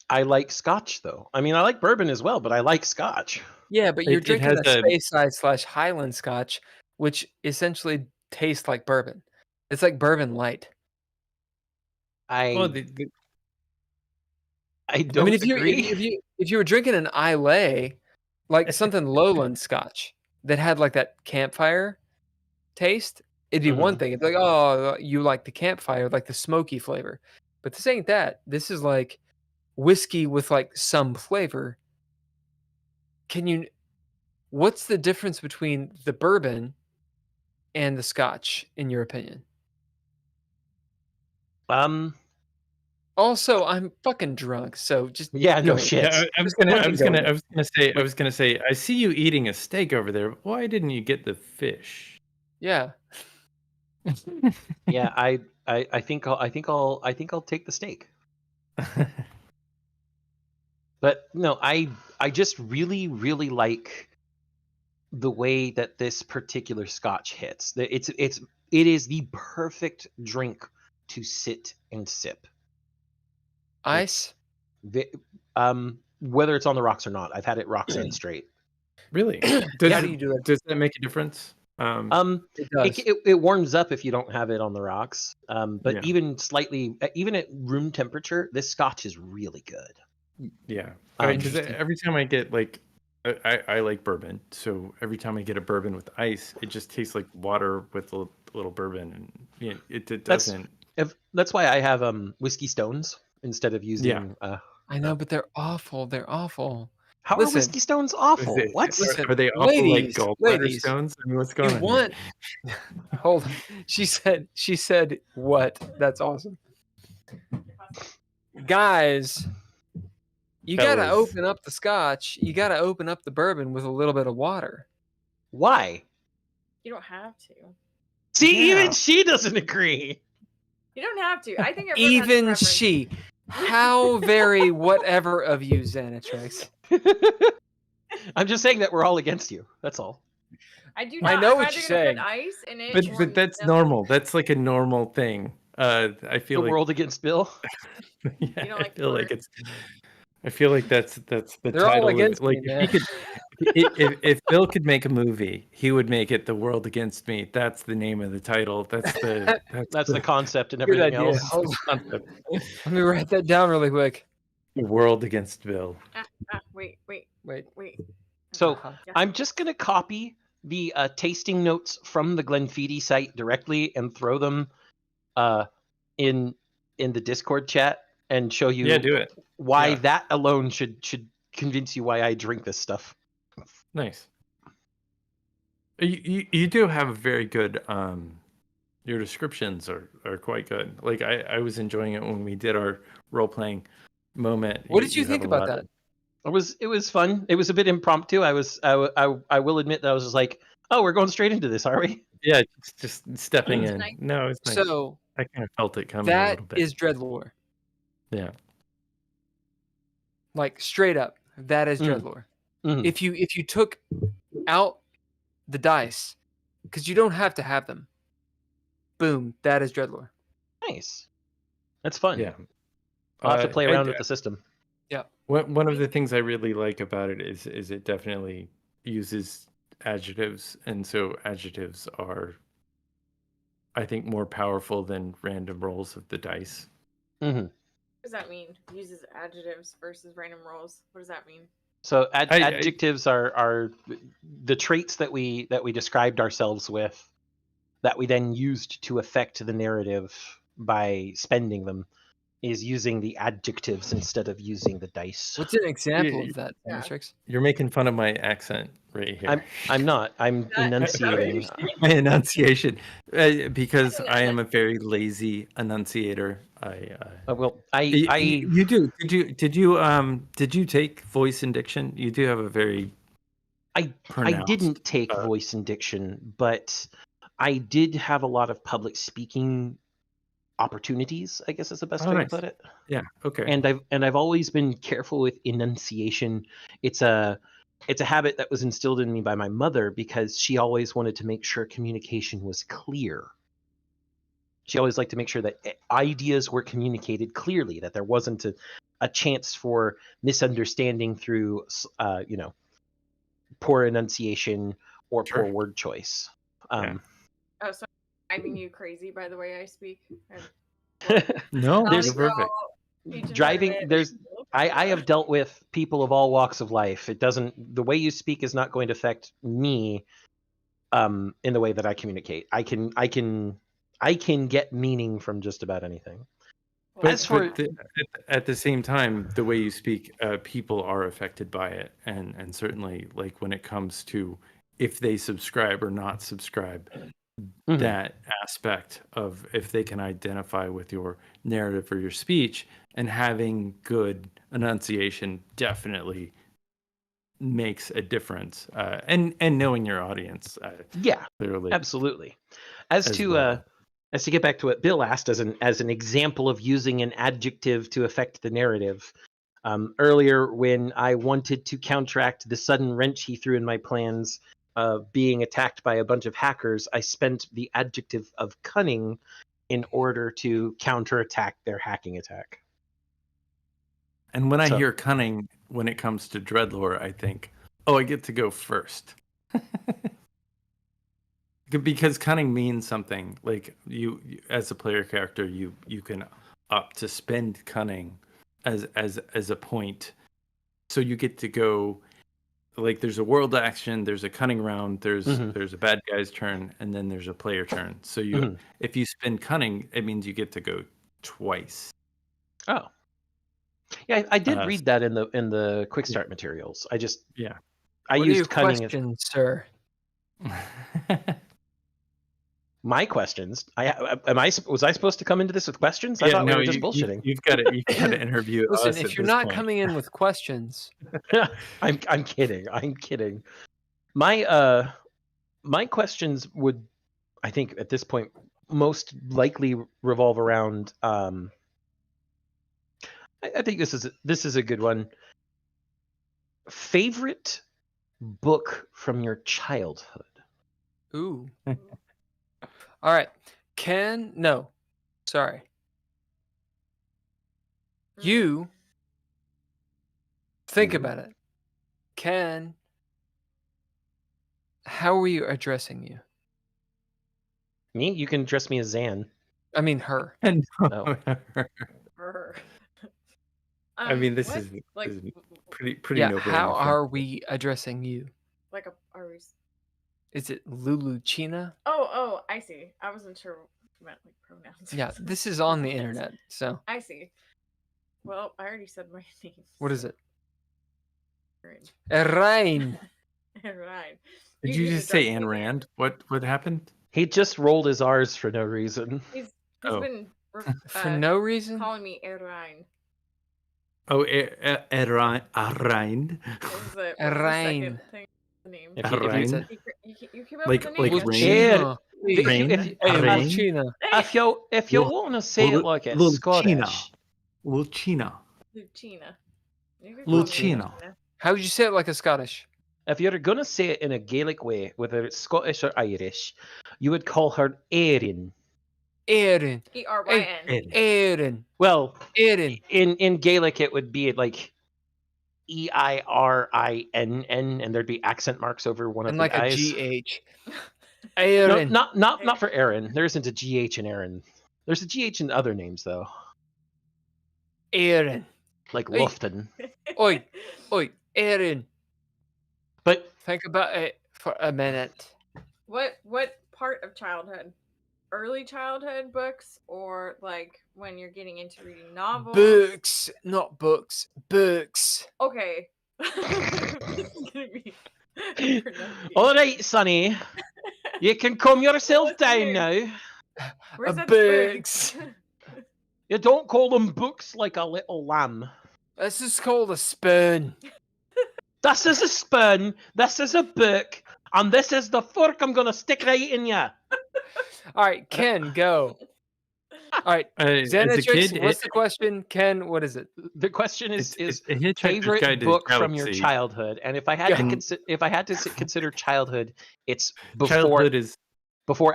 I like Scotch though. I mean, I like bourbon as well, but I like Scotch. Yeah, but you're It drinking has a a- Speyside / Highland Scotch, which essentially tastes like bourbon. It's like bourbon light. I Well, don't I mean, if agree. you were drinking an Islay, like something lowland Scotch that had like that campfire taste, it'd be one thing. It'd be like, oh, you like the campfire, like the smoky flavor. But this ain't that. This is like whiskey with like some flavor. What's the difference between the bourbon and the Scotch, in your opinion? Also, I'm fucking drunk, so just Yeah, no go. shit. Yeah, I was gonna say. I see you eating a steak over there. Why didn't you get the fish? Yeah. Yeah, I think I'll take the steak. But no, I just really like the way that this particular Scotch hits. It is the perfect drink to sit and sip. Ice? Whether it's on the rocks or not, I've had it rocks in straight. Really? How do you do that? Does that make a difference? It does. It warms up if you don't have it on the rocks. But Yeah. even at room temperature, this Scotch is really good. Yeah. Oh, Because interesting. every time I get I like bourbon, so every time I get a bourbon with ice, it just tastes like water with a little bourbon, and it doesn't. That's why I have whiskey stones instead of using. Yeah. I know, but they're awful. They're awful. How Listen. are whiskey stones awful? What? Listen, Are they awful like ladies, gallbladder ladies, stones? I mean, what's going You on? want? Hold on. She said what? That's awesome. Guys, you gotta Fellas. open up the Scotch. You gotta open up the bourbon with a little bit of water. Why? You don't have to. See, Yeah. even she doesn't agree. You don't have to. I think everyone has a Even preference. she. How very whatever of you, Xanatrix. I'm just saying that we're all against you. That's all. I do I not. know I'm what either you're gonna saying. put ice in it. But or that's nothing. normal. That's like a normal thing. I feel The like world against Bill. yeah, You don't I like the feel like word? it's. I feel like that's the They're all title of it. against Like me, if man. he could, if Bill could make a movie, he would make it "The World Against Me." That's the name of the title. That's That's the concept and Good everything idea. else. Hold on. concept. Let me write that down really quick. The World Against Bill. Wait. Wait. So Uh-huh. Yeah. I'm just going to copy the tasting notes from the Glenfiddich site directly and throw them in the Discord chat and show you Yeah, do it. why Yeah. that alone should convince you why I drink this stuff. Nice. You do have a very good your descriptions are quite good. Like I was enjoying it when we did our role playing moment. What did you have think a about lot that? of- It was fun. It was a bit impromptu. I will admit that I was just like, oh, we're going straight into this, are we? Yeah, just stepping in. Nice. No, it's nice. So I kind of felt it coming a that little bit. is Dreadlore. Yeah. Like straight up, that is Mm. Dreadlore. Mhm. If you took out the dice, because you don't have to have them, boom, that is Dreadlore. Nice. That's fun. Yeah. I'll have to play around with the system. One of the things I really like about it is it definitely uses adjectives, and so adjectives are, I think, more powerful than random rolls of the dice. Mm-hmm. What does that mean? Uses adjectives versus random rolls. What does that mean? So adjectives are the traits that we described ourselves with, that we then used to affect the narrative by spending them, is using the adjectives instead of using the dice. What's an example Yeah. of that, Yeah. Xanatrix? You're making fun of my accent right here. I'm not. I'm enunciating. My enunciation, because I am a very lazy enunciator. You do. Did you take voice and diction? You do have a very I pronounced, didn't take voice and diction, but I did have a lot of public speaking opportunities, I guess is the best way nice. to put it. Yeah. Okay. And I've always been careful with enunciation. It's a habit that was instilled in me by my mother, because she always wanted to make sure communication was clear. She always liked to make sure that ideas were communicated clearly, that there wasn't a chance for misunderstanding through poor enunciation or Sure. poor word choice. Oh, so I'm driving you crazy by the way I speak. No, There's- you're perfect. Driving, I have dealt with people of all walks of life. The way you speak is not going to affect me in the way that I communicate. I can get meaning from just about anything. But at the same time, the way you speak, people are affected by it, and certainly, like when it comes to if they subscribe or not subscribe, Mhm. that aspect of if they can identify with your narrative or your speech, and having good enunciation definitely makes a difference. And knowing your audience, Yeah, clearly, absolutely. As to get back to what Bill asked, as an example of using an adjective to affect the narrative, earlier when I wanted to counteract the sudden wrench he threw in my plans of being attacked by a bunch of hackers, I spent the adjective of cunning in order to counterattack their hacking attack. And when I hear cunning, when it comes to Dreadlore, I think, oh, I get to go first. Because cunning means something. Like you as a player character, you can opt to spend cunning as a point. So you get to go, like there's a world action, there's a cunning round, there's a bad guy's turn, and then there's a player turn. So if you spend cunning, it means you get to go twice. Oh. Yeah, I did read that in the quick start materials. I used What cunning. questions, sir? My questions. Was I supposed to come into this with questions? I thought we were just bullshitting. You've got to interview Listen, us. if you're not coming in with questions, I'm kidding. I'm kidding. My questions would, I think, at this point, most likely revolve around. I think this is a good one. Favorite book from your childhood? ooh. All right. No. Sorry. Mm. You think You. about it. Ken, how are you addressing you? Me? You can address me as Zan. I mean her. And Oh. Brr. I mean, this what? is like this is pretty Yeah, no-brainer. how for are me. we addressing you? like a are we? Is it Luluchina? Oh, I see. I wasn't sure what you meant like pronouns. or Yeah, something. this is on the internet, so I see. Well, I already said my name. what is it? Right. Rain. Right. Did you can just say address Ayn me, Rand? What happened? He just rolled his R's for no reason. He's Oh. been For no reason? calling me Erine. Oh, Arind. What's the Rain. second thing? The name. If you- if you- Arind. You came up Like- with a name. like right? rain? Lucina. If you- Rain? if you- Hey, Rain? Lucina. If you Lul- want to say it like it's Lul- Scottish, Lucina. Lucina. You can call me Lucina. How would you say it like a Scottish? if you're going to say it in a Gaelic way, whether it's Scottish or Irish, you would call her Erin. Erin. Eryn. Erin. Well, Erin. in Gaelic, it would be like EIRINN, and there'd be accent marks over one of And the like a I's. GH. No, Erin. not for Aaron. There isn't a GH in Aaron. There's a GH in other names though, Erin. like Hey. Lufton. Oi. Oi. Erin. But Think about it for a minute. What part of childhood? Early childhood books, or like when you're getting into reading novels? Books. Not books. Books. Okay. This is gonna be productive. all right, Sonny, you can calm yourself What's the down name? now. Where's that Books. spoon? You don't call them books like a little lamb. This is called a spoon. This is a spoon, this is a book, and this is the fork I'm gonna stick right in ya. All right, Ken, go. All right, As a Xanatrix, kid, what's the question? Ken, what is it? The question is it's a Hitchhiker's Guide favorite to the book from your Galaxy. childhood, and if I had Yeah. to consider childhood, it's before Childhood is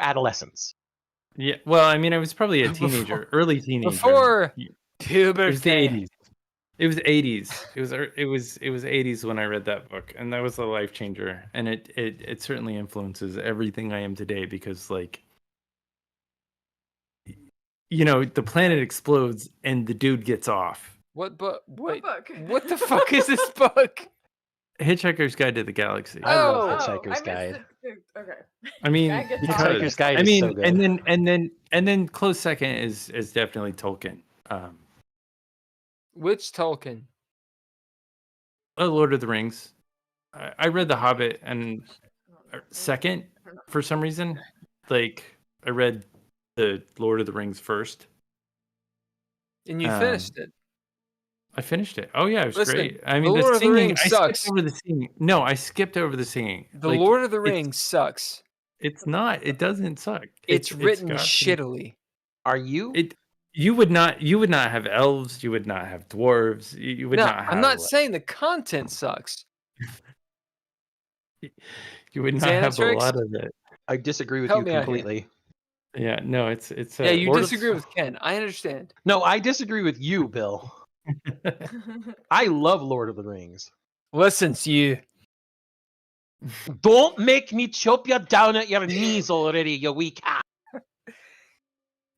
adolescence. yeah. Well, I mean, I was probably a Before- teenager, early teenager. Before It puberty. was the 80s. It was 80s. It was 80s when I read that book, and that was a life changer. And it certainly influences everything I am today because, like, you know, the planet explodes and the dude gets off. What book? What Wait, book? what the fuck is this book? Hitchhiker's Guide to the Galaxy. I love Oh, Hitchhiker's I missed Guide. it. Okay. I mean, Guy gets because, off. Hitchhiker's Guide I is mean, so good. and then close second is definitely Tolkien. Which Tolkien? Lord of the Rings. I read The Hobbit and second for some reason. Like I read the Lord of the Rings first. And you finished it. I finished it. Oh yeah, it was Listen, great. I The mean, Lord the of the singing. Rings I sucks. skipped over the singing. No, I skipped over the singing. The Like, Lord of the it's- Rings sucks. It's not. It doesn't suck. It's written got some- shittily. Are you? You would not have elves. You would not have dwarves. You would No, not have. I'm not saying the content sucks. You would not have a Xanatrix? lot of it. I disagree with Help you me out here. completely. Yeah. No. It's. Yeah, you Lord of- disagree with Ken. I understand. No, I disagree with you, Bill. I love Lord of the Rings. Listens you. Don't make me chop you down at your knees already, you weak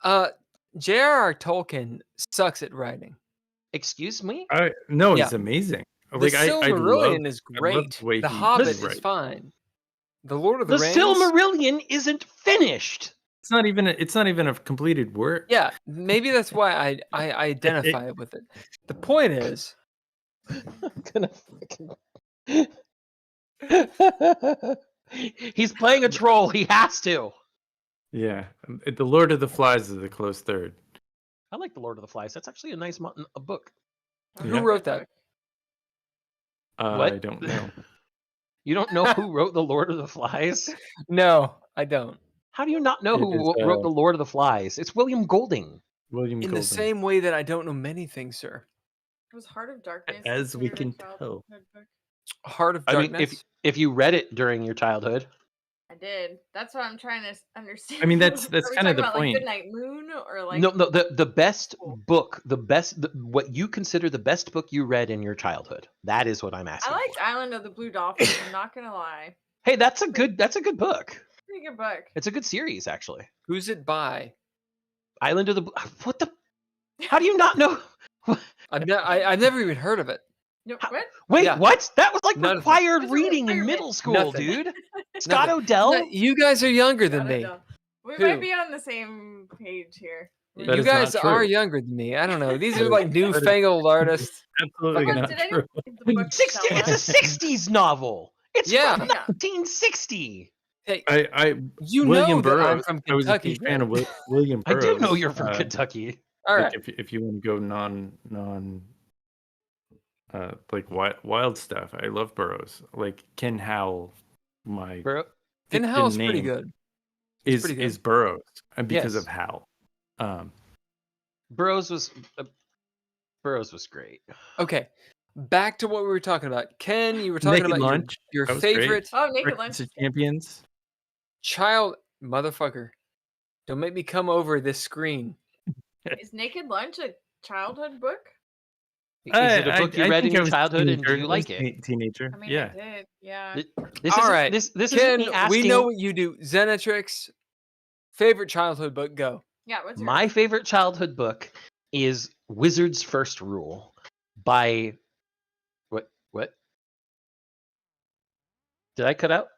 ass. J.R.R. Tolkien sucks at writing. Excuse me? No, Yeah. he's amazing. The Like I Silmarillion love, is I love great. the way The he Hobbit does is write. fine. The Lord of the The Rings. Silmarillion isn't finished. It's not even. It's not even a completed work. Yeah, maybe that's why I identify it with it. The point is, I'm gonna fucking... He's playing a troll. He has to. Yeah. The Lord of the Flies is a close third. I like the Lord of the Flies. That's actually a nice a book. who wrote that? What? I don't know. You don't know who wrote the Lord of the Flies? No, I don't. How do you not know It who is, wrote the Lord of the Flies? It's William Golding. William In Golding. the same way that I don't know many things, sir. Was Heart of Darkness As we considered a can tell. childhood book? Heart of I Darkness. mean, if you read it during your childhood, I did. That's what I'm trying to understand. I mean, that's Are we kind of talking the about, point. Like Goodnight Moon or like No, the best Cool. book, what you consider the best book you read in your childhood. That is what I'm asking. I liked for. Island of the Blue Dolphins. I'm not gonna lie. Hey, that's a good book. Pretty good book. It's a good series, actually. Who's it by? Island of the what the? How do you not know? I've never even heard of it. No, How- what? Wait, Yeah. what? That was like None of it. required It's a reading in requirement. middle school, Nothing. dude. Scott Nothing. Odell. You guys are younger than me. We Who? might be on the same page here. That You is not guys true. are younger than me. I don't know. These That are is- like that is- newfangled artists. Absolutely Fucking- not Did true. anyone read the book 60, Stella? it's a 60s novel. It's Yeah. from Yeah. 1960. Hey, I you William know that I'm Burroughs. from I was a Kentucky. huge fan of William I Burroughs. do know you're from Kentucky. All Like, right. if you want to go like wild stuff, I love Burroughs. Like Ken Howell, my Bro, Ken fiction Howell's pretty name good. is pretty good. is Burroughs, and because Yes. of Howl. Burroughs was great. Okay. Back to what we were talking about. Ken, you were talking Naked about Lunch. your That was great. favorite Oh, Naked Breakfast Lunch. of Champions. child motherfucker. Don't make me come over this screen. Is Naked Lunch a childhood book? Is it a book you read in think I your was childhood and do teenager. you I like was it? Teenager. I mean, Yeah. I did. Yeah. This All isn't- right. This isn't Ken, me asking. we know what you do. Xanatrix, favorite childhood book, go. Yeah. What's your My favorite childhood book is Wizard's First Rule by what? Did I cut out?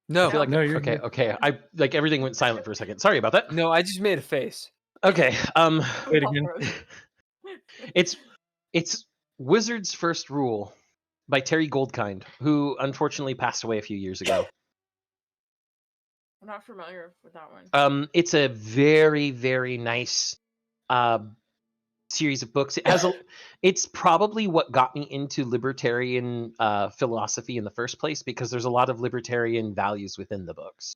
No. I feel like No, you're okay. good. Okay, I like everything went silent for a second. Sorry about that. No, I just made a face. Okay. Wait again. It's Wizard's First Rule by Terry Goldkind, who unfortunately passed away a few years ago. I'm not familiar with that one. It's a very, very nice series of books. It's probably what got me into libertarian philosophy in the first place, because there's a lot of libertarian values within the books.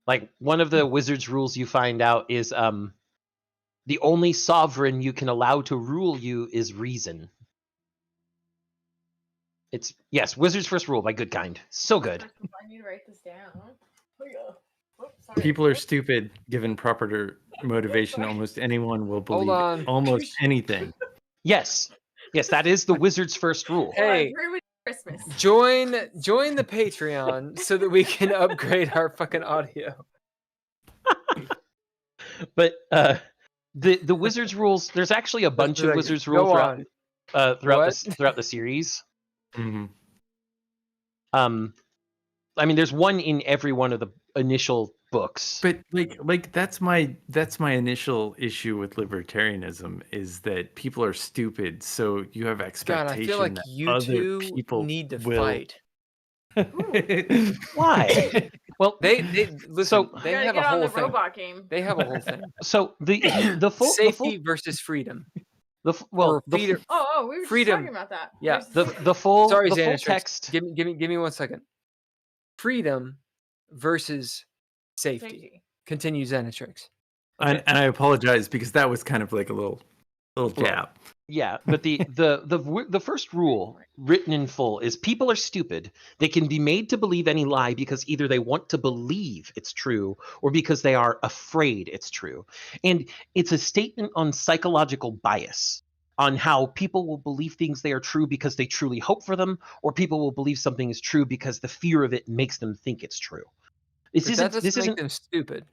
Like one of the wizard's rules you find out is the only sovereign you can allow to rule you is reason. It's Wizard's First Rule by Goodkind. So good. I need to write this down. Oh, yeah. Oops, sorry. People are stupid. Given proper motivation, almost anyone will believe on. almost anything. Yes, that is the Wizard's First Rule. Well, I Hey. ruined Christmas. Join the Patreon so that we can upgrade our fucking audio. But the Wizard's rules. There's actually a bunch of Wizard's rules Go throughout on. throughout the series. hmm I mean, there's one in every one of the initial books. But like that's my initial issue with libertarianism is that people are stupid. So you have God, expectation I feel like that you other two people need to will. fight. Why? Well, They listen. So- they Gotta have get a on whole the thing. robot game. They have a whole thing. so the full Safety versus freedom. the Or freedom. Oh, we were Freedom. just talking about that. Yeah, There's the full Sorry, the full Xanatrix. text. Give me 1 second. Freedom versus safety. safety. Continue Xanatrix. And I apologize because that was kind of like a little jab. Yeah, but the first rule written in full is people are stupid. They can be made to believe any lie because either they want to believe it's true or because they are afraid it's true. And it's a statement on psychological bias, on how people will believe things they are true because they truly hope for them, or people will believe something is true because the fear of it makes them think it's true. But that doesn't This make isn't them stupid.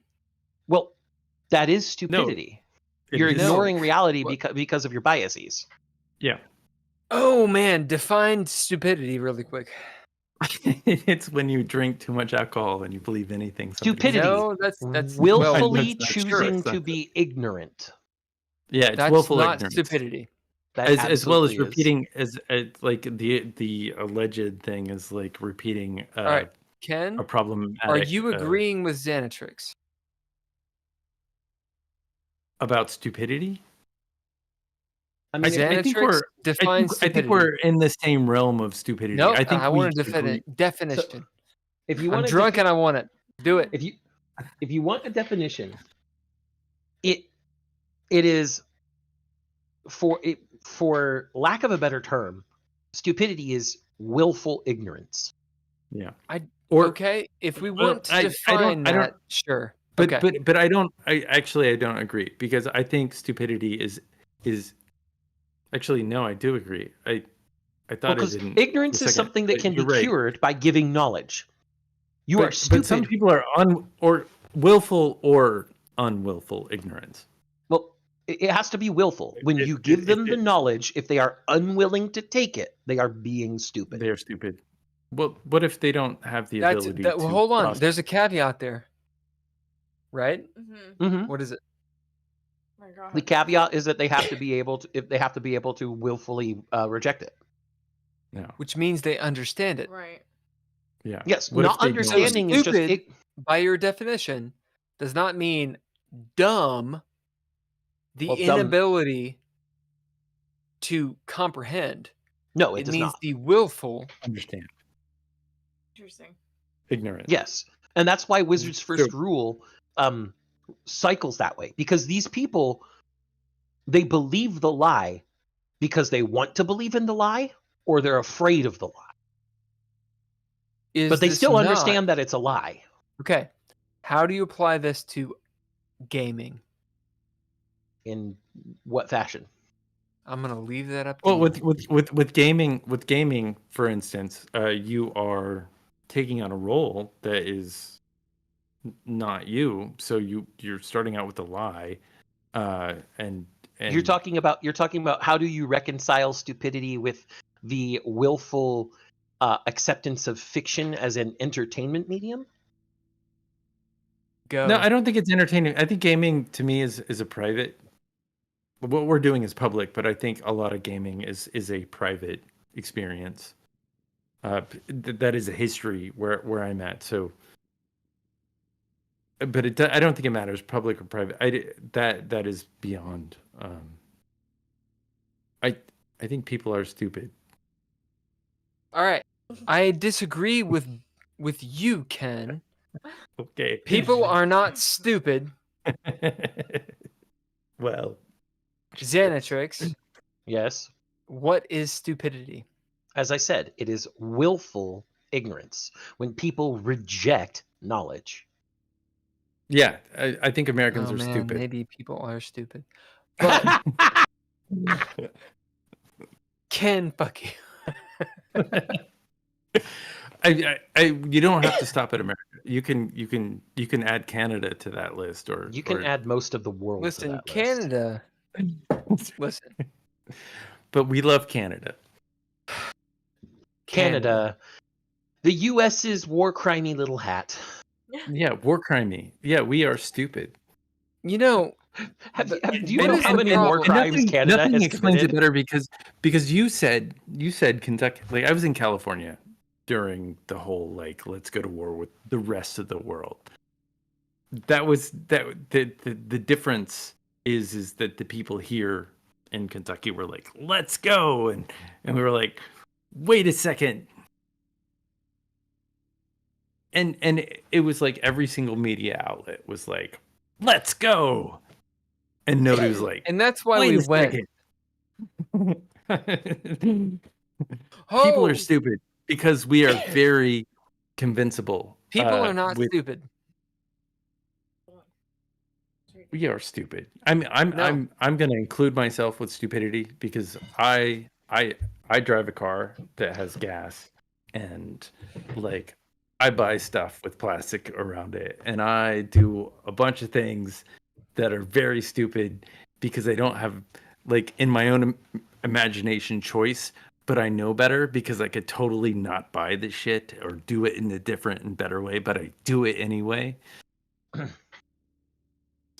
well, that is stupidity. You're It is- ignoring reality What? because of your biases. Yeah. Oh man, define stupidity really quick. It's when you drink too much alcohol and you believe anything. somebody Stupidity. says. No, that's Willfully that's not choosing true. It's to not be ignorant. Yeah, it's that's willful not ignorance. stupidity. That As well as absolutely is. repeating as like the alleged thing is like repeating All right, Ken, a problematic. are you agreeing with Xanatrix? about stupidity? I I mean, think Xanatrix we're- defines I stupidity. think we're in the same realm of stupidity. No, I think I we want a agree. definition. if you I'm want drunk and I want it. Do it. if you want a definition, it is for lack of a better term, stupidity is willful ignorance. Yeah. Or Okay, if we well, want to I define don't that, sure. but Okay. but I don't I don't agree, because I think stupidity is actually, no, I do agree. I thought I Because didn't for a ignorance is second, something that but can be you're right. cured by giving knowledge. You are But some stupid. people are or willful or unwillful ignorance. Well, it has to be willful. When It- you it- give it- them the it- knowledge, if they are unwilling to take it, they are being stupid. They're stupid. Well, what if they don't have the ability Well, to hold on. process? There's a caveat there, right? Mhm. What is it? My God. The caveat is that they have to be able to, if they have to be able to willfully reject it. No. Which means they understand it. Right. Yeah. Yes, What if not they don't? understanding is just Stupid, by your definition, does not mean dumb. The Well, dumb- inability to comprehend. No, it It does means not. the willful. Understand. Interesting. Ignorant. Yes, and that's why Wizard's first So- rule cycles that way, because these people, they believe the lie because they want to believe in the lie, or they're afraid of the lie. But they this still not- understand that it's a lie. Okay. How do you apply this to gaming? In what fashion? I'm gonna leave that up to Well, you. with gaming, for instance, you are taking on a role that is not you, so you're starting out with a lie, and You're talking about how do you reconcile stupidity with the willful acceptance of fiction as an entertainment medium? Go. No, I don't think it's entertaining. I think gaming to me is a private. What we're doing is public, but I think a lot of gaming is a private experience. That is a history where I'm at. So, but I don't think it matters public or private. That is beyond. I think people are stupid. All right. I disagree with you, Ken. Okay. People are not stupid. Well, Xanatrix, Yes. what is stupidity? As I said, it is willful ignorance when people reject knowledge. yeah, I think Americans are man, stupid. maybe people are stupid. But Ken, fuck you. You don't have to stop at America. You can add Canada to that list, or You can add most of the world to Listen, that list. Canada. Listen, but we love Canada. Canada, the U.S.'s war crimey little hat. Yeah, war crimey. Yeah, we are stupid. You know, Do you What know is how the many war problem? crimes Canada nothing has explains committed? it better, because you said Kentucky. Like, I was in California during the whole, like, let's go to war with the rest of the world. That was the difference is that the people here in Kentucky were like, let's go, and we were like, wait a second. And it was like every single media outlet was like, let's go. And nobody was like, and that's why wait we a went. second. Oh, People are stupid because we are very convincible. people are not with- stupid. We are stupid. I'm going to include myself with stupidity, because I drive a car that has gas, and like I buy stuff with plastic around it, and I do a bunch of things that are very stupid because I don't have, like, in my own imagination, choice, but I know better because I could totally not buy the shit or do it in a different and better way, but I do it anyway.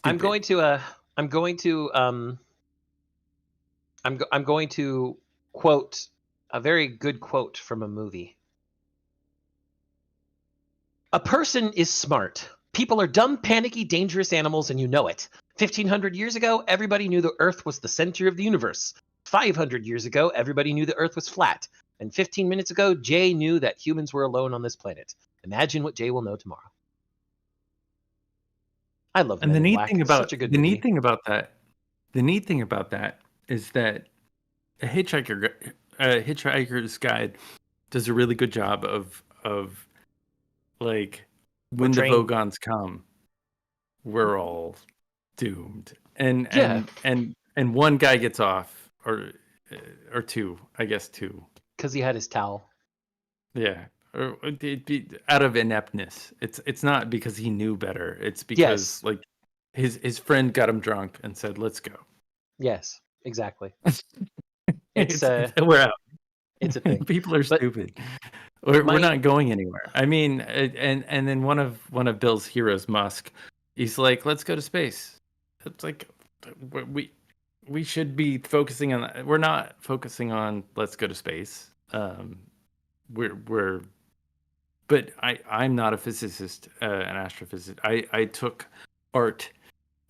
I'm going to quote a very good quote from a movie. A person is smart. People are dumb, panicky, dangerous animals, and you know it. 1,500 years ago, everybody knew the Earth was the center of the universe. 500 years ago, everybody knew the Earth was flat. And 15 minutes ago, Jay knew that humans were alone on this planet. Imagine what Jay will know tomorrow. I love And Men the in neat Black. thing It's about such a good the movie. neat thing about that is that a Hitchhiker's Guide does a really good job of like when the trained. Vogons come, we're all doomed. And Yeah. and one guy gets off, or two, I guess two. Because he had his towel. Yeah, or out of ineptness. It's not because he knew better. It's because like his friend got him drunk and said, "Let's go." Yes, exactly. It's we're out. It's a thing. People are stupid. We're not going anywhere. I mean, and then one of Bill's heroes, Musk, he's like, "Let's go to space." It's like we should be focusing on that. We're not focusing on let's go to space. We're but I'm not a physicist, an astrophysicist. I took art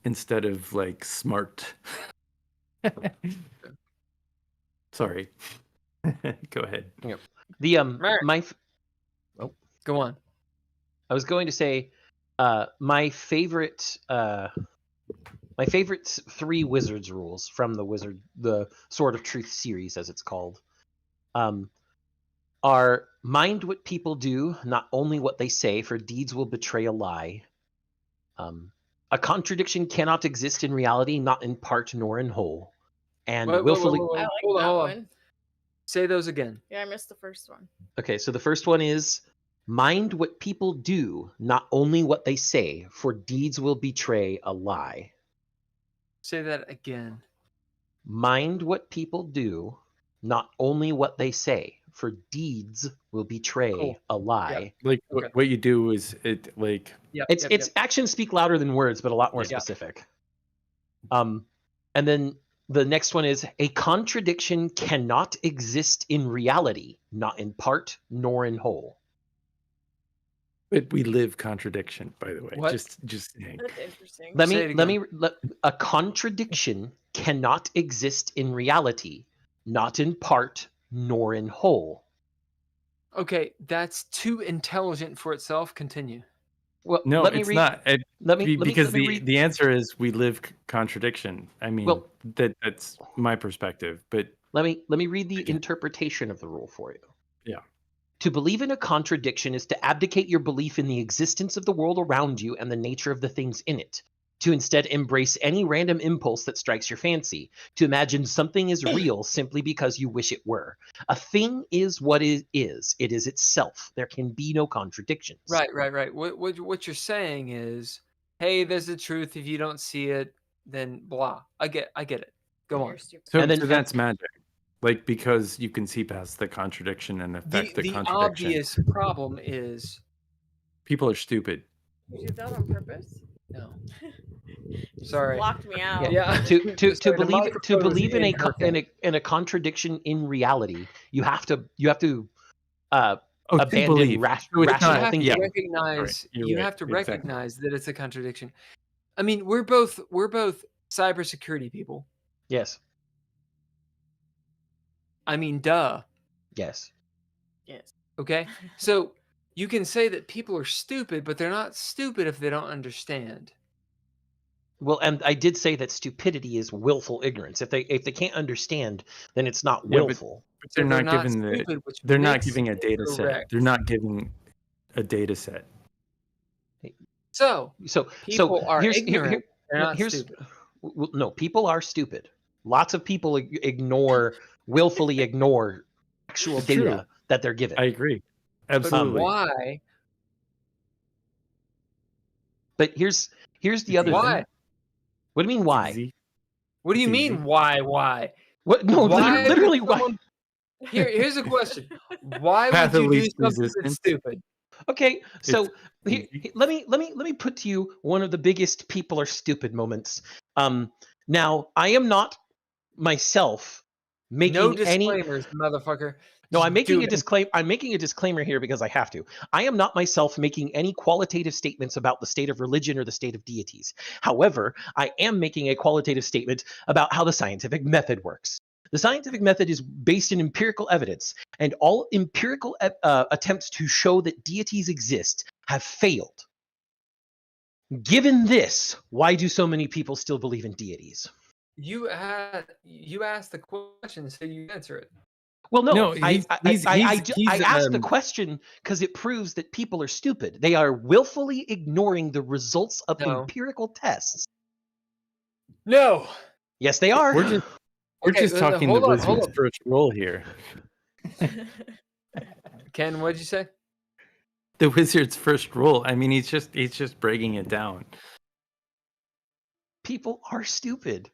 instead of like smart. Sorry. Go ahead. Yep. The Go on. I was going to say my favorite three wizards rules from the Sword of Truth series, as it's called, are mind what people do, not only what they say, for deeds will betray a lie. A contradiction cannot exist in reality, not in part nor in whole. And willfully. I like Hold that on. one. Say those again. Yeah, I missed the first one. Okay, so the first one is mind what people do, not only what they say, for deeds will betray a lie. Say that again. Mind what people do, not only what they say, for deeds will betray a lie. Yeah. Like Okay. what you do is it like It's actions speak louder than words, but a lot more specific. And then the next one is a contradiction cannot exist in reality, not in part nor in whole. But we live contradiction, by the way. What? Just saying. That's interesting. A contradiction cannot exist in reality, not in part nor in whole. Okay, that's too intelligent for itself. Continue. Well, No, it's not. Because read. the answer is we live contradiction. I mean, that's my perspective. But Let me read the interpretation of the rule for you. Yeah. To believe in a contradiction is to abdicate your belief in the existence of the world around you and the nature of the things in it. To instead embrace any random impulse that strikes your fancy. To imagine something is real simply because you wish it were. A thing is what it is. It is itself. There can be no contradictions. Right. What you're saying is, hey, there's the truth. If you don't see it, then blah. I get it. Go on. So that's magic. Like, because you can see past the contradiction and affect the contradiction. The obvious problem is people are stupid. You did that on purpose? No. You just Sorry. blocked me out. Yeah. To believe in a contradiction in reality, you have to abandon rational thinking. You have to recognize that it's a contradiction. I mean, we're both cybersecurity people. Yes. I mean, duh. Yes. Okay? So you can say that people are stupid, but they're not stupid if they don't understand. Well, and I did say that stupidity is willful ignorance. If they can't understand, then it's not willful. But they're not giving a data set. They're not giving a data set. So people are ignorant. They're not stupid. No, people are stupid. Lots of people willfully ignore actual data that they're given. I agree. Absolutely. But why? But here's the other thing. What do you mean why? What do you mean why? What? No, literally why? Here's a question. Why would you do something that's stupid? Okay, so let me put to you one of the biggest people are stupid moments. Now I am not myself making no disclaimers, motherfucker. No, I'm making a disclaimer. I'm making a disclaimer here because I have to. I am not myself making any qualitative statements about the state of religion or the state of deities. However, I am making a qualitative statement about how the scientific method works. The scientific method is based in empirical evidence, and all empirical attempts to show that deities exist have failed. Given this, why do so many people still believe in deities? You asked the question, so you answer it. Well, no, No, I he's asked the question because it proves that people are stupid. They are willfully ignoring the results of No. empirical tests. No. Yes, they are. we're just talking the wizard's first rule here. Ken, what did you say? The wizard's first rule. I mean, he's just breaking it down. People are stupid.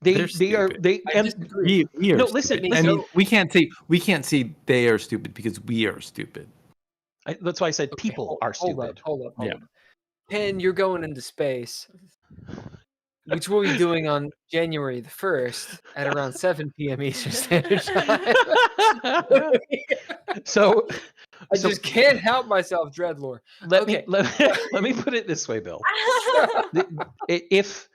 They're They stupid. are. I disagree. We are No, stupid. listen, I mean, so- we can't say they are stupid because we are stupid. That's why I said Okay, people are stupid. Hold up. Yeah. Ken, you're going into space, which we'll be doing on January the 1st at around 7 p.m. Eastern Standard Time. So I just can't help myself, Dreadlore. let Okay. me put it this way, Bill. If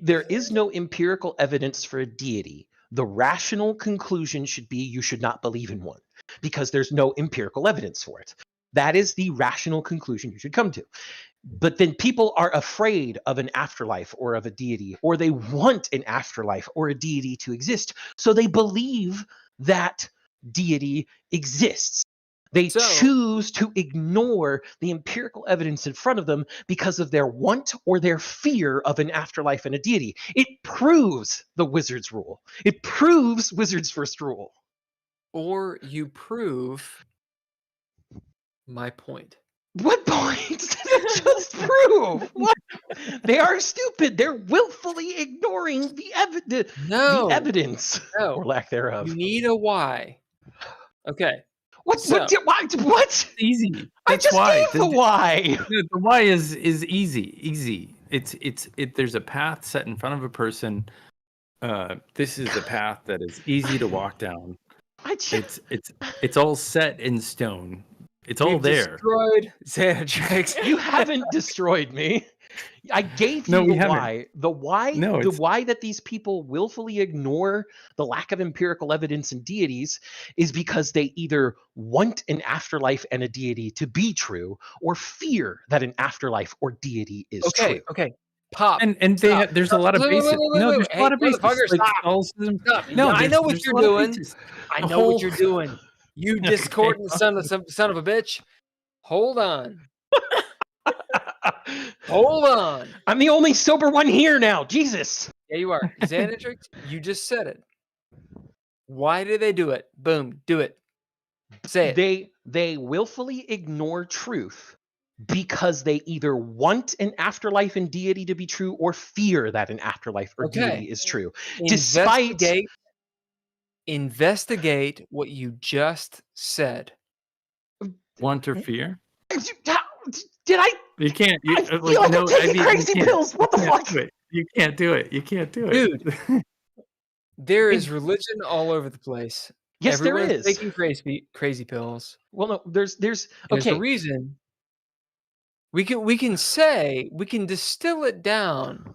there is no empirical evidence for a deity, the rational conclusion should be you should not believe in one because there's no empirical evidence for it. That is the rational conclusion you should come to. But then people are afraid of an afterlife or of a deity, or they want an afterlife or a deity to exist. So they believe that deity exists. They choose to ignore the empirical evidence in front of them because of their want or their fear of an afterlife and a deity. It proves the wizard's rule. It proves wizard's first rule. Or you prove my point. What point did it just prove? What? They are stupid. They're willfully ignoring the evidence or lack thereof. You need a why. Okay. What? What? Easy. I just gave the why. The why is easy. There's a path set in front of a person. This is a path that is easy to walk down. It's all set in stone. It's all there. Destroyed Xanatrix. You haven't destroyed me. I gave you the why. The why that these people willfully ignore the lack of empirical evidence in deities is because they either want an afterlife and a deity to be true or fear that an afterlife or deity is true. Okay. Pop. And there's a lot of basis. No, there's a lot of basis. Stop. No, I know what you're doing. I know what you're doing. You discordant son of a bitch. Hold on. Hold on. I'm the only sober one here now. Jesus. Yeah, you are. Xanatrix, you just said it. Why do they do it? Boom. Do it. Say it. They willfully ignore truth because they either want an afterlife and deity to be true or fear that an afterlife or deity is true. Investigate what you just said. Want or fear? Did I? You can't. I feel like I'm taking crazy pills. What the fuck? You can't do it. You can't do it. Dude, there is religion all over the place. Yes, Everyone's there is. taking crazy pills. Well, no, there's a reason. We can distill it down.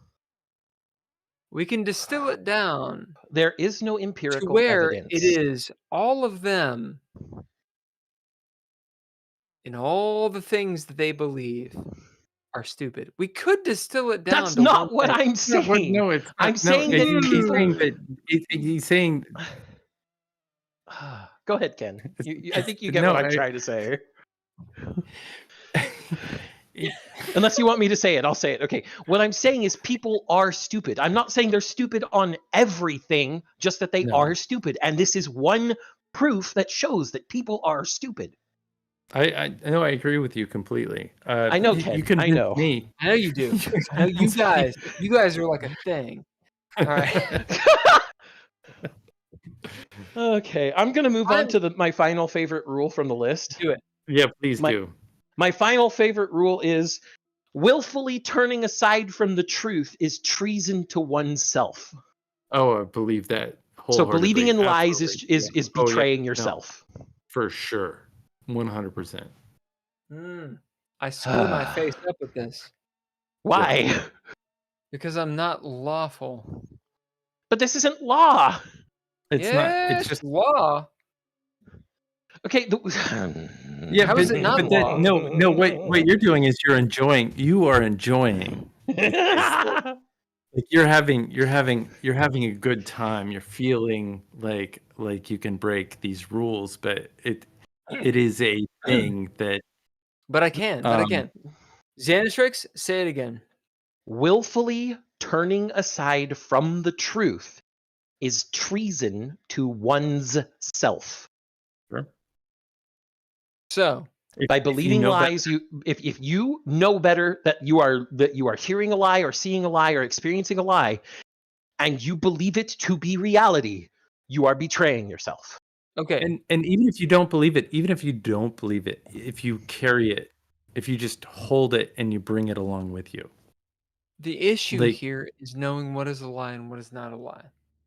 There is no empirical to where evidence. It is all of them and all the things that they believe are stupid. We could distill it down. That's not what I'm saying. No, it's. I'm saying that he's saying. Go ahead, Ken. I think you get what I'm trying to say. Unless you want me to say it, I'll say it. Okay. What I'm saying is people are stupid. I'm not saying they're stupid on everything, just that they are stupid. And this is one proof that shows that people are stupid. I know. I agree with you completely. I know, Ken. You can know. Me. I know you do. I know you guys. You guys are like a thing. All right. Okay. I'm going to move on to my final favorite rule from the list. Do it. Yeah, please do. My final favorite rule is willfully turning aside from the truth is treason to oneself. Oh, I believe that. So believing in lies is betraying yourself. No, for sure. 100%. I screw my face up with this. Why? Because I'm not lawful. But this isn't law. It's not. It's just law. Okay. Yeah, how is it not law? No. What you're doing is you're enjoying. You are enjoying. Like you're having a good time. You're feeling like like you can break these rules, but it is a thing that But I can. But I can. Xanatrix, say it again. Willfully turning aside from the truth is treason to one's self. Sure. So By if you believing know better- lies, if you know better that you are hearing a lie or seeing a lie or experiencing a lie, and you believe it to be reality, you are betraying yourself. okay. and even if you don't believe it, if you carry it, if you just hold it and you bring it along with you. The issue Like- here is knowing what is a lie and what is not a lie.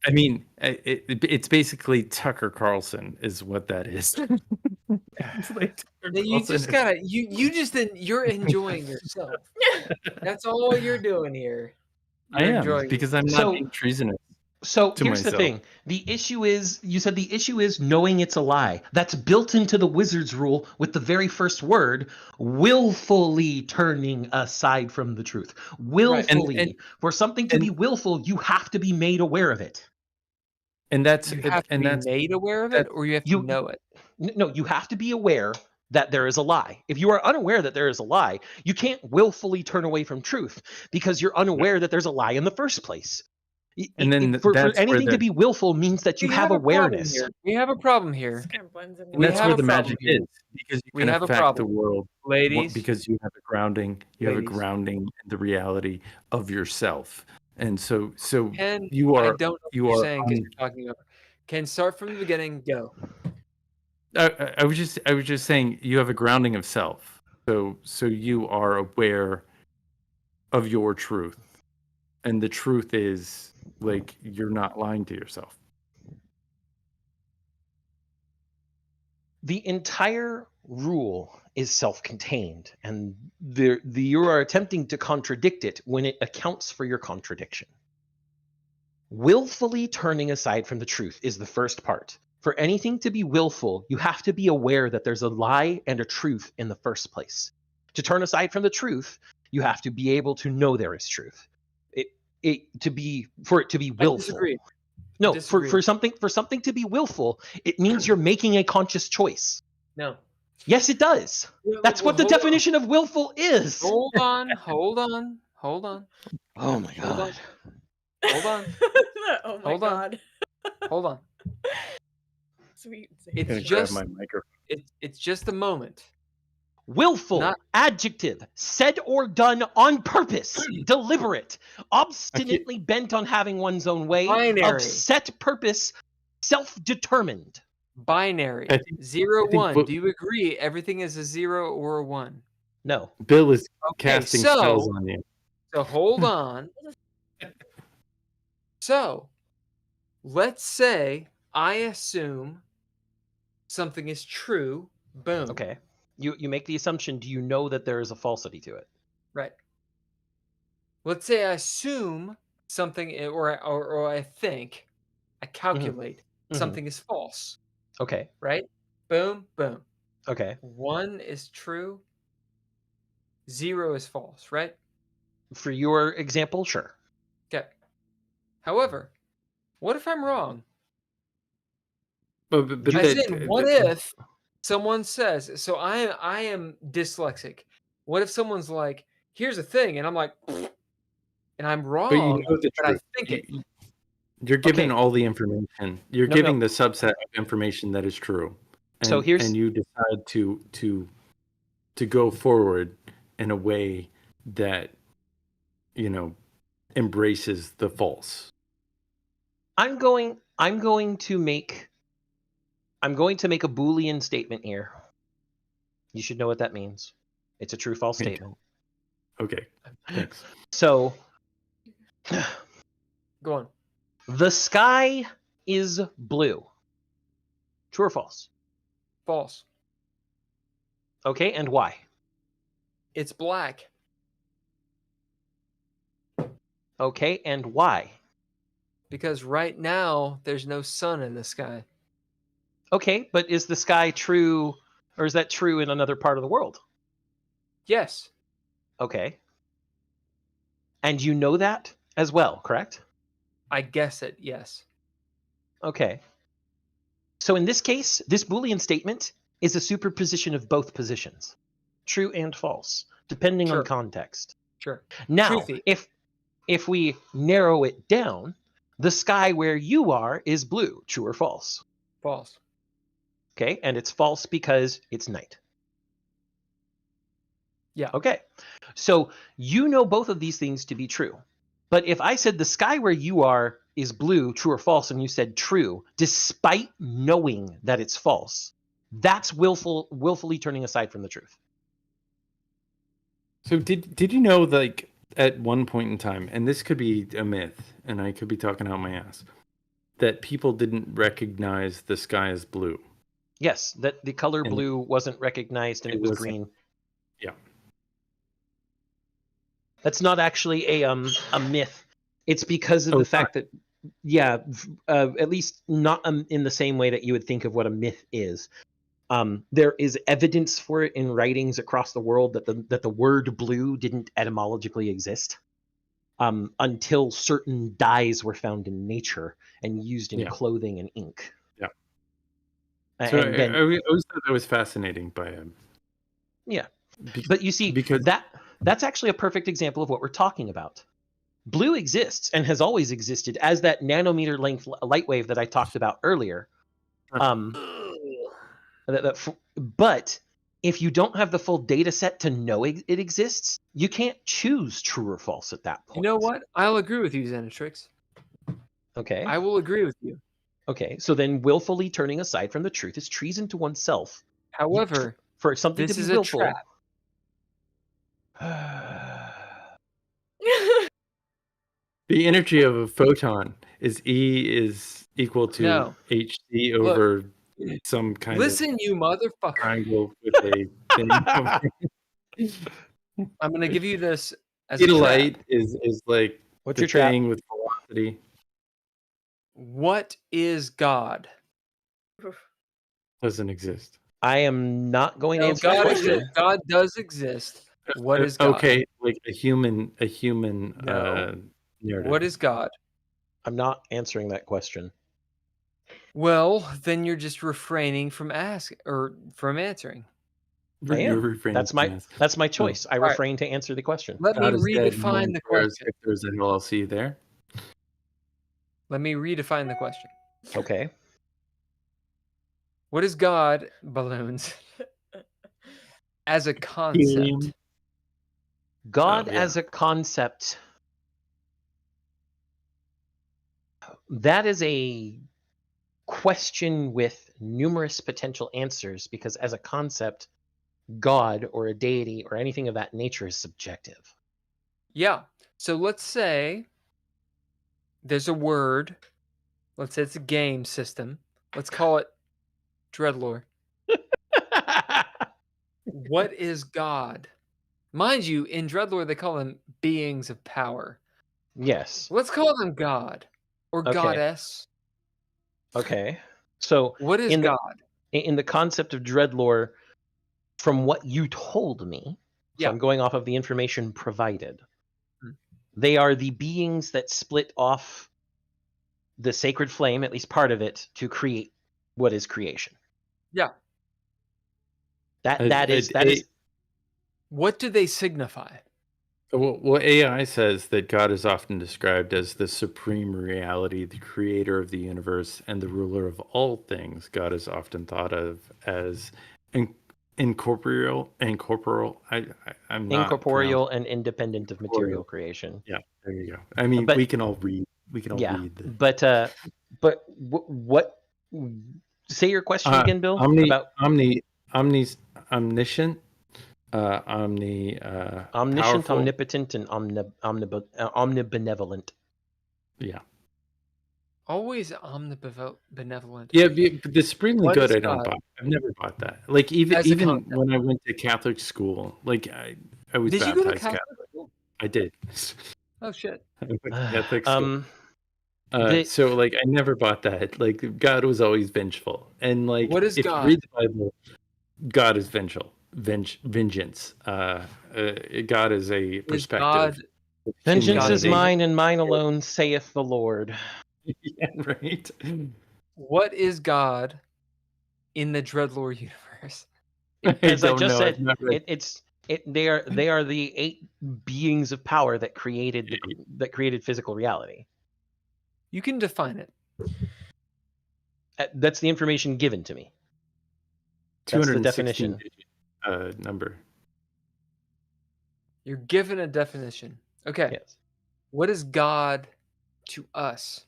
I mean, it's basically Tucker Carlson is what that is. It's like Tucker You Carlson just is- gotta you're enjoying yourself. That's all you're doing here. I You're am enjoying because I'm not So- being treasonous. So To here's the myself. thing. The issue is, you said the issue is knowing it's a lie. That's built into the wizard's rule with the very first word, willfully turning aside from the truth. Willfully. and- For something to be willful, you have to be made aware of it. And that's You have to and be that's made aware of it, or you have to you- know it. No, you have to be aware that there is a lie. If you are unaware that there is a lie, you can't willfully turn away from truth because you're unaware that there's a lie in the first place. And then for that's where anything to the- be willful means that you We have a problem awareness. here. We have a problem here. This kind of blends into and that's have where a the problem magic here. is, because you We can have a affect the problem. world Ladies, because you have a grounding. You have a Ladies. grounding in the reality of yourself, and so Ken, you I are don't know what you you're are saying because you're talking over. Ken, start from the beginning. Go. I was just saying you have a grounding of self, so you are aware of your truth, and the truth is like you're not lying to yourself. The entire rule is self-contained, and you are attempting to contradict it when it accounts for your contradiction. Willfully turning aside from the truth is the first part. For anything to be willful, you have to be aware that there's a lie and a truth in the first place. To turn aside from the truth, you have to be able to know there is truth. For it to be I willful. disagree. No, disagree. for something to be willful, it means you're making a conscious choice. No. Yes, it does. That's what the Hold on. definition of willful is. Hold on. Hold on. Hold on. Oh my Hold on. god. Hold on. Oh my Hold on. god. Hold on. Sweet. It's Gonna just- grab my microphone. It's just a moment. Willful, Not- adjective, said or done on purpose, deliberate, obstinately bent on having one's own way, Binary. of set purpose, self-determined. Binary. I think- 0, I think 1. what- Do you agree everything is a 0 or a 1? No. Bill is Okay, casting so- spells on you. So hold on. So, let's say I assume something is true. Boom. Okay. You make the assumption, do you know that there is a falsity to it? Right. Let's say I assume something, or I think, I calculate Mhm. something is false. Okay. Right? Boom, boom. Okay. 1 is true. 0 is false. Right? For your example, sure. Okay. However, what if I'm wrong? But As in, what if someone says, so I am dyslexic. What if someone's like, here's a thing, and I'm like, "Pfft," and I'm wrong, But you know the but I truth. think it. You're giving Okay. all the information. You're No, giving the subset of information that is true. And, So here's- and you decide to go forward in a way that embraces the false. I'm going to make a Boolean statement here. You should know what that means. It's a true false Okay. statement. Okay. Thanks. So Go on. the sky is blue. True or false? False. Okay, and why? It's black. Okay, and why? Because right now there's no sun in the sky. Okay, but is the sky true, or is that true in another part of the world? Yes. Okay. And you know that as well, correct? I guess it. Yes. Okay. So in this case, this Boolean statement is a superposition of both positions, true and false, depending on context. Sure. Now, Truthy. if we narrow it down, the sky where you are is blue, true or false? False. Okay, and it's false because it's night. Yeah. Okay, so you know both of these things to be true. But if I said the sky where you are is blue, true or false, and you said true, despite knowing that it's false, that's willfully turning aside from the truth. So did you know, like, at one point in time, and this could be a myth, and I could be talking out my ass, that people didn't recognize the sky as blue? Yes, that the color blue wasn't recognized and it was green. Yeah. That's not actually a myth. It's because of the fact that, at least not in the same way that you would think of what a myth is. There is evidence for it in writings across the world that the word blue didn't etymologically exist until certain dyes were found in nature and used in clothing and ink. Yeah. So I always thought that was fascinating by him. Yeah. But you see, because that's actually a perfect example of what we're talking about. Blue exists and has always existed as that nanometer length light wave that I talked about earlier. But if you don't have the full data set to know it exists, you can't choose true or false at that point. You know what? I'll agree with you, Xanatrix. Okay. I will agree with you. Okay, so then willfully turning aside from the truth is treason to oneself. However, for something this to be is willful. a trap. The energy of a photon is E is equal to hc over some kind Listen, you motherfucker. triangle with a thing. I'm going to give you this as Speed a of trap. light is like what's the your trap? thing with velocity. What is God? Doesn't exist. I am not going to No, answer that God question. exists. God does exist. What is God? Okay, like a human No. narrative. What is God? I'm not answering that question. Well, then you're just refraining from answering. I am. You're refraining That's my choice. I Right. refrain to answer the question. Let me God is dead, no one redefine the cares question. if there's an LLC there. Let me redefine the question. Okay. What is God, balloons, as a concept? Helium. God as a concept, that is a question with numerous potential answers, because as a concept, God or a deity or anything of that nature is subjective. Yeah. So let's say there's a word. Let's say it's a game system. Let's call it Dreadlore. What is God? Mind you, in Dreadlore, they call them beings of power. Yes. Let's call them God or goddess. Okay. So what is God? In the concept of Dreadlore, from what you told me, so I'm going off of the information provided, they are the beings that split off the sacred flame, at least part of it, to create what is creation. Yeah. That is. What do they signify? Well, AI says that God is often described as the supreme reality, the creator of the universe, and the ruler of all things. God is often thought of as incorporeal. I'm not incorporeal and independent of material creation. Yeah, there you go. I mean, we can all read. We can all read. But what? Say your question again, Bill. Omniscient. Omniscient, powerful. omnipotent, and omnibenevolent. Yeah. Always omnibenevolent. Yeah, but the supremely What good is I don't God? buy. I've never bought that. Like even when I went to Catholic school, like I was Did you baptized go to Catholic school? I did. Oh shit. I went to Catholic school. So like I never bought that. Like God was always vengeful, and like what is if God? you read the Bible, God is vengeful, vengeance. God is a perspective. Vengeance is mine and mine alone, saith the Lord. Yeah, right. What is God in the Dreadlore universe? As I just know. I've said, not read- they are the 8 beings of power that created physical reality. You can define it. That's the information given to me. That's the 216 definition. digit, number. You're given a definition. Okay. Yes. What is God to us?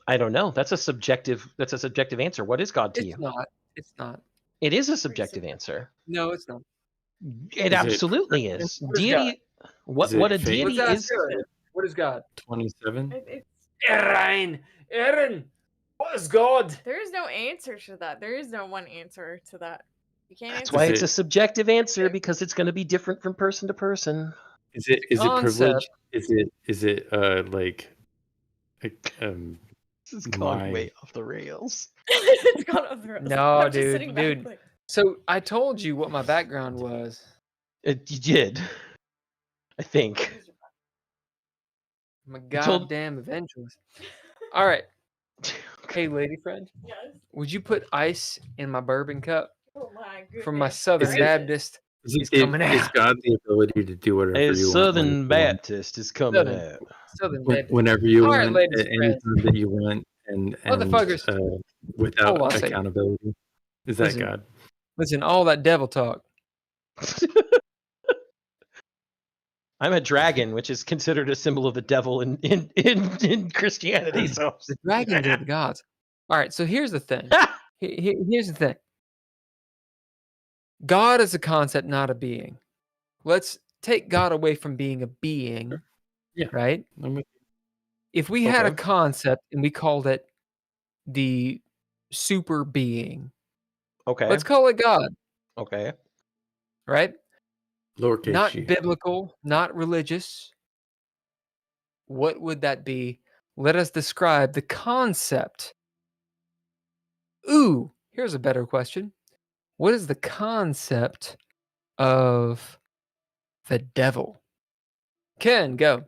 I don't know. That's a subjective answer. What is God to you? It's not. It is a subjective answer. No, it's not. It absolutely is. What is Deity. What a fate? deity is. What is God? 27. Aaron, what is God? There is no answer to that. There is no one answer to that. You can't That's answer. why Is it's a it- subjective answer, because it's going to be different from person to person. Is it privilege? Is it like This is going way off the rails. It's gone off the rails. No, I'm just sitting back dude. like- So I told you what my background was. You did. I think. I'm a told- goddamn evangelist. All right. Hey, lady friend, Yes. would you put ice in my bourbon cup Oh my goodness. from my Southern Is it- Baptist? is coming out. God the ability to do whatever A you Southern want Baptist is coming Southern. out. Southern Baptist. whenever you All right, want, ladies at and any friends. time that you want, and Motherfuckers. Hold without on a second. accountability. Is that Listen. God? Listen, all that devil talk. I'm a dragon, which is considered a symbol of the devil in Christianity. So The dragons are the gods. All right, so here's the thing. Here's the thing. God is a concept, not a being. Let's take God away from being a being. Yeah. Right? I'm with If we had a Okay. concept and we called it the super being, okay, let's call it God, okay. right? lowercase Not g. biblical, not religious. What would that be? Let us describe the concept. Ooh, here's a better question. What is the concept of the devil? Ken, go.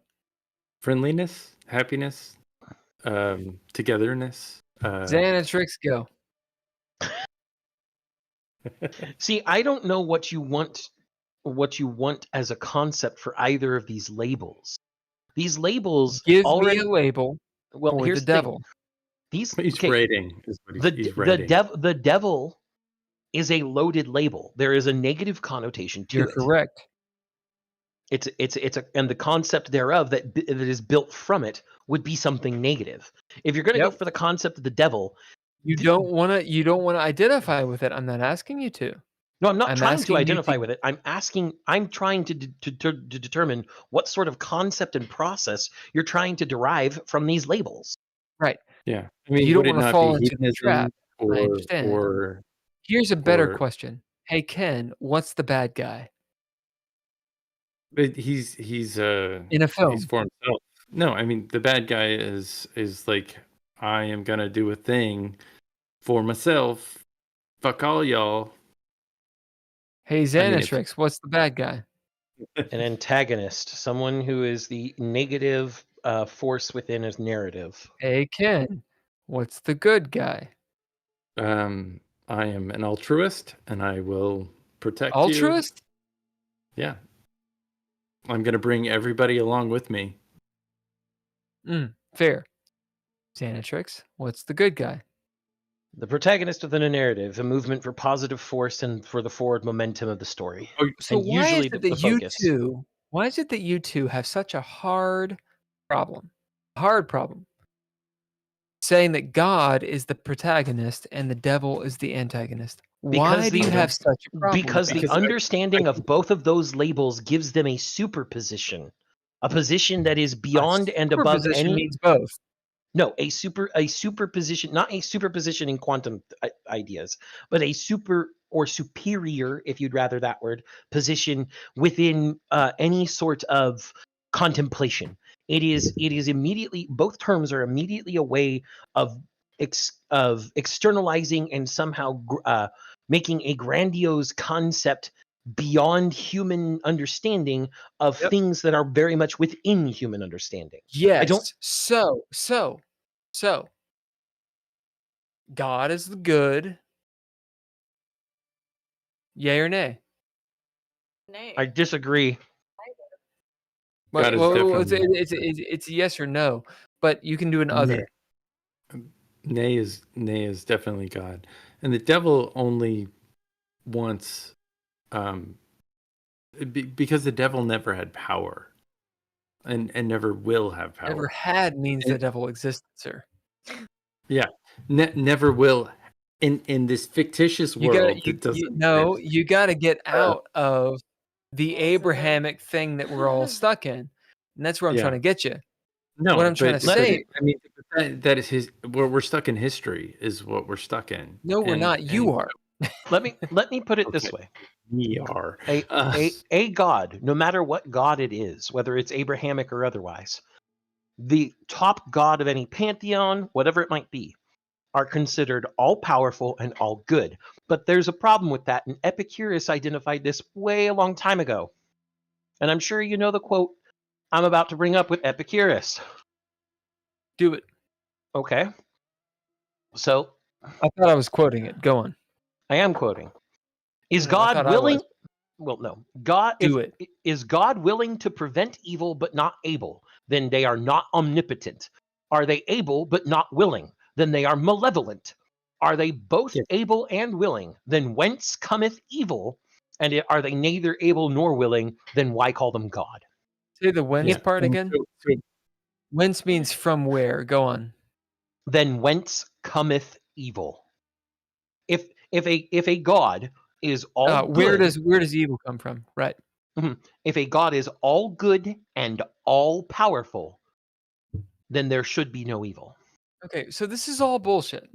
Friendliness, happiness, togetherness. Xanatrix, go. See, I don't know what you want as a concept for either of these labels. These labels Give already me a label well. for Here's the the thing. devil. These He's okay, rating. Is what the he's the rating. the devil is a loaded label. There is a negative connotation to You're it. correct. It's a and the concept thereof that is built from it would be something negative. If you're going to go Yep. for the concept of the devil, You don't want to identify with it. I'm not asking you to. no, I'm not I'm trying asking to you identify to- with it. I'm trying to determine what sort of concept and process you're trying to derive from these labels. Yeah, I mean, You don't would it wanna not fall be into the hedonism trap. I understand. or Here's a better Or- question. Hey Ken, what's the bad guy but he's in a film? he's for himself. No, I mean the bad guy is like, I am gonna do a thing for myself. Fuck all y'all. Hey I mean, if- Xanatrix, what's the bad guy? An antagonist, someone who is the negative force within his narrative. Hey Ken, what's the good guy? I am an altruist, and I will protect you. Altruist? Yeah, I'm gonna bring everybody along with me. Fair. Xanatrix, what's the good guy? The protagonist within a narrative, a movement for positive force and for the forward momentum of the story. So And why is usually it the that you focus. two? Why is it that you two have such a hard problem? Hard problem. Saying that God is the protagonist and the devil is the antagonist. Why Because do you the- have such a problem? Because the Because understanding of both of those labels gives them a superposition, a position that is beyond and above Superposition any. means both. No, a superposition, not a superposition in quantum ideas, but a super or superior, if you'd rather that word, position within any sort of contemplation. It is immediately, both terms are immediately a way of externalizing and somehow making a grandiose concept beyond human understanding of Yep. things that are very much within human understanding. Yes. don't- So God is the good. Yay or nay? Nay. I disagree. God is definitely it's a yes or no, but you can do an other. Nay is definitely God, and the devil only wants, because the devil never had power, and never will have power. Never had means the devil existed, sir. Yeah, never will. In this fictitious world, it doesn't. You got to get out of the Abrahamic thing that we're all stuck in, and that's where I'm trying to get you. No, what I'm trying to say. I mean, that is his. We're stuck in history. Is what we're stuck in. No, we're not. You are. Let me put it this way. We are a god, no matter what god it is, whether it's Abrahamic or otherwise, the top god of any pantheon, whatever it might be, are considered all-powerful and all good. But there's a problem with that, and Epicurus identified this way a long time ago. And I'm sure you know the quote I'm about to bring up with Epicurus. Do it. Okay. So I thought I was quoting it. Go on. I am quoting. Is God willing? Well, no. Is God willing to prevent evil but not able? Then they are not omnipotent. Are they able but not willing? Then they are malevolent. Are they both able and willing? Then whence cometh evil? And are they neither able nor willing? Then why call them God? Say the whence part again. Whence means from where. Go on. Then whence cometh evil? If a god is all where good, does evil come from? Right. If a god is all good and all powerful, then there should be no evil. Okay, so this is all bullshit.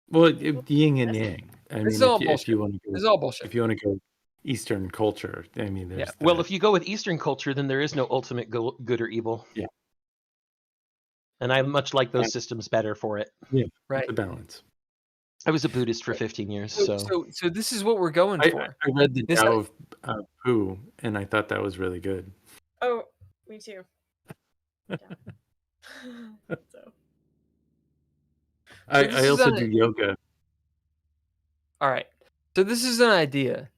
Well, yin and yang. I mean, if you want to go, this is all bullshit. If you want to go Eastern culture, I mean, there's well, if you go with Eastern culture, then there is no ultimate good or evil. Yeah. And I much like those systems better for it. Yeah, right. The balance. I was a Buddhist for 15 years, so this is what we're going for. I read the Tao of Pooh, and I thought that was really good. Oh, me too. I also do yoga. All right. So this is an idea.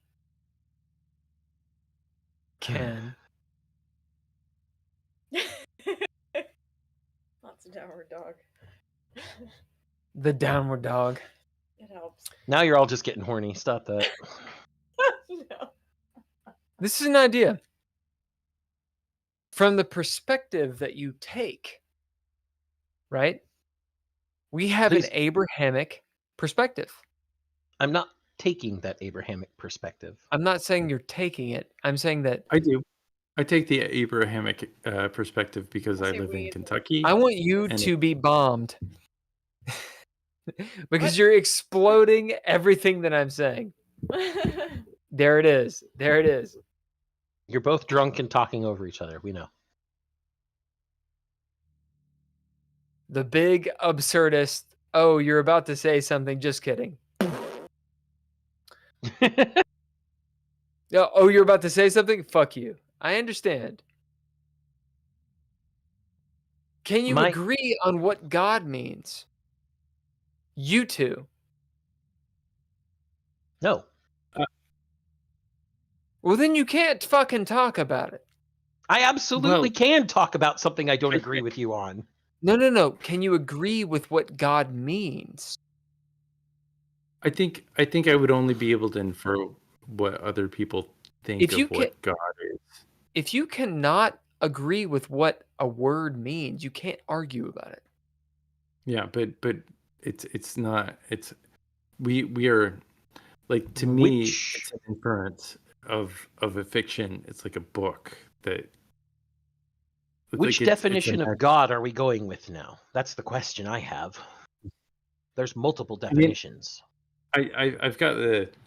Ken. Lots of downward dog. The downward dog. It helps. Now you're all just getting horny. Stop that. No. This is an idea. From the perspective that you take, right? We have an Abrahamic perspective. I'm not taking that Abrahamic perspective. I'm not saying you're taking it. I'm saying that I do. I take the Abrahamic perspective because I live in Kentucky. I want you to be bombed. Because you're exploding everything that I'm saying. There it is. There it is. You're both drunk and talking over each other. We know. The big absurdist. Oh, you're about to say something. Just kidding. Oh, you're about to say something? Fuck you. I understand. Can you agree on what God means? You two. No. Well, then you can't fucking talk about it. I absolutely can talk about something I don't agree with you on. No. Can you agree with what God means? I think I would only be able to infer what other people think of what God is. If you cannot agree with what a word means, you can't argue about it. Yeah, but it's not. We are like, to me, it's an inference of a fiction. It's like a book that. Which definition of God are we going with now? That's the question I have. There's multiple definitions. I've got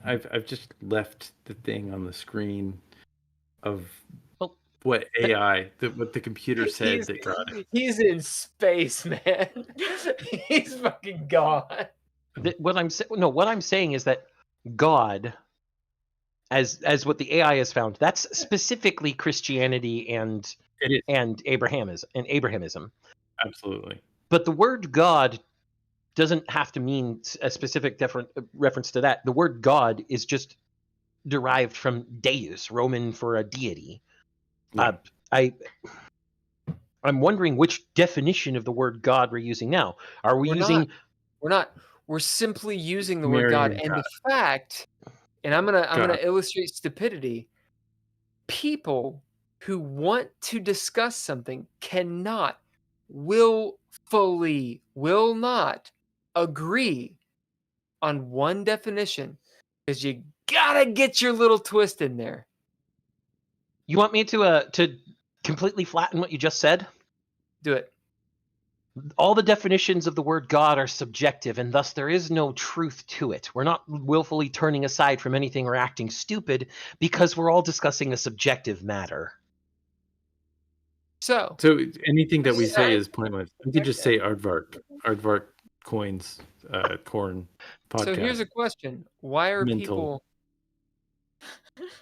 I've just left the thing on the screen of what AI, what the computer said that got it. He's in space, man. He's fucking gone. What I'm saying is that God, as what the AI has found, that's specifically Christianity and Abrahamism. Absolutely. But the word God doesn't have to mean a specific different reference to that. The word God is just derived from deus, Roman for a deity. Yeah. I'm wondering which definition of the word God we're using now. Are we using? We're not. We're simply using the word Mary God, and and God. the fact, and I'm gonna God. illustrate stupidity. People who want to discuss something cannot, will not agree on one definition, because you gotta get your little twist in there. You want me to completely flatten what you just said? Do it. All the definitions of the word God are subjective, and thus there is no truth to it. We're not willfully turning aside from anything or acting stupid because we're all discussing a subjective matter. So anything that we say is pointless. We could just say Aardvark coins, corn podcast. So here's a question: why are Mental. people,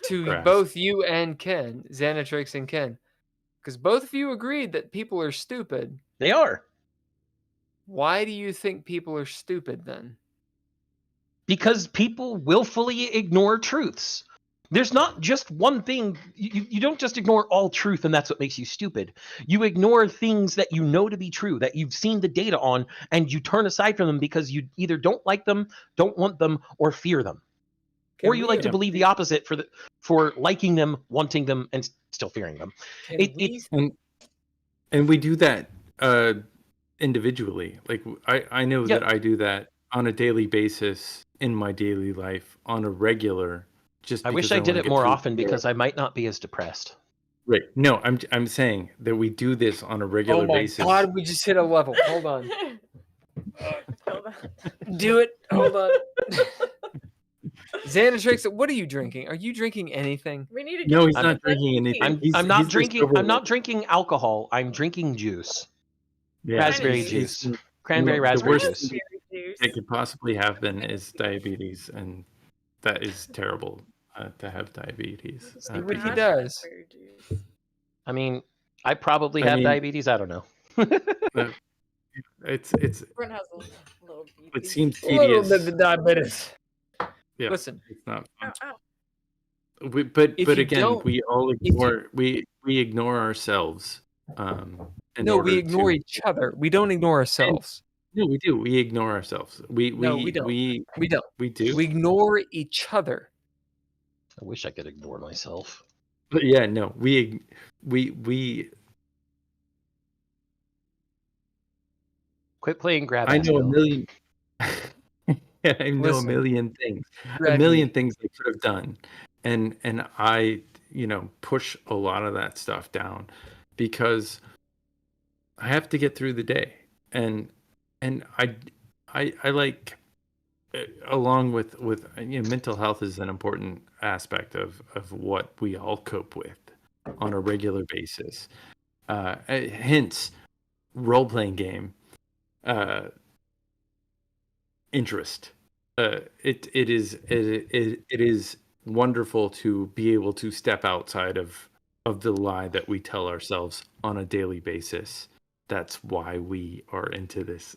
to Grass. both you and Ken, Xanatrix and Ken, because both of you agreed that people are stupid. They are. Why do you think people are stupid then? Because people willfully ignore truths. There's not just one thing. You don't just ignore all truth and that's what makes you stupid. You ignore things that you know to be true, that you've seen the data on, and you turn aside from them because you either don't like them, don't want them, or fear them. Or you like to believe the opposite for liking them, wanting them, and still fearing them. And we do that individually. Like I know that I do that on a daily basis in my daily life, on a regular. I wish I did it more often because I might not be as depressed. Right. No, I'm saying that we do this on a regular basis. Oh my God, we just hit a level. Hold on. Do it. Hold on. Xanatrix, what are you drinking? Are you drinking anything? We need to No, he's not drinking anything. I'm not drinking. I'm not drinking alcohol. I'm drinking juice. Yeah, raspberry juice. Cranberry raspberry juice. It could possibly have been is diabetes, and that is terrible to have diabetes. See what he does. I mean, I probably have diabetes. I don't know. It's Brent has a little it seems tedious. A little bit of diabetes. Yeah, listen, it's not fun. But again, we all ignore we ignore ourselves. No, we ignore each other. We don't ignore ourselves. No, we do. We ignore ourselves. We don't. We don't. We do. We ignore each other. I wish I could ignore myself. But yeah, no, we quit playing grab. I know a million. I know a million things. A million things I could have done, and I push a lot of that stuff down because I have to get through the day, and I like, along with mental health is an important aspect of what we all cope with on a regular basis. Hence, role-playing game interest. It is wonderful to be able to step outside of the lie that we tell ourselves on a daily basis. That's why we are into this.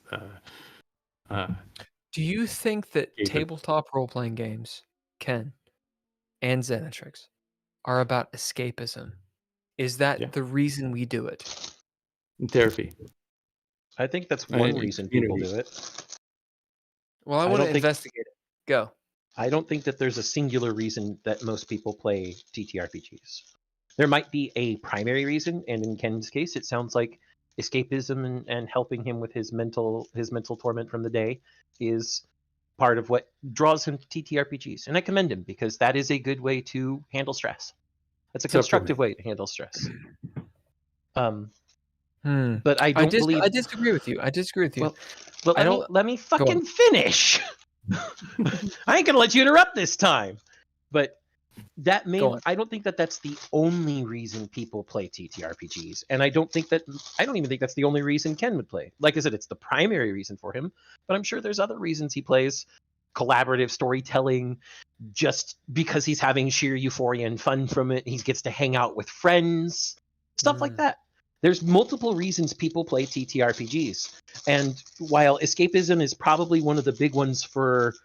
Do you think that tabletop role-playing games, Ken and Xanatrix, are about escapism? Is that the reason we do it? Therapy. I think that's one reason people do it. Well, I want to investigate it. Go. I don't think that there's a singular reason that most people play TTRPGs. There might be a primary reason, and in Ken's case, it sounds like escapism and helping him with his mental torment from the day is part of what draws him to TTRPGs. And I commend him because that is a good way to handle stress. That's a constructive way to handle stress. But I don't believe. I disagree with you. Well, let me fucking finish. I ain't gonna let you interrupt this time. But I don't think that that's the only reason people play TTRPGs, and I don't even think that's the only reason Ken would play. Like I said, it's the primary reason for him, but I'm sure there's other reasons he plays. Collaborative storytelling, just because he's having sheer euphoria and fun from it. He gets to hang out with friends, stuff like that. There's multiple reasons people play TTRPGs. And while escapism is probably one of the big ones for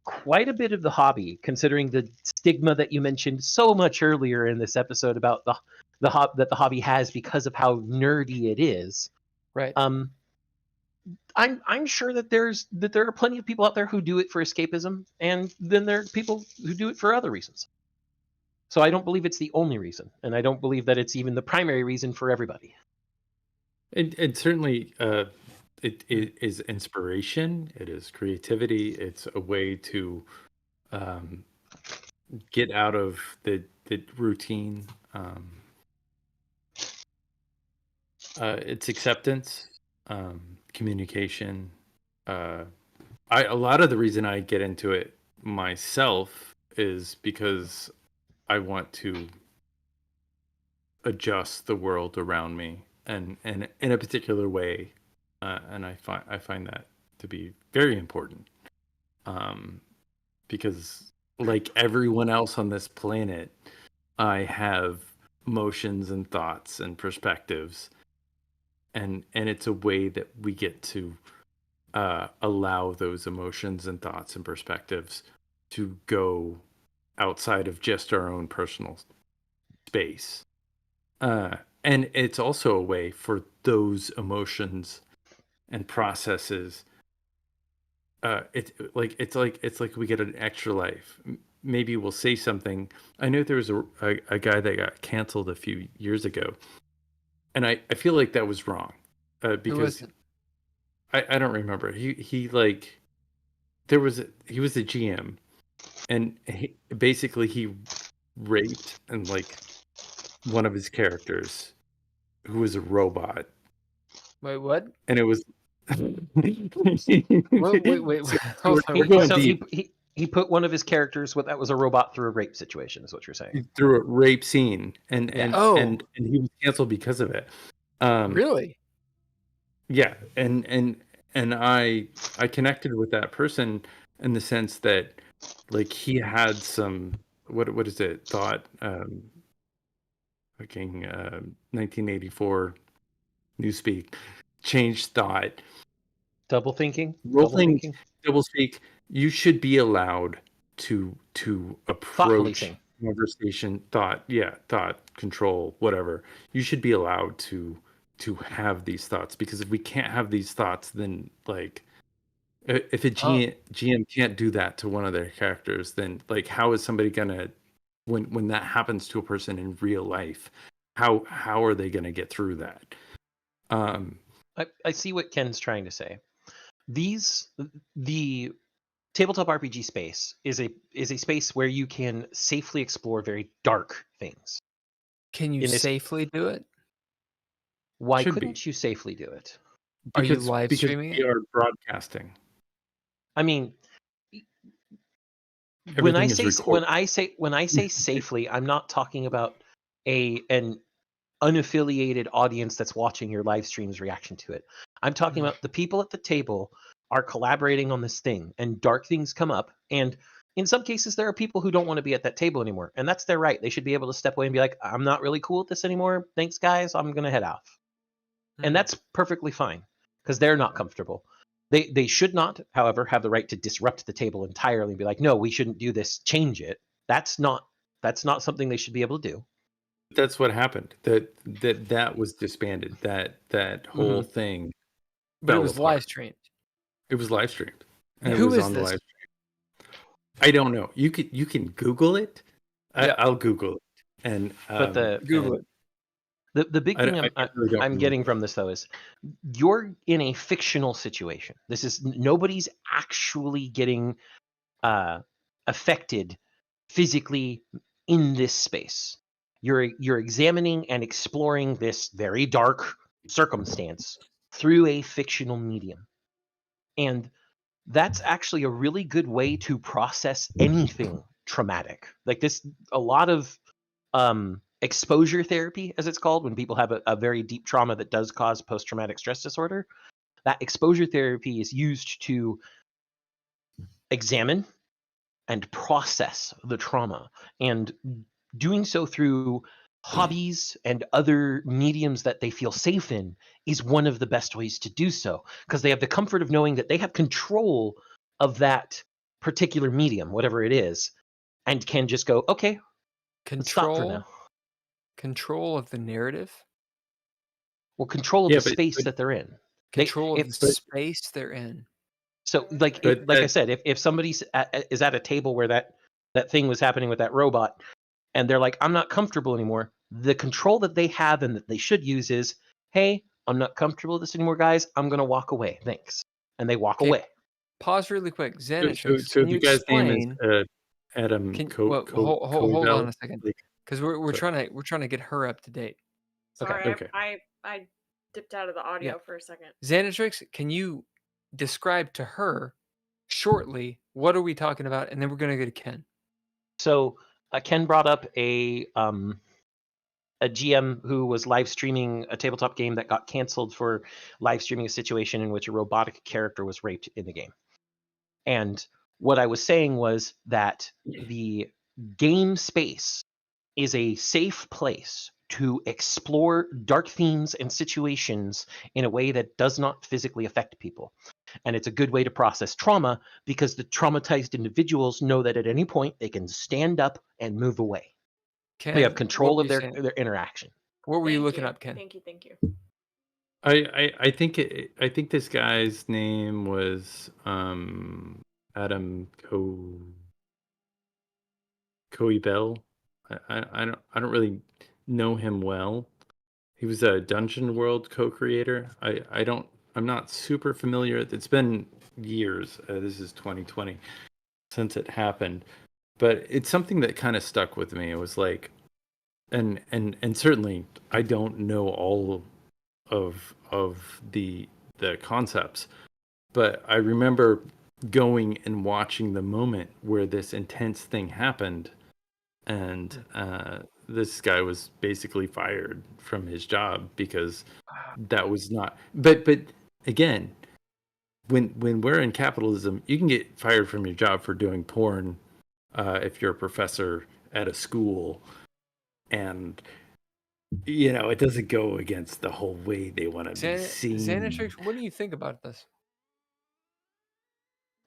quite a bit of the hobby, considering the stigma that you mentioned so much earlier in this episode about that the hobby has because of how nerdy it is. Right. I'm sure that there are plenty of people out there who do it for escapism, and then there are people who do it for other reasons. So I don't believe it's the only reason, and I don't believe that it's even the primary reason for everybody. It certainly it is inspiration. It is creativity. It's a way to get out of the routine. It's acceptance, communication. A lot of the reason I get into it myself is because I want to adjust the world around me and in a particular way, and I find that to be very important, because like everyone else on this planet, I have emotions and thoughts and perspectives, and it's a way that we get to allow those emotions and thoughts and perspectives to go outside of just our own personal space. And it's also a way for those emotions and processes. It's like we get an extra life. Maybe we'll say something. I know there was a guy that got canceled a few years ago, and I feel like that was wrong, because I don't remember. He was a GM, and he raped and like one of his characters, who was a robot. Wait, what? And it was Wait. So he put one of his characters that was a robot through a rape situation, is what you're saying. Through a rape scene, and he was canceled because of it. Really? Yeah, and I connected with that person in the sense that, like, he had some what is it thought, 1984 Newspeak, changed thought, Double thinking. Double speak. You should be allowed to approach conversation, thought control, whatever. You should be allowed to have these thoughts, because if we can't have these thoughts, then like, if a GM can't do that to one of their characters, then like, how is somebody gonna, when that happens to a person in real life, how are they gonna get through that? I see what Ken's trying to say. The tabletop RPG space is a space where you can safely explore very dark things. Can you safely do it? Why couldn't you safely do it? Are you live streaming we are broadcasting. I mean, when I say safely, I'm not talking about an unaffiliated audience that's watching your live stream's reaction to it. I'm talking about the people at the table are collaborating on this thing, and dark things come up, and in some cases there are people who don't want to be at that table anymore, and that's their right. They should be able to step away and be like, I'm not really cool with this anymore, thanks guys, I'm gonna head off. And that's perfectly fine, because they're not comfortable. They should not, however, have the right to disrupt the table entirely and be like, no, we shouldn't do this, change it. That's not something they should be able to do. That's what happened. That was disbanded. That whole thing. But it was live streamed. It was live streamed. And who it was is on this? the live stream. I don't know. You can Google it. Yeah. I'll Google it. And Google it. The big thing I really don't I'm know. getting from this, though, is you're in a fictional situation. This is nobody's actually getting affected physically in this space. You're examining and exploring this very dark circumstance through a fictional medium. And that's actually a really good way to process anything traumatic. Like this, a lot of exposure therapy, as it's called, when people have a very deep trauma that does cause post-traumatic stress disorder, that exposure therapy is used to examine and process the trauma, and doing so through hobbies and other mediums that they feel safe in is one of the best ways to do so, because they have the comfort of knowing that they have control of that particular medium, whatever it is, and can just go, okay, let's stop for now. Control of the narrative, Well, control of Yeah, the space that they're in. control of if- the space they're in. So, like, But like I that- said, if somebody is at a table where that thing was happening with that robot, and they're like, I'm not comfortable anymore, the control that they have and that they should use is, hey, I'm not comfortable with this anymore, guys. I'm going to walk away. Thanks. And they walk Okay. away. Pause really quick. Xanatrix, so can you the guy's name explain? is Adam Hold on a second, Like, because we're sorry. trying to get her up to date. Sorry, okay. I dipped out of the audio for a second. Xanatrix, can you describe to her shortly what are we talking about, and then we're gonna go to Ken. So Ken brought up a GM who was live streaming a tabletop game that got canceled for live streaming a situation in which a robotic character was raped in the game. And what I was saying was that the game space is a safe place to explore dark themes and situations in a way that does not physically affect people. And it's a good way to process trauma because the traumatized individuals know that at any point they can stand up and move away. Ken, They have control what of were their you saying? interaction. What were you Thank looking you. up, Ken? Thank you. I think this guy's name was Adam Coibel. I don't really know him well. He was a Dungeon World co-creator. I'm not super familiar. It's been years. This is 2020 since it happened, but it's something that kind of stuck with me. It was like, and certainly I don't know all of the concepts, but I remember going and watching the moment where this intense thing happened, and this guy was basically fired from his job because that was not. But again, when we're in capitalism, you can get fired from your job for doing porn if you're a professor at a school, and it doesn't go against the whole way they want to be seen. Xanatrix, what do you think about this?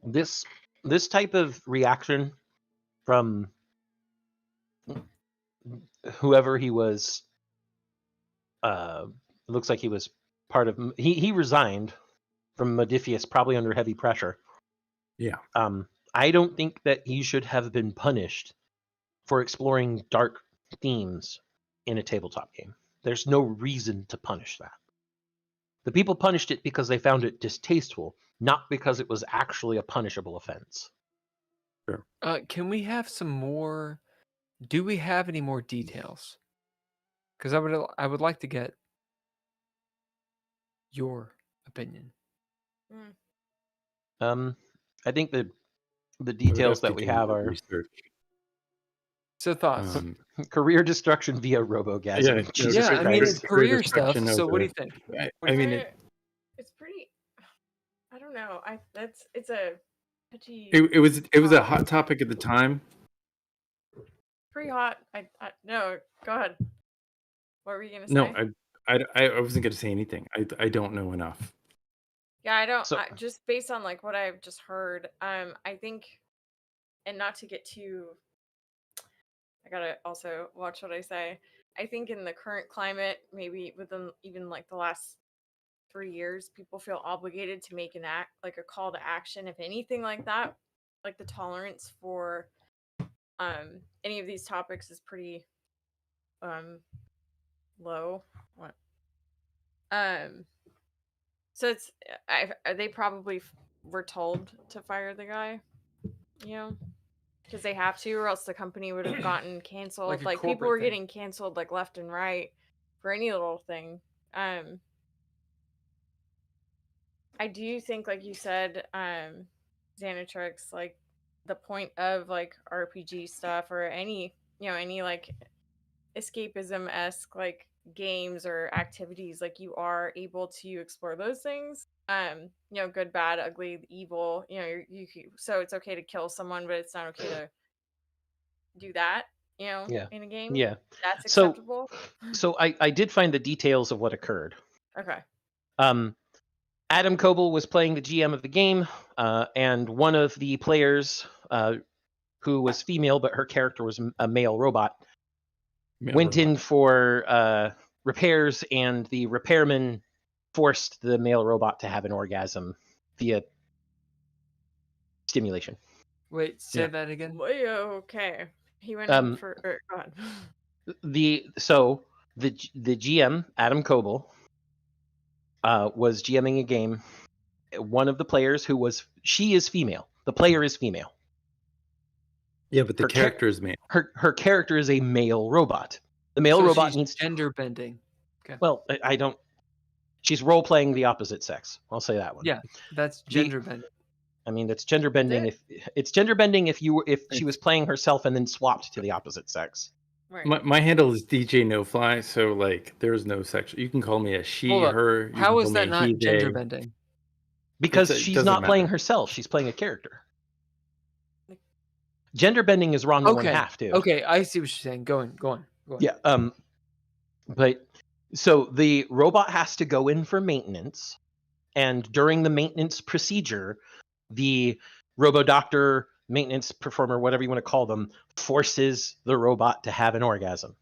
This type of reaction from whoever he was, looks like he was part of. He resigned from Modifius, probably under heavy pressure. Yeah. I don't think that he should have been punished for exploring dark themes in a tabletop game. There's no reason to punish that. The people punished it because they found it distasteful, not because it was actually a punishable offense. Sure. Can we have some more? Do we have any more details? Because I would like to get your opinion. I think the details that we have are research. So thoughts? Career destruction via robogasm. Yeah, I mean it's career stuff. destruction So of what do the- you think? I mean, it's pretty. I don't know. It's a pretty. it was a hot topic at the time. Pretty hot. No. Go ahead. What were you gonna say? No, I wasn't going to say anything. I don't know enough. Yeah, I don't. So- Just based on like what I've just heard, I think, and not to get too. I gotta also watch what I say. I think in the current climate, maybe within even like the last 3 years, people feel obligated to make an act, like a call to action, if anything like that. Like the tolerance for any of these topics is pretty low. What? So it's they probably were told to fire the guy, because they have to, or else the company would have gotten canceled. Like a People corporate were thing. getting canceled like left and right for any little thing. I do think, like you said, Xanatrix, like the point of like RPG stuff or any like escapism-esque like games or activities, like you are able to explore those things. Good, bad, ugly, evil. So it's okay to kill someone, but it's not okay to do that. Yeah. in a game. Yeah. That's So- acceptable. So I did find the details of what occurred. Okay. Adam Coble was playing the GM of the game, and one of the players, who was female but her character was a male robot, went in for repairs, and the repairman forced the male robot to have an orgasm via stimulation. Wait, say Yeah. that again. Okay. He went in for. Go on. The GM, Adam Coble, was GMing a game. One of the players she is female. The player is female. Yeah, but the Her character is male. Her character is a male robot. The male So robot she's needs gender bending. Well, I don't. She's role playing the opposite sex. I'll say that one. Yeah, that's gender bending. I mean, that's gender bending. If it's gender bending, if she was playing herself and then swapped to the opposite sex. Right. My handle is DJ No Fly, so like there's no sex. You can call me a she, Hold up. her. You How can is call that me a not he, gender they. bending? Because It she's doesn't not playing matter. herself. She's playing a character. Gender bending is wrong to one Okay. half too. Okay, I see what you're saying. Go on. Yeah. But so the robot has to go in for maintenance, and during the maintenance procedure, the robo-doctor, maintenance performer, whatever you want to call them, forces the robot to have an orgasm.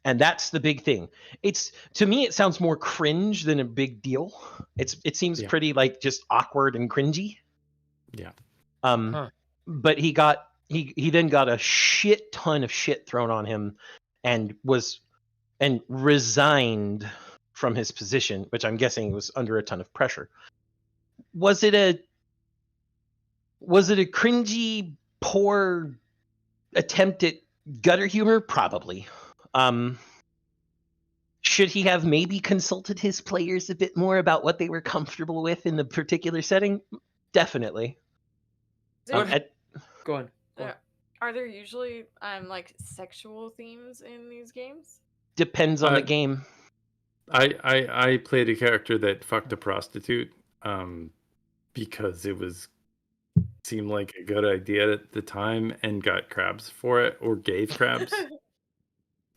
And that's the big thing. To me, it sounds more cringe than a big deal. It seems pretty like just awkward and cringy. Yeah. But he then got a shit ton of shit thrown on him, and resigned from his position, which I'm guessing was under a ton of pressure. Was it a cringy, poor attempt at gutter humor? Probably. Should he have maybe consulted his players a bit more about what they were comfortable with in the particular setting? Definitely. Go on. Are there usually like sexual themes in these games? Depends on the game. I played a character that fucked a prostitute because it seemed like a good idea at the time, and got crabs for it, or gave crabs.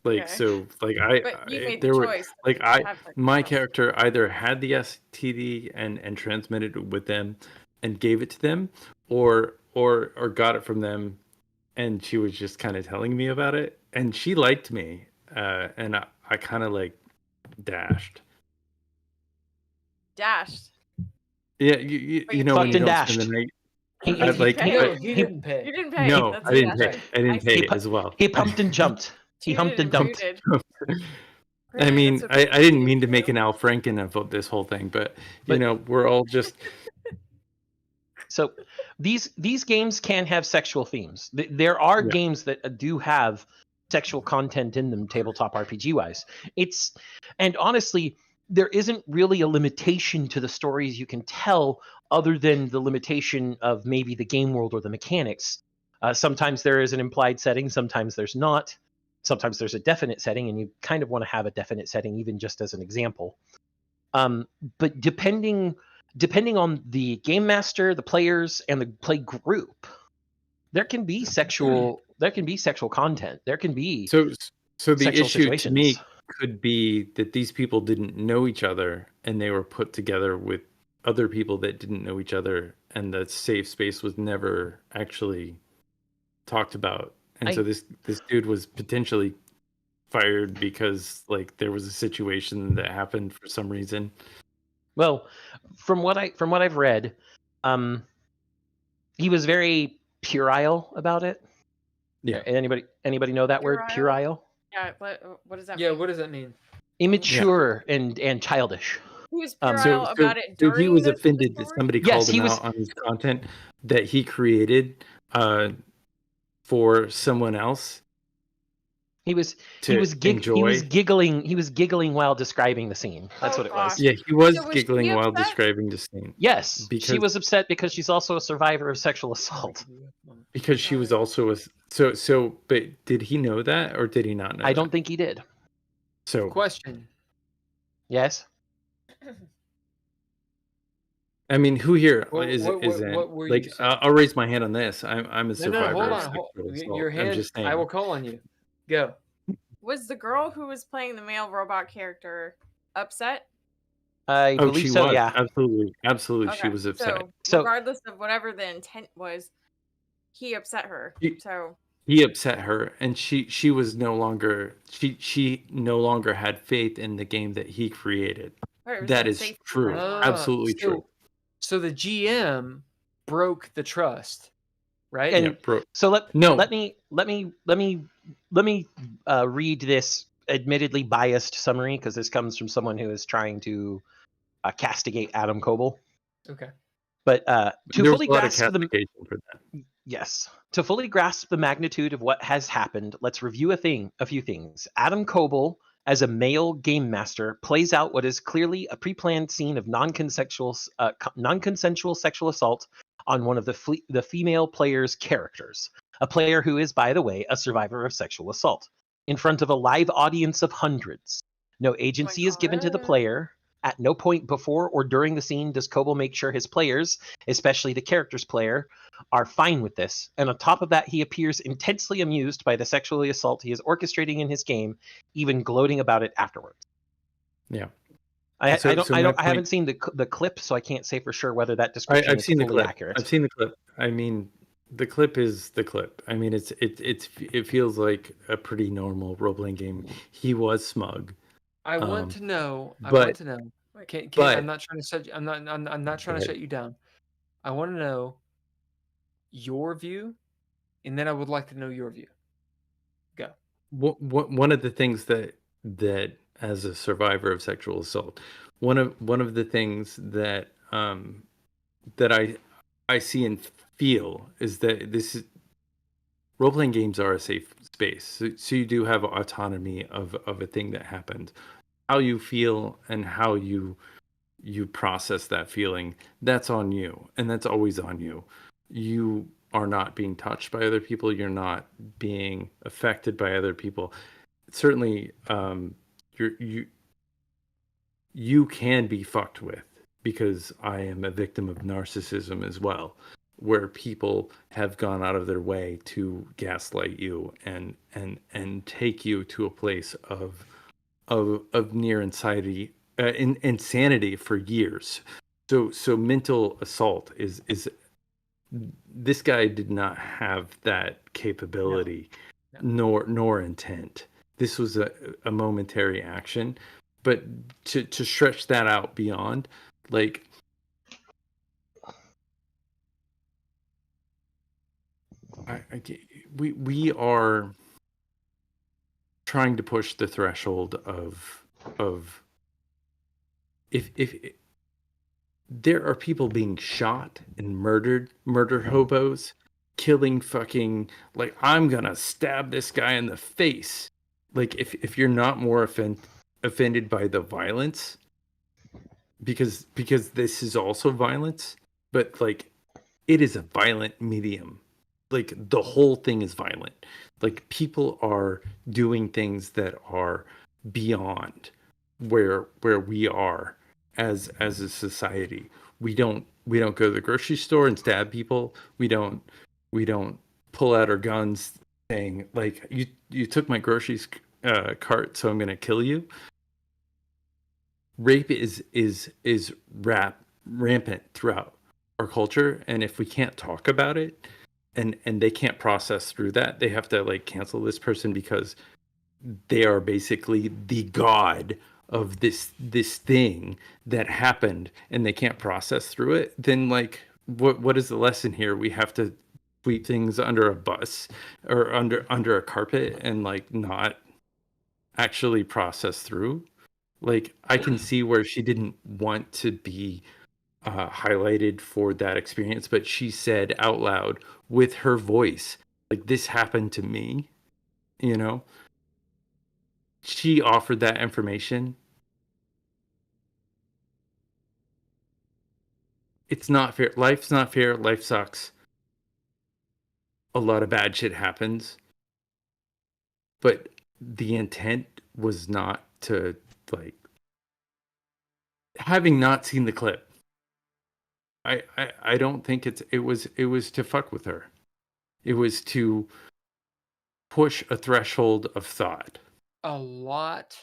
Like, Okay. so like But you made there the were choice. like to have sex with my them. character either had the STD and transmitted it with them and gave it to them, or got it from them, and she was just kind of telling me about it, and she liked me, and I kind of like dashed. Dashed. Yeah, you Wait, know when fucked you and don't dashed. spend the night. He Didn't pay. You didn't pay. No, That's I didn't dashed. pay. I didn't pay He pu- as well. He pumped and jumped. He humped and dumped. Booted. I mean, That's a I didn't mean to make an Al Franken of this whole thing, but But- we're all just So these games can have sexual themes. There are Yeah. games that do have sexual content in them, tabletop RPG wise. And honestly, there isn't really a limitation to the stories you can tell, other than the limitation of maybe the game world or the mechanics. Sometimes there is an implied setting, sometimes there's not. Sometimes there's a definite setting, and you kind of want to have a definite setting, even just as an example. But depending on the game master, the players, and the play group, there can be sexual content. There can be so the sexual issue to me situations. could be that these people didn't know each other, and they were put together with other people that didn't know each other, and the safe space was never actually talked about. And so this dude was potentially fired because like there was a situation that happened for some reason. Well, from what I've read, he was very puerile about it. Yeah. Anybody know that word? Puerile? Yeah. What does that Yeah, mean? what does that mean? Immature and childish. He was So- puerile about it So during he was the offended that story? somebody Yes, called he him was- out on his content that he created for someone else He was to enjoy. He was giggling while describing the scene. That's Oh, what it was. gosh. Yeah, he was So was giggling she while upset? describing the scene Yes, she Because- was upset because she's also a survivor of sexual assault. because she was also a so. But did he know that, or did he not know? I that? don't think he did. So Question. Yes. I mean, who here What isn't were you like? saying? I'll raise my hand on this. I'm a No, survivor hold of on. sexual Your assault. I'm hand. just I will saying. call on you. Go. Was the girl who was playing the male robot character upset? I Oh, believe she so. was Yeah. absolutely. She Okay, was upset. so So regardless of whatever the intent was, he upset her. He, So he upset her, and she was no longer she no longer had faith in the game that he created. it was That is unsafe for her true. anymore. Absolutely true. So the GM broke the trust, right? and Yeah, bro. so let No, let me read this admittedly biased summary, because this comes from someone who is trying to castigate Adam Coble. Okay. But to there was fully a lot of grasp the castigation for that. yes, to fully grasp the magnitude of what has happened, let's review a few things. Adam Coble, as a male game master, plays out what is clearly a pre-planned scene of non-consensual sexual assault on one of the female player's characters, a player who is, by the way, a survivor of sexual assault, in front of a live audience of hundreds. No agency is given to the God. player. At no point before or during the scene does Coble make sure his players, especially the character's player, are fine with this. And on top of that, he appears intensely amused by the sexual assault he is orchestrating in his game, even gloating about it afterwards. Yeah. I my haven't seen the clip, so I can't say for sure whether that I, description I've is seen the fully clip. accurate. I've seen the clip. I mean, the clip is the clip. I mean, it feels like a pretty normal role playing game. He was smug. I want to know. I but- want to know. Can but- I'm not trying to shut. I'm not trying to shut you down. I want to know your view, and then I would like to know your view. Go. One of the things that as a survivor of sexual assault, one of the things that that I see and feel is that role playing games are a safe space. So you do have autonomy of a thing that happened. How you feel and how you process that feeling, that's on you, and that's always on you. You are not being touched by other people. You're not being affected by other people. Certainly, you can be fucked with, because I am a victim of narcissism as well, where people have gone out of their way to gaslight you and take you to a place of near insanity for years. So mental assault is this guy did not have that capability. No. Nor intent. This was a momentary action, but to stretch that out beyond, like, we are trying to push the threshold of if there are people being shot and murder hobos, killing fucking, like, I'm gonna stab this guy in the face. Like, if you're not more offended by the violence, because this is also violence, but like, it is a violent medium. Like, the whole thing is violent. Like, people are doing things that are beyond where we are as a society. We don't go to the grocery store and stab people. We don't pull out our guns saying, like, you took my groceries cart, so I'm going to kill you. Rape is rampant throughout our culture, and if we can't talk about it, and they can't process through that, they have to, like, cancel this person because they are basically the god of this thing that happened, and they can't process through it, then, like, what is the lesson here? We have to sweep things under a bus or under a carpet and, like, not actually process through. Like, I can see where she didn't want to be highlighted for that experience, but she said out loud with her voice, like, this happened to me, you know? She offered that information. It's not fair. Life's not fair. Life sucks. A lot of bad shit happens. But the intent was not to, like, having not seen the clip, I don't think it was to fuck with her. It was to push a threshold of thought. A lot.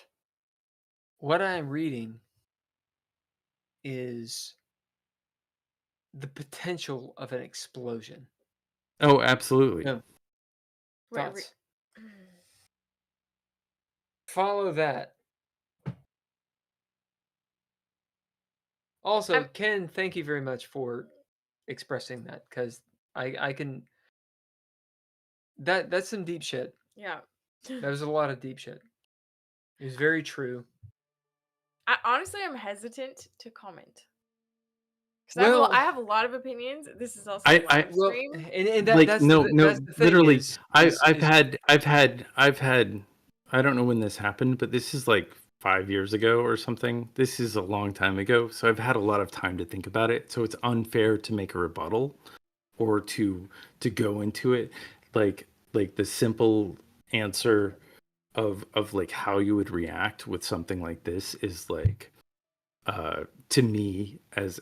What I'm reading is the potential of an explosion. Oh, absolutely. No. Wait, Thoughts? Follow that. Also, Ken, thank you very much for expressing that, because I can. That's some deep shit. Yeah. That was a lot of deep shit. It was very true. Honestly, I'm hesitant to comment. Well, I have a lot of opinions. This is also I- a live Well, stream. and Like, that's no, that's the thing literally, is- I've is- had, I don't know when this happened, but this is like 5 years ago or something. This is a long time ago, so I've had a lot of time to think about it. So it's unfair to make a rebuttal or to go into it. Like the simple answer of like how you would react with something like this is like, to me, as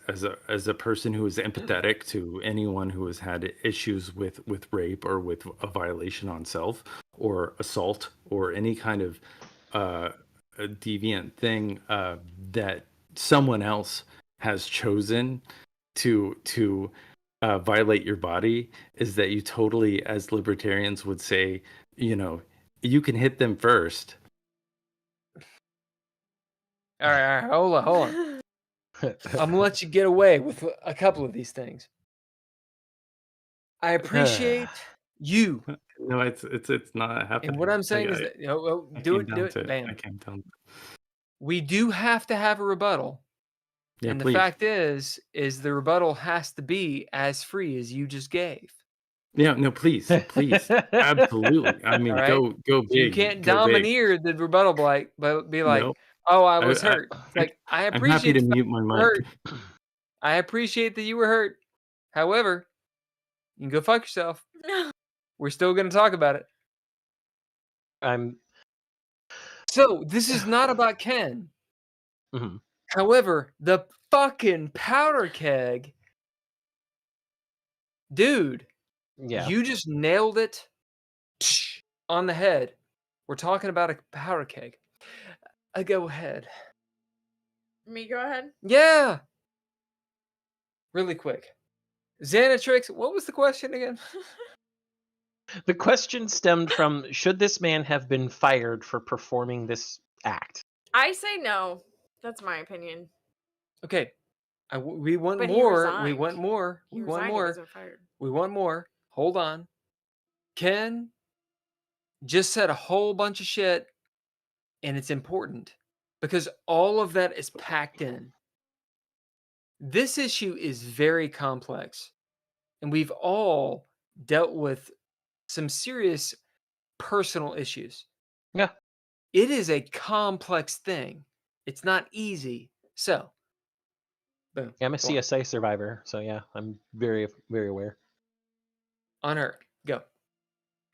a person who is empathetic to anyone who has had issues with rape or with a violation on self or assault or any kind of a deviant thing that someone else has chosen to violate your body, is that you totally, as libertarians would say, you can hit them first. all right, hold on. I'm gonna let you get away with a couple of these things. I appreciate you, No, it's not happening. and what I'm saying is that I do came it, down to it, bam. I came down. We do have to have a rebuttal, Yeah, and please. the fact is the rebuttal has to be as free as you just gave. Yeah, no, please, absolutely. I mean, All right? go So you big. can't go big. domineer the rebuttal, but be like, No, "Oh, I was I- hurt." It's like, I I'm happy appreciate to the fact mute my you were mic. hurt. I appreciate that you were hurt. However, you can go fuck yourself. We're still going to talk about it. So this is not about Ken. Mhm. However, the fucking powder keg, dude, Yeah. you just nailed it on the head. We're talking about a powder keg. Go ahead. Me go ahead. Yeah. Really quick. Xanatrix, what was the question again? The question stemmed from, should this man have been fired for performing this act? I say no. That's my opinion. Okay. We want But he more. We resigned. want more. He We want resigned. He more. wasn't fired. We want more. Hold on. Ken just said a whole bunch of shit, and it's important because all of that is packed in. This issue is very complex, and we've all dealt with some serious personal issues. Yeah. It is a complex thing. It's not easy. So, boom. I'm a Go on. CSA survivor, so yeah, I'm very, very aware. On her. Go.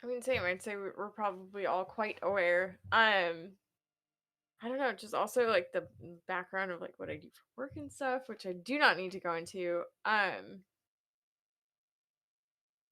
I mean, same. I'd say we're probably all quite aware. I don't know, just also like the background of like what I do for work and stuff, which I do not need to go into.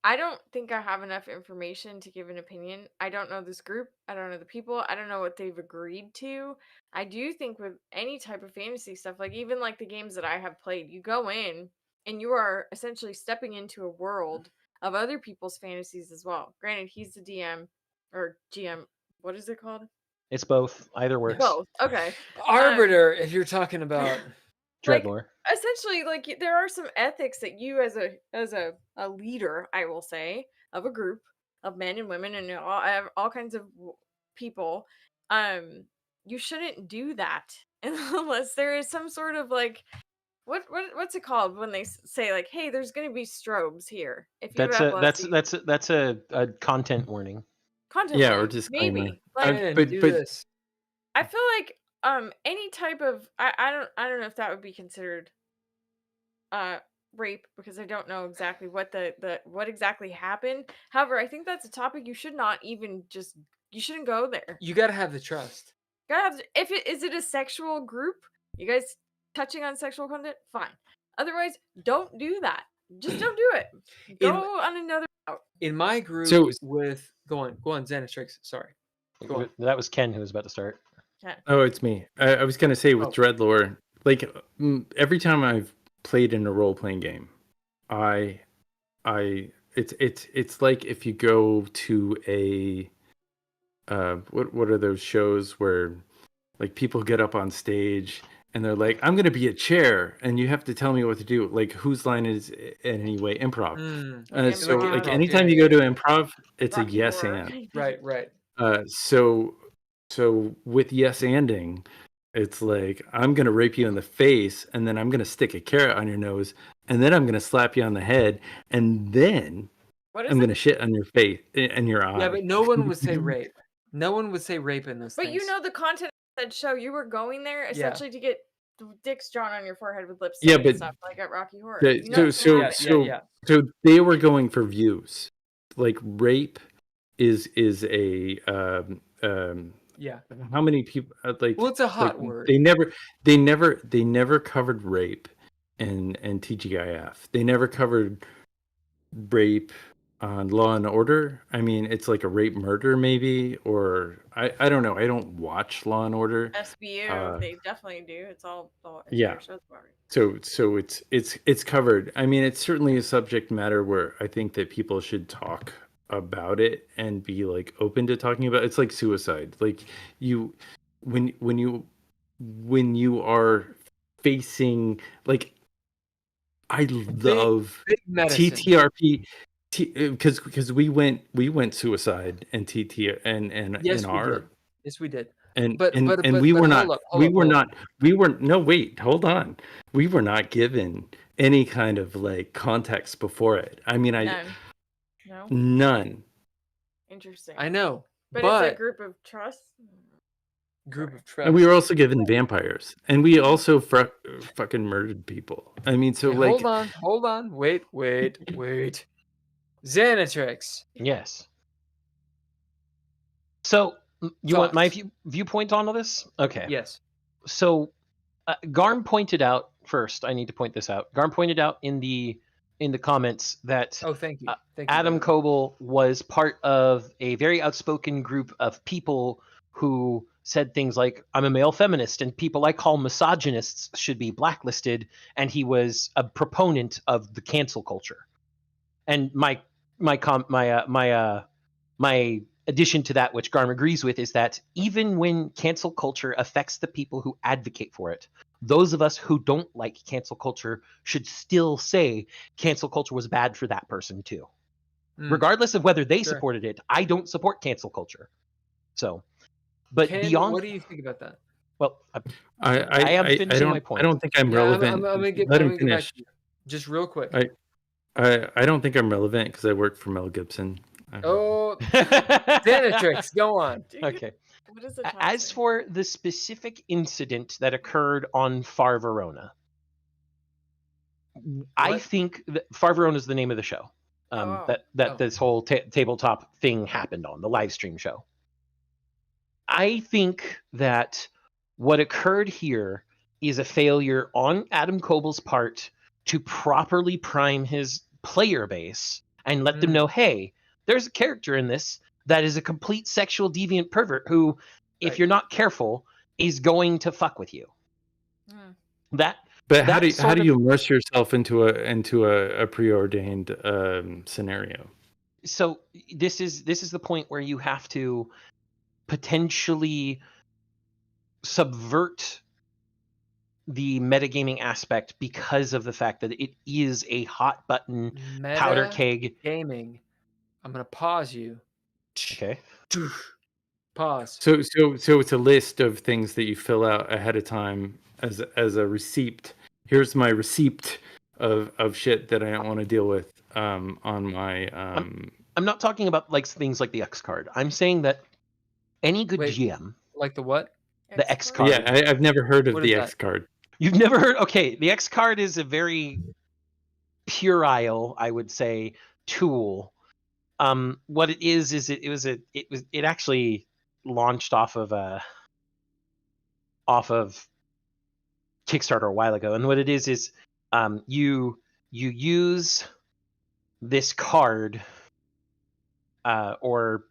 I don't think I have enough information to give an opinion. I don't know this group. I don't know the people. I don't know what they've agreed to. I do think with any type of fantasy stuff, like even like the games that I have played, you go in and you are essentially stepping into a world of other people's fantasies as well. Granted, he's the DM or GM. What is it called? It's both. Either works. Both. Okay. Arbiter, if you're talking about. Dreadlore. Essentially, like there are some ethics that you as a leader, I will say, of a group of men and women and all kinds of people, you shouldn't do that unless there is some sort of like what's it called when they say like, hey, there's going to be strobes here. If you That's have a epilepsy, that's a content warning. content Yeah, or warning, disclaimer. maybe like but do but this. I feel like any type of I don't know if that would be considered rape, because I don't know exactly what the what exactly happened. However, I think that's a topic you should not even just you shouldn't go there. You got to have the trust. Gotta have if it is it a sexual group? You guys touching on sexual content? Fine. Otherwise, don't do that. Just don't do it. Go on another route. In my group So- with go on, Xanatrix. Sorry. Go on. That was Ken who was about to start. Okay. Oh, it's me. I was gonna say with Oh. Dreadlore, like every time I've played in a role playing game, it's like if you go to a what are those shows where like people get up on stage and they're like, I'm gonna be a chair and you have to tell me what to do. Like whose line is it anyway? Improv. So Improv. like Yeah. anytime you go to improv, it's Rocky a yes Horror. and. Right. So with yes anding, it's like I'm gonna rape you in the face, and then I'm gonna stick a carrot on your nose, and then I'm gonna slap you on the head, and then What is I'm it? gonna shit on your face and your eye. Yeah, but no one would say rape. No one would say rape in those But things. you know the content of that show, you were going there essentially to get dicks drawn on your forehead with lipstick Yeah, and but stuff like at Rocky Horror. the- You know so- what's so- gonna happen. yeah. So they were going for views. Like rape is a Yeah. how many people like Well, it's a hot like, word. they never covered rape in TGIF. They never covered rape on Law and Order. I mean, it's like a rape murder maybe, or I don't know. I don't watch Law and Order. SBU, they definitely do. It's all Yeah. shows about it. So it's covered. I mean, it's certainly a subject matter where I think that people should talk about it and be like open to talking about it. It's like suicide. Like when you are facing like I love Big medicine. TTRP because we went suicide and TT and Yes, in we our did. Yes, we did. and But- and, but- and but- we but were hold not up, hold we up, were hold not we were no wait hold on we were not given any kind of like context before it. I mean No? none. Interesting. I know, but but it's a group of trust. group of trust. And we were also given vampires, and we also fucking murdered people. I mean, so Hey, like hold on, wait. Xanatrix. Yes. So you want my Thoughts? viewpoint on all this? Okay. Yes. So Garm pointed out first. I need to point this out. Garm pointed out in the comments that Oh, thank you. Thank you. Adam brother. Coble was part of a very outspoken group of people who said things like, I'm a male feminist and people I call misogynists should be blacklisted. And he was a proponent of the cancel culture. And my addition to that, which Garm agrees with, is that even when cancel culture affects the people who advocate for it, those of us who don't like cancel culture should still say cancel culture was bad for that person too. Mm. Regardless of whether they Sure. supported it. I don't support cancel culture. So, but Ken, beyond, what do you think about that? well, I am finishing my point. I don't think I'm Yeah, relevant. I'm gonna get, Let I'm him gonna get back finish. to you. Just real quick. I don't think I'm relevant because I work for Mel Gibson. Oh, Xanatrix, go on. Okay. What is the As for the specific incident that occurred on Far Verona, I What? think that Far Verona is the name of the show. Oh. That this whole tabletop thing happened on, the live stream show. I think that what occurred here is a failure on Adam Coble's part to properly prime his player base and let them know, hey, there's a character in this that is a complete sexual deviant pervert who, if Right. you're not careful, is going to fuck with you. Mm. That But how that do sort of- you immerse yourself into a preordained scenario? so this is the point where you have to potentially subvert the metagaming aspect because of the fact that it is a hot button powder Meta keg. gaming. I'm gonna pause you. Okay. Pause. So it's a list of things that you fill out ahead of time as a receipt. Here's my receipt of shit that I don't want to deal with on my I'm not talking about like things like the X card. I'm saying that any good Wait. GM, Like the what? the X card. card. yeah, I've never heard of What the is X that? card. You've never heard? Okay, the X card is a very puerile, I would say, tool. What it is it actually launched off of Kickstarter a while ago, and what it is you use this card, or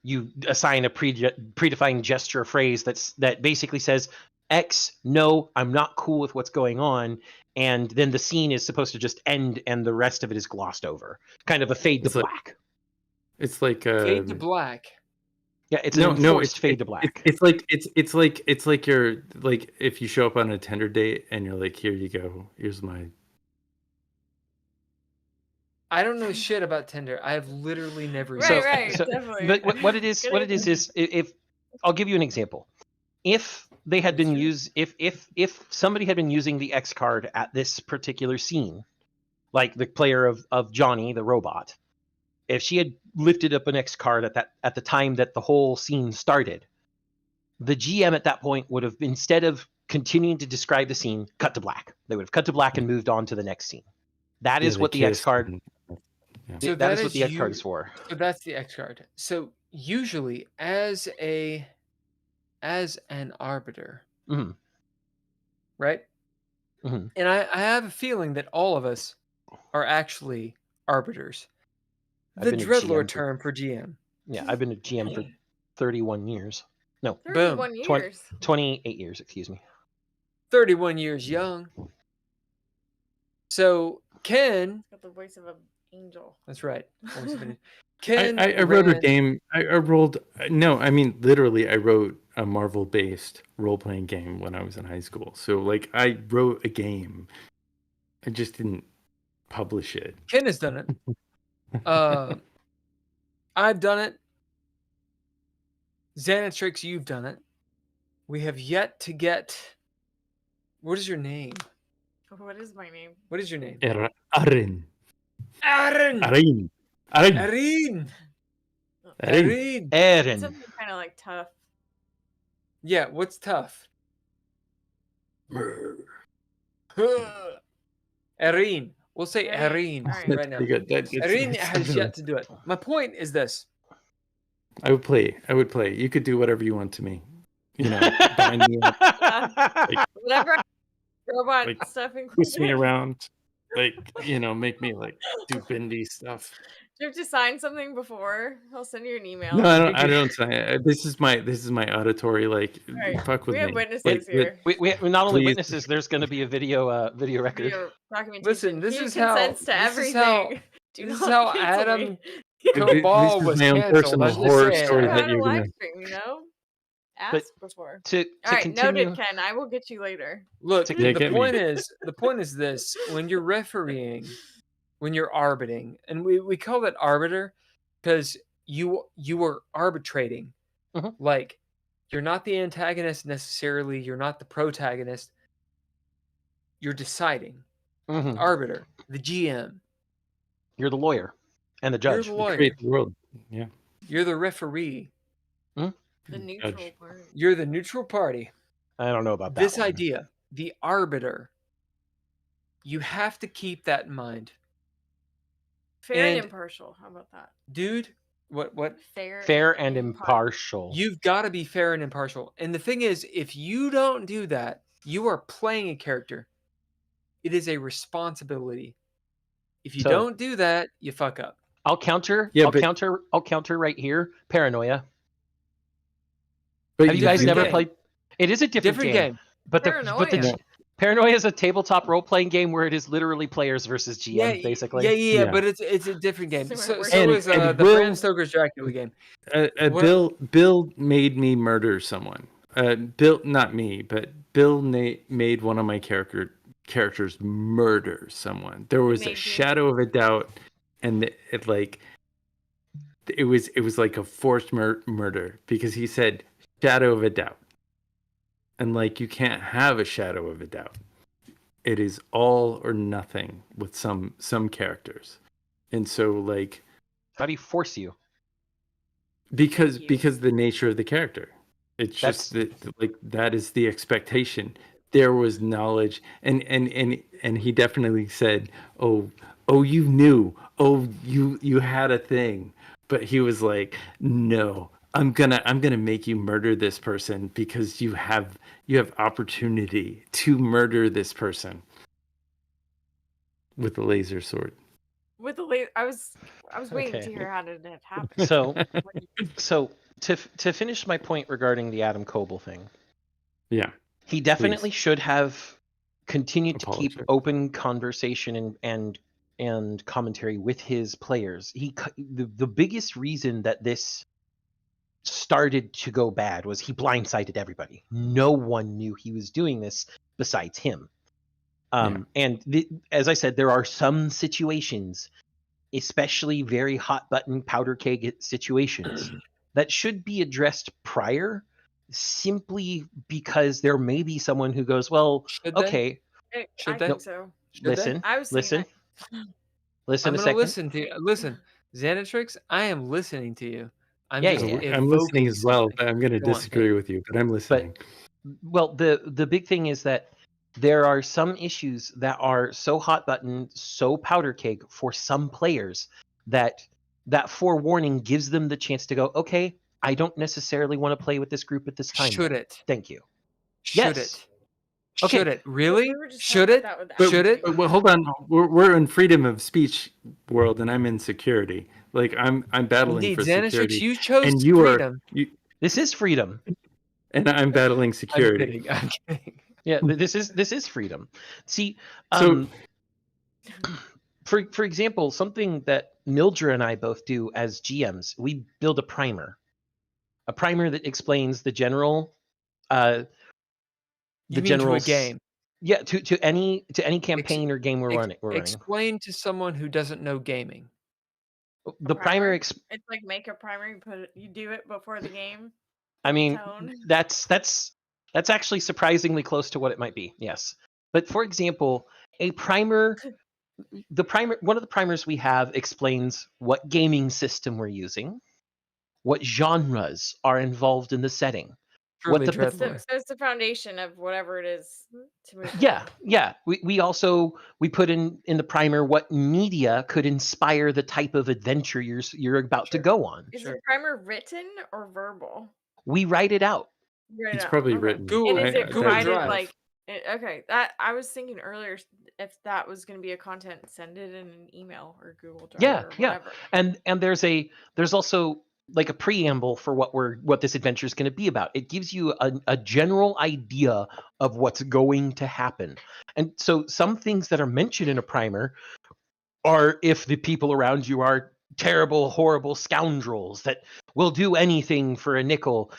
you assign a predefined gesture or phrase that basically says X, no, I'm not cool with what's going on, and then the scene is supposed to just end and the rest of it is glossed over. Kind of a fade to black. It's like Fade to black. Yeah, it's an enforced fade to black. It's like you're like if you show up on a Tinder date and you're like, here you go, here's my. I don't know shit about Tinder. I have literally never. Right, definitely. But what it is if I'll give you an example. If they had been if somebody had been using the X card at this particular scene, like the player of Johnny the robot, if she had lifted up an X card at the time that the whole scene started, the GM at that point would have, instead of continuing to describe the scene, cut to black. They would have cut to black and moved on to the next scene. That is what the X card. Yeah. So that is what the X card is for. So that's the X card. So usually, as an arbiter, Mm-hmm. right? Mm-hmm. And I have a feeling that all of us are actually arbiters. The Dreadlord term for GM. Yeah, I've been a GM for 31 years. No, 31 years. 28 years, excuse me. 31 years young. So Ken, Got the voice of an angel. that's right. Ken, I wrote a game. I rolled. No, I mean literally. I wrote a Marvel-based role-playing game when I was in high school. So like, I wrote a game. I just didn't publish it. Ken has done it. I've done it. Xanatrix, you've done it. We have yet to get. What is your name? What is my name? What is your name? Aaron. Aaron. Aaron. Aaron. Aaron. Something kind of like tough. Yeah, what's tough? Erin. We'll say Right. Erin All right. right now. Pretty good. Erin has yet to do it. My point is this. I would play. You could do whatever you want to me. You know, bind me up, Whatever robot like, stuff twist me included. around, like, you know, make me like do bendy stuff. Do you have to sign something before? I'll send you an email. No, I don't say it. This is my auditory, like, Right. fuck with We me. have witnesses Like, here. We not only Please. witnesses, there's going to be a video record. Video documentation. Listen, this He is how- consents to this is everything. how- Do this is not how cancel Adam me. Cabal this was is my own canceled. personal I'm just horror saying. story I that had a you're live gonna. stream, you know? But Ask before. To All right, continue, noted, Ken. I will get you later. Look, Yeah, the get me. point is this: when you're refereeing, when you're arbiting, and we call that arbiter because you are arbitrating. Mhm. Like, you're not the antagonist necessarily. You're not the protagonist. You're deciding. Mhm. Arbiter, the GM. You're the lawyer and the You're judge. the lawyer. Create the world. Yeah. You're the referee. The neutral Judge. part. You're the neutral party. I don't know about that. This one. idea, the arbiter. You have to keep that in mind, Fair and And- impartial. How about that? dude. What? Fair and impartial. You've got to be fair and impartial. And the thing is, if you don't do that, you are playing a character. It is a responsibility. If you So- don't do that, you fuck up. I'll counter. Yeah, I'll but- counter right here. Paranoia. But Have you guys different never game. played? It is a different, Different game. But Paranoia. the Paranoia is a tabletop role playing game where it is literally players versus GM, basically. Yeah, Yeah. but it's a different game. So So, we're- so And- is and the Will- Bram Stoker's Dracula game. What- Bill made me murder someone. Bill, not me, but Bill made one of my characters murder someone. There was Made a you? shadow of a doubt, and it was like a forced murder because he said shadow of a doubt, and like you can't have a shadow of a doubt. It is all or nothing with some characters, and so like How do you force you? because You. because the nature of the character, it's That's- just that like that is the expectation. There was knowledge, and he definitely said, oh you knew, oh you had a thing, but he was like, no, I'm gonna make you murder this person because you have opportunity to murder this person. with a laser sword. With the late, I was waiting Okay. to hear how did it happen. So to finish my point regarding the Adam Coble thing, Yeah. he definitely should have continued to keep Apologize. open conversation and commentary with his players. The biggest reason that this started to go bad was he blindsided everybody. No one knew he was doing this besides him. And as I said, there are some situations, especially very hot button powder keg situations, that should be addressed prior, simply because there may be someone who goes, well, Should they? okay, Should I they? think so. Should they? listen, I was listen, thinking listen I'm a gonna second. listen to you. Listen, Xanatrix, I am listening to you. I'm Yeah, just yeah. I'm listening evoking as well, something. but I'm going to Go on, disagree Ken. with you, but I'm listening. Well, the big thing is that there are some issues that are so hot button, so powder keg for some players that forewarning gives them the chance to go, okay, I don't necessarily want to play with this group at this time. Should then. it? Thank you. Should Yes. it? Okay. Should it? Really? we were just Should talking it? about that with But, Should it? but, well, hold on. We're in freedom of speech world, and I'm in security. Like I'm battling Indeed, for Xanatrix, security, you chose and you freedom. This is freedom. and I'm battling I'm security. kidding. I'm kidding. Yeah, this is freedom. See, So- for example, something that Mildred and I both do as GMs, we build a primer that explains the general, You mean to a game? Yeah, to any campaign or game we're running. Explain to someone who doesn't know gaming. The primer. it's like make a primer. You do it before the game. I mean, Tone. that's actually surprisingly close to what it might be. Yes, but for example, a primer. One of the primers we have explains what gaming system we're using, what genres are involved in the setting. Truly the- dreadful. So it's the foundation of whatever it is to move. Yeah, forward. yeah. We also put in the primer what media could inspire the type of adventure you're about to go on. Is Sure. the primer written or verbal? We write it out. You write It's it out. probably Okay. written. Google- And is it Google provided Drive. like? Okay, that I was thinking earlier if that was going to be a content, send it in an email or Google Drive Yeah, or yeah. whatever. And there's also like a preamble for what this adventure is going to be about. It gives you a general idea of what's going to happen. And so some things that are mentioned in a primer are if the people around you are terrible, horrible scoundrels that will do anything for a nickel,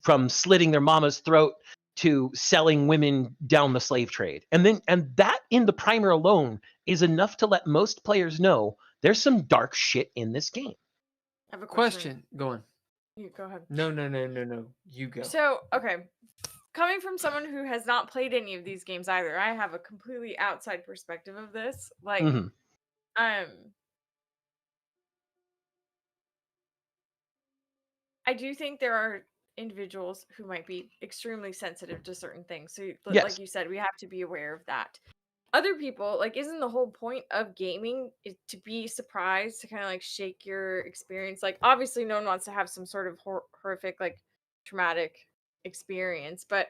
from slitting their mama's throat to selling women down the slave trade. And that in the primer alone is enough to let most players know there's some dark shit in this game. I have a Question. Go on. You go ahead. No. You go. So, okay. Coming from someone who has not played any of these games either, I have a completely outside perspective of this. Like, Mhm. I do think there are individuals who might be extremely sensitive to certain things. So, Yes. like you said, we have to be aware of that. Other people, like, isn't the whole point of gaming is to be surprised, to kind of like shake your experience? Like, obviously, no one wants to have some sort of horrific, like, traumatic experience, but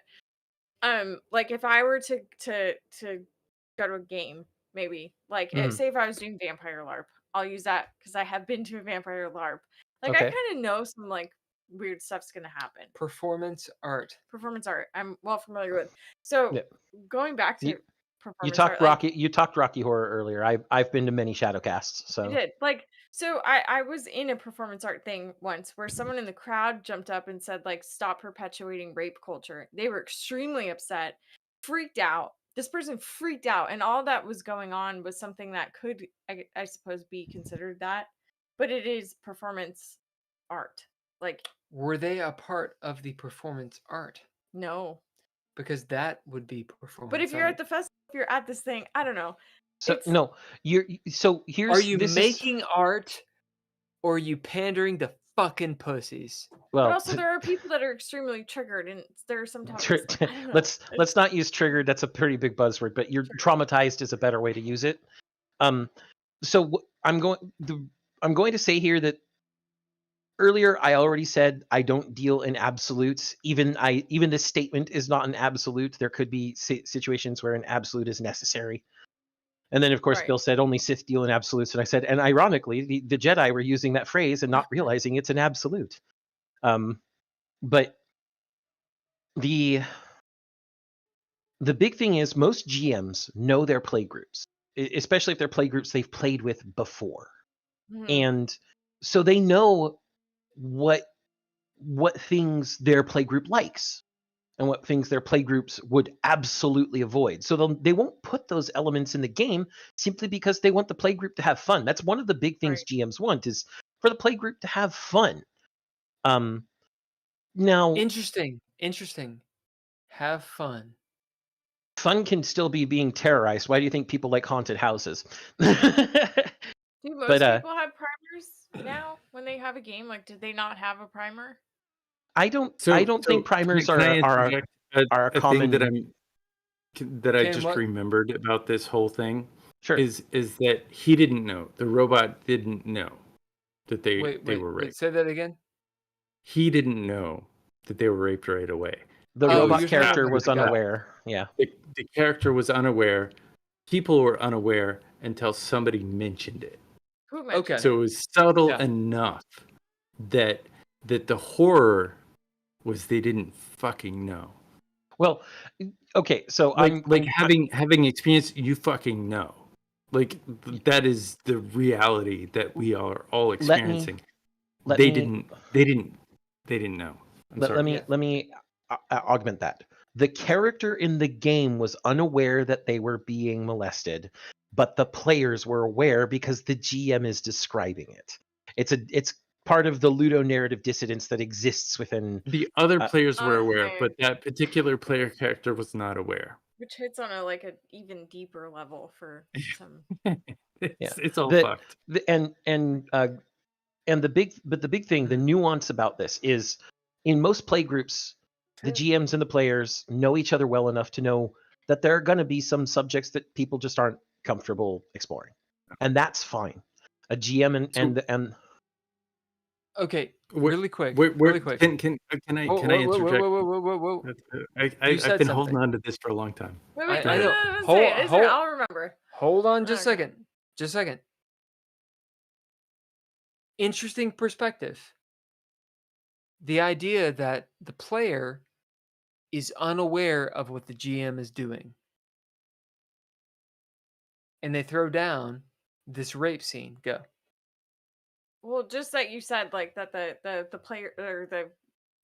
like if I were to go to a game, maybe like Mhm. say if I was doing vampire LARP, I'll use that because I have been to a vampire LARP. Like I Okay. kind of know some like weird stuff's gonna happen. Performance art. Performance art, I'm well familiar with. So Yeah. going back to You performance talked art, like, You talked Rocky Horror earlier. I've been to many Shadowcasts, I so did. Like, so I was in a performance art thing once where someone in the crowd jumped up and said, like, stop perpetuating rape culture. They were extremely upset, freaked out. This person freaked out, and all that was going on was something that could, I suppose, be considered that, but it is performance art. Like, Were they a part of the performance art? no. Because that would be performance. But if you're art. at the festival, if you're at this thing, I don't know. so It's- no. Here's Are you this is- making art, or are you pandering to fucking pussies? well, But also, there are people that are extremely triggered, and there are some topics. Like, I don't know. let's not use triggered. That's a pretty big buzzword, but you're traumatized is a better way to use it. So I'm going to say here that earlier I already said I don't deal in absolutes. Even this statement is not an absolute. There could be situations where an absolute is necessary. And then, of course, Right. Bill said only Sith deal in absolutes. And I said, and ironically, the Jedi were using that phrase and not realizing it's an absolute. But the big thing is most GMs know their play groups, especially if they're play groups they've played with before. Mhm. And so they know what things their play group likes and what things their play groups would absolutely avoid. So they won't put those elements in the game simply because they want the play group to have fun. That's one of the big things Right. GMs want, is for the play group to have fun. Now, Interesting. Have fun. fun can still be being terrorized. Why do you think people like haunted houses? Do most But people have primers now when they have a game? Like, did they not have a primer? I don't So think primers can I are interject a a common. thing that I Ken, just what? remembered about this whole thing Sure. is that he didn't know, the robot didn't know that they Wait, were raped. say that again. He didn't know that they were raped right away. The Oh, robot you're character talking was about the guy. unaware. Yeah. The character was unaware. People were unaware until somebody mentioned it. Who mentioned Okay. it? So it was subtle Yeah. enough that the horror was they didn't fucking know. Well, okay, so Like having experience, you fucking know. Like that is the reality that we are all experiencing. They didn't know. Let me augment that. The character in the game was unaware that they were being molested, but the players were aware because the GM is describing it. It's part of the ludonarrative dissidence that exists within. The other players were aware, Okay. but that particular player character was not aware. Which hits on a like an even deeper level for some. It's all The- fucked. And the big thing, the nuance about this is, in most play groups, the GMs and the players know each other well enough to know that there are going to be some subjects that people just aren't comfortable exploring, and that's fine. A GM and Okay, Where- really quick. Where, Can can I interject? Whoa. I've said been holding something. on to this for a long time. Wait, I know. no, Hold- say it. hold- I'll remember. Hold on just a Okay. second. Just a second. Interesting perspective. The idea that the player is unaware of what the GM is doing. And they throw down this rape scene. Go. Well, just like you said, like that the player or the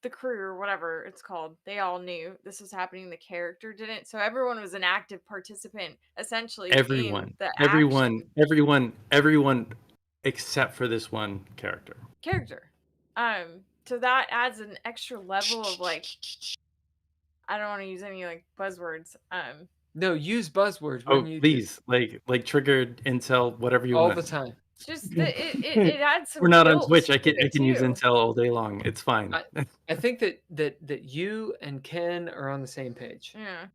crew or whatever it's called, they all knew this was happening. The character didn't, so everyone was an active participant, essentially. Everyone, in the everyone, except for this one character. character. So that adds an extra level of like. I don't want to use any like buzzwords. No, use buzzwords. Oh, when you please, like triggered, incel, whatever you all want. the time. Just it adds some. We're not on guilt Twitch. I to it, can use too. incel all day long. It's fine. I think that you and Ken are on the same page. Yeah,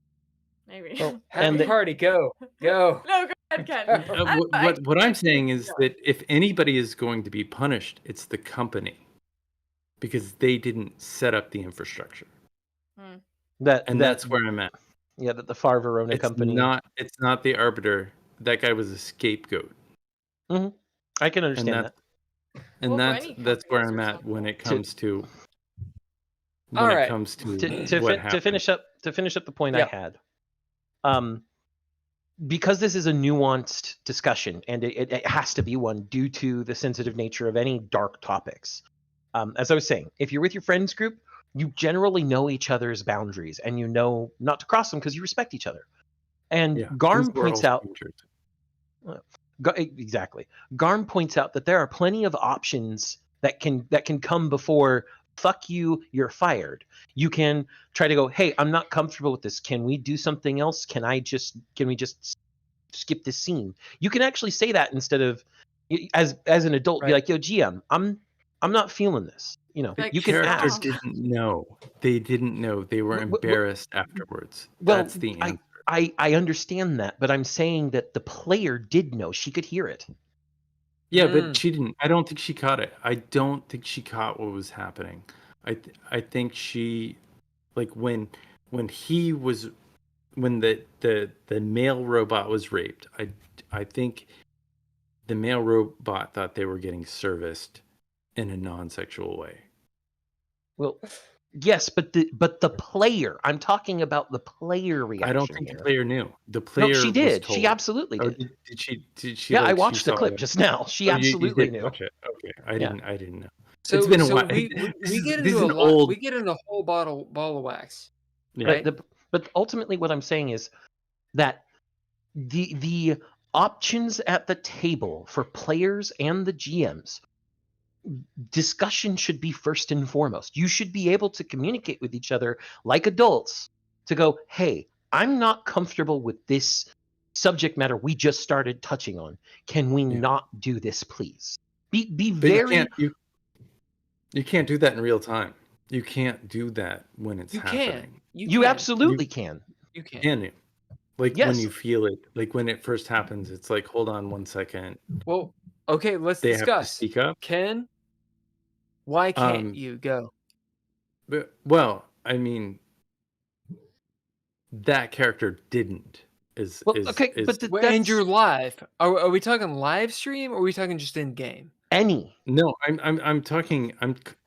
maybe. Well, Happy party, go. No, go ahead, Ken. What I'm saying is that if anybody is going to be punished, it's the company, because they didn't set up the infrastructure. That's where I'm at. Yeah, that the Far Verona company. It's not the arbiter. That guy was a scapegoat. I can understand that. And Well, that's where I'm at when it comes to All right. To finish up the point I had. Because this is a nuanced discussion, and it has to be one due to the sensitive nature of any dark topics. As I was saying, if you're with your friends group, you generally know each other's boundaries, and you know not to cross them because you respect each other. And Garm points out, exactly. Garm points out that there are plenty of options that can come before fuck you, you're fired. You can try to go, hey, I'm not comfortable with this. Can we do something else? Can we just skip this scene? You can actually say that instead of, as an adult, be like, yo, GM, I'm not feeling this. You know, Like, you can characters ask. didn't know. They didn't know. They were embarrassed afterwards. Well, That's the answer. I understand that, but I'm saying that the player did know. She could hear it. Yeah, but she didn't. I don't think she caught it. I don't think she caught what was happening. I think she, like when the male robot was raped. I think the male robot thought they were getting serviced in a non-sexual way. Well, yes, but the player. I'm talking about the player reaction. I don't think here. the player knew. The player No, she was did. told. She absolutely Oh, did. did she? Yeah, like, I she watched the saw clip it? just now. She Oh, you absolutely did knew. watch it. Okay, I didn't know. So, It's been a so while. we This get is into an old. we get into a whole ball of wax. Yeah. Right? But ultimately, what I'm saying is that the options at the table for players and the GMs, discussion should be first and foremost. You should be able to communicate with each other like adults to go, hey, I'm not comfortable with this subject matter we just started touching on. Can we not do this, please? Be But very. you can't do that in real time. You can't do that when it's happening. You absolutely can. You can. Can you? Like Yes. when you feel it, like when it first happens, it's like, hold on 1 second. Well, okay, let's They have to discuss. speak up. Ken, why can't you go? But, well, I mean, that character didn't. And you're live. Are we talking live stream or are we talking just in game? Any. No, I'm talking.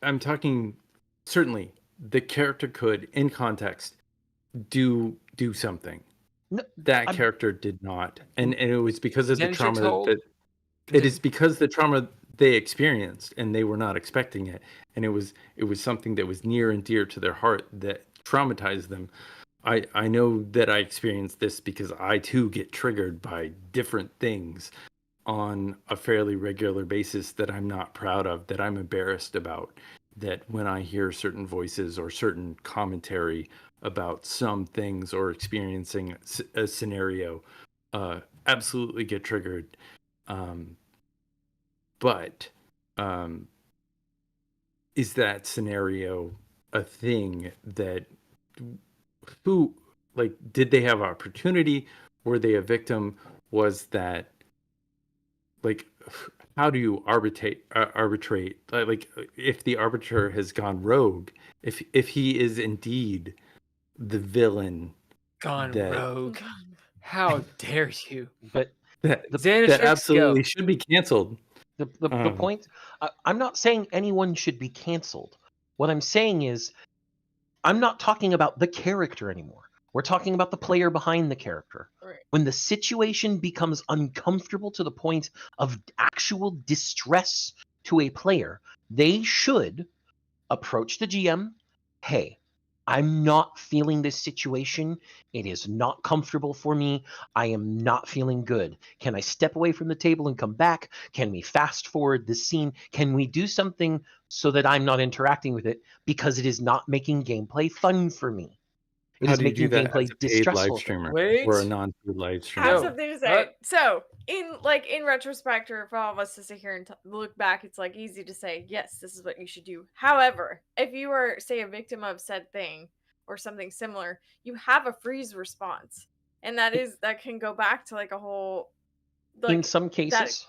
I'm talking. Certainly, the character could, in context, do something. No, that character did not, and it was because of the trauma that. It is because the trauma they experienced, and they were not expecting it, and it was something that was near and dear to their heart that traumatized them. I know that I experienced this because I too get triggered by different things on a fairly regular basis that I'm not proud of, that I'm embarrassed about, that when I hear certain voices or certain commentary about some things or experiencing a scenario, absolutely get triggered. But is that scenario a thing that did they have opportunity? Were they a victim? Was that how do you arbitrate like if the arbiter has gone rogue, if he is indeed the villain rogue? How dare you? But that Xanatrix, absolutely go. should be canceled. The point, I'm not saying anyone should be canceled. What I'm saying is, I'm not talking about the character anymore. We're talking about the player behind the character. Right. When the situation becomes uncomfortable to the point of actual distress to a player, they should approach the GM. Hey, I'm not feeling this situation. It is not comfortable for me. I am not feeling good. Can I step away from the table and come back? Can we fast forward the scene? Can we do something so that I'm not interacting with it because it is not making gameplay fun for me? It is making gameplay distressful. Live streamer Wait. or a non-paid live I streamer. have something to say. So, in retrospect, or for all of us to sit here and look back, it's like easy to say, yes, this is what you should do. However, if you are, say, a victim of said thing or something similar, you have a freeze response, and that can go back to like a whole. In some cases.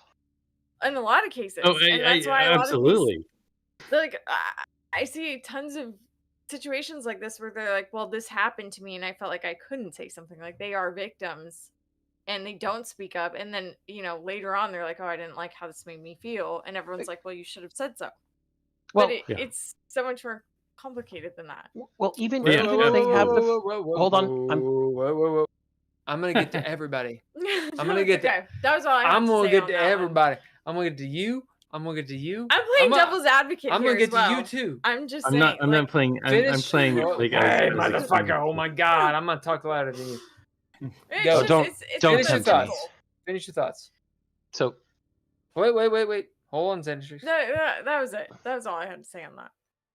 In a lot of cases, Oh, and that's why absolutely. I see tons of situations like this where they're like, well, this happened to me and I felt like I couldn't say something. Like, they are victims and they don't speak up, and then later on they're like, oh, I didn't like how this made me feel, and everyone's like, well, you should have said so. Well, but it's so much more complicated than that. Well, even if they have hold on, I'm gonna get to everybody. I'm gonna get to that was all I had I'm to gonna say get on to that everybody. one. I'm gonna get to you. I'm gonna get to you. I'm playing devil's advocate. I'm here gonna get as well. to you too. I'm just I'm saying. not. I'm not playing. I'm playing. Like, hey, motherfucker! Oh my god! I'm gonna talk louder than you. Go. Don't tempt me. me. Finish your thoughts. So, wait. Hold on, Xanatrix. That was it. That was all I had to say on that.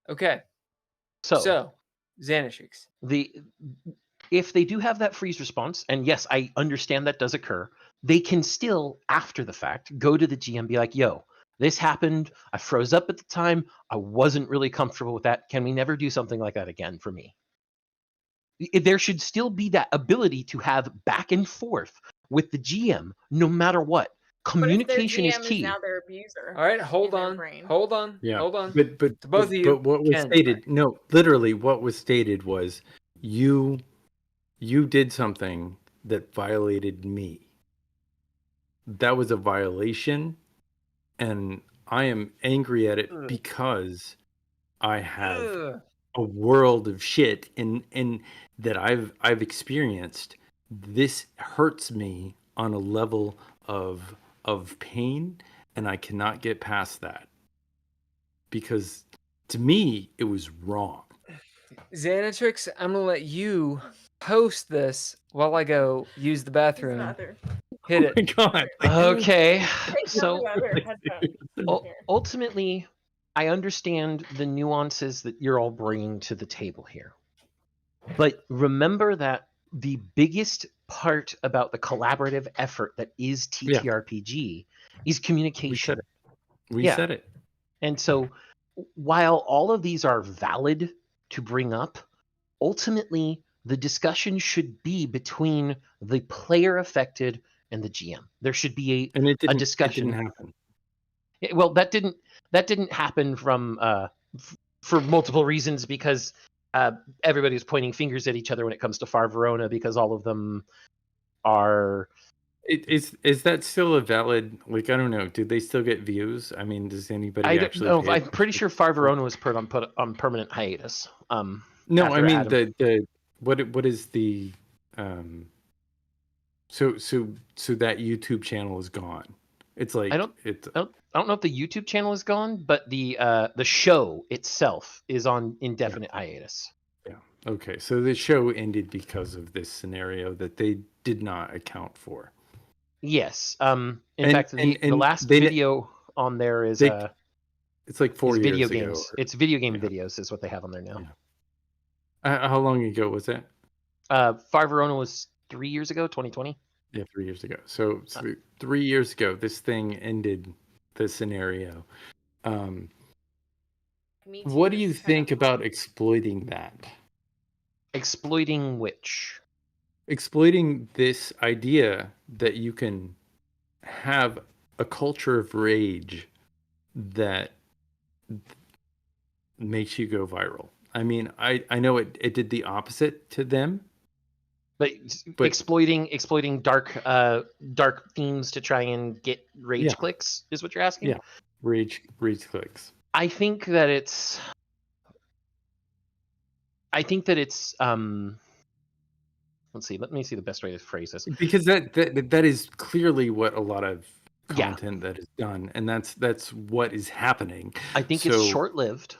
Okay. So Xanatrix. If they do have that freeze response, and yes, I understand that does occur, they can still, after the fact, go to the GM and be like, yo, this happened. I froze up at the time. I wasn't really comfortable with that. Can we never do something like that again for me? There should still be that ability to have back and forth with the GM, no matter what. Communication is key. Is now their abuser. All right, hold on. Yeah. Hold on. But to both of you. But what was stated? No, literally, what was stated was you did something that violated me. that was a violation, and I am angry at it Ugh. because I have Ugh. a world of shit and that I've experienced. This hurts me on a level of pain, and I cannot get past that because to me it was wrong. Xanatrix, I'm gonna let you post this while I go use the Use bathroom. another. Hit Oh my it. god! Okay, Take so another headphone. Here. ultimately, I understand the nuances that you're all bringing to the table here. But remember that the biggest part about the collaborative effort that is TTRPG is communication. We Yeah. said it. And so while all of these are valid to bring up, ultimately the discussion should be between the player affected and the GM. There should be And it didn't, discussion. It didn't happen. Well, that didn't happen from for multiple reasons, because everybody's pointing fingers at each other when it comes to Far Verona, because all of them are. Is that still a valid? Like, I don't know. Do they still get views? I mean, does anybody I don't actually? know. Pay I'm pretty sure Far Verona was put on permanent hiatus. No, I after mean Adam. the what is the so that YouTube channel is gone. It's like I don't know if the YouTube channel is gone, but the show itself is on indefinite hiatus. Yeah. Okay. So the show ended because of this scenario that they did not account for. Yes. In fact, the last video on there is it's like 4 years video ago. games. It's video game videos is what they have on there now. Yeah. How long ago was that? Far Verona was 3 years ago, 2020. Yeah, 3 years ago. So 3 years ago, this thing ended the scenario. What do you think about exploiting that? Exploiting which? Exploiting this idea that you can have a culture of rage that makes you go viral. I mean, I know it did the opposite to them. But exploiting dark themes to try and get rage clicks is what you're asking? Yeah. Rage clicks. I think that it's let's see, let me see the best way to phrase this. Because that is clearly what a lot of content that is done, and that's what is happening. I think it's short-lived.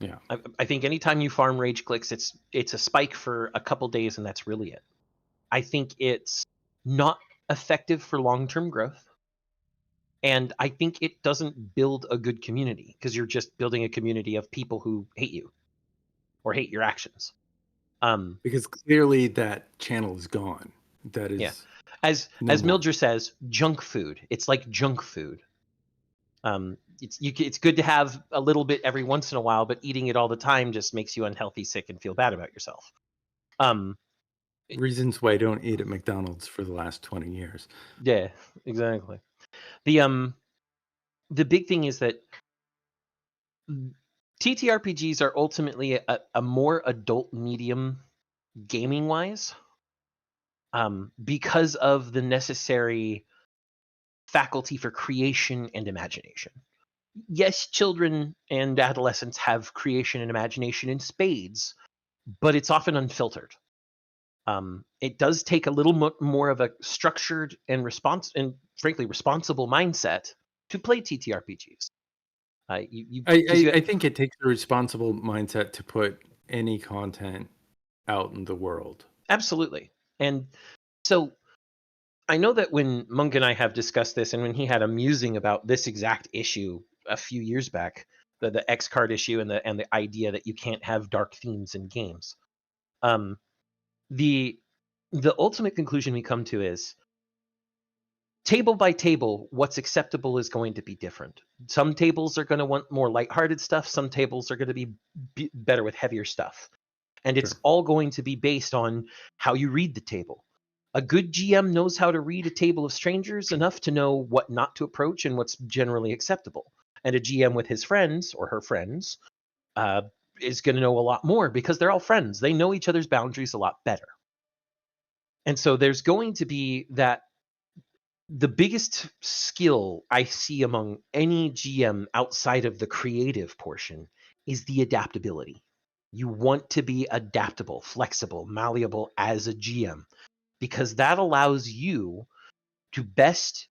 Yeah. I think anytime you farm rage clicks, it's a spike for a couple days, and that's really it. I think it's not effective for long-term growth. And I think it doesn't build a good community, because you're just building a community of people who hate you or hate your actions. Because clearly that channel is gone. That is as Mildred says, junk food. It's like junk food. It's good to have a little bit every once in a while, but eating it all the time just makes you unhealthy, sick, and feel bad about yourself. Reasons why I don't eat at McDonald's for the last 20 years. Yeah, exactly. The big thing is that TTRPGs are ultimately a more adult medium gaming wise, because of the necessary faculty for creation and imagination. Yes, children and adolescents have creation and imagination in spades, but it's often unfiltered. It does take a little more of a structured and frankly responsible mindset to play TTRPGs. I think it takes a responsible mindset to put any content out in the world. Absolutely. And so I know that when Monk and I have discussed this, and when he had a musing about this exact issue a few years back, the X card issue and the idea that you can't have dark themes in games, the ultimate conclusion we come to is, table by table, what's acceptable is going to be different. Some tables are going to want more lighthearted stuff. Some tables are going to be better with heavier stuff. And it's all going to be based on how you read the table. A good GM knows how to read a table of strangers enough to know what not to approach and what's generally acceptable. And a GM with his friends or her friends is going to know a lot more, because they're all friends. They know each other's boundaries a lot better. And so there's going to be that the biggest skill I see among any GM outside of the creative portion is the adaptability. You want to be adaptable, flexible, malleable as a GM, because that allows you to best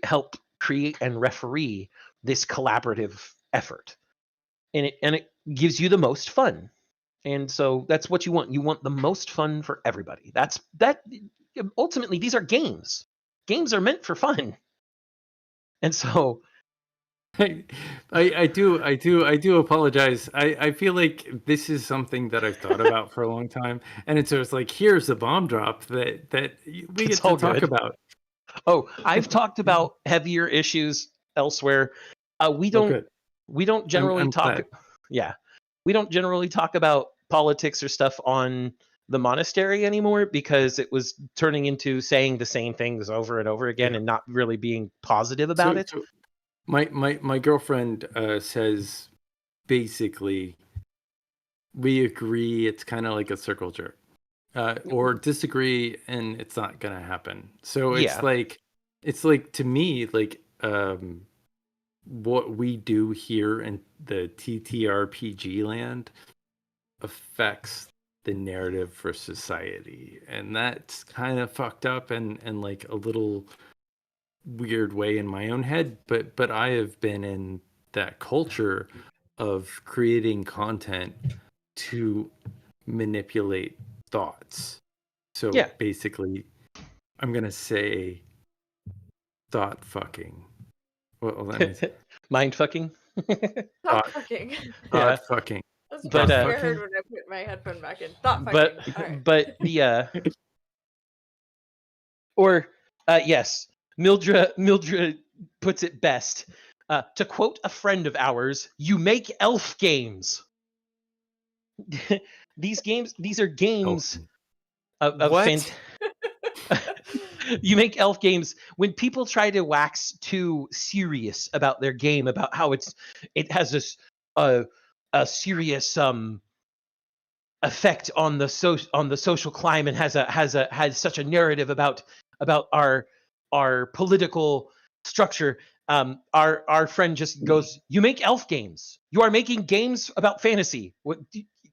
help create and referee this collaborative effort. And it gives you the most fun. And so that's what you want. You want the most fun for everybody. That ultimately, these are games. Games are meant for fun. And so I do apologize. I feel like this is something that I've thought about for a long time, and it's just like, here's a bomb drop that we get to talk about. Oh, I've talked about heavier issues elsewhere. We don't generally talk. Glad. Yeah, we don't generally talk about politics or stuff on the monastery anymore, because it was turning into saying the same things over and over again and not really being positive about it. So my girlfriend says basically we agree it's kind of like a circle jerk, or disagree and it's not gonna happen. So it's like to me, like what we do here in the TTRPG land affects the narrative for society, and that's kind of fucked up and like a little weird way in my own head, but I have been in that culture of creating content to manipulate thoughts. So basically, I'm gonna say thought fucking. Well, let me say. Mind fucking. Thought fucking. Thought fucking. That's the first thing I heard when I put my headphone back in. Thought fucking. But the yes, Mildred puts it best. To quote a friend of ours, "You make elf games." These are games of what? You make elf games. When people try to wax too serious about their game, about how it has this a serious effect on the social climate, has such a narrative about our political structure. Our friend just goes, "You make elf games. You are making games about fantasy.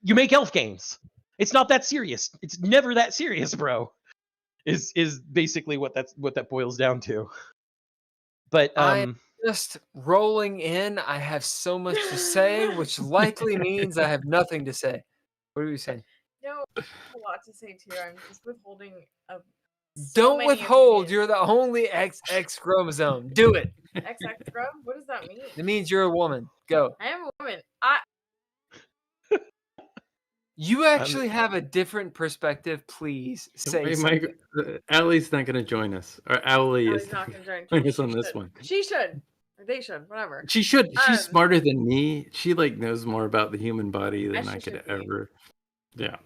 You make elf games. It's not that serious. It's never that serious, bro." Is basically what that boils down to. But I'm just rolling in. I have so much to say, which likely means I have nothing to say. What are you saying? No, I have a lot to say too. I'm just withholding Don't withhold. You're the only XX chromosome. Do it. XX chrome? What does that mean? It means you're a woman. Go. I am a woman. You actually have a different perspective. Please say something. Allie's not going to join us. Or Allie is not going to join us on this one. She should. Or they should. Whatever. She should. She's smarter than me. She knows more about the human body than I could ever. Yeah.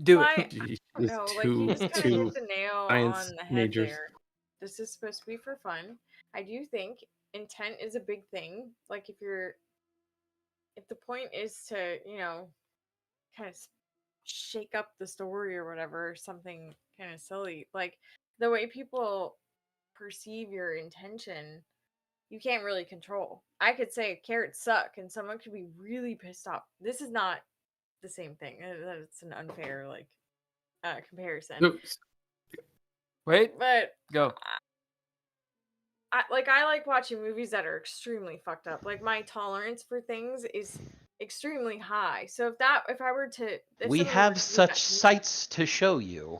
Do it. No, you just kind of hit the nail on the head majors. there. This is supposed to be for fun. I do think intent is a big thing. Like if the point is to, kind of shake up the story or whatever, something kind of silly, like the way people perceive your intention, you can't really control. I could say carrots suck and someone could be really pissed off. This is not the same thing. It's an unfair comparison. Oops. Wait, but go. I like watching movies that are extremely fucked up. Like my tolerance for things is extremely high. So if I were to, we have such sights to show you.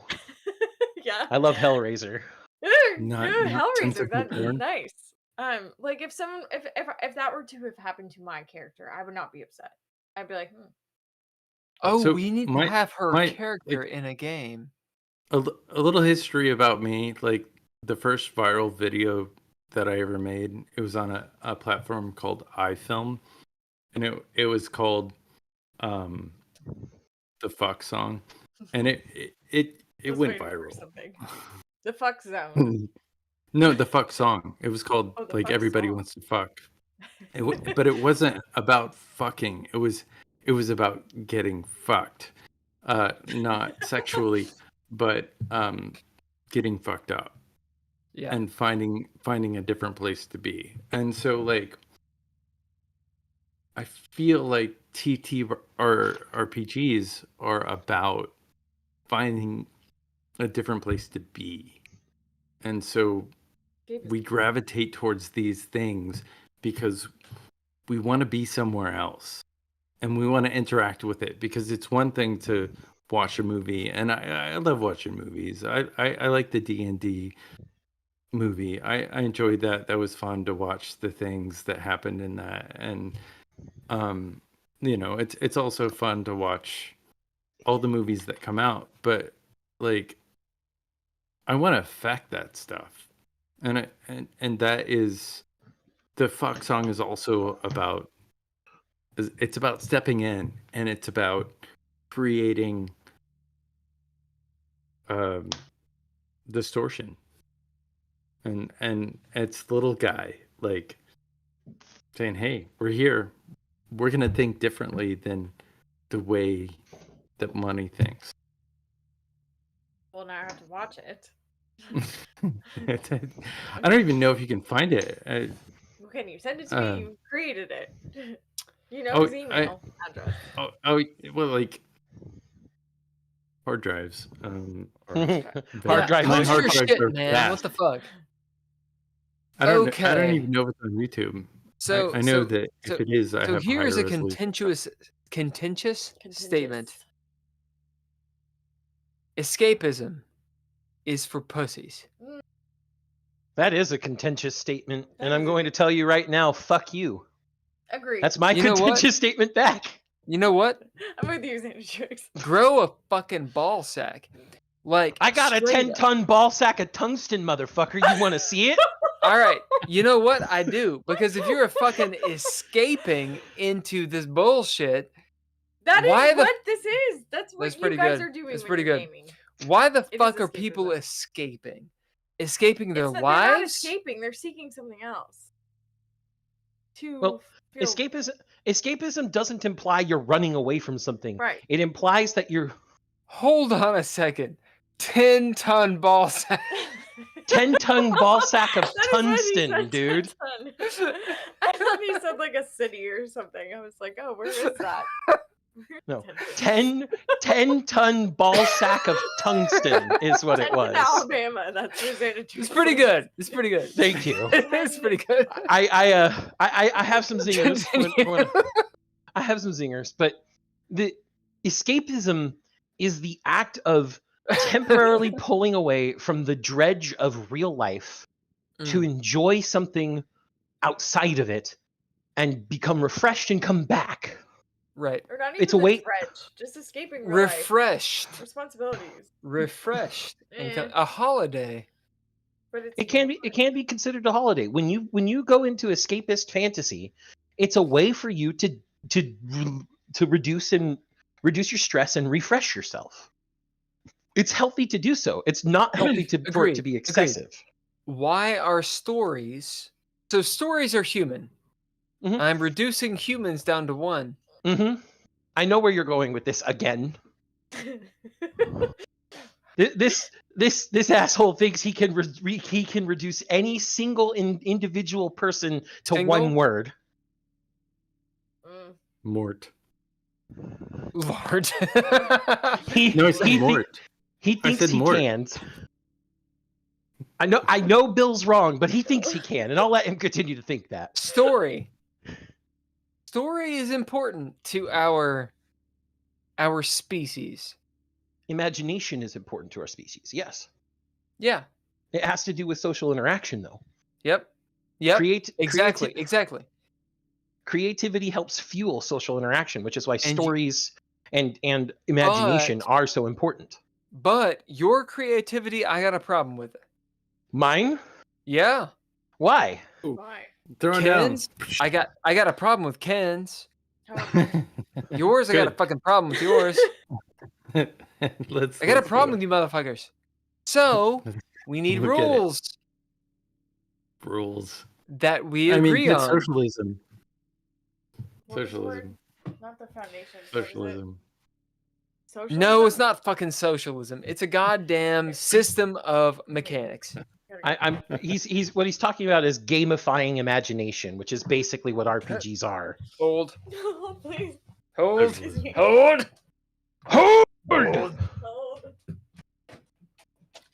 Yeah, I love Hellraiser. Hellraiser, that's nice. Like if that were to have happened to my character, I would not be upset. I'd be like, Oh, so we need to have her character in a game. A little history about me. Like the first viral video that I ever made, it was on a platform called iFilm, and it was called the fuck song, and it went viral. The fuck zone. No, the fuck song. It was called Everybody Wants to Fuck. But it wasn't about fucking. It was about getting fucked, not sexually, but getting fucked up. Yeah. and finding a different place to be. And so like I feel like TTRPGs are about finding a different place to be. And so we gravitate towards these things because we want to be somewhere else and we want to interact with it, because it's one thing to watch a movie, and I love watching movies. I like the D&D movie. I enjoyed that. That was fun to watch the things that happened in that. And it's also fun to watch all the movies that come out, but like I want to affect that stuff. And that is, the fuck song is also about, it's about stepping in, and it's about creating distortion. And it's little guy like saying, hey, we're here, we're gonna think differently than the way that money thinks. Well, now I have to watch it. I don't even know if you can find it. Well, can you send it to me? You created it. You know his email address. Well, like hard drives. Hard drive. Punch hard your drives shit, are man. fast. What the fuck? I don't Okay. even know if it's on YouTube. So I know that if it is, I So have here's a higher resolution. contentious statement. Escapism is for pussies. That is a contentious statement, and I'm going to tell you right now, fuck you. Agreed. That's my You know what? contentious statement back. You know what? I'm with you, Xanatrix. Grow a fucking ball sack. Like, I got a straight up. 10-ton ball sack of tungsten, motherfucker. You want to see it? All right. You know what? I do. Because if you're fucking escaping into this bullshit, That is Why the- what this is. That's what That's you pretty guys good. are doing That's when pretty you're good. gaming. why the It is fuck are people escapism. escaping? Escaping their It's not, they're not lives? escaping. They're seeking something else. Well, feel- Escapism doesn't imply you're running away from something. Right. It implies that you're Hold on a second. 10-ton ball sack. 10-ton ball sack of That is what he tungsten, said, dude. 10 ton. I thought he said like a city or something. I was like, oh, where is that? No. 10 10-ton ball sack of tungsten is what it was. Alabama. That's where Xanatrix It's pretty good. It's pretty good. Thank you. It's pretty good. I have some zingers. Continue. I have some zingers, but the escapism is the act of temporarily pulling away from the dredge of real life to enjoy something outside of it and become refreshed and come back. Right. Or not even It's a the way- dredge, just escaping real life. Refreshed. Responsibilities. Refreshed. And Eh. a holiday. But it's It can be considered a holiday. When you go into escapist fantasy, it's a way for you to reduce your stress and refresh yourself. It's healthy to do so. It's not healthy for it to be excessive. Why are stories? So stories are human. Mhm. I'm reducing humans down to one. Mm-hmm. I know where you're going with this again. This asshole thinks he can reduce any single individual person to Single? one word. Mort. Lord. He, No, I said he, Mort. he thinks said he Mort. can. I know Bill's wrong, but he thinks he can, and I'll let him continue to think that. Story. Story is important to our species. Imagination is important to our species. Yes, Yeah. it has to do with social interaction, though. Yep. Exactly. Creativity helps fuel social interaction, which is why And stories and imagination are so important. But your creativity, I got a problem with it. Mine? Yeah. Why? Why? Throw down. Ken's, I got a problem with Ken's. Yours, I got a Good. fucking problem with yours. I got a problem with you motherfuckers. So we need Look at it. rules rules. that we I mean, agree that's on. socialism. What's the word? Socialism. Not the foundation. what is it? Socialism. Socialism? No, it's not fucking socialism. It's a goddamn system of mechanics. Gotta He's what he's talking about is gamifying imagination, which is basically what RPGs are. Hold. Oh, please. Hold. Okay. Hold. Hold. Hold.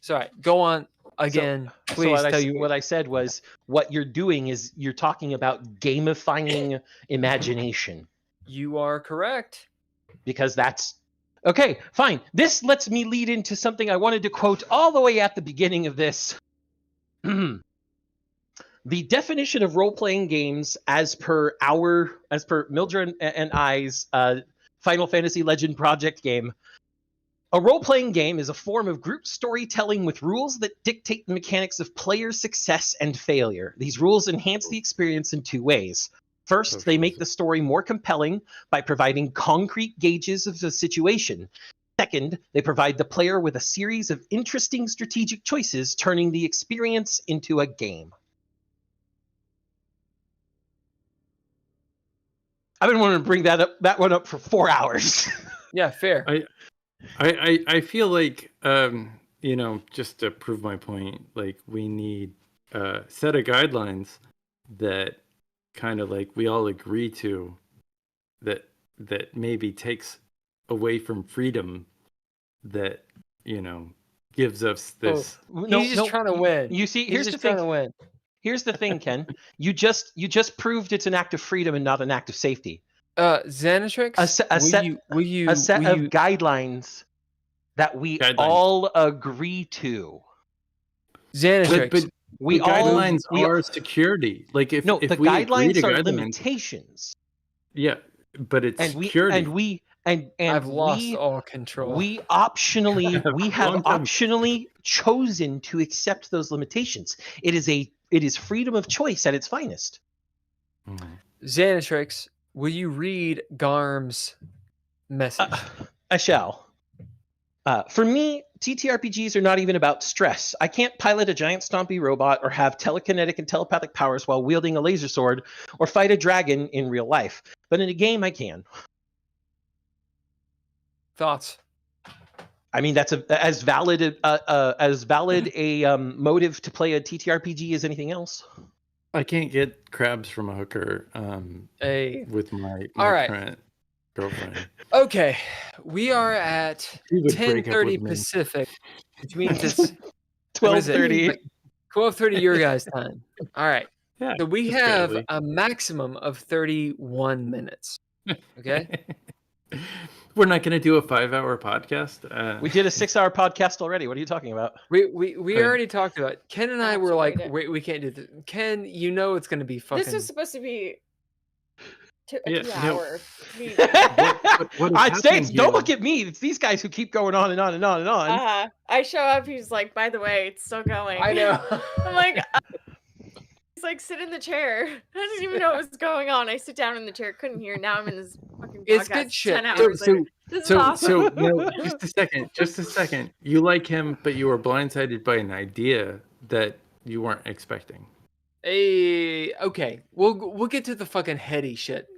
Sorry. Go on again. Please What I said was what you're doing is you're talking about gamifying imagination. You are correct. Because that's okay, fine. This lets me lead into something I wanted to quote all the way at the beginning of this. The definition of role-playing games as per Mildred and I's Final Fantasy Legend Project game. A role-playing game is a form of group storytelling with rules that dictate the mechanics of player success and failure. These rules enhance the experience in two ways. First, they make the story more compelling by providing concrete gauges of the situation. Second, they provide the player with a series of interesting strategic choices, turning the experience into a game. I've been wanting to bring that one up for 4 hours. Yeah, fair. I feel like just to prove my point, like we need a set of guidelines that kind of like we all agree to, that maybe takes away from freedom, that gives us this. He's just trying to win. You see, He's just trying to win. Here's the thing, Ken. You just proved it's an act of freedom and not an act of safety. Xanatrix, A set of guidelines that we all agree to. Xanatrix. But the guidelines are security. Like if the we guidelines are guidelines, limitations. Yeah, but it's security. And I've lost all control. We have optionally chosen to accept those limitations. It is freedom of choice at its finest. Xanatrix, will you read Garm's message? I shall. For me, TTRPGs are not even about stress. I can't pilot a giant stompy robot or have telekinetic and telepathic powers while wielding a laser sword or fight a dragon in real life. But in a game, I can. Thoughts? I mean, that's as valid a motive to play a TTRPG as anything else. I can't get crabs from a hooker with my current girlfriend. Okay, we are at 10:30 Pacific, which means it's 12:30. 12:30 your guys' time. All right. Yeah, So we have a maximum of 31 minutes. Okay. We're not going to do a 5-hour podcast. We did a 6-hour podcast already. What are you talking about? We already talked about it. Ken and I were like, wait, we can't do this. Ken, it's going to be fucking. This was supposed to be 2 hours. States, don't look at me. It's these guys who keep going on and on and on and on. I show up. He's like, by the way, it's still going. I know. I'm like, he's like, sit in the chair. I didn't even know what was going on. I sit down in the chair, couldn't hear. Now I'm in this fucking podcast. It's good shit. 10 hours later. This is awesome. So no, just a second. You like him, but you were blindsided by an idea that you weren't expecting. Hey, okay. We'll get to the fucking heady shit.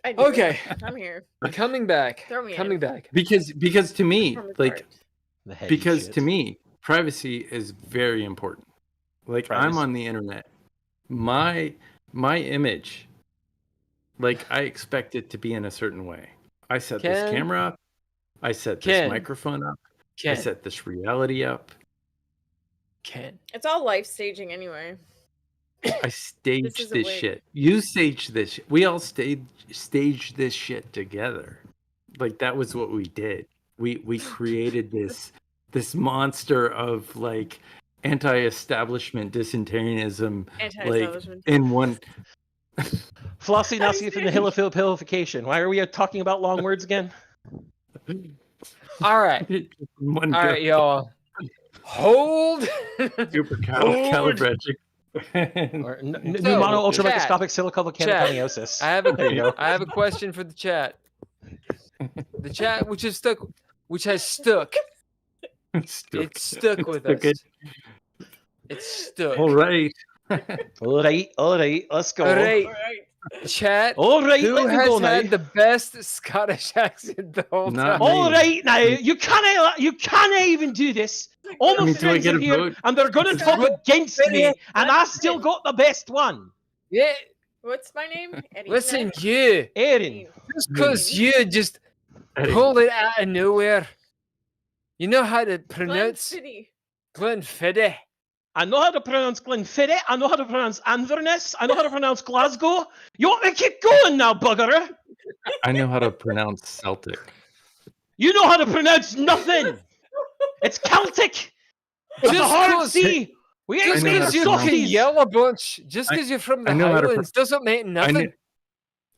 I do. Okay. I'm here. Coming back. Throw me Coming in. back. Because to me, like, because to me, privacy is very important. Like, I'm on the internet. My image, like, I expect it to be in a certain way. I set this camera up. I set this microphone up. I set this reality up. It's all life staging anyway. I staged this shit. You staged this. We all staged this shit together. Like, that was what we did. We created this monster of like anti-establishment dysenterianism, like in one. Flossie Nazi from the Hillipilification. Why are we talking about long words again? All right. All right, y'all. Hold. Super calibragic. Pneumono ultramicroscopic silicovolcanoconiosis. I have a question for the chat. The chat, which has stuck It's stuck with us. It's stuck. All right. Let's go. All right. Chat. All right, Who let me has go now. had the best Scottish accent the whole Not time? me. All right now, you can't even do this. All my I mean, do I friends get are a here, vote? and they're going to talk against me, and I still got the best one. Yeah. What's my name? Eddie. Listen, you. Erin. Just because you just Eddie. pulled it out of nowhere. You know how to pronounce Glenfiddich. I know how to pronounce Glenfiddich. I know how to pronounce Inverness. I know how to pronounce Glasgow. You want me to keep going now, bugger? I know how to pronounce Celtic. You know how to pronounce nothing. It's Celtic. It's a hard C. We ain't Just I know made how of because to you're pronounce- fucking softies. yellow bunch, just because you're from the I know how to Highlands, doesn't mean nothing.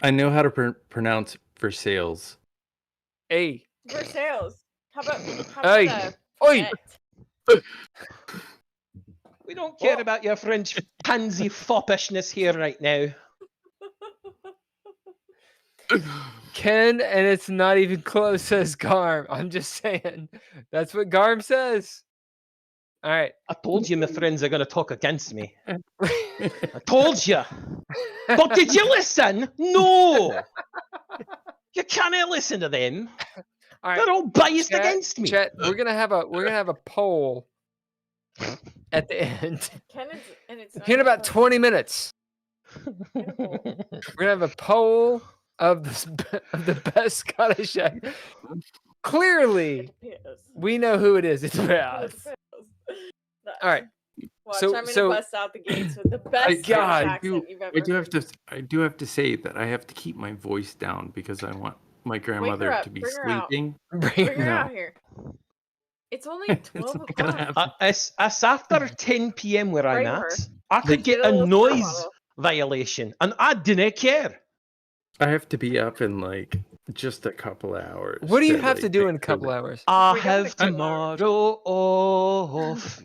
I know how to pronounce for sales. Hey. For sales. How about Hey. Oi. net? We don't care about your French pansy foppishness here right now. Ken, and it's not even close, says Garm. I'm just saying. That's what Garm says. All right. I told you my friends are going to talk against me. I told you. But did you listen? No. You can't listen to them. All right. They're all biased Chat, against me. Chat, we're gonna have a poll at the end. It's In about 20 minutes. We're We're gonna have a poll of the best Scottish accent. Clearly, we know who it is. It's Baz. All right. Watch, So- I'm gonna so- bust out the gates with the best Scottish God, accent you've ever I do heard. have to say that I have to keep my voice down because I want my grandmother up, to be bring her out. sleeping. Bring her No. out here. It's only 12 not gonna o'clock. happen. It's after 10 p.m. where I'm Bring at. her. I could get Get a little noise bottle. violation, and I didn't care. I have to be up in like just a couple of hours. What do you to, have to like, do make in a sure couple that- hours? I We got have the couple hours. tomorrow off.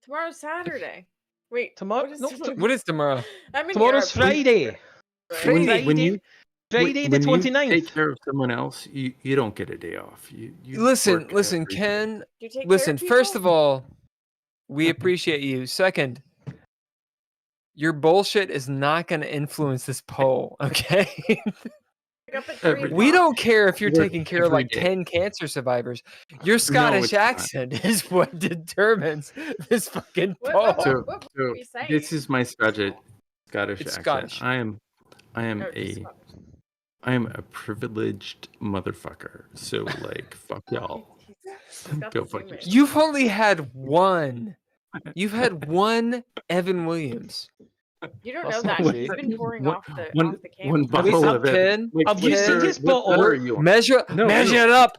Tomorrow's Saturday. Wait, Tomorrow- What is no, tomorrow? What is tomorrow? I'm in Tomorrow's Europe. Friday. When, Friday. when you Friday the when you 29th. take care of someone else, you don't get a day off. You Listen, work listen, every day. Ken. Do you take Listen, care of first people? of all, we appreciate you. Second, your bullshit is not going to influence this poll, okay? Wake up at 3 We o'clock. don't care if you're Work taking care of every like day. 10 cancer survivors. Your Scottish it's not. accent is what determines this fucking What- poll. what- So, what so were you saying? this is my Scottish It's accent. Scottish. I am Oh, just I am a privileged motherfucker. So like fuck y'all. he's got Go the fuck zoom in. yourself. You've only had one. You've had one Evan Williams. You don't know That's that. not He's true. been pouring One- off the one camera. bottle Have of it. Ken, Like, have you what seen beer- his what bottle? beer are you on? measure No, it no. up.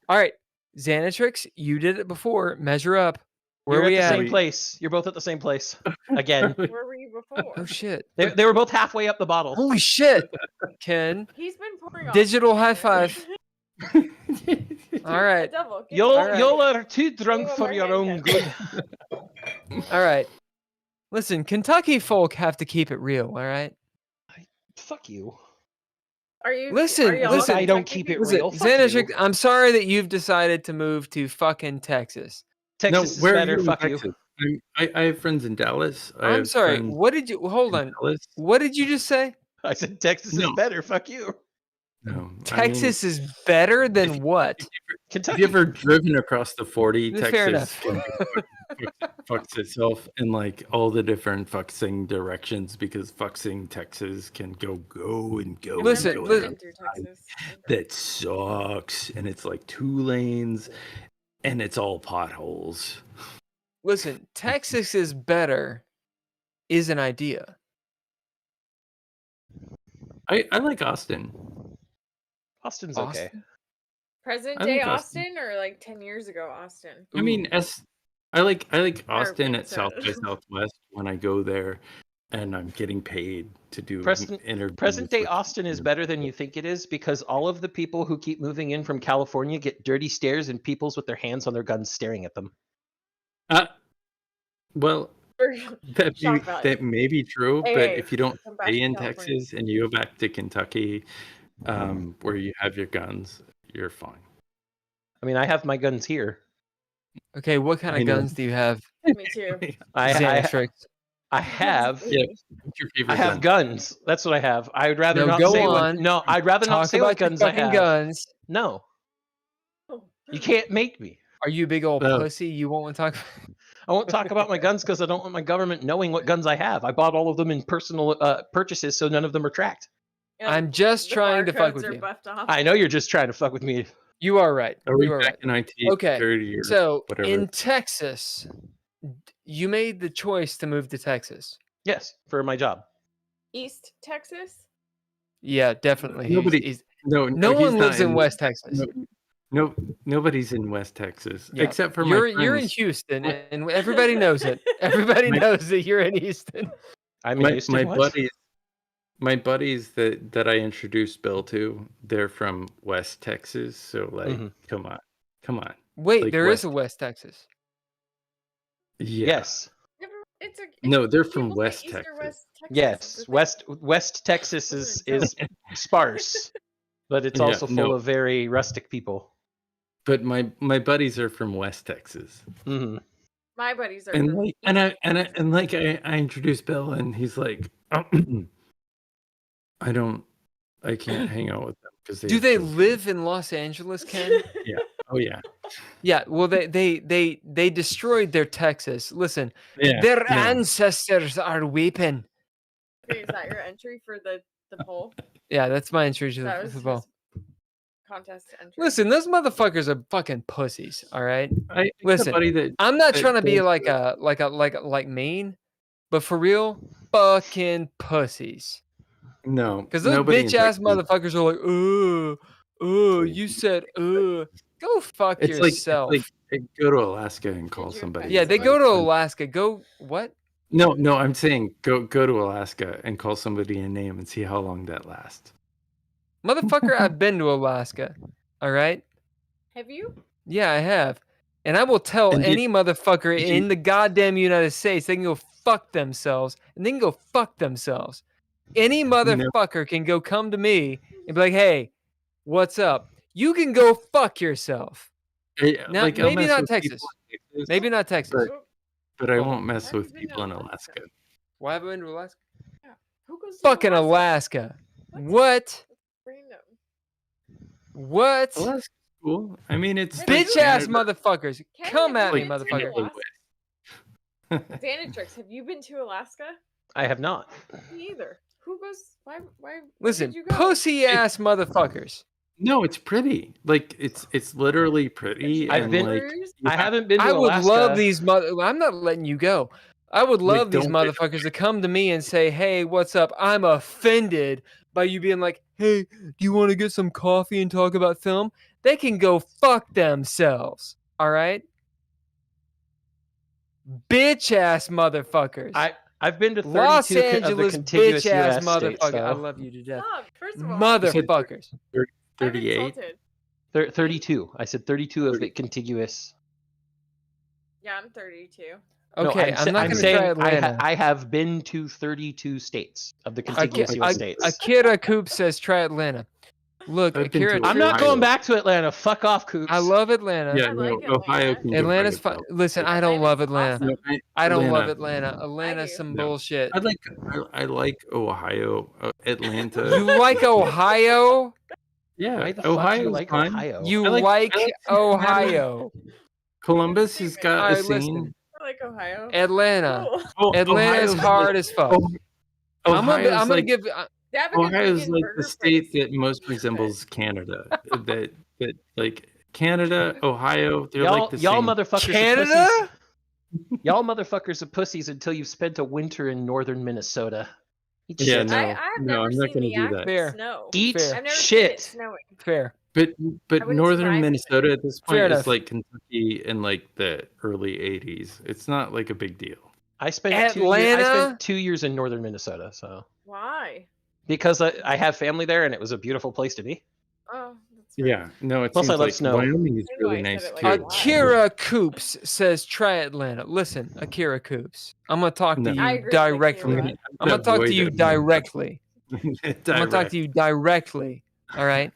All right, Xanatrix, you did it before. Measure up. Where You're are we at the at? same place. You're both at the same place. Again. Where were you before? Oh shit! They were both halfway up the bottle. Holy shit, Ken! He's been pouring off. Digital the high camera. five. All right, Double. Get Y'all, All right. y'all are too drunk one for more your own hand good. all right. Listen, Kentucky folk have to keep it real. All right. Fuck you. Are you? Listen, are y'all listen. I don't Kentucky keep it people? Listen, real. Fuck Xanatrix, you. I'm sorry that you've decided to move to fucking Texas. Texas is where are better. you in Fuck you. Texas? I have friends in Dallas. I I'm have sorry. friends What did you? Hold in on. Dallas. What did you just say? I said Texas is No. better. Fuck you. No, Texas is better than what? Have Kentucky. you ever driven across the 40? Fair Texas enough. fucks itself in like all the different fucksing directions because fucksing Texas can go and go. and Listen, go listen. and Through Texas. that sucks, and it's like 2 lanes, and it's all potholes. Listen, Texas is better is an idea. I like Austin. Austin's okay. Austin? Present I day like Austin. Austin or like 10 years ago Austin? I mean, I like Austin at so. South by Southwest when I go there, and I'm getting paid to do interviews. Present day with- Austin is better than you think it is because all of the people who keep moving in from California get dirty stares and peoples with their hands on their guns staring at them. Well, Shock value. that may be true, but Hey, if you don't come back stay to in California. Texas and you go back to Kentucky, where you have your guns, you're fine. I mean, I have my guns here. Okay, what kind I of know. guns do you have? Me too. I Xanatrix. I have. Yeah. What's your favorite I have gun? guns. That's what I have. I'd rather No, not go say on. what. No, I'd rather not Talk say what about your guns I fucking have. guns. No, you can't make me. Are you a big old No. pussy? You won't talk. I won't talk about my guns because I don't want my government knowing what guns I have. I bought all of them in personal purchases, so none of them are tracked. I'm just The trying to fuck barcodes with are you. buffed off. I know you're just trying to fuck with me. You are right. Are we You are back right. in 1930 Okay, or so whatever? in Texas, you made the choice to move to Texas. Yes, for my job. East Texas. Yeah, definitely. Nobody- No No he's one not lives in West Texas. No, nobody's in West Texas Yeah. except for you're my you're in friends. Houston, and everybody knows it. Everybody knows that you're in Houston. I'm in Houston. My what? buddies that I introduced Bill to, they're from West Texas. So like, Mhm. come on. Wait, Like there is West- a West Texas. Yeah. Yes. It's a. No, they're people from say West East or Texas. West Texas. Yes. It's like- West Texas is sparse, but it's Yeah, also full no. of very rustic people. But my buddies are from West Texas. Hmm. My buddies are. And from like, I introduced Bill, and he's like, I can't hang out with them because Do they live in Los Angeles, Ken? Oh yeah, Yeah. Well, they destroyed their Texas. Listen, yeah. their no. ancestors are weeping. Okay, is that your entry for the poll? Yeah, that's my entry to That the was football. his contest entry. Listen, those motherfuckers are fucking pussies. All right. I Listen, buddy that I'm not that trying to be does like mean, but for real, fucking pussies. no, Because those nobody in bitch ass Texas- motherfuckers are like, you said, go fuck It's like, yourself. go to Alaska and call you somebody. offend Yeah, they go to somebody. Alaska. Go what? No, I'm saying go to Alaska and call somebody a name and see how long that lasts. Motherfucker, I've been to Alaska. All right. Have you? Yeah, I have. And I will tell And did- any motherfucker did you- in the goddamn United States they can go fuck themselves, and they can go fuck themselves. Any motherfucker can go come to me and be like, "Hey, what's up?" You can go fuck yourself. Now, I'll maybe mess not with Texas. people in Texas, Maybe not Texas. but I won't mess Have you with been to people in Alaska? Alaska. Why have I been to Alaska? Who goes to Fucking Alaska. What? Random. What? Alaska's cool. I mean, it's like Bitch ass Canada. motherfuckers. Ken, Come have at you me, been to motherfucker. Alaska? Xanatrix, have you been to Alaska? I have not. Me either. Who goes? Why? Where Listen, did you go? pussy ass motherfuckers. No, it's pretty. Like it's literally pretty. I've and been- like Cruise? I haven't been to I would Alaska. love these I'm not letting you go. I would Like, love these don't- motherfuckers to come to me and say, "Hey, what's up? I'm offended by you being like, hey, do you want to get some coffee and talk about film?" They can go fuck themselves. All right? Bitch ass motherfuckers. I've been to 32 Los of the Angeles contiguous bitch ass US states, motherfucker. I though. love you to death. Stop. First of all, Motherfuckers. I'm 38. insulted. 32. I said 32 of the contiguous. Yeah, I'm 32. Okay, no, I'm not going to saying try Atlanta. I have been to 32 states of the Aki- contiguous US Ak- states. Akira Coop says try Atlanta. Look, I've been Akira, to I'm not Ohio. going back to Atlanta. Fuck off, Coops. I love Atlanta. Yeah, I no, like Ohio. Atlanta. Can do Atlanta's pretty fine. well. Listen, I don't love Atlanta's Atlanta. awesome. I don't love Atlanta. Atlanta's do. some No. bullshit. I like Ohio, Atlanta. You like Ohio? Yeah, Why the fuck do Ohio's you like fine. Ohio? You I like- like I like Ohio? Columbus has got a Alright, scene. listen. I like Ohio. Atlanta. Cool. Oh, Atlanta's Ohio's hard like, as fuck. Oh, I'm gonna Ohio's like, give. They have a good Ohio's vegan like burger the state place. that most resembles Canada. that like Canada, Ohio, they're y'all, like the y'all same. motherfuckers are Canada? pussies. Y'all motherfuckers are pussies until you've spent a winter in northern Minnesota. Eat Yeah, shit. no. I've no, never I'm not seen gonna the do actual that. Fair. snow. Eat Fair. I've never seen it shit. snowing. Fair. But wouldn't northern survive it. Minnesota at this Fair point enough. is like Kentucky in like the early '80s. It's not like a big deal. I spent I Atlanta? spent 2 years in northern Minnesota, so Why? because I have family there and it was a beautiful place to be. Oh, that's fair. Yeah, no, it Plus, I seems love like snow. Wyoming is I know really I said nice it too. like a lot. Akira Coops says try Atlanta. Listen, Akira Coops. I'm gonna talk No. to I you agree with directly. Akira. I'm gonna talk to you directly. I'm gonna talk Direct. to you directly. All right.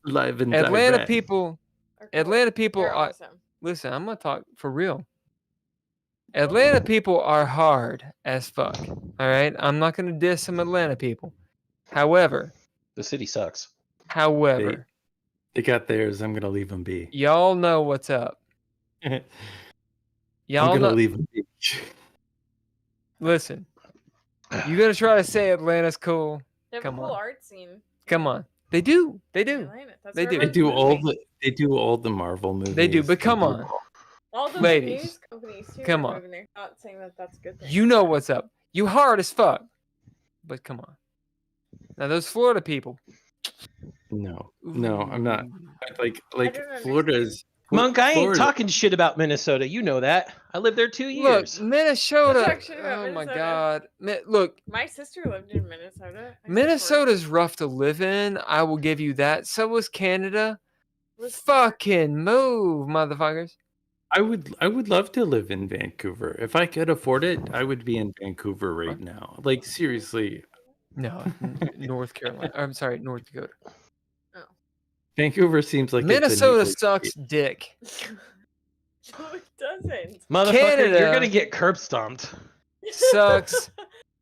Live and Atlanta direct. people. Are cool. Atlanta people They're are. awesome. Listen, I'm gonna talk for real. Atlanta people are hard as fuck. All right, I'm not gonna diss some Atlanta people. However, The city sucks. They got theirs. I'm gonna leave them be. y'all know what's up. I'm Y'all gonna know. leave them be. Listen, you gonna try to say Atlanta's cool? They have Come a cool on. art scene. Come on, they do. They in do. Atlanta. That's They where do. They everyone's do all moving. the Marvel movies. They do, but come They on. All the ladies, news companies too. come are on. moving there. Not saying that that's a good thing. You know what's up. You hard as fuck. But come on. Now those Florida people. No, I'm not. Ooh. Like don't Florida's. Monk, I ain't Florida- talking shit about Minnesota. You know that. I lived there 2 Look, years. Minnesota. Talk shit about Oh my Minnesota. God. Look, My sister lived in Minnesota. Minnesota's rough to live in. I will give you that. So was Canada. Was Fucking move, motherfuckers. I would love to live in Vancouver. If I could afford it, I would be in Vancouver right now. Like seriously. No, North Carolina. I'm sorry, North Dakota. Vancouver seems like Minnesota it's a neat sucks place. dick. No, it doesn't. Motherfucker, Canada. you're gonna get curb stomped. Sucks.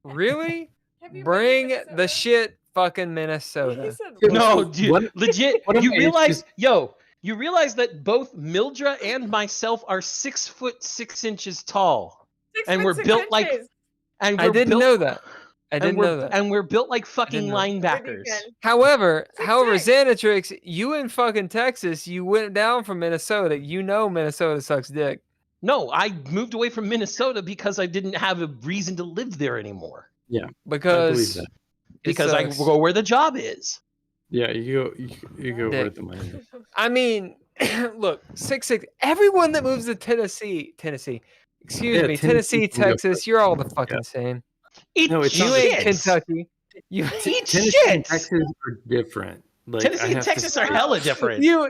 Really? Have you been to Bring the Minnesota? shit fucking He Minnesota. said No, what? dude, What- legit. what am You I- realize, you realize that both Mildra and myself are 6'6" tall, 6 and foot we're 6 built like- inches. and I we're didn't built, know that. I and didn't we're know that. and we're built like fucking know. linebackers. However, 6'6". Xanatrix, you in fucking Texas, you went down from Minnesota. You know Minnesota sucks dick. No, I moved away from Minnesota because I didn't have a reason to live there anymore. Because that. it Because I sucks. go where the job is. Yeah, you go where Dick. the money is. I mean, look, 6'6". Everyone that moves to Tennessee, excuse Yeah, me, Tennessee Tennessee, can go Texas, you're all the fucking same. Eat No, it's You not shit. ain't Kentucky. You Eat Tennessee shit. and Texas are different. Like, Tennessee I and have to Texas say- are hella different. you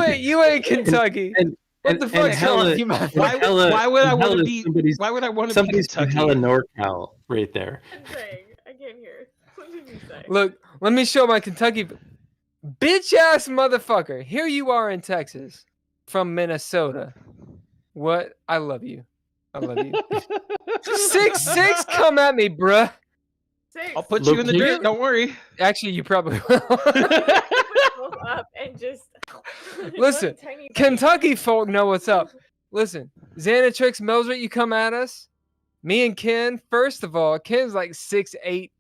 ain't Kentucky. And, What and, the and fuck's wrong hella, with you, motherfucker? Why, hella- why would I and want to hella be? somebody's- Why would I want to be somebody's from Kentucky? hella NorCal right there. I'm saying, I can't hear. What did you say? Look, let me show my Kentucky bitch ass motherfucker. Here you are in Texas from Minnesota. What? I love you. I love you. 6'6", come at me, bruh. 6. I'll put Look, you in the you- dirt. Don't worry. Actually, you probably will. Both up and just Listen, one tiny bite. Kentucky folk know what's up. Listen, Xanatrix, Mildred, you come at us. Me and Ken, first of all, Ken's like 6'8".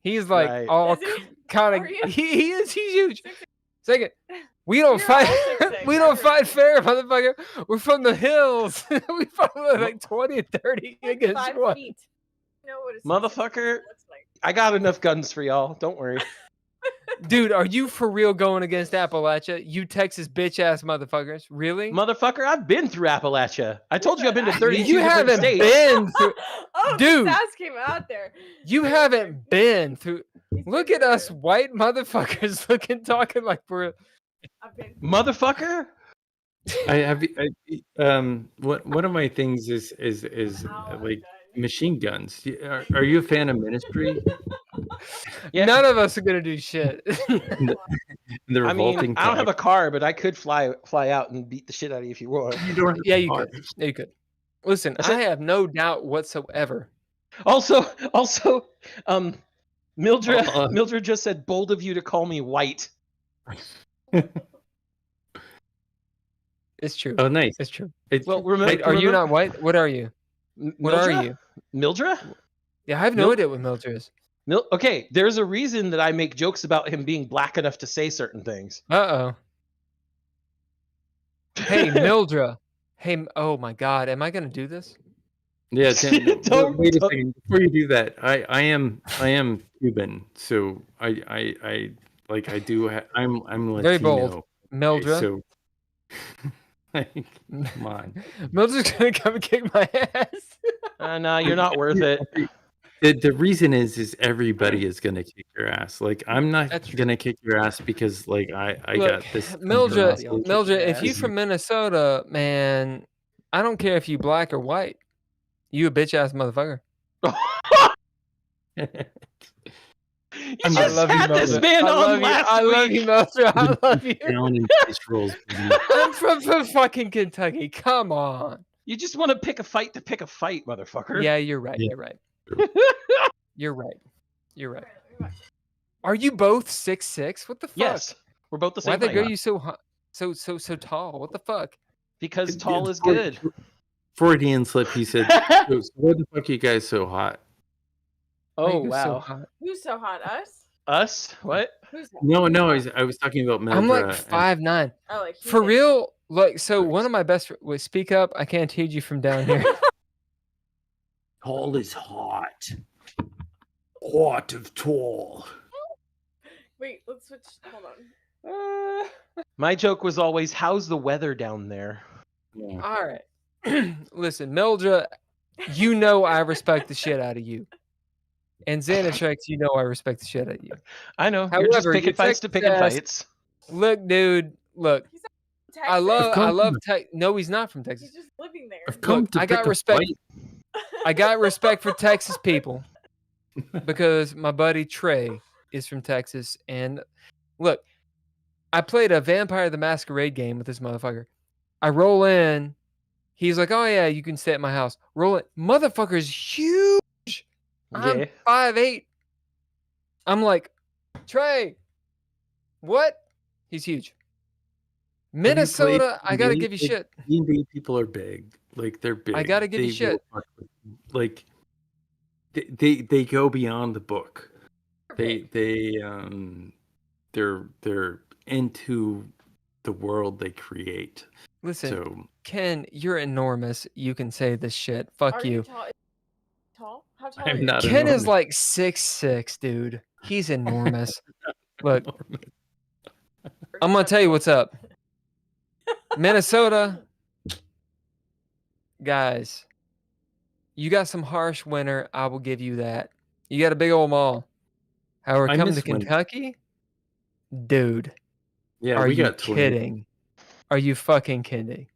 He's like Right. all Is he? kind Are of. you? He's huge. Second, we don't You're fight. all 6'6", We don't fight everyone. fair, motherfucker. We're from the hills. We fight like 20 and 30 Like against 5 one. feet. You know what a 6'6" Motherfucker. looks like. I got enough guns for y'all. Don't worry. Dude, are you for real going against Appalachia? You Texas bitch ass motherfuckers. Really? Motherfucker, I've been through Appalachia. I told you I've been to 32 You different haven't states. been through. Oh, Dude. the sass came out there. You haven't been through. He's Look been at us through. white motherfuckers looking, talking like we're. I've been Motherfucker. I have one of my things is like machine guns. Are you a fan of Ministry? Yeah. None of us are gonna do shit. The I mean, revolting. I don't have a car, but I could fly out and beat the shit out of you if you want. You don't have Yeah, a you car. could. Yeah, you could. Listen, That's I it. have no doubt whatsoever. Also, Mildred, Uh-uh. Mildred just said, "Bold of you to call me white." It's true. Oh, nice. It's true. It's, Well, remember, Wait, are you not white? What are you? What are Mildred? you? Mildred? Yeah, I have no Mil- idea what Mildred is. Okay, there's a reason that I make jokes about him being black enough to say certain things. Uh oh. Hey, Mildred. Hey, oh my God, am I gonna do this? Yeah, Tim, Don't- wait a don't- second. Before you do that, I am Cuban, so I like I do. I'm Latino. Very bold. okay, Mildred. So, like, come on. Mildred's gonna come and kick my ass. No, you're not worth it. The reason is everybody is gonna kick your ass. Like I'm not That's true. gonna kick your ass because like I Look, got this. Mildred, undermuscle. Mildred, if you ass. from Minnesota, man, I don't care if you black or white. You a bitch ass motherfucker. You I just love you, had this Mildred. man I love on you. last I love week. you, Mildred. I love you. Down in dice rolls, baby. I'm from fucking Kentucky. Come on. You just want to pick a fight to pick a fight, motherfucker. Yeah, you're right. Yeah. You're right. You're right. Are you both 6'6"? What the fuck? Yes, we're both the same Why'd they height. grow you so tall? What the fuck? Because tall is good. Freudian slip. He said, so "Why the fuck are you guys so hot?" Oh Who's so wow. hot? Who's so hot? Us? Us? What? Who's that? No, I was talking about Mildred. I'm like 5'9". Oh, like For human. real? Like, so one of my best. Wait, speak up. I can't hear you from down here. Tall is hot. Hot of tall. Wait, let's switch. Hold on. My joke was always, how's the weather down there? Yeah. All right. Listen, Mildred, you know I respect the shit out of you. And Xanatrix, you know I respect the shit out of you. I know. You're just However, picking your fights to picking Texas ass- fights. Look, dude. Look. Texas. I come love from- Texas. No, he's not from Texas. He's just living there. I've come Look, to I got pick a respect. fight. I got respect for Texas people because my buddy Trey is from Texas. And look, I played a Vampire the Masquerade game with this motherfucker. I roll in. He's like, oh, yeah, you can stay at my house. Roll it. Motherfucker's huge. I'm Yeah. 5'8". I'm like, Trey, what? He's huge. Minnesota, I got to give you shit. D&D people are big. Like, they're big. I gotta give you They shit. will fuck with you. Like, they go beyond the book. They're into the world they create. Listen, So Ken, you're enormous. You can say this shit. Fuck Are you. tall? Tall? How tall I'm are you? not Ken is enormous. like 6'6", dude. He's enormous. Look, I'm gonna tell you what's up. Minnesota, guys, you got some harsh winter. I will give you that. You got a big old mall. However, I coming to miss winter. Kentucky, dude, Yeah, are we you got tornadoes. kidding? Are you fucking kidding?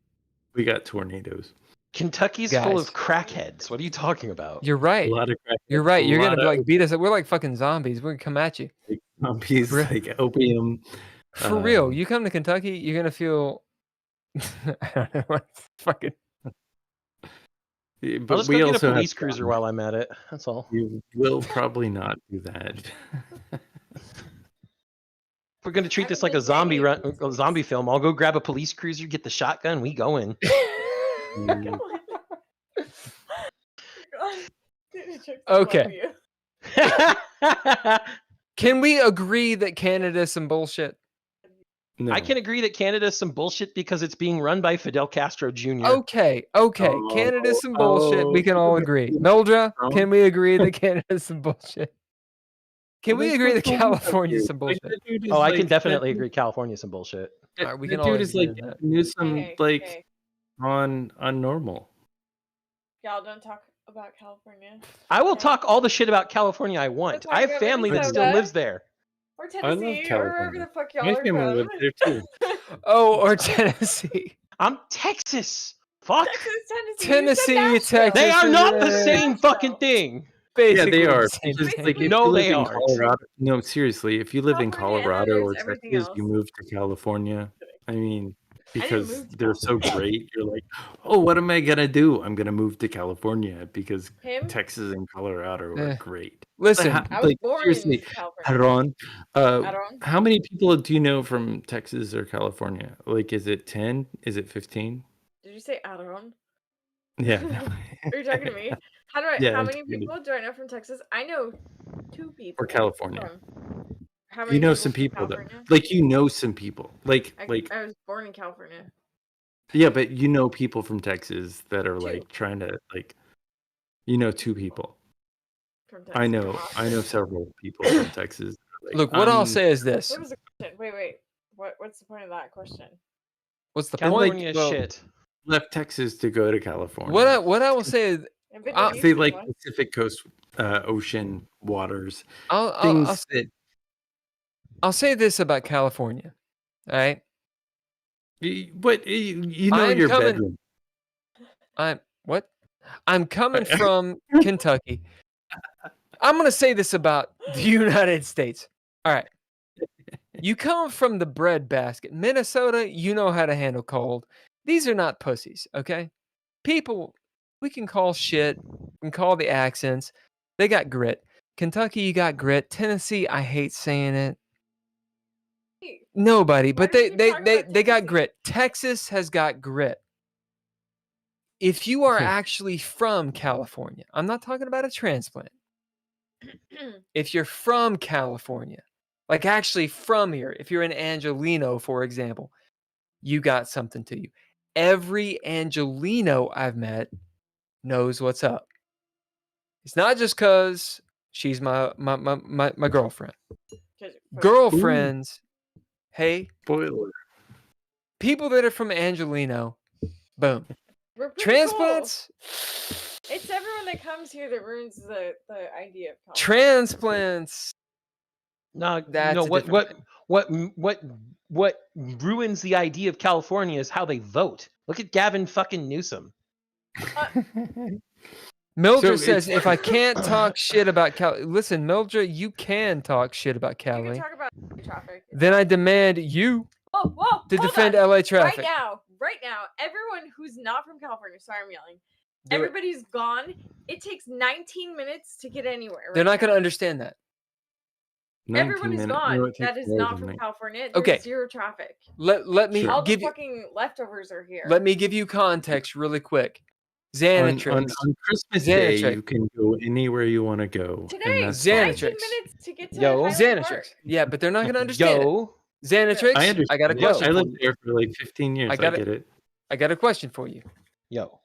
We got tornadoes. Kentucky's full Guys. of crackheads. What are you talking about? You're right. A lot of crack. You're right. a You're lot gonna of like beat us up. We're like fucking zombies. We're gonna come at you. zombies, Bro. like opium. For real. You come to Kentucky, you're gonna feel I don't know what fucking I'll But just we go get a also police have cruiser while I'm at it. That's all. You will probably not do that. If we're gonna treat this haven't like a been to any zombie of those zombie places. film, I'll go grab a police cruiser, get the shotgun, we going. Mm, Okay. Can we agree that Canada's some bullshit? no. I can agree that Canada's some bullshit because it's being run by Fidel Castro Jr. Okay. Canada's some bullshit. We can all agree. Mildred, can we agree that Canada's some bullshit? Can we agree that California's some bullshit? Oh, I can definitely agree. California's some bullshit. All right, we The can all dude is agree like on that. Newsom, Okay, like okay. on normal. Y'all don't talk about California. I will Okay. talk all the shit about California I want. talk I have about family that still Minnesota. lives there. Or love Tennessee, or wherever California. the fuck y'all My are family from. lives there too. Oh, or Tennessee. I'm Texas. Fuck. Texas, Tennessee. Tennessee, you said Texas. They are not the Yeah. same fucking thing. Yeah, Basically they the are. same Because, thing. like, if No, you they live in aren't. Colorado, no, seriously, if you live in California, and then Colorado or there's everything Texas, else. you move to California. I mean, because move to they're so great, you're like, oh, what am I gonna do? I'm gonna move to California because Him? Texas and Colorado Eh. are great. Listen, I was Like, born seriously, in California. Aaron, Aaron? how many people do you know from Texas or California? Like, is it 10? Is it 15? Did you say Aaron? Yeah. Are you talking to me? How do I? Yeah, how I'm many talking to you. people do I know from Texas? I know 2 people. Or California. From, how many You know people some from people that, California? like, you know some people. Like, I was born in California. yeah, but you know people from Texas that are Two. like trying to, like, you know 2 people. From Texas. I know several people from Texas. Like, look, what I'll say is this. What was the question? Wait. What's the point of that question? What's the point? California is Well, shit. left Texas to go to California. What I will say is I've been I'll to They Houston like once. Pacific Coast ocean waters. I'll Things that I'll say this about California. All right. you know I'm your coming- bedroom. I'm coming from Kentucky. I'm gonna say this about the United States. All right. You come from the bread basket. Minnesota, you know how to handle cold. These are not pussies, okay? people, we can call shit, we can call the accents. They got grit. Kentucky, you got grit. Tennessee, I hate saying it. Nobody, but Why do they you keep talking about got Tennessee? grit. Texas has got grit. If you are actually from California, I'm not talking about a transplant. If you're from California, like actually from here, if you're an Angelino, for example, you got something to you. Every Angelino I've met knows what's up. It's not just because she's my girlfriend. Girlfriends, hey, Spoiler. people that are from Angelino, boom. We're pretty Transplants, cool. It's everyone that comes here that ruins the idea of college. transplants. No, That's no. a different What ruins the idea of California is how they vote. Look at Gavin fucking Newsom. Mildred So says, it's- if I can't talk shit about Cali, listen, Mildred, you can talk shit about You can Cali. talk about traffic. Then I demand you Whoa, to hold defend on. LA traffic. Right now, everyone who's not from California, sorry I'm yelling, Do it. everybody's gone. It takes 19 minutes to get anywhere. They're right not going to now. understand that. 19 Everyone is minutes. gone. No, it That takes is more not than from that. California. There's Okay. zero traffic. Let me Sure. All the give you fucking leftovers are here. let me give you context really quick. On Xanatrix. Christmas Day, Xanatrix. you can go anywhere you want to go. Today, and that's Xanatrix. 19 minutes to get to Yo. Highland Xanatrix. Park. Yeah, but they're not going to understand it. Yo, Xanatrix, I understand. I got a it. question I for lived you. there for like 15 years. I I, got it. get it. I got a question for you. yo.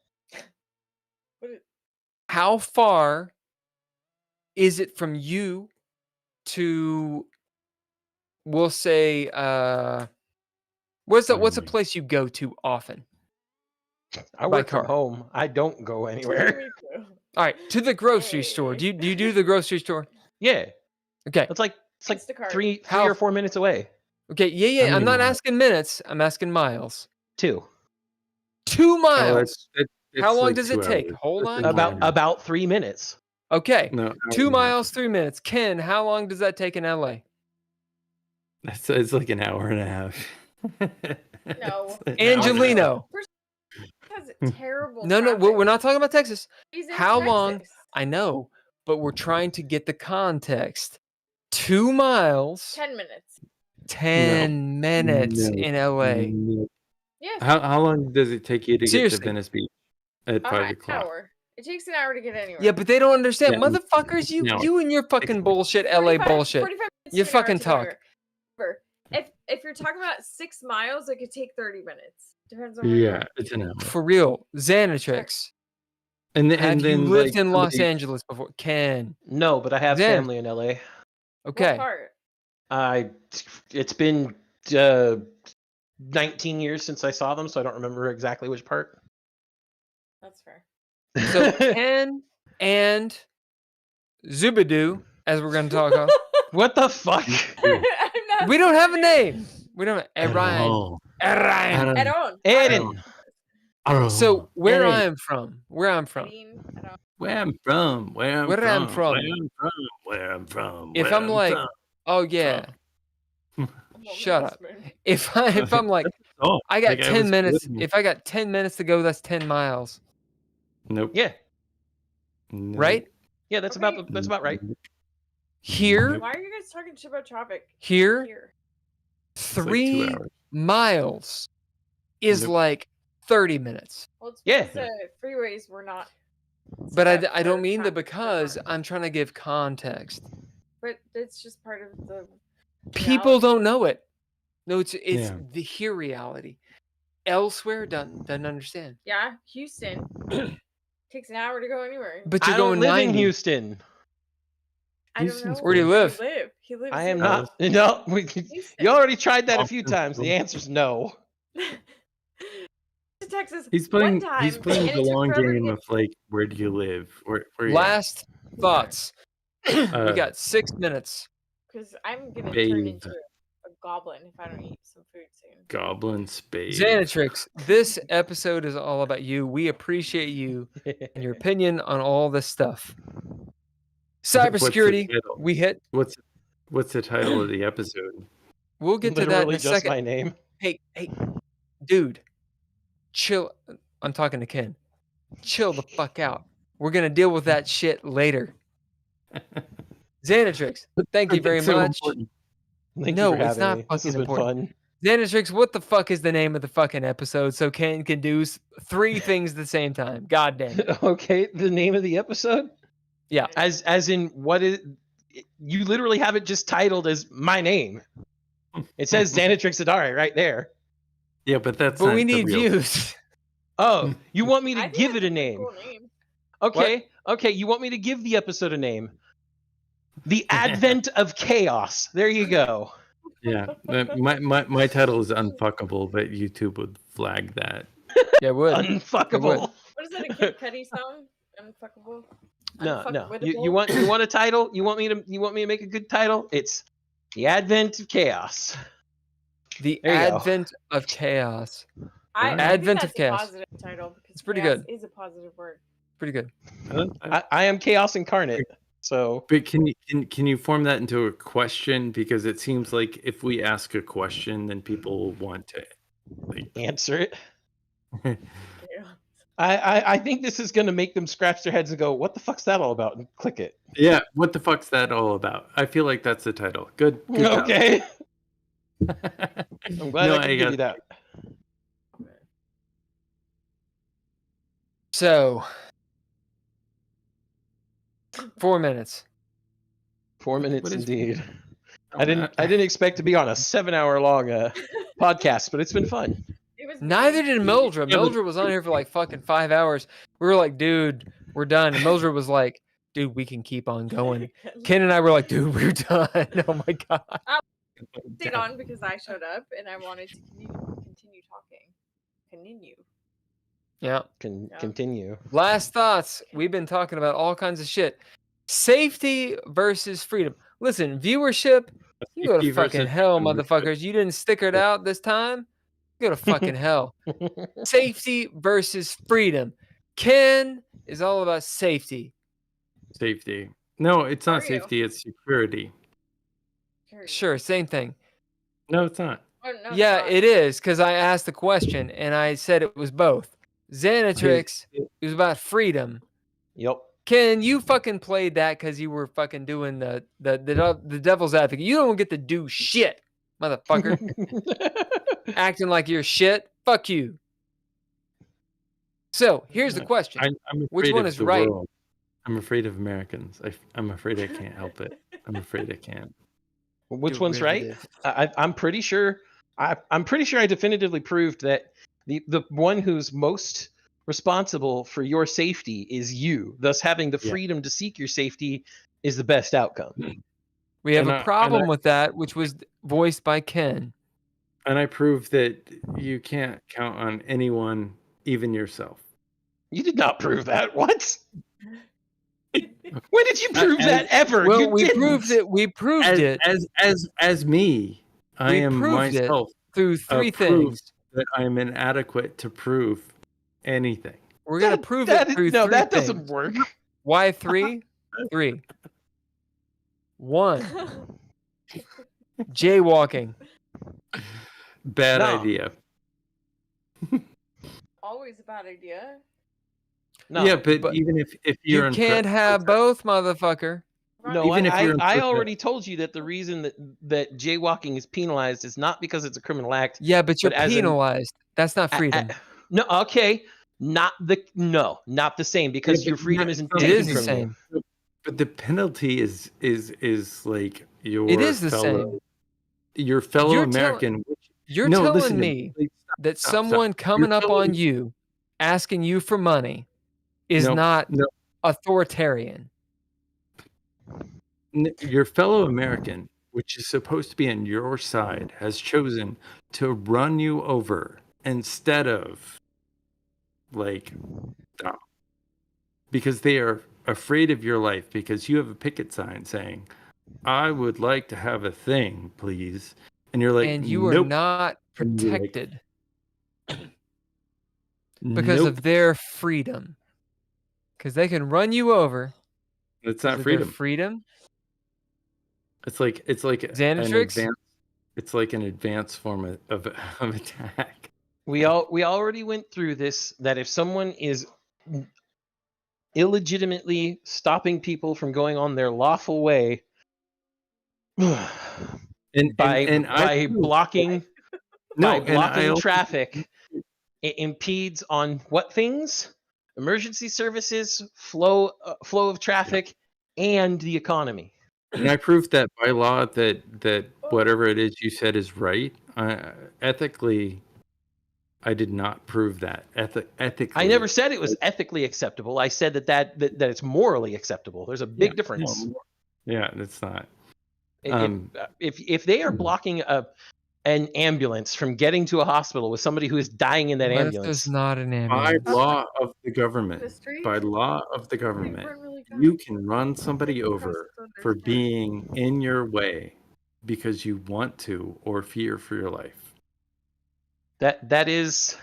How far is it from you to, we'll say, what's a place you go to often? I By work from car. home. I don't go anywhere. Me too. All right, to the grocery store. Do you do the grocery store? Yeah, Okay. it's like Instacart. three How- or 4 minutes away. Okay, yeah. How I'm not many asking minutes. I'm asking miles. 2. 2 Oh, miles. it's How long like does 2 it take? hours. Hold It's on. an About hour. about 3 minutes. Okay. No, 2 miles, 3 minutes. Ken, how long does that take in LA? It's like an hour and a half. No. It's an hour and a half. Angelino. Has terrible No, traffic. we're not talking about Texas. He's in How long? Texas. I know, but we're trying to get the context. 2 miles, 10 minutes. 10 minutes No. in LA. No. Yes. How long does it take you to get Seriously. to Venice Beach at 5 o'clock? Hour. It takes an hour to get anywhere. Yeah, but they don't understand. Yeah. Motherfuckers, No. you and your fucking bullshit LA 45 bullshit. 45 minutes You to an hour fucking to go talk. anywhere. If you're talking about 6 miles, it could take 30 minutes. Depends on where Yeah, it's an hour. For real. Xanatrix. And then, Have and you then lived like, in Los somebody- Angeles before? Ken. No, but I have Then- family in LA. Okay. What part? It's been 19 years since I saw them, so I don't remember exactly which part. That's fair. So Ken and Zubidoo, as we're going to talk on. What the fuck? I'm not We don't have a name. We don't have Ryan. Oh. Ryan. at all. Aaron. Oh. So where Aaron. I'm from, where I'm from, Where I'm from. If I'm like, oh yeah, shut up. If I'm like, oh, I got like 10 was minutes. with me. If I got 10 minutes to go, that's 10 miles, Nope. Yeah, Nope. right? yeah, that's Okay. about right. Here, Why are you guys talking shit about traffic? here, It's like 2 3 hours. miles is Nope. like 30 minutes. Well, it's Yeah. because the freeways were not. But set up I don't for mean the traffic because. for cars. I'm trying to give context. But it's just part of the. People reality. don't know it. No, it's Yeah. the here reality. Elsewhere doesn't understand. Yeah, Houston takes an hour to go anywhere. But I you're don't going live 90. in Houston. I don't know Houston's Where do you where live? He lives. I am in not. No, Houston. you already tried that a few Austin. times. The answer's no. to Texas. He's playing. one time, He's playing and the it took long forever to game get- of like, where do you live? Where you at? Last thoughts. we Uh, got 6 minutes. Because I'm gonna turn Bathe. into a goblin if I don't eat some food soon. Goblin Spade. Xanatrix, this episode is all about you. We appreciate you and your opinion on all this stuff. What's the Cybersecurity, title? we hit. What's the title of the episode? We'll get to that in Literally a just second. my name. Hey, dude, chill. I'm talking to Ken. chill the fuck out. We're gonna deal with that shit later. Xanatrix, thank you very It's so much. important. Thank No, you for it's having not me. This fucking has been important. fun. Xanatrix, what the fuck is the name of the fucking episode so Ken can do 3 things at the same time? God damn it. Okay, the name of the episode? Yeah. As in what is you literally have it just titled as my name. It says Xanatrix Zadare right there. Yeah, but that's But not we the need real- views. Oh, you want me I to think give that's it a pretty name? cool name. Okay, okay, you want me to give the episode a name? The Advent of Chaos. There you go. Yeah, my title is unfuckable, but YouTube would flag that. Yeah, it would. Unfuckable. What is that, a Kid Cudi song? Unfuckable? No. You Unfuckwittable? want a title? You want me to make a good title? It's The Advent of Chaos. The There you go. Advent of Chaos. I Advent think of that's a Chaos. positive title because It's pretty chaos good. is a positive word. Pretty good. I am Chaos incarnate. So But can you form that into a question? Because it seems like if we ask a question, then people will want to. answer it. Yeah. I think this is gonna make them scratch their heads and go, "What the fuck's that all about?" and click it. Yeah, what the fuck's that all about? I feel like that's the title. Good job. Okay. I'm glad No, I can give you that. So, 4 minutes. 4 minutes What is- indeed. I didn't expect to be on a 7-hour long podcast, but it's been fun. It was Neither did Mildred. Yeah, but- Mildred was on here for like fucking 5 hours. We were like, dude, we're done. And Mildred was like, dude, we can keep on going. Ken and I were like, dude, we're done. Oh my God. stayed on because I showed up and I wanted to continue talking. Continue. Yeah. Yeah. Continue. Last thoughts. We've been talking about all kinds of shit. Safety versus freedom. Listen, viewership, you go to Safety fucking versus hell, freedom. motherfuckers. You didn't sticker it out this time. Go to fucking hell. Safety versus freedom. Ken is all about safety. Safety. No, it's not Are you? safety. It's security. Sure, same thing. No, it's not. Oh, no, Yeah, it's it is, because I asked the question and I said it was both. Xanatrix is about freedom. Yep. Ken, you fucking played that because you were fucking doing the devil's advocate. You don't get to do shit, motherfucker. Acting like you're shit. Fuck you. So here's the question: I'm Which afraid one of is the right? world. I'm afraid of Americans. I'm afraid I can't help it. I'm afraid I can't. Which one's right? Derivative. I'm pretty sure. I'm pretty sure I definitively proved that the one who's most responsible for your safety is you. Thus, having the Yeah. freedom to seek your safety is the best outcome. We have And a I- problem and I- with that, which was voiced by Ken. And I proved that you can't count on anyone, even yourself. You did not prove that. What? When did you prove As- that ever? Well, You we didn't. proved it. We proved it As me, I We am proved it. myself through 3 proof. things. that I am inadequate to prove anything. We're gonna prove it through no, 3 that things. doesn't work. Why 3? 3. 1. Jaywalking. Bad No. idea. always a bad idea. No, yeah, but, but even if You you're in can't have both, motherfucker. no. even if you're in I prison- already told you that the reason that jaywalking is penalized is not because it's a criminal act. Yeah, but you're But as in- penalized. That's not freedom. No, okay, not the same because Yeah, your but freedom not- isn't it taken is the from same. you. But the penalty is like your It is the fellow, same. your fellow You're tell- American. You're no, telling listen to me Please that stop. someone coming You're up telling on you, asking you for money, is No, not no. authoritarian. Your fellow American, which is supposed to be on your side, has chosen to run you over instead of like stop. Because they are afraid of your life because you have a picket sign saying, I would like to have a thing, please. And you're like, And you are nope. not And you're like, protected because nope. of their freedom. Because they can run you over. It's because not of their freedom. freedom. It's like an Xanatrix? advanced. It's like an advanced form of attack. We already went through this. That if someone is illegitimately stopping people from going on their lawful way by blocking traffic. It impedes on what things? Emergency services, flow of traffic, and the economy. And I proved that by law that whatever it is you said is right. Ethically, I did not prove that. Ethically, I never said it was ethically acceptable. I said that it's morally acceptable. There's a big difference. No, yeah, it's not. If they are blocking an ambulance from getting to a hospital with somebody who is dying in that ambulance, is not an ambulance. By law of the government, you can run somebody over for being in your way because you want to or fear for your life. That is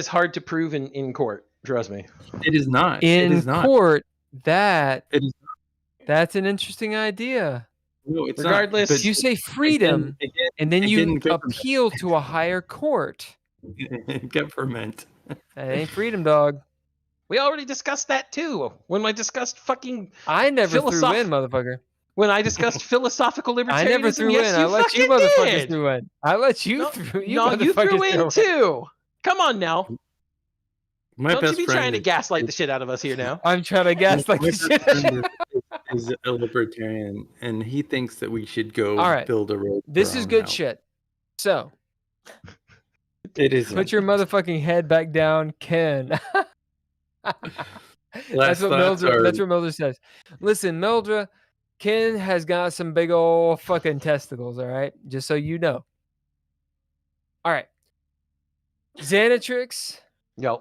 hard to prove in court. Trust me. It is not. In court, that's an interesting idea. No, it's regardless, not, you say freedom, and then you appeal to a higher court. Government. That ain't freedom, dog. We already discussed that too. When I discussed fucking, I never threw in, motherfucker. When I discussed philosophical libertarianism, I never threw in. I let you motherfuckers threw in. I let you through. You threw in too. Come on now. Don't you be trying to gaslight the shit out of us here now. I'm trying to gaslight the shit out of you. Is a libertarian, and he thinks that we should go build a road. This is good shit. So, it is. Put your motherfucking head back down, Ken. That's what Mildred says. Listen, Mildred, Ken has got some big old fucking testicles. All right, just so you know. All right, Xanatrix. Yep.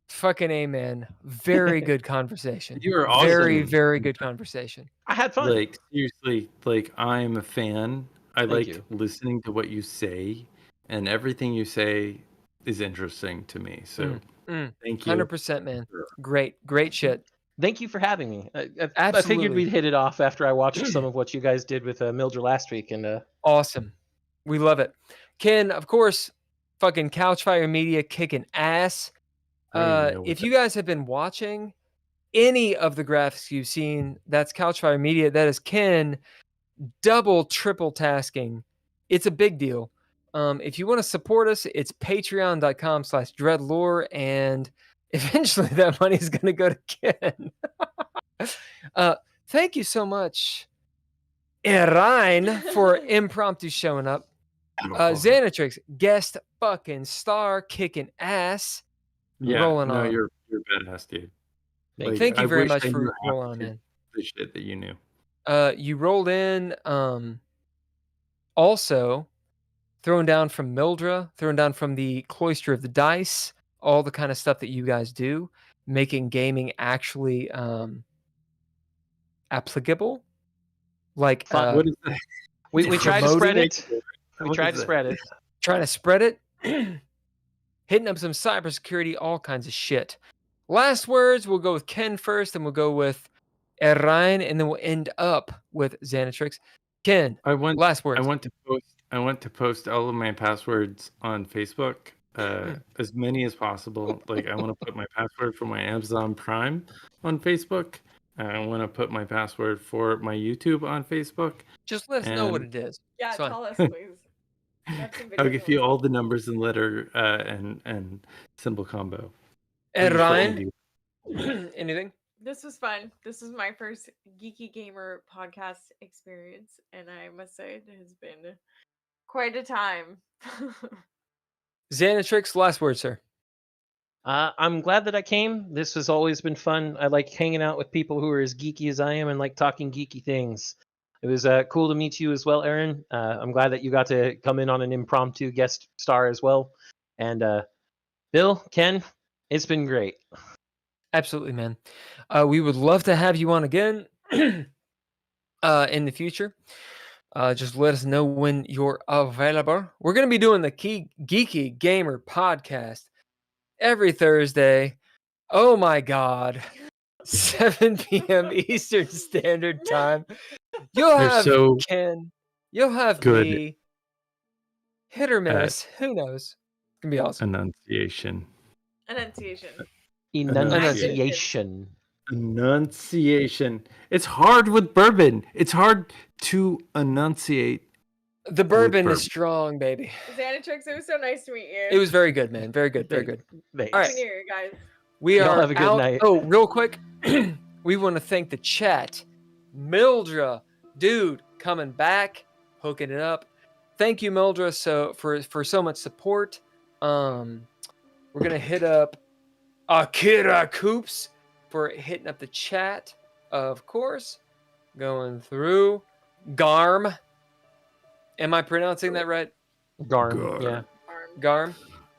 Fucking amen. Very good conversation. You are awesome. Very, very good conversation. I had fun. Like, seriously, like, I'm a fan. I listening to what you say, and everything you say is interesting to me. So thank you. 100%, man. Great shit. Thank you for having me. I figured we'd hit it off after I watched some of what you guys did with Mildred last week. And awesome. We love it. Ken, of course, fucking Couchfire Media kicking ass. If you guys have been watching any of the graphics you've seen, that's Couchfire Media. That is Ken double, triple tasking. It's a big deal. If you want to support us, it's patreon.com/dreadlore, and eventually that money is going to go to Ken. Thank you so much, Erine, for impromptu showing up. Xanatrix, guest fucking star, kicking ass. Yeah, rolling on. You're badass, dude. Like, thank you very much for rolling on in. The shit that you knew. You rolled in. Also, throwing down from Mildra, throwing down from the Cloister of the Dice, all the kind of stuff that you guys do, making gaming actually applicable. Like, what is that? We tried to spread it. We tried to spread it. Trying to spread it. Hitting up some cybersecurity, all kinds of shit. Last words, we'll go with Ken first, and we'll go with Erine, and then we'll end up with Xanatrix. Ken, last words. I want to post all of my passwords on Facebook, as many as possible. Like, I want to put my password for my Amazon Prime on Facebook. I want to put my password for my YouTube on Facebook. Just let us know what it is. Yeah, tell us, please. I'll give you all the numbers and letter and symbol combo. And Ryan, anything? This was fun. This is my first Geeky Gamer podcast experience, and I must say it has been quite a time. Xanatrix, last word, sir. I'm glad that I came. This has always been fun. I like hanging out with people who are as geeky as I am and like talking geeky things. It was cool to meet you as well, Aaron. I'm glad that you got to come in on an impromptu guest star as well. And Bill, Ken, it's been great. Absolutely, man. We would love to have you on again in the future. Just let us know when you're available. We're going to be doing the Geeky Gamer Podcast every Thursday. Oh my God. 7 p.m. Eastern Standard Time. You'll have Ken. You'll have me. Hit or miss. Who knows? gonna be awesome. Enunciation. Enunciation. Enunciation. It's hard with bourbon. It's hard to enunciate. The bourbon bourbon. is strong, baby. Xanatrix, it was so nice to meet you. It was very good, man. Very good. Very good. Thanks. All right. Happy New Year, guys. We Y'all are have a good out. night. Oh, real quick, we want to thank the chat. Mildra, dude, coming back, hooking it up. Thank you, Mildra, for so much support. We're gonna hit up Akira Coops for hitting up the chat, of course. Going through Garm. Am I pronouncing that right? Garm. Yeah. Garm.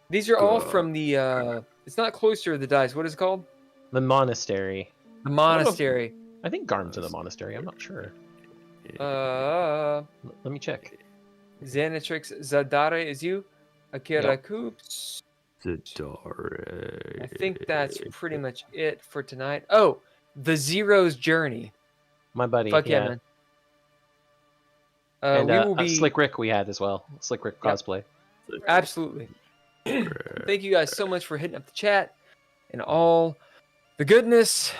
These are all from the. It's not Cloister of the Dice. What is it called? The monastery. The monastery. I think Garm's in the monastery. I'm not sure. Let me check. Xanatrix Zadare is you. Akira Yep. Coops. Zadare. I think that's pretty much it for tonight. Oh, The Zero's Journey. My buddy. Fuck yeah, man. And we will be Slick Rick we had as well. Slick Rick Yep. cosplay. absolutely. Thank you guys so much for hitting up the chat and all the goodness.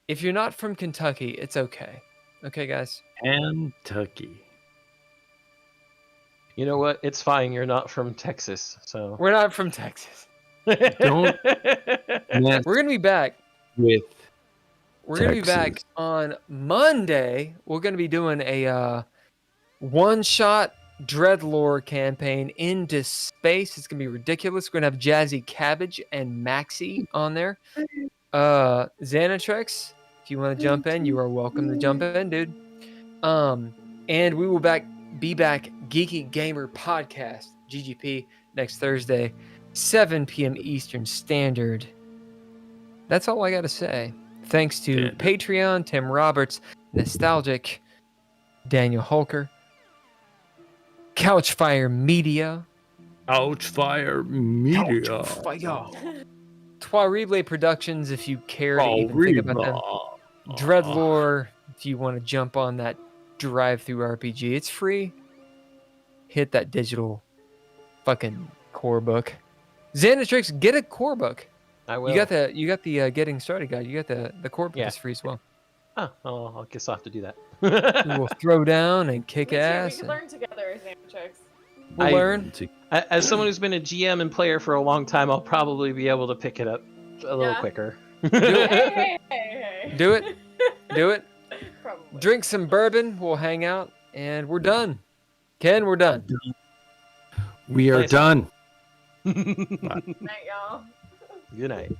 If you're not from Kentucky, it's okay. Okay, guys. Kentucky. You know what? It's fine. You're not from Texas, so. We're not from Texas. Don't mess We're gonna be back. with We're gonna be back Texas. on Monday. We're gonna be doing a one-shot Dreadlore campaign into space. It's gonna be ridiculous. We're gonna have Jazzy Cabbage and Maxie on there. Xanatrix, if you want to jump in, you are welcome to jump in, dude. And we will be back Geeky Gamer Podcast, GGP, next Thursday, 7 p.m. Eastern Standard. That's all I got to say. Thanks to Yeah. Patreon, Tim Roberts, Nostalgic, Daniel Holker, Couchfire Media, Ouchfire Media. Couchfire, Trois Productions, if you care to even think about them. Dreadlore, if you want to jump on that drive-through RPG, it's free. Hit that digital fucking core book. Xanatrix, get a core book. I will. You got the getting started guide. You got the core book is free as well. Oh, I guess I'll have to do that. We will throw down and kick Me too. ass. We can learn together, Xanatrix. We'll learn. As someone who's been a GM and player for a long time, I'll probably be able to pick it up a little quicker. Hey. Do it. Do it. Probably. Drink some bourbon. We'll hang out, and we're done. Ken, we're done. We are Nice. done. Night, y'all. Good night.